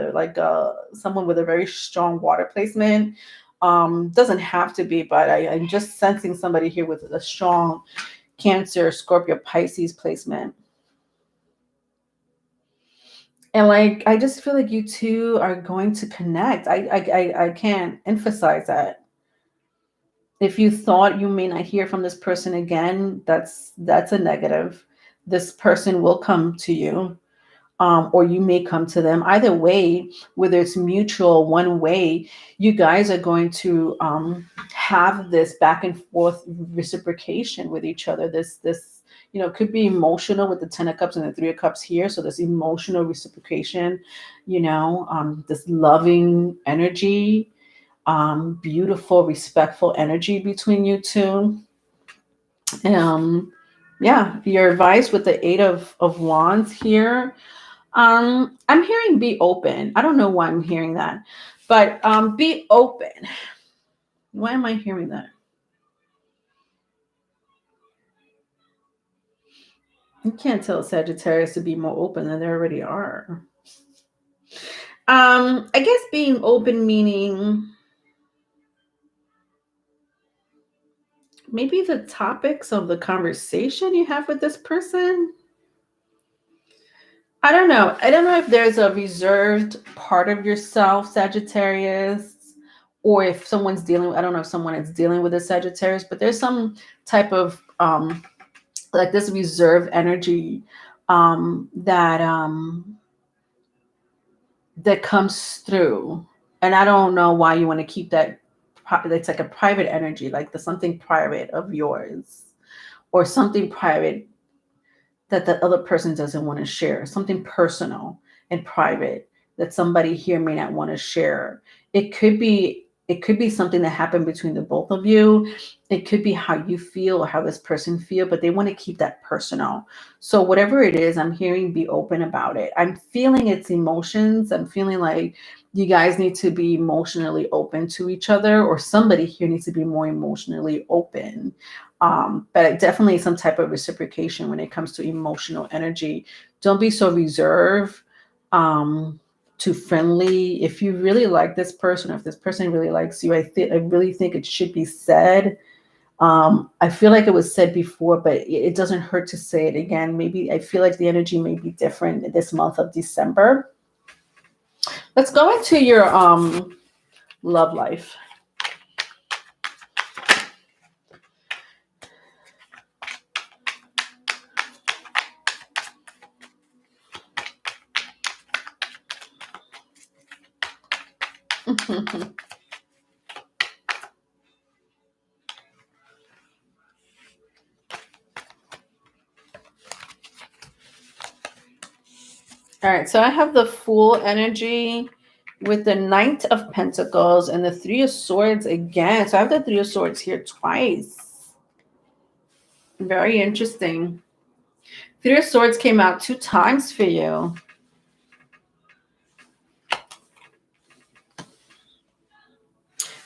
someone with a very strong water placement. Doesn't have to be, but I'm just sensing somebody here with a strong Cancer, Scorpio, Pisces placement. And like, I just feel like you two are going to connect. I can't emphasize that. If you thought you may not hear from this person again, that's a negative. This person will come to you, or you may come to them. Either way, whether it's mutual, one way, you guys are going to have this back and forth reciprocation with each other. This could be emotional with the Ten of Cups and the Three of Cups here. So this emotional reciprocation, this loving energy, beautiful, respectful energy between you two. Yeah, your advice with the Eight of Wands here. I'm hearing be open. I don't know why I'm hearing that, but be open. Why am I hearing that? You can't tell Sagittarius to be more open than they already are. I guess being open meaning maybe the topics of the conversation you have with this person. I don't know. I don't know if there's a reserved part of yourself, Sagittarius, or if someone's I don't know if someone is dealing with a Sagittarius, but there's some type of like this reserve energy that comes through. And I don't know why you want to keep that. It's like a private energy, like the something private of yours, or something private that the other person doesn't want to share, something personal and private that somebody here may not want to share. It could be something that happened between the both of you. It could be how you feel or how this person feel, but they want to keep that personal. So whatever it is, I'm hearing be open about it. I'm feeling its emotions. I'm feeling like you guys need to be emotionally open to each other, or somebody here needs to be more emotionally open. But definitely some type of reciprocation when it comes to emotional energy. Don't be so reserved, too friendly. If you really like this person, or if this person really likes you, I really think it should be said. I feel like it was said before, but it doesn't hurt to say it again. Maybe I feel like the energy may be different this month of December. Let's go into your love life. All right, so I have the Fool energy with the Knight of Pentacles and the Three of Swords again. So I have the Three of Swords here twice. Very interesting. Three of Swords came out 2 times for you.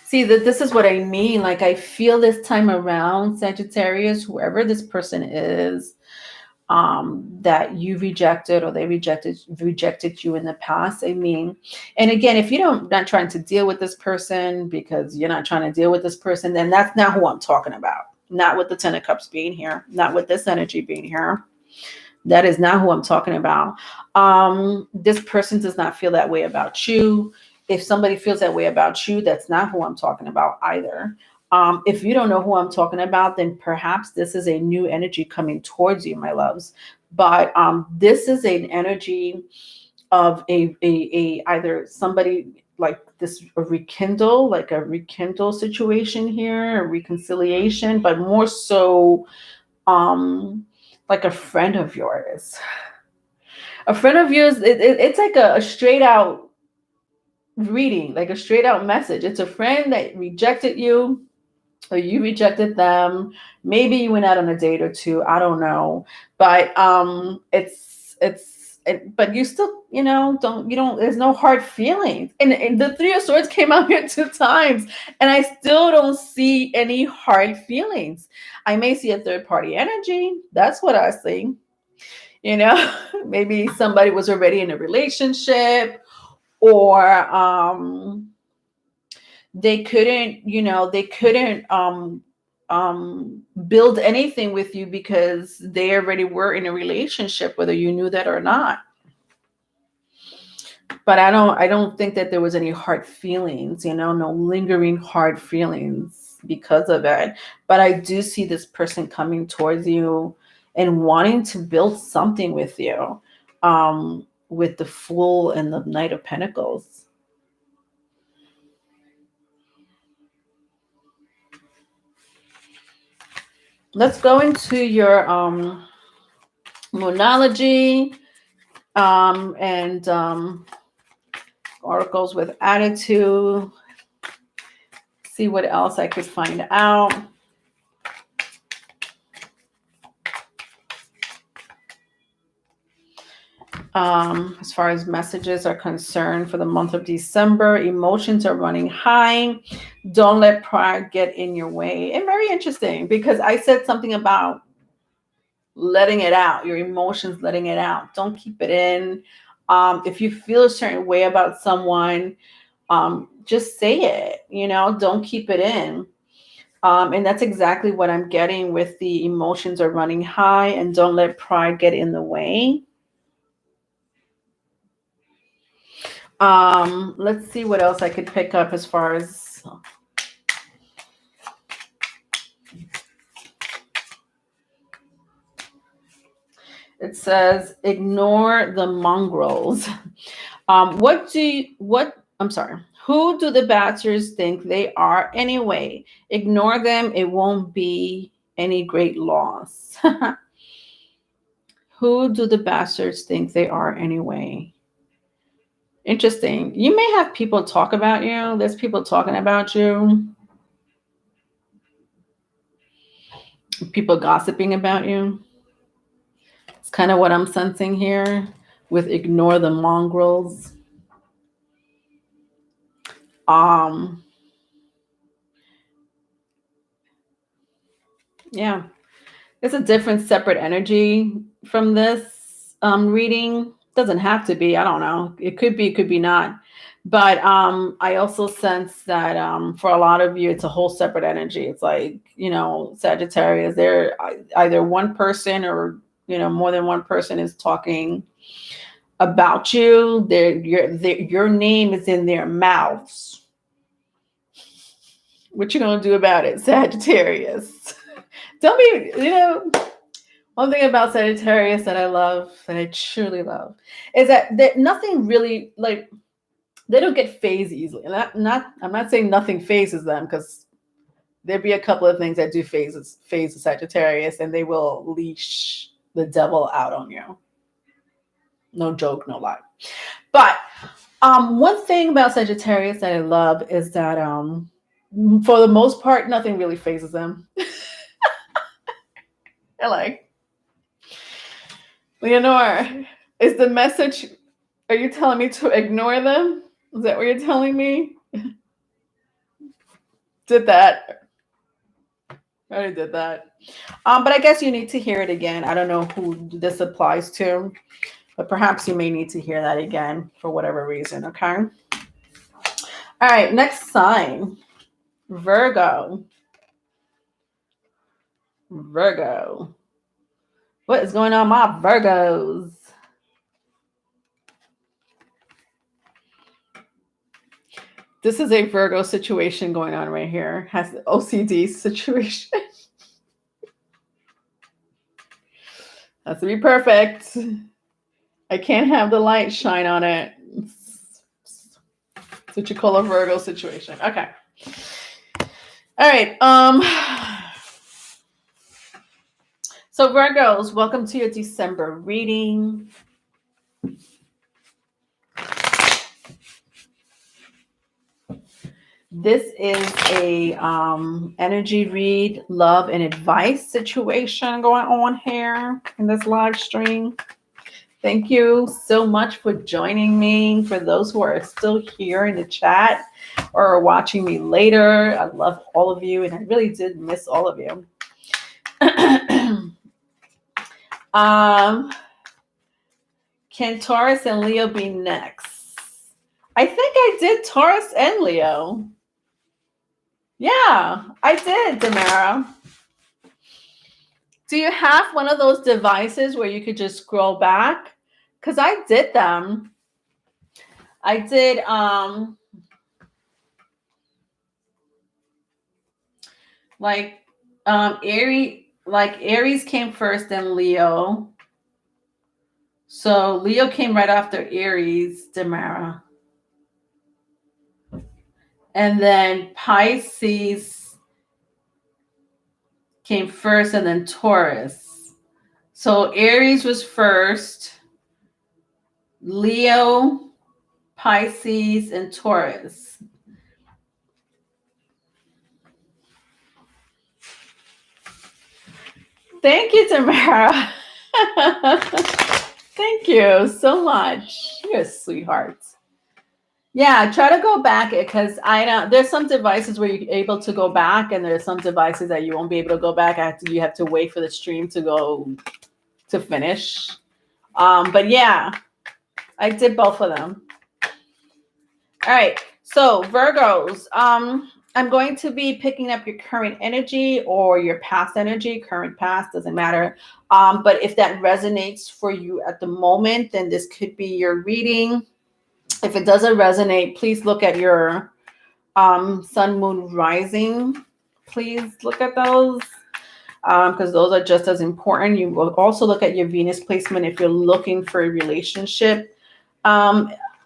See, that this is what I mean. Like, I feel this time around, Sagittarius, whoever this person is, that you rejected or they rejected you in the past. I mean, and again, if you don't not trying to deal with this person because you're not trying to deal with this person, then that's not who I'm talking about. Not with the Ten of Cups being here, not with this energy being here. That is not who I'm talking about. This person does not feel that way about you. If somebody feels that way about you, that's not who I'm talking about either. If you don't know who I'm talking about, then perhaps this is a new energy coming towards you, my loves. But this is an energy of a either somebody like this, a rekindle situation here, a reconciliation, but more so like a friend of yours. A friend of yours, it's like a straight out reading, like a straight out message. It's a friend that rejected you or you rejected them. Maybe you went out on a date or two. I don't know. But but you still, there's no hard feelings. And the Three of Swords came out here 2 times, and I still don't see any hard feelings. I may see a third party energy. That's what I see. Maybe somebody was already in a relationship, or they couldn't build anything with you because they already were in a relationship, whether you knew that or not. But I don't think that there was any hard feelings, no lingering hard feelings because of it. But I do see this person coming towards you and wanting to build something with you, with the Fool and the Knight of Pentacles. Let's go into your Moonology and Oracles with Attitude. See what else I could find out. As far as messages are concerned for the month of December, emotions are running high. Don't let pride get in your way. And very interesting, because I said something about letting it out, your emotions, letting it out. Don't keep it in. If you feel a certain way about someone, just say it, don't keep it in. And that's exactly what I'm getting with the emotions are running high and don't let pride get in the way. Let's see what else I could pick up as far as it says, ignore the mongrels. Who do the bastards think they are anyway? Ignore them. It won't be any great loss. Who do the bastards think they are anyway? Interesting. You may have people talk about you. There's people talking about you. People gossiping about you. It's kind of what I'm sensing here with ignore the mongrels. Yeah. It's a different separate energy from this reading. Doesn't have to be. I don't know. It could be not. But I also sense that for a lot of you, it's a whole separate energy. It's like, Sagittarius, they're either one person or, more than one person is talking about you. Your name is in their mouths. What you going to do about it, Sagittarius? Tell me, one thing about Sagittarius that I love, that I truly love, is that nothing really, like, they don't get phased easily. And I'm not saying nothing phases them, because there'd be a couple of things that do phase the Sagittarius, and they will leash the devil out on you. No joke, no lie. But one thing about Sagittarius that I love is that for the most part, nothing really phases them. They're like, Leonore, is the message, are you telling me to ignore them? Is that what you're telling me? Did that. I already did that. But I guess you need to hear it again. I don't know who this applies to, but perhaps you may need to hear that again for whatever reason, okay? All right, next sign, Virgo. Virgo. What is going on, my Virgos? This is a Virgo situation going on right here. Has the OCD situation. Has to be perfect. I can't have the light shine on it. It's what you call a Virgo situation. Okay. All right. So Virgos, welcome to your December reading. This is a energy read, love, and advice situation going on here in this live stream. Thank you so much for joining me. For those who are still here in the chat or are watching me later, I love all of you, and I really did miss all of you. Can Taurus and Leo be next? I think I did Taurus and Leo. Yeah, I did, Damara. Do you have one of those devices where you could just scroll back? Because I did them. I did Aries came first, then Leo. So Leo came right after Aries, Damara. And then Pisces came first, and then Taurus. So Aries was first, Leo, Pisces, and Taurus. Thank you, Tamara. Thank you so much. You're a sweetheart. Yeah, try to go back because I know there's some devices where you're able to go back, and there's some devices that you won't be able to go back. You have to wait for the stream to go to finish. But yeah, I did both of them. All right, so Virgos, I'm going to be picking up your current energy or your past energy. Current, past, doesn't matter. But if that resonates for you at the moment, then this could be your reading. If it doesn't resonate, please look at your sun, moon, rising. Please look at those because those are just as important. You will also look at your Venus placement if you're looking for a relationship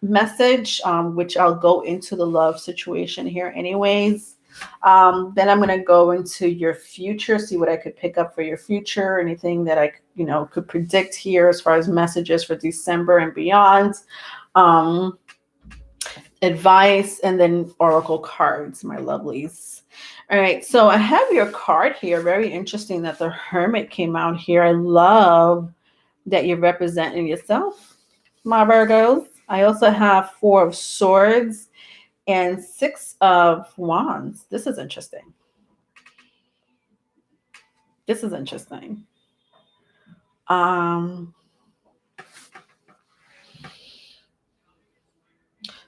message, which I'll go into the love situation here anyways. Then I'm going to go into your future, see what I could pick up for your future, anything that I could predict here as far as messages for December and beyond. Advice, and then oracle cards, my lovelies. All right, so I have your card here. Very interesting that the Hermit came out here. I love that you're representing yourself, my Virgos. I also have 4 of Swords and 6 of Wands. This is interesting. This is interesting.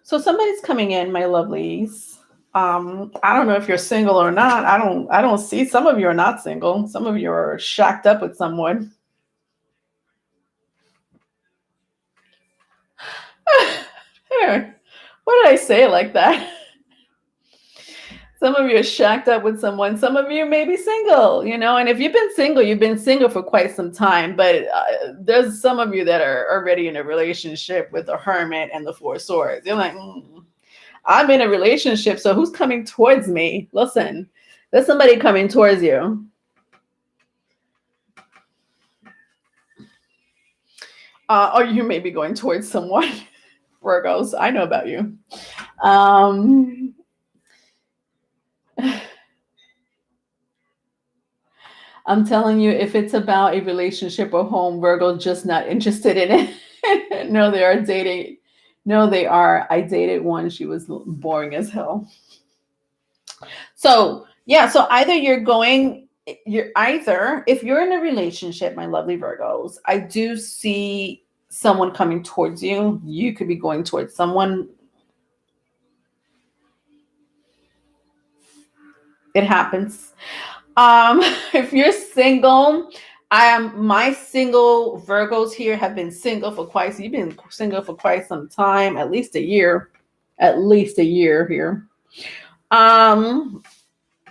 So somebody's coming in, my lovelies. I don't know if you're single or not. I don't see. Some of you are not single. Some of you are shacked up with someone. What did I say like that? Some of you are shacked up with someone. Some of you may be single, and if you've been single for quite some time, but there's some of you that are already in a relationship with the Hermit and the 4 Swords. You're like, I'm in a relationship, so who's coming towards me? Listen, there's somebody coming towards you. Or you may be going towards someone. Virgos, I know about you. Um, I'm telling you, if it's about a relationship or home, Virgo just not interested in it. No, they are dating. No, they are. I dated one. She was boring as hell. So yeah, so you're either, if you're in a relationship, my lovely Virgos, I do see someone coming towards you. You could be going towards someone. It happens. If you're single, my single Virgos here have been single for quite, you've been single for quite some time, at least a year. At least a year here. Um,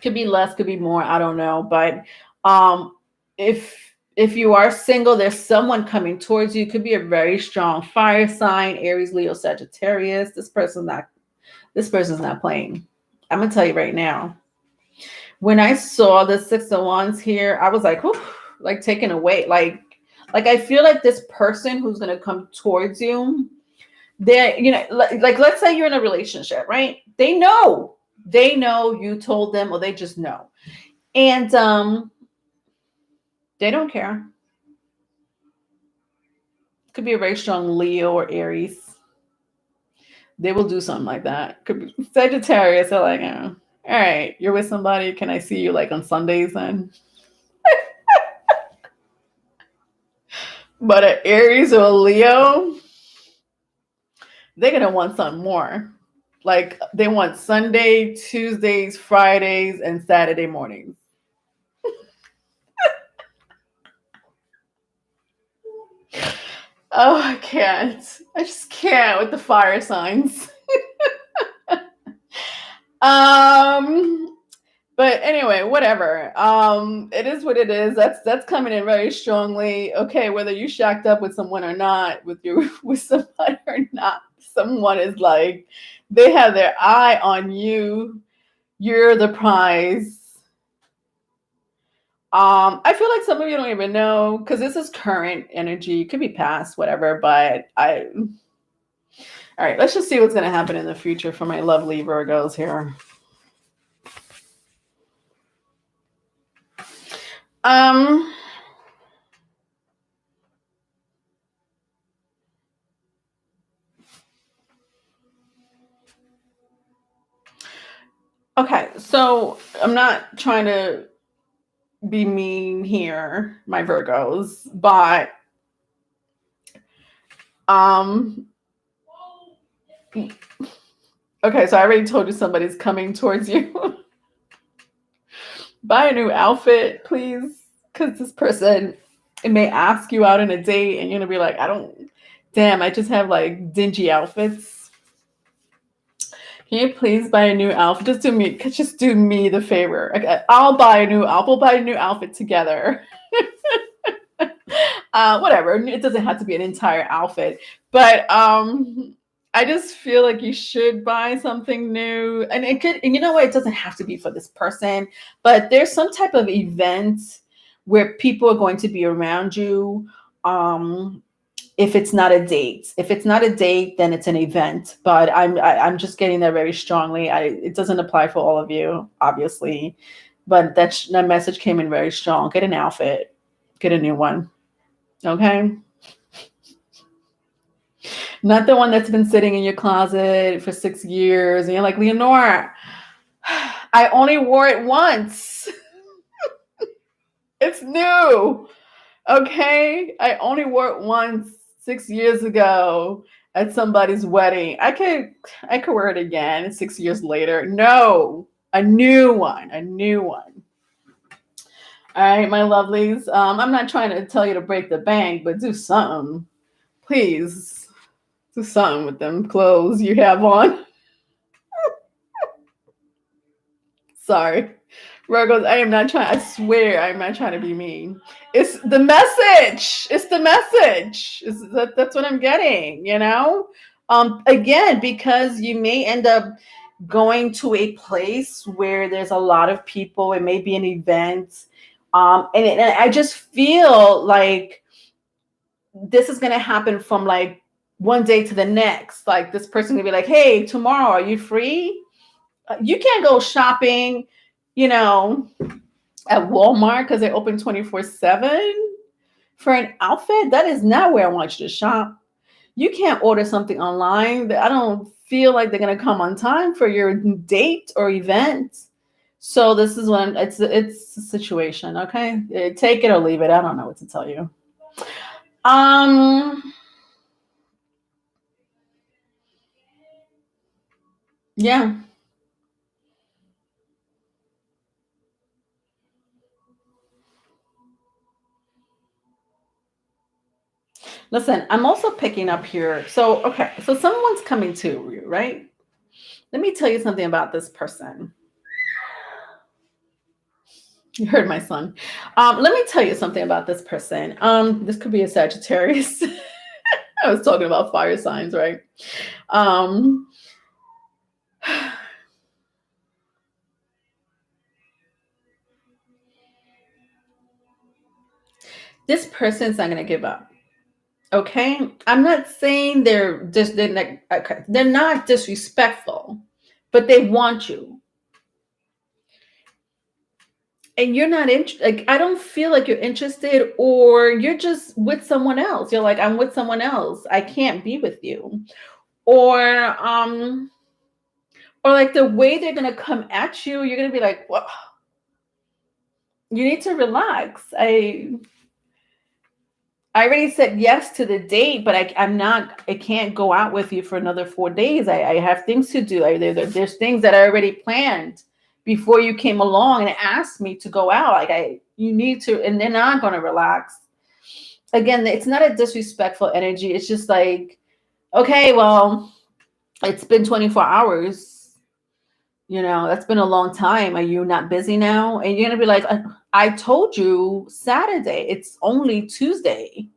could be less, could be more, I don't know. But um if you are single, there's someone coming towards you. Could be a very strong fire sign, Aries, Leo, Sagittarius. This person's not playing. I'm gonna tell you right now. When I saw the Six of Wands here, I was like, whew, like taken away. Like I feel like this person who's gonna come towards you, they're, like let's say you're in a relationship, right? They know you told them, or they just know. And they don't care. Could be a very strong Leo or Aries. They will do something like that. Could be Sagittarius. They're like, oh, all right, you're with somebody. Can I see you like on Sundays then? But an Aries or a Leo, they're gonna want something more. Like they want Sunday, Tuesdays, Fridays, and Saturday mornings. Oh, I can't. I just can't with the fire signs. um, but anyway, whatever. It is what it is. That's coming in very strongly. Okay, whether you shacked up with someone or not, with somebody or not, someone is like they have their eye on you. You're the prize. I feel like some of you don't even know because this is current energy. It could be past, whatever. But all right. Let's just see what's going to happen in the future for my lovely Virgos here. Um. Okay, so I'm not trying to be mean here, my Virgos, but um. Okay, so I already told you somebody's coming towards you. Buy a new outfit, please, because this person, it may ask you out on a date, and you're gonna be like, I just have like dingy outfits. Can you please buy a new outfit? Just do me the favor. Okay, I'll buy a new outfit. We'll buy a new outfit together. Whatever. It doesn't have to be an entire outfit, but I just feel like you should buy something new, and it could. And you know what? It doesn't have to be for this person, but there's some type of event where people are going to be around you. If it's not a date, then it's an event. But I'm just getting that very strongly. It doesn't apply for all of you, obviously, but that message came in very strong. Get an outfit, get a new one. Okay. Not the one that's been sitting in your closet for 6 years. And you're like, Leonora, I only wore it once. It's new. Okay. I only wore it once 6 years ago at somebody's wedding. I could wear it again 6 years later. No, a new one. All right, my lovelies. I'm not trying to tell you to break the bank, but do something. Please do something with them clothes you have on. Sorry. Virgos, I swear I'm not trying to be mean. It's the message. That's what I'm getting, Again, because you may end up going to a place where there's a lot of people. It may be an event. And I just feel like this is going to happen from like one day to the next. Like this person going to be like, hey, tomorrow, are you free? You can't go shopping, you know, at Walmart because they open 24/7 for an outfit. That is not where I want you to shop. You can't order something online. I don't feel like they're going to come on time for your date or event. So this is when it's a situation, okay? Take it or leave it. I don't know what to tell you. Um yeah. Listen, I'm also picking up here. So, okay, so someone's coming to you, right? Let me tell you something about this person. You heard my son. Let me tell you something about this person. This could be a Sagittarius. I was talking about fire signs, right? Um, this person's not going to give up. Okay, I'm not saying they're not disrespectful, but they want you, and you're not like I don't feel like you're interested, or you're just with someone else. You're like, I'm with someone else. I can't be with you, or or like the way they're gonna come at you, you're gonna be like, what? You need to relax. I already said yes to the date, but I'm not. I can't go out with you for another 4 days. I have things to do. There's things that I already planned before you came along and asked me to go out. Like you need to, and they're not going to relax. Again, it's not a disrespectful energy. It's just like, okay, well, it's been 24 hours. That's been a long time. Are you not busy now? And you're gonna be like, I told you Saturday. It's only Tuesday.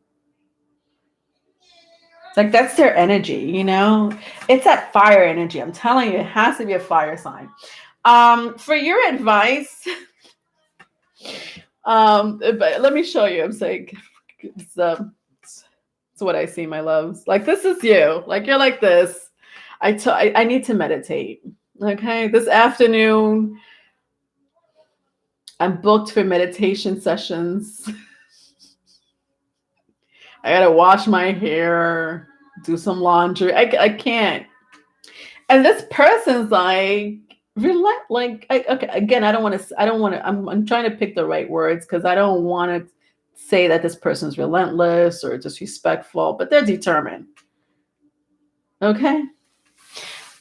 Like that's their energy. It's that fire energy. I'm telling you, it has to be a fire sign. For your advice, but let me show you. I'm saying it's what I see, my loves. Like this is you. Like you're like this. I need to meditate. Okay, this afternoon I'm booked for meditation sessions. I gotta wash my hair, do some laundry. I can't. And this person's like okay, again, I'm trying to pick the right words because I don't want to say that this person's relentless or disrespectful, but they're determined. Okay.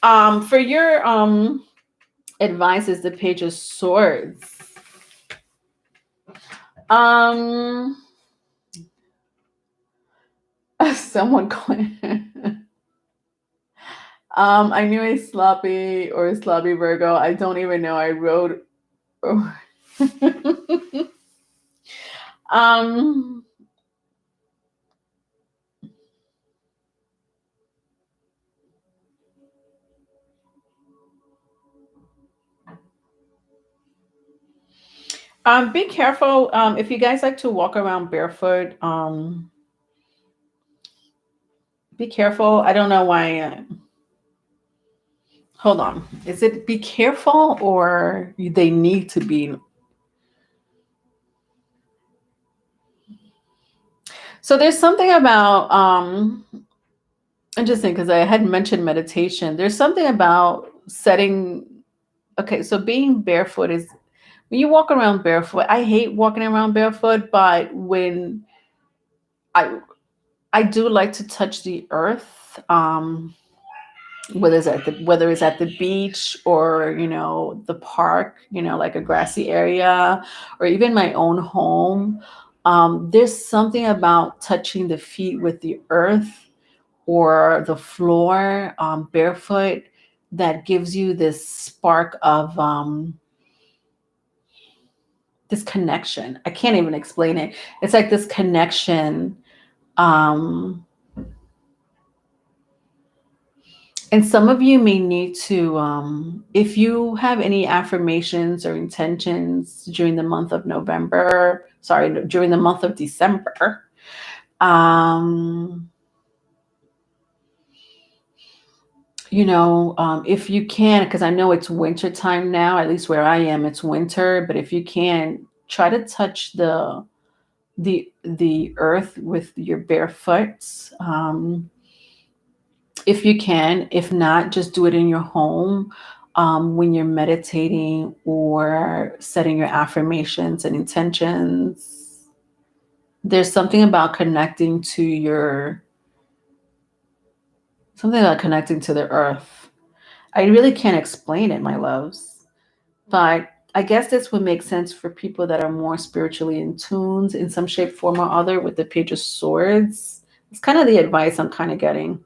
For your advice is the Page of Swords. Someone I knew a sloppy Virgo. I don't even know. I wrote. um. Be careful. If you guys like to walk around barefoot, be careful. I don't know why. Hold on. Is it be careful or they need to be? So there's something about interesting because I had mentioned meditation. There's something about setting. Okay, so being barefoot is when you walk around barefoot. I hate walking around barefoot, but when I I do like to touch the earth. Whether it's at the beach or the park, like a grassy area, or even my own home. There's something about touching the feet with the earth or the floor barefoot that gives you this spark of this connection. I can't even explain it. It's like this connection. And some of you may need to, if you have any affirmations or intentions during the month of December, Um, if you can, because I know it's winter time now, at least where I am, it's winter, but if you can, try to touch the earth with your bare foot. If you can. If not, just do it in your home, when you're meditating or setting your affirmations and intentions. There's something about connecting to the earth. I really can't explain it, my loves, but I guess this would make sense for people that are more spiritually in tune in some shape, form, or other with the Page of Swords. It's kind of the advice I'm kind of getting.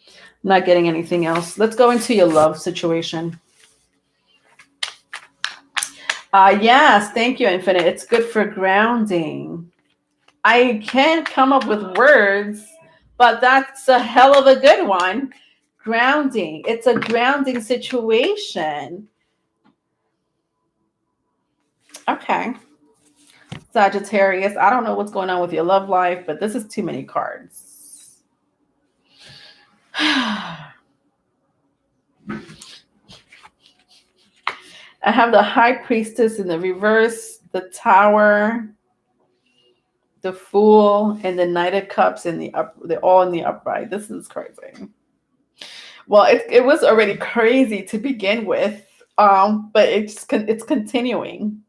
I'm not getting anything else. Let's go into your love situation. Yes, thank you, Infinite. It's good for grounding. I can't come up with words, but that's a hell of a good one. Grounding. It's a grounding situation. Okay. Sagittarius, I don't know what's going on with your love life, but this is too many cards. I have the High Priestess in the reverse, the Tower, the Fool, and the Knight of Cups in the up. They're all in the upright. This is crazy. Well, it was already crazy to begin with, but it's continuing.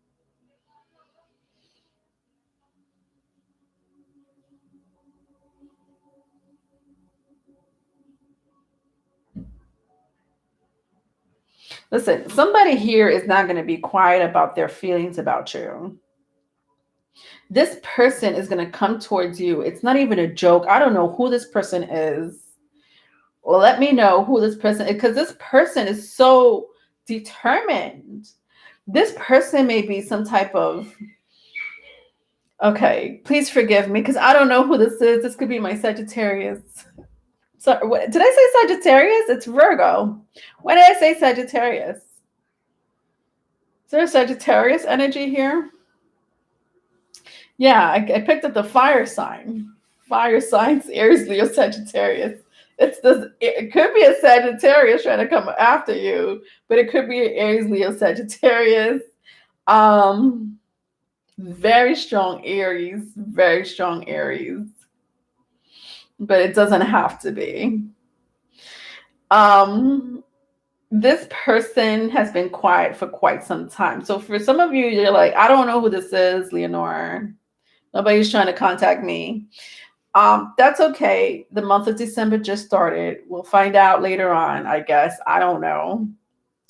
Listen, somebody here is not going to be quiet about their feelings about you. This person is going to come towards you. It's not even a joke. I don't know who this person is. Well, let me know who this person is, because this person is so determined. This person may be some type of, okay, please forgive me because I don't know who this is. This could be my Sagittarius. Sorry, what, did I say Sagittarius? It's Virgo. When did I say Sagittarius? Is there a Sagittarius energy here? Yeah, I picked up the fire sign. Fire signs, Aries, Leo, Sagittarius. It could be a Sagittarius trying to come after you, but it could be an Aries, Leo, Sagittarius. Very strong Aries, very strong Aries. But it doesn't have to be. This person has been quiet for quite some time. So for some of you, you're like, I don't know who this is, Leonore. Nobody's trying to contact me. That's okay. The month of December just started. We'll find out later on, I guess. I don't know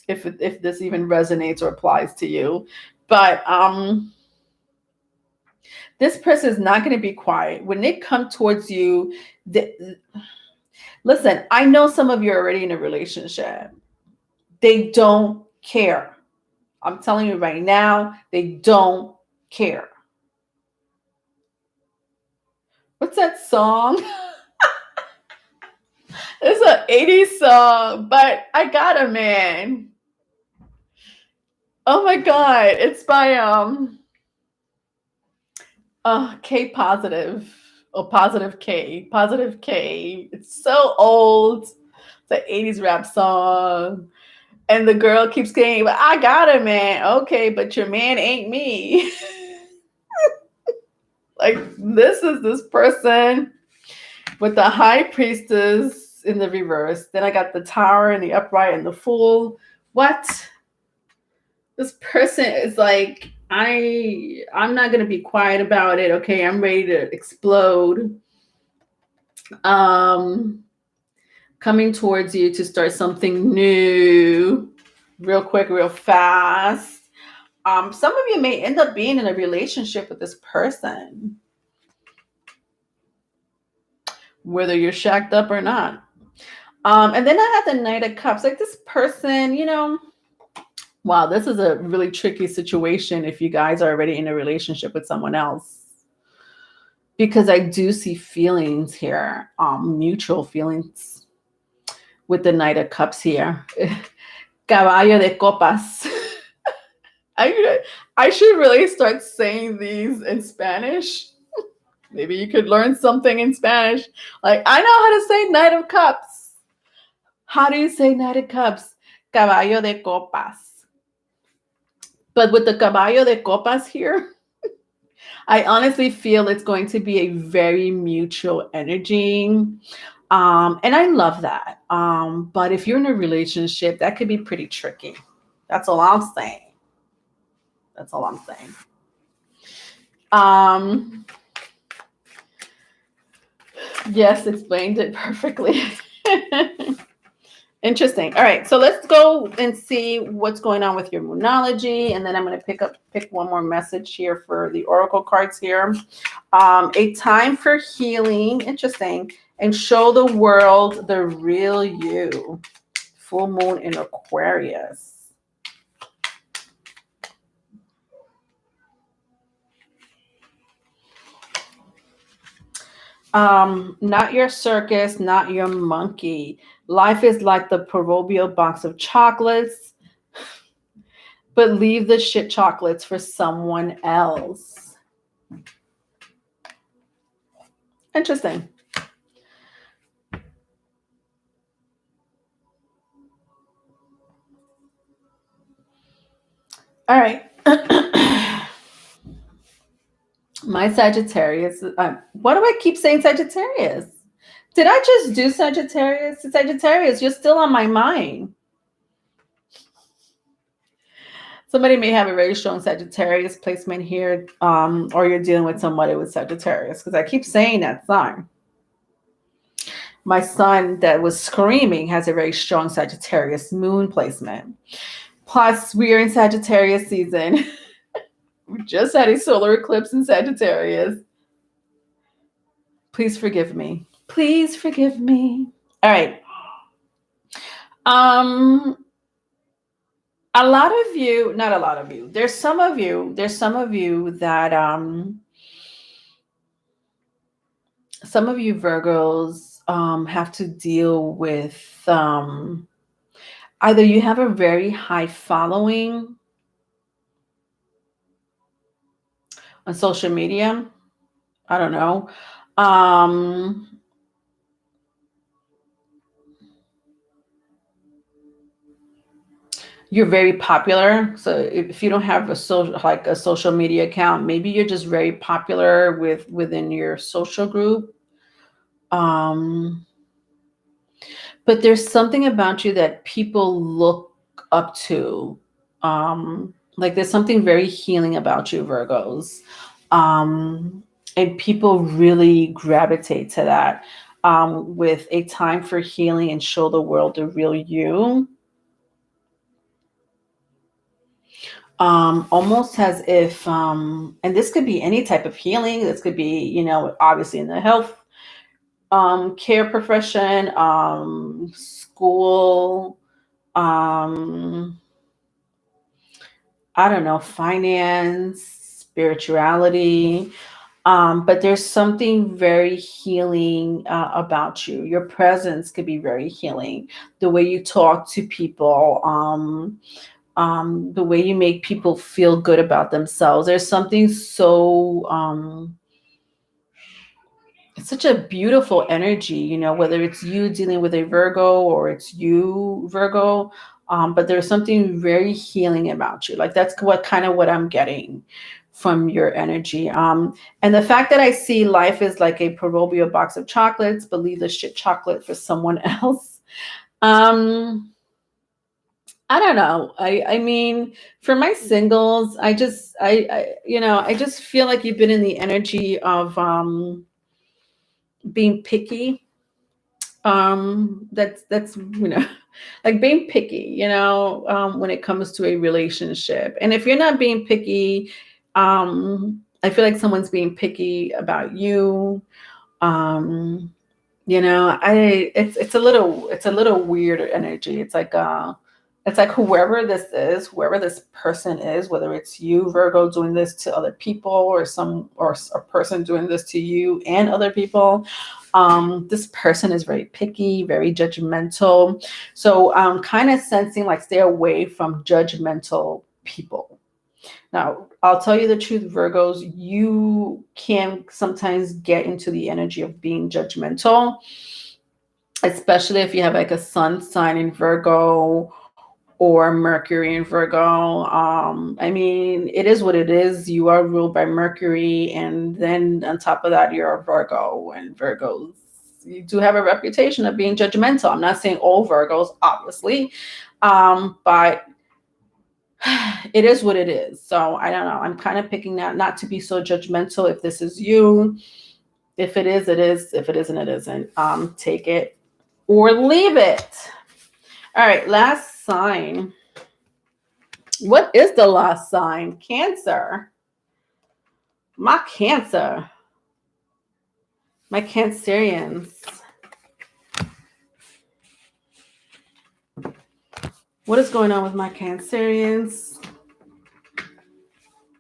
if this even resonates or applies to you. But this person is not going to be quiet. When they come towards you, listen, I know some of you are already in a relationship. They don't care. I'm telling you right now, they don't care. What's that song? It's an 80s song, but I got a man. Oh my God. It's by K Positive or Positive K. Positive K. It's so old. It's an 80s rap song. And the girl keeps saying, but I got a man. Okay, but your man ain't me. Like, this is this person with the High Priestess in the reverse. Then I got the Tower and the upright and the Fool. What? This person is like, I'm not gonna be quiet about it. Okay, I'm ready to explode. Coming towards you to start something new, real quick, real fast. Some of you may end up being in a relationship with this person, whether you're shacked up or not. And then I have the Knight of Cups. Like, this person, wow, this is a really tricky situation if you guys are already in a relationship with someone else. Because I do see feelings here, mutual feelings with the Knight of Cups here. Caballo de Copas. I should really start saying these in Spanish. Maybe you could learn something in Spanish. Like, I know how to say Knight of Cups. How do you say Knight of Cups? Caballo de Copas. But with the Caballo de Copas here, I honestly feel it's going to be a very mutual energy. And I love that. But if you're in a relationship, that could be pretty tricky. That's all I'm saying. That's all I'm saying. Yes, explained it perfectly. Interesting. All right, so let's go and see what's going on with your moonology, and then I'm going to pick one more message here for the oracle cards here. A time for healing. Interesting. And show the world the real you. Full moon in Aquarius. Not your circus, not your monkey. Life is like the proverbial box of chocolates, but leave the shit chocolates for someone else. Interesting. All right. My Sagittarius. Why do I keep saying Sagittarius? Did I just do Sagittarius? Sagittarius, you're still on my mind. Somebody may have a very strong Sagittarius placement here, or you're dealing with somebody with Sagittarius, because I keep saying that sign. My son that was screaming has a very strong Sagittarius moon placement. Plus, we are in Sagittarius season. We just had a solar eclipse in Sagittarius. Please forgive me. Please forgive me. All right. A lot of you, not a lot of you. There's some of you that some of you Virgos have to deal with either you have a very high following on social media. I don't know. You're very popular. So if you don't have a social media account, maybe you're just very popular within your social group. But there's something about you that people look up to. Like there's something very healing about you, Virgos. And people really gravitate to that with a time for healing and show the world the real you. Almost as if, and this could be any type of healing. This could be, obviously in the health care profession, school, I don't know, finance, spirituality. But there's something very healing about you. Your presence could be very healing. The way you talk to people, the way you make people feel good about themselves. There's something so it's such a beautiful energy, whether it's you dealing with a Virgo or it's you, Virgo. But there's something very healing about you. Like that's what I'm getting from your energy. And the fact that I see life is like a proverbial box of chocolates, but leave the shit chocolate for someone else. I don't know. I mean, for my singles, I just feel like you've been in the energy of being picky. That's like being picky, when it comes to a relationship. And if you're not being picky, I feel like someone's being picky about you. It's a little weird energy. It's like whoever this person is, whether it's you, Virgo, doing this to other people, or a person doing this to you and other people. This person is very picky, very judgmental. So I'm kind of sensing like stay away from judgmental people. Now, I'll tell you the truth, Virgos, you can sometimes get into the energy of being judgmental, especially if you have like a sun sign in Virgo or Mercury in Virgo. I mean, it is what it is. You are ruled by Mercury, and then on top of that, you're a Virgo, and Virgos, you do have a reputation of being judgmental. I'm not saying all Virgos, obviously, but it is what it is. So I don't know. I'm kind of picking that not to be so judgmental. If this is you, if it is, it is. If it isn't, it isn't. Take it or leave it. All right, last sign. What is the last sign? Cancer. My Cancer. My Cancerians. What is going on with my Cancerians?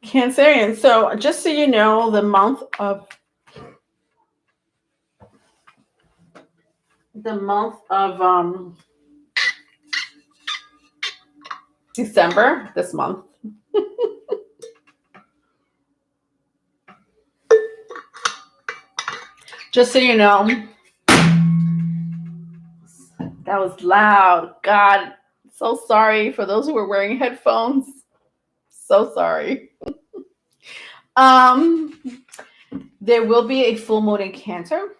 Cancerians. So just so you know, the month of December, this month. Just so you know, that was loud. God, so sorry for those who were wearing headphones. So sorry. There will be a full moon in Cancer.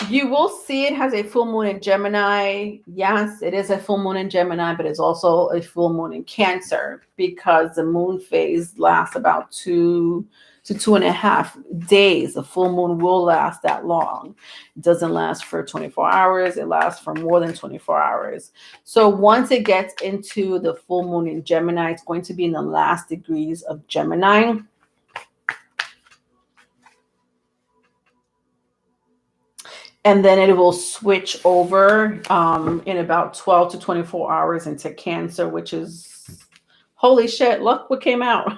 You will see it has a full moon in Gemini. Yes, it is a full moon in Gemini, but it's also a full moon in Cancer because the moon phase lasts about 2 to 2.5 days. The full moon will last that long. It doesn't last for 24 hours. It lasts for more than 24 hours. So once it gets into the full moon in Gemini, it's going to be in the last degrees of Gemini. And then it will switch over in about 12 to 24 hours into Cancer, which is, holy shit, look what came out.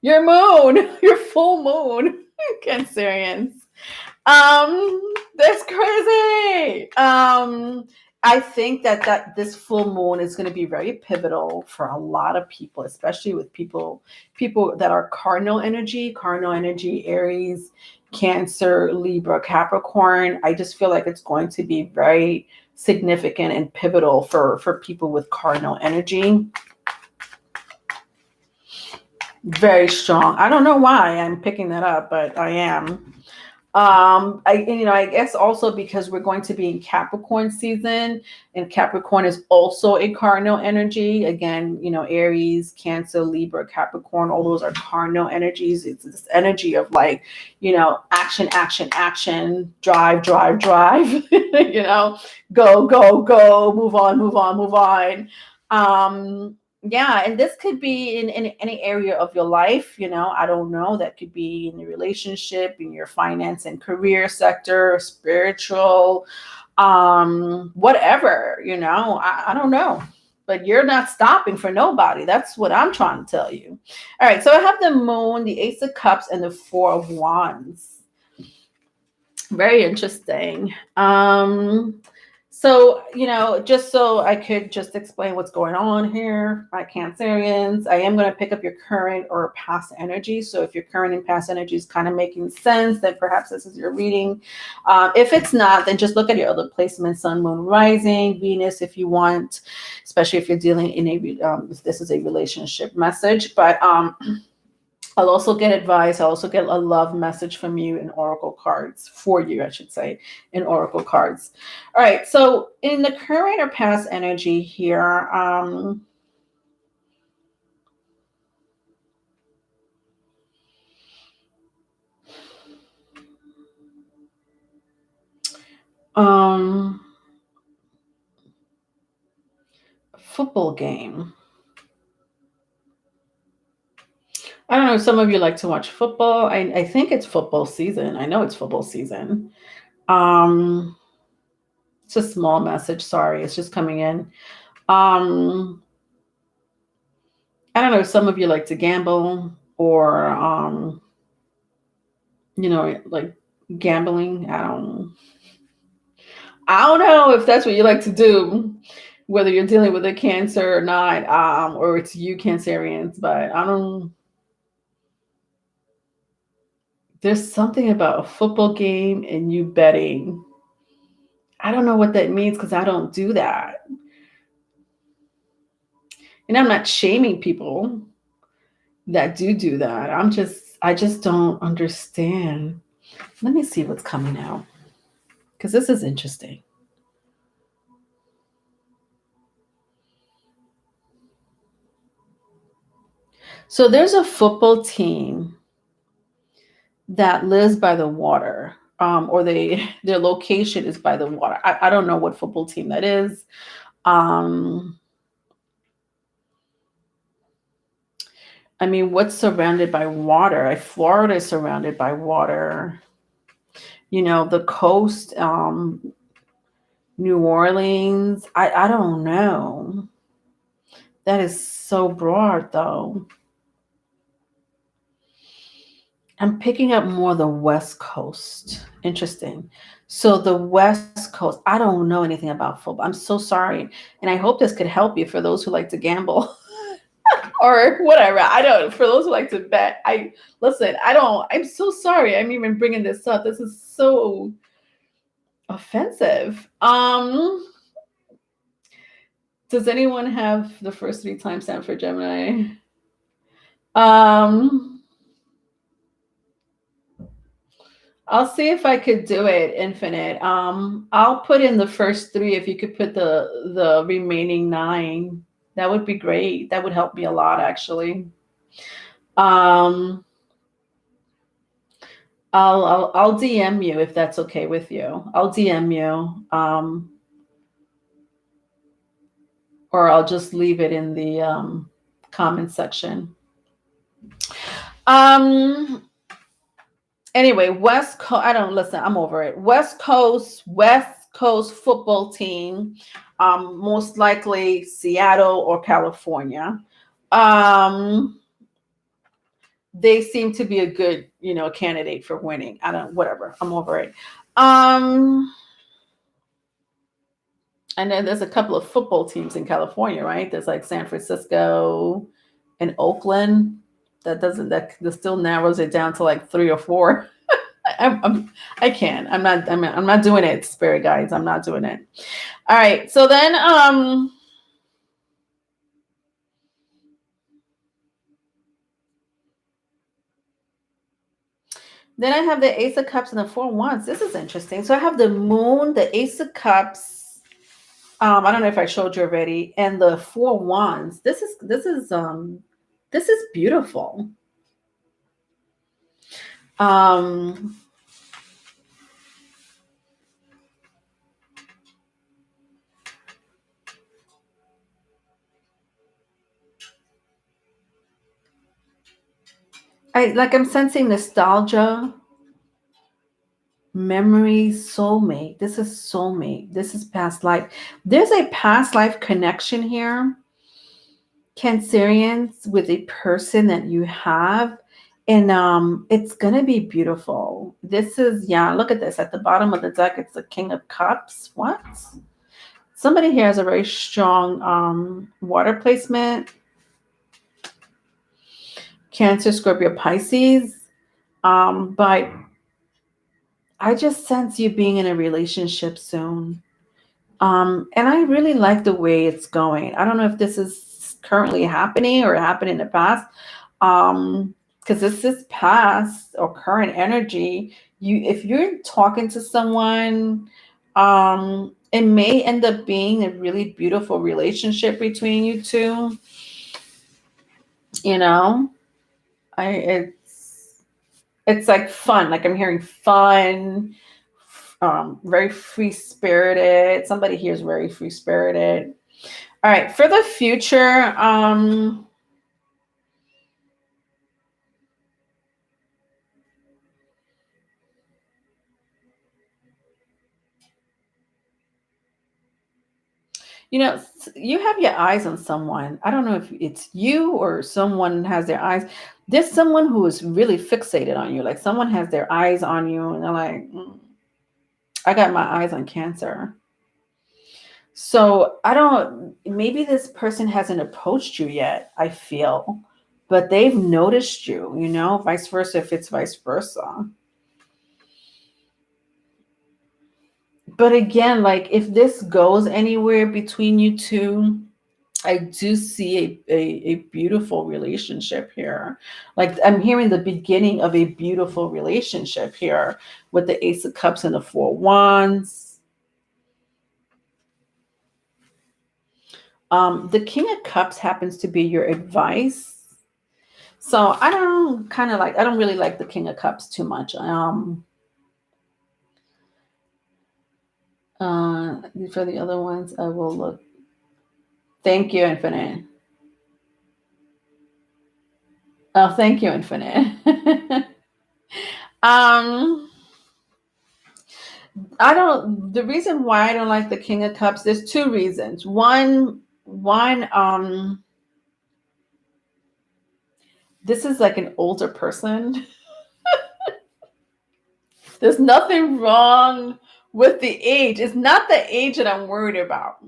Your moon, your full moon, Cancerians. That's crazy. I think that this full moon is going to be very pivotal for a lot of people, especially with people that are cardinal energy, Aries, Cancer, Libra, Capricorn. I just feel like it's going to be very significant and pivotal for people with cardinal energy. Very strong. I don't know why I'm picking that up, but I am. I guess also because we're going to be in Capricorn season, and Capricorn is also a cardinal energy. Again, Aries, Cancer, Libra, Capricorn, all those are cardinal energies. It's this energy of like, action, drive, go, move on. Yeah, and this could be in any area of your life. I don't know. That could be in your relationship, in your finance and career sector, spiritual, whatever. I don't know. But you're not stopping for nobody. That's what I'm trying to tell you. All right, so I have the Moon, the Ace of Cups, and the Four of Wands. Very interesting. So, just so I could just explain what's going on here, my Cancerians, I am going to pick up your current or past energy. So if your current and past energy is kind of making sense, then perhaps this is your reading. If it's not, then just look at your other placements, Sun, Moon, Rising, Venus, if you want, especially if you're dealing in if this is a relationship message. But I'll also get advice. I'll also get a love message from you in oracle cards, for you, I should say, in oracle cards. All right, so in the current or past energy here, football game. I don't know, some of you like to watch football. I think it's football season. I know it's football season. It's a small message. Sorry, it's just coming in. I don't know, some of you like to gamble or, like gambling. I don't know if that's what you like to do. whether you're dealing with a cancer or not, or it's you Cancerians, but I don't. There's something about a football game and you betting. I don't know what that means because I don't do that. And I'm not shaming people that do that. I just don't understand. Let me see what's coming out because this is interesting. So there's a football team that lives by the water, or their location is by the water. I don't know what football team that is. Um, I mean, what's surrounded by water? Florida is surrounded by water. You know, the coast, New Orleans. I don't know. That is so broad, though. I'm picking up more the West Coast. Interesting. So the West Coast, I don't know anything about football. I'm so sorry. And I hope this could help you for those who like to gamble or whatever. I don't, for those who like to bet. Listen, I'm so sorry. I'm even bringing this up. This is so offensive. Does anyone have the first 3 timestamp for Gemini? I'll see if I could do it, Infinite. I'll put in the first 3 if you could put the remaining 9. That would be great. That would help me a lot, actually. I'll DM you if that's okay with you. I'll DM you. Or I'll just leave it in the comment section. Anyway, West Coast. I don't listen. I'm over it. West Coast football team. Most likely Seattle or California. They seem to be a good, candidate for winning. Whatever. I'm over it. And then there's a couple of football teams in California, right? There's like San Francisco and Oakland. That still narrows it down to like 3 or 4. I can't. I'm not doing it, spirit guides. I'm not doing it. All right. So then I have the Ace of Cups and the 4 Wands. This is interesting. So I have the Moon, the Ace of Cups. I don't know if I showed you already, and the 4 Wands. This is beautiful. I'm sensing nostalgia, memory, soulmate. This is soulmate. This is past life. There's a past life connection here, Cancerians, with a person that you have. And it's gonna be beautiful. This is, look at this. At the bottom of the deck, it's the King of Cups. What? Somebody here has a very strong water placement. Cancer, Scorpio, Pisces. But I just sense you being in a relationship soon. And I really like the way it's going. I don't know if this is currently happening or happened in the past. Because this is past or current energy. If you're talking to someone, it may end up being a really beautiful relationship between you two. It's like fun. Like I'm hearing fun, very free spirited. Somebody here is very free spirited. All right, for the future, you have your eyes on someone. I don't know if it's you or someone has their eyes. There's someone who is really fixated on you. Like someone has their eyes on you and they're like, I got my eyes on Cancer. So I don't, maybe this person hasn't approached you yet, I feel, but they've noticed you, vice versa, if it's vice versa. But again, like if this goes anywhere between you two, I do see a beautiful relationship here. Like I'm hearing the beginning of a beautiful relationship here with the Ace of Cups and the Four Wands. The King of Cups happens to be your advice. So I don't really like the King of Cups too much. For the other ones, I will look. Thank you, Infinite. Oh, thank you, Infinite. um, the reason why I don't like the King of Cups, there's two reasons. One, this is like an older person. There's nothing wrong with the age. It's not the age that I'm worried about.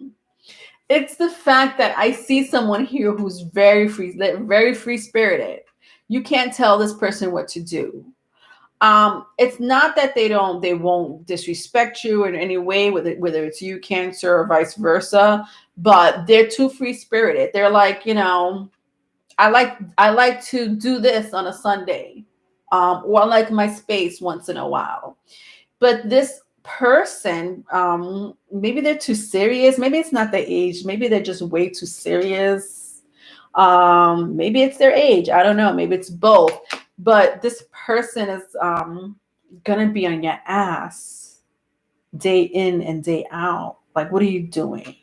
It's the fact that I see someone here who's very free spirited. You can't tell this person what to do. It's not that they won't disrespect you in any way, whether it's you, Cancer, or vice versa, but they're too free spirited. They're like, I like to do this on a Sunday, or I like my space once in a while. But this person, maybe they're too serious. Maybe it's not the age. Maybe they're just way too serious. Maybe it's their age. I don't know. Maybe it's both. But this person is gonna be on your ass day in and day out. Like, what are you doing?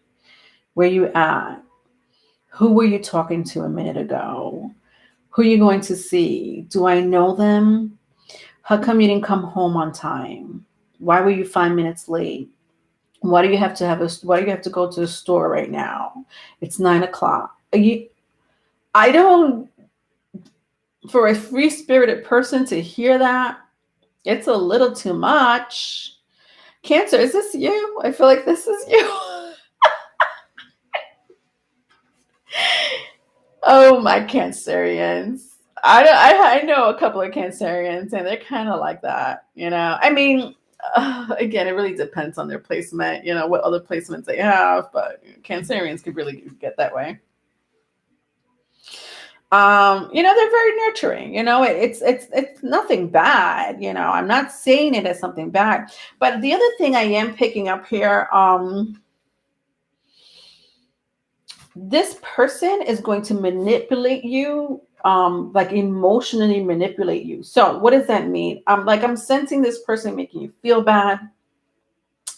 Where you at? Who were you talking to a minute ago? Who are you going to see? Do I know them? How come you didn't come home on time? Why were you 5 minutes late? Why do you have to go to the store right now? It's 9 o'clock. I don't, for a free spirited person to hear that, it's a little too much. Cancer, is this you? I feel like this is you. Oh, my Cancerians. I know a couple of Cancerians and they're kind of like that, I mean, again, it really depends on their placement, what other placements they have, but Cancerians could really get that way. They're very nurturing, it's nothing bad, I'm not saying it as something bad. But the other thing I am picking up here, this person is going to manipulate you, like emotionally manipulate you. So what does that mean? I'm sensing this person making you feel bad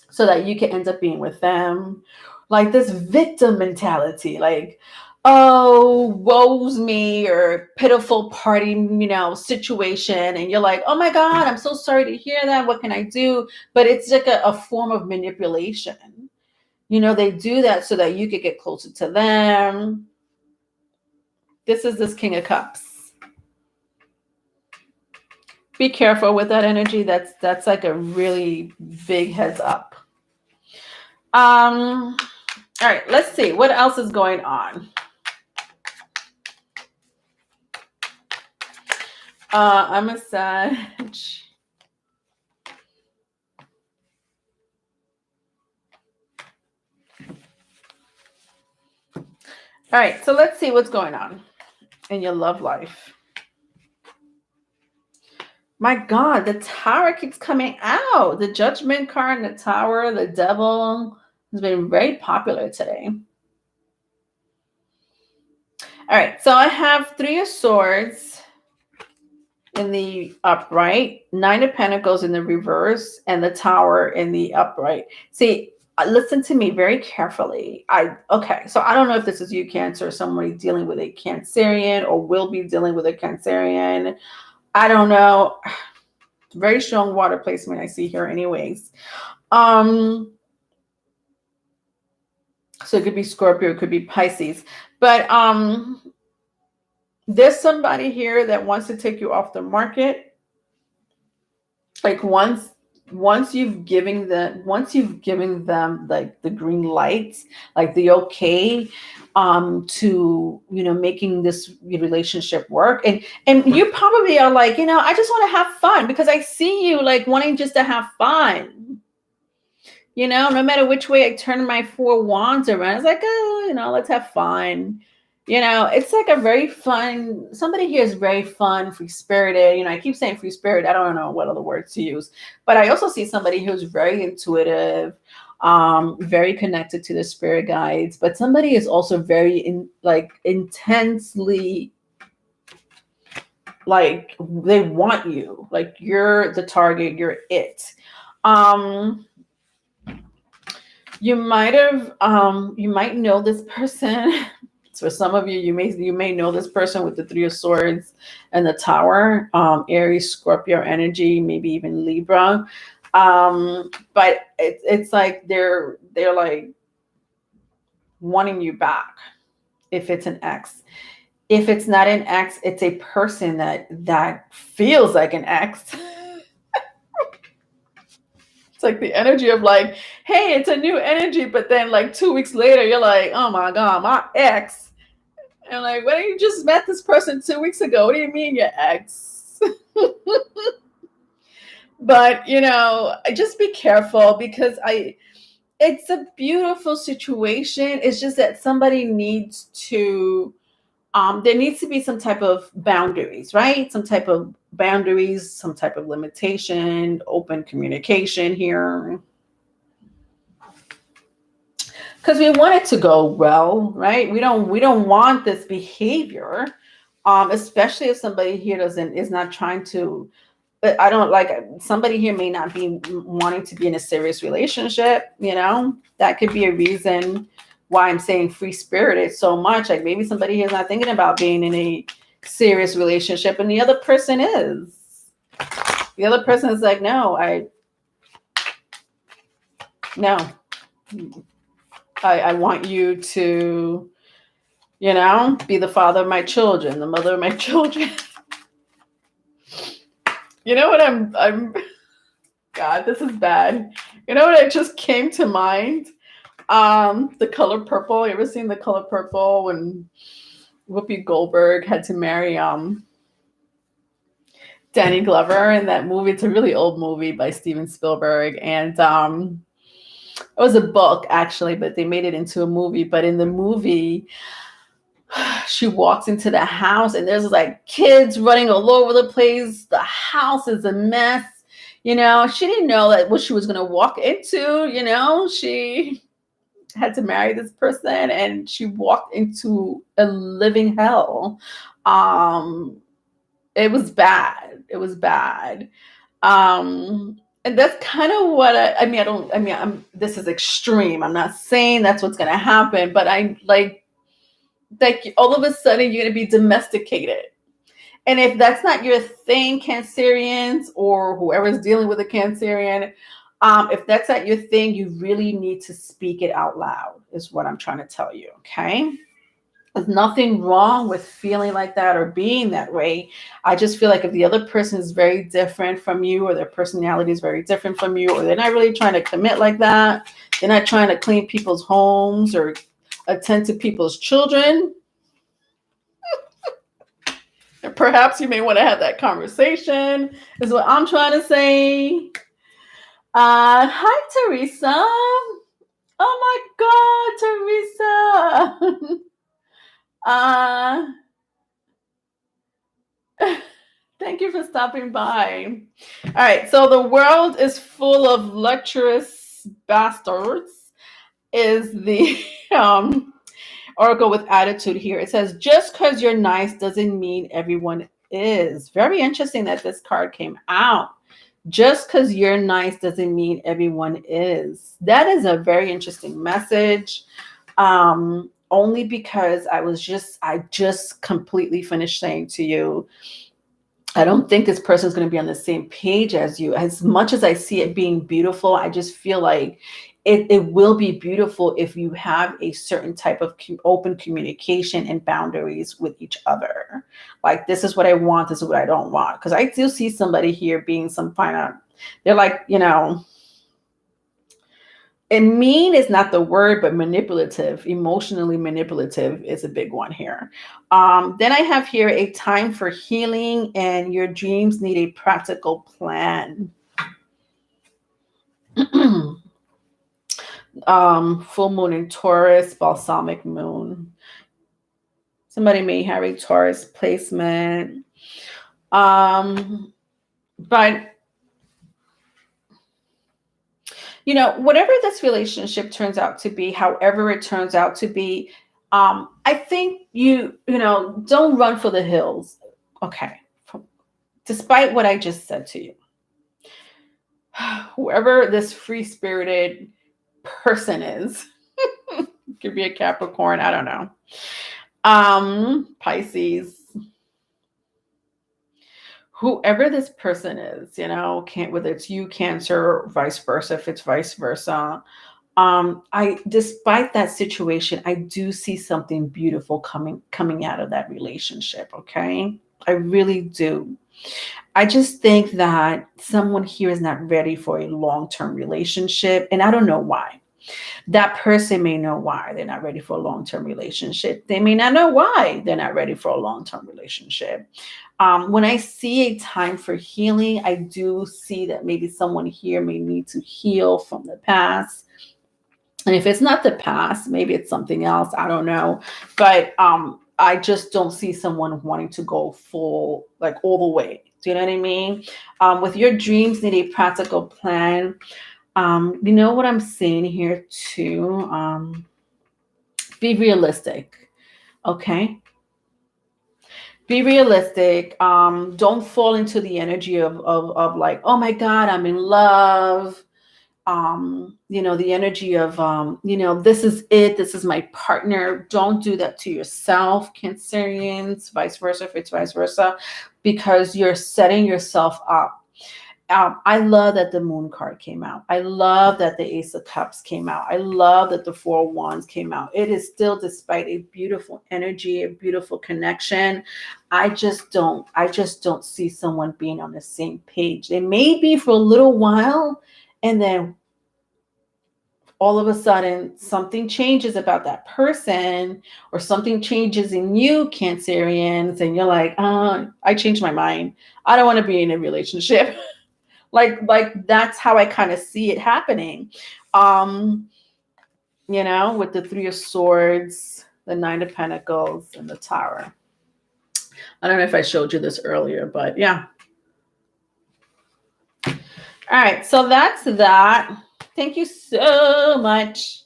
so that you can end up being with them. Like this victim mentality, like, oh, woe's me, or pitiful party, situation. And you're like, oh my God, I'm so sorry to hear that. What can I do? But it's like a form of manipulation. They do that so that you could get closer to them. This is this King of Cups. Be careful with that energy. That's like a really big heads up. All right, let's see what else is going on. I'm a Sag. All right, so let's see what's going on in your love life. My God, the Tower keeps coming out. The Judgment card and the Tower, the Devil has been very popular today. All right, so I have Three of Swords in the upright, Nine of Pentacles in the reverse, and the Tower in the upright. See, listen to me very carefully. So I don't know if this is you, Cancer, or somebody dealing with a Cancerian or will be dealing with a Cancerian. I don't know. Very strong water placement I see here anyways. So it could be Scorpio, it could be Pisces. But there's somebody here that wants to take you off the market. Like once you've given them like the green lights, like the okay, to, making this relationship work, and you probably are like, I just want to have fun, because I see you like wanting just to have fun. No matter which way I turn my four wands around, it's like, oh, let's have fun. It's like a very fun, somebody here is very fun, free spirited. I keep saying free spirit. I don't know what other words to use, but I also see somebody who's very intuitive, very connected to the spirit guides, but somebody is also very intensely, like they want you, like you're the target, you're it. You might know this person. For some of you, you may know this person with the Three of Swords and the Tower, Aries, Scorpio energy, maybe even Libra. But it's like they're like wanting you back. If it's an ex, if it's not an ex, it's a person that feels like an ex. It's like the energy of like, hey, it's a new energy, but then like 2 weeks later, you're like, oh my God, my ex. And like, when you just met this person 2 weeks ago, what do you mean your ex? But just be careful, because it's a beautiful situation. It's just that somebody needs to, there needs to be some type of boundaries, right? Some type of boundaries, some type of limitation, open communication here. Because we want it to go well, right? We don't want this behavior, especially if somebody here is not trying to. But I don't like, somebody here may not be wanting to be in a serious relationship. That could be a reason why I'm saying free spirited so much. Like maybe somebody here is not thinking about being in a serious relationship, and the other person is. The other person is like, no. I want you to, be the father of my children, the mother of my children. You know what I'm God, this is bad. You know what just came to mind? The Color Purple. You ever seen The Color Purple, when Whoopi Goldberg had to marry Danny Glover in that movie? It's a really old movie by Steven Spielberg, and it was a book actually, but they made it into a movie. But in the movie, she walks into the house and there's like kids running all over the place. The house is a mess. She didn't know that what she was going to walk into. She had to marry this person and she walked into a living hell. It was bad. It was bad. And that's kind of what this is extreme. I'm not saying that's what's going to happen, but I'm like all of a sudden you're going to be domesticated. And if that's not your thing, Cancerians, or whoever's dealing with a Cancerian, if that's not your thing, you really need to speak it out loud, is what I'm trying to tell you. Okay. There's nothing wrong with feeling like that or being that way. I just feel like if the other person is very different from you, or their personality is very different from you, or they're not really trying to commit like that, they're not trying to clean people's homes or attend to people's children, perhaps you may want to have that conversation, is what I'm trying to say. Hi, Teresa. Oh my God, Teresa. Thank you for stopping by. All right, so the world is full of lecherous bastards is the Oracle with attitude here. It says, just because you're nice doesn't mean everyone is. Very interesting that this card came out. Just because you're nice doesn't mean everyone is. That is a very interesting message. Only because I just completely finished saying to you, I don't think this person is going to be on the same page as you. As much as I see it being beautiful, I just feel like it will be beautiful if you have a certain type of open communication and boundaries with each other. Like, this is what I want, this is what I don't want. Because I do see somebody here being some kind of They're like, and mean is not the word, but manipulative, emotionally manipulative is a big one here. Then I have here a time for healing, and your dreams need a practical plan. Full moon in Taurus, balsamic moon. Somebody may have a Taurus placement. But whatever this relationship turns out to be, however it turns out to be, I think don't run for the hills. Okay. Despite what I just said to you, whoever this free-spirited person is, could be a Capricorn, I don't know. Pisces, whoever this person is, whether it's you, Cancer, or vice versa, if it's vice versa, despite that situation, I do see something beautiful coming out of that relationship. Okay. I really do. I just think that someone here is not ready for a long-term relationship, and I don't know why. That person may know why they're not ready for a long-term relationship. They may not know why they're not ready for a long-term relationship. When I see a time for healing, I do see that maybe someone here may need to heal from the past. And if it's not the past, maybe it's something else. I don't know. But I just don't see someone wanting to go full, like all the way. Do you know what I mean? With your dreams need a practical plan. You know what I'm saying here too? Be realistic. Okay. Be realistic. Don't fall into the energy of like, oh my God, I'm in love. The energy of, this is it. This is my partner. Don't do that to yourself, Cancerians, vice versa, if it's vice versa, because you're setting yourself up. I love that the Moon card came out. I love that the Ace of Cups came out. I love that the Four of Wands came out. It is still, despite a beautiful energy, a beautiful connection, I just don't see someone being on the same page. They may be for a little while, and then all of a sudden something changes about that person, or something changes in you, Cancerians, and you're like, I changed my mind. I don't want to be in a relationship. like that's how I kind of see it happening. With the Three of Swords, the Nine of Pentacles, and the Tower. I don't know if I showed you this earlier, but yeah. All right, so that's that. Thank you so much,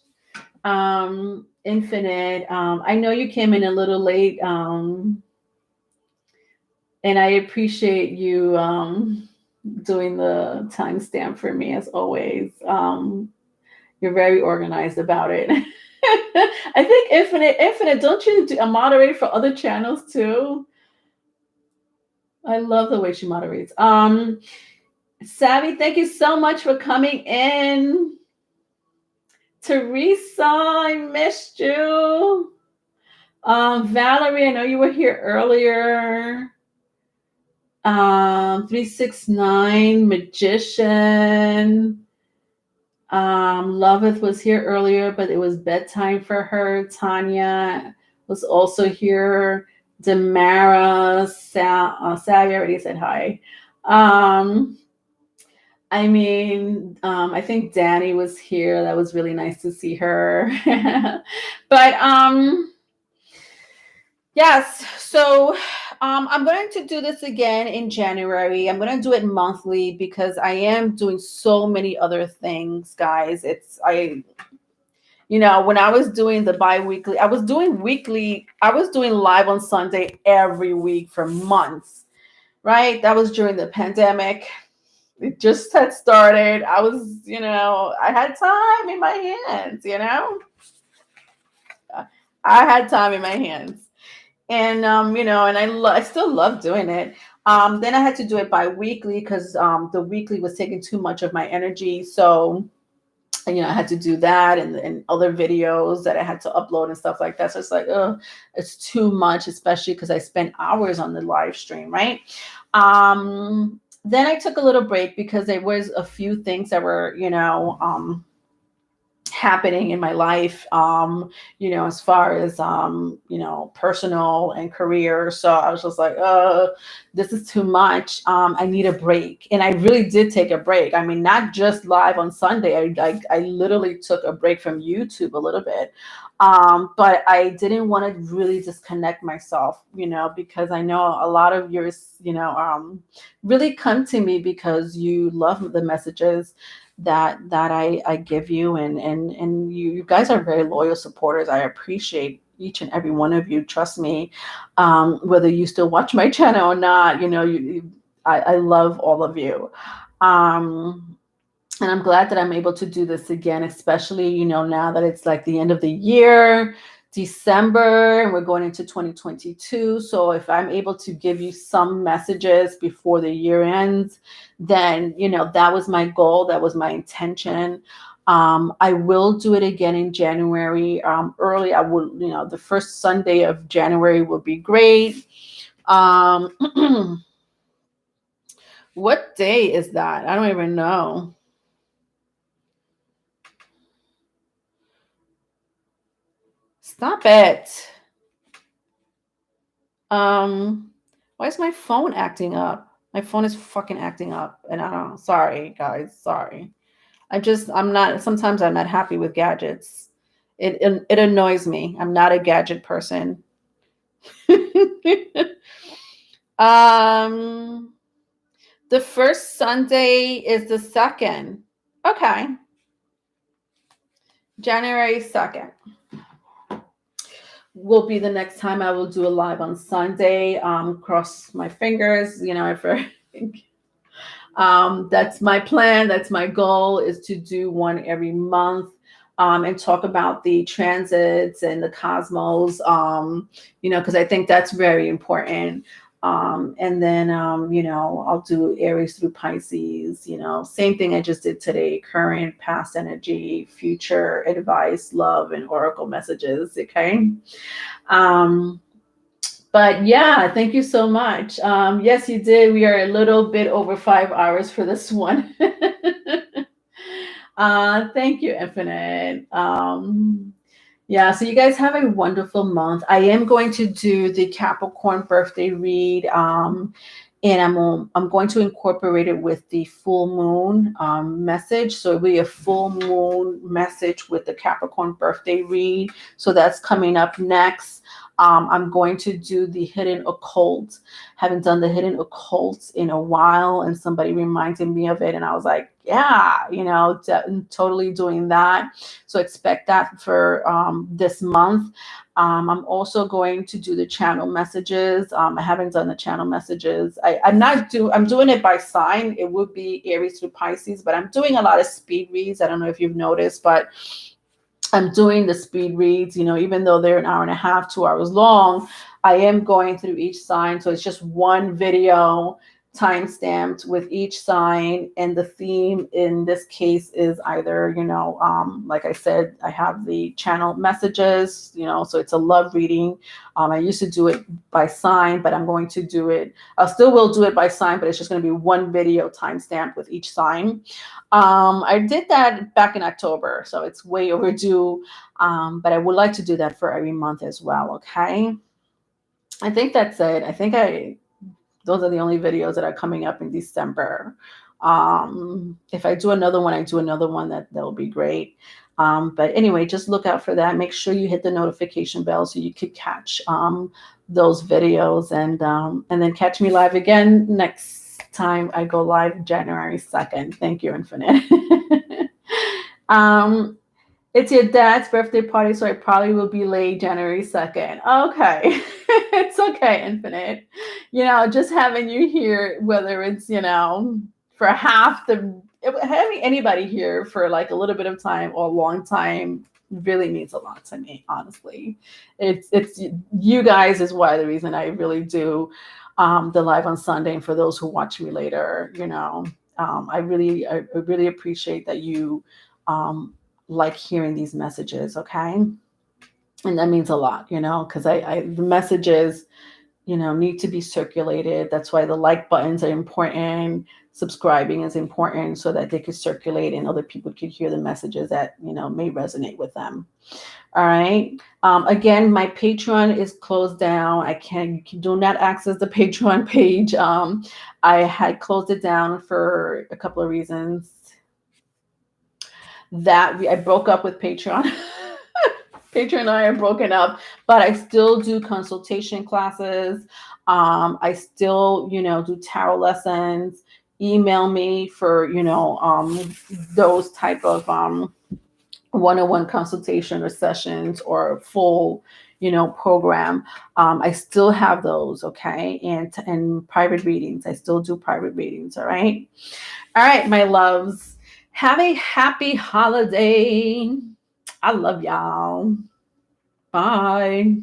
Infinite. I know you came in a little late, and I appreciate you doing the timestamp for me as always. You're very organized about it. I think Infinite, don't you moderate for other channels too? I love the way she moderates. Savvy, thank you so much for coming in. Teresa, I missed you. Valerie, I know you were here earlier. 369, Magician. Loveth was here earlier, but it was bedtime for her. Tanya was also here. Damara, Savvy already said hi. I think Danny was here. That was really nice to see her. But yes, so I'm going to do this again in January. I'm going to do it monthly because I am doing so many other things, guys. When I was doing the bi-weekly, I was doing live on Sunday every week for months, right? That was during the pandemic. It just had started. I was, I had time in my hands, I had time in my hands. And, and I still love doing it. Then I had to do it bi-weekly because the weekly was taking too much of my energy. So, I had to do that and other videos that I had to upload and stuff like that. So it's like, it's too much, especially because I spent hours on the live stream, right? then I took a little break because there was a few things that were, happening in my life, as far as, personal and career. So I was just like, this is too much. I need a break. And I really did take a break. I mean, not just live on Sunday. I literally took a break from YouTube a little bit. But I didn't want to really disconnect myself, because I know a lot of yours, really come to me because you love the messages that I give you, and you guys are very loyal supporters. I appreciate each and every one of you. Trust me, whether you still watch my channel or not, I love all of you. Um, and I'm glad that I'm able to do this again, especially, now that it's like the end of the year, December, and we're going into 2022. So if I'm able to give you some messages before the year ends, then, that was my goal. That was my intention. I will do it again in January. Early, I will, the first Sunday of January would be great. What day is that? I don't even know. Stop it. Why is my phone acting up? My phone is fucking acting up. And I don't know. Sorry, guys. Sorry. I'm not, sometimes I'm not happy with gadgets. It annoys me. I'm not a gadget person. um, the first Sunday is the 2nd. Okay. January 2nd will be the next time I will do a live on Sunday. Cross my fingers, if that's my plan. That's my goal, is to do one every month, and talk about the transits and the cosmos, because I think that's very important. And then, I'll do Aries through Pisces, same thing I just did today: current, past energy, future advice, love, and oracle messages. Okay. Um, but yeah, thank you so much. Yes, you did. We are a little bit over 5 hours for this one. Thank you, Infinite. Yeah, so you guys have a wonderful month. I am going to do the Capricorn birthday read, and I'm going to incorporate it with the full moon message. So it'll be a full moon message with the Capricorn birthday read. So that's coming up next. I'm going to do the hidden occult. Haven't done the hidden occult in a while, and somebody reminded me of it, and I was like, yeah, totally doing that. So expect that for this month. I'm also going to do the channel messages. I haven't done the channel messages. I'm doing it by sign. It would be Aries through Pisces, but I'm doing a lot of speed reads. I don't know if you've noticed, but I'm doing the speed reads, even though they're an hour and a half, 2 hours long. I am going through each sign. So it's just one video time stamped with each sign. And the theme in this case is either, like I said, I have the channel messages, so it's a love reading. I used to do it by sign, but I'm going to do it. I still will do it by sign, but it's just going to be one video time stamped with each sign. I did that back in October, so it's way overdue. But I would like to do that for every month as well. Okay. I think that's it. Those are the only videos that are coming up in December. If I do another one, that'll be great. But anyway, just look out for that. Make sure you hit the notification bell so you could catch those videos, and then catch me live again next time I go live, January 2nd. Thank you, Infinite. It's your dad's birthday party, so I probably will be late January 2nd. Okay. It's okay, Infinite. Just having you here, whether it's, for having anybody here for like a little bit of time or a long time really means a lot to me, honestly. It's you guys is why the reason I really do the live on Sunday. And for those who watch me later, I really appreciate that you like hearing these messages. Okay. And that means a lot, because the messages need to be circulated. That's why the like buttons are important. Subscribing is important so that they could circulate and other people could hear the messages that, may resonate with them. All right. Again, my Patreon is closed down. You do not access the Patreon page. I had closed it down for a couple of reasons. I broke up with Patreon. Patreon and I are broken up, but I still do consultation classes. I still, do tarot lessons. Email me for, those type of one-on-one consultation or sessions or full, program. I still have those, okay, and private readings. I still do private readings. All right, my loves. Have a happy holiday. I love y'all. Bye.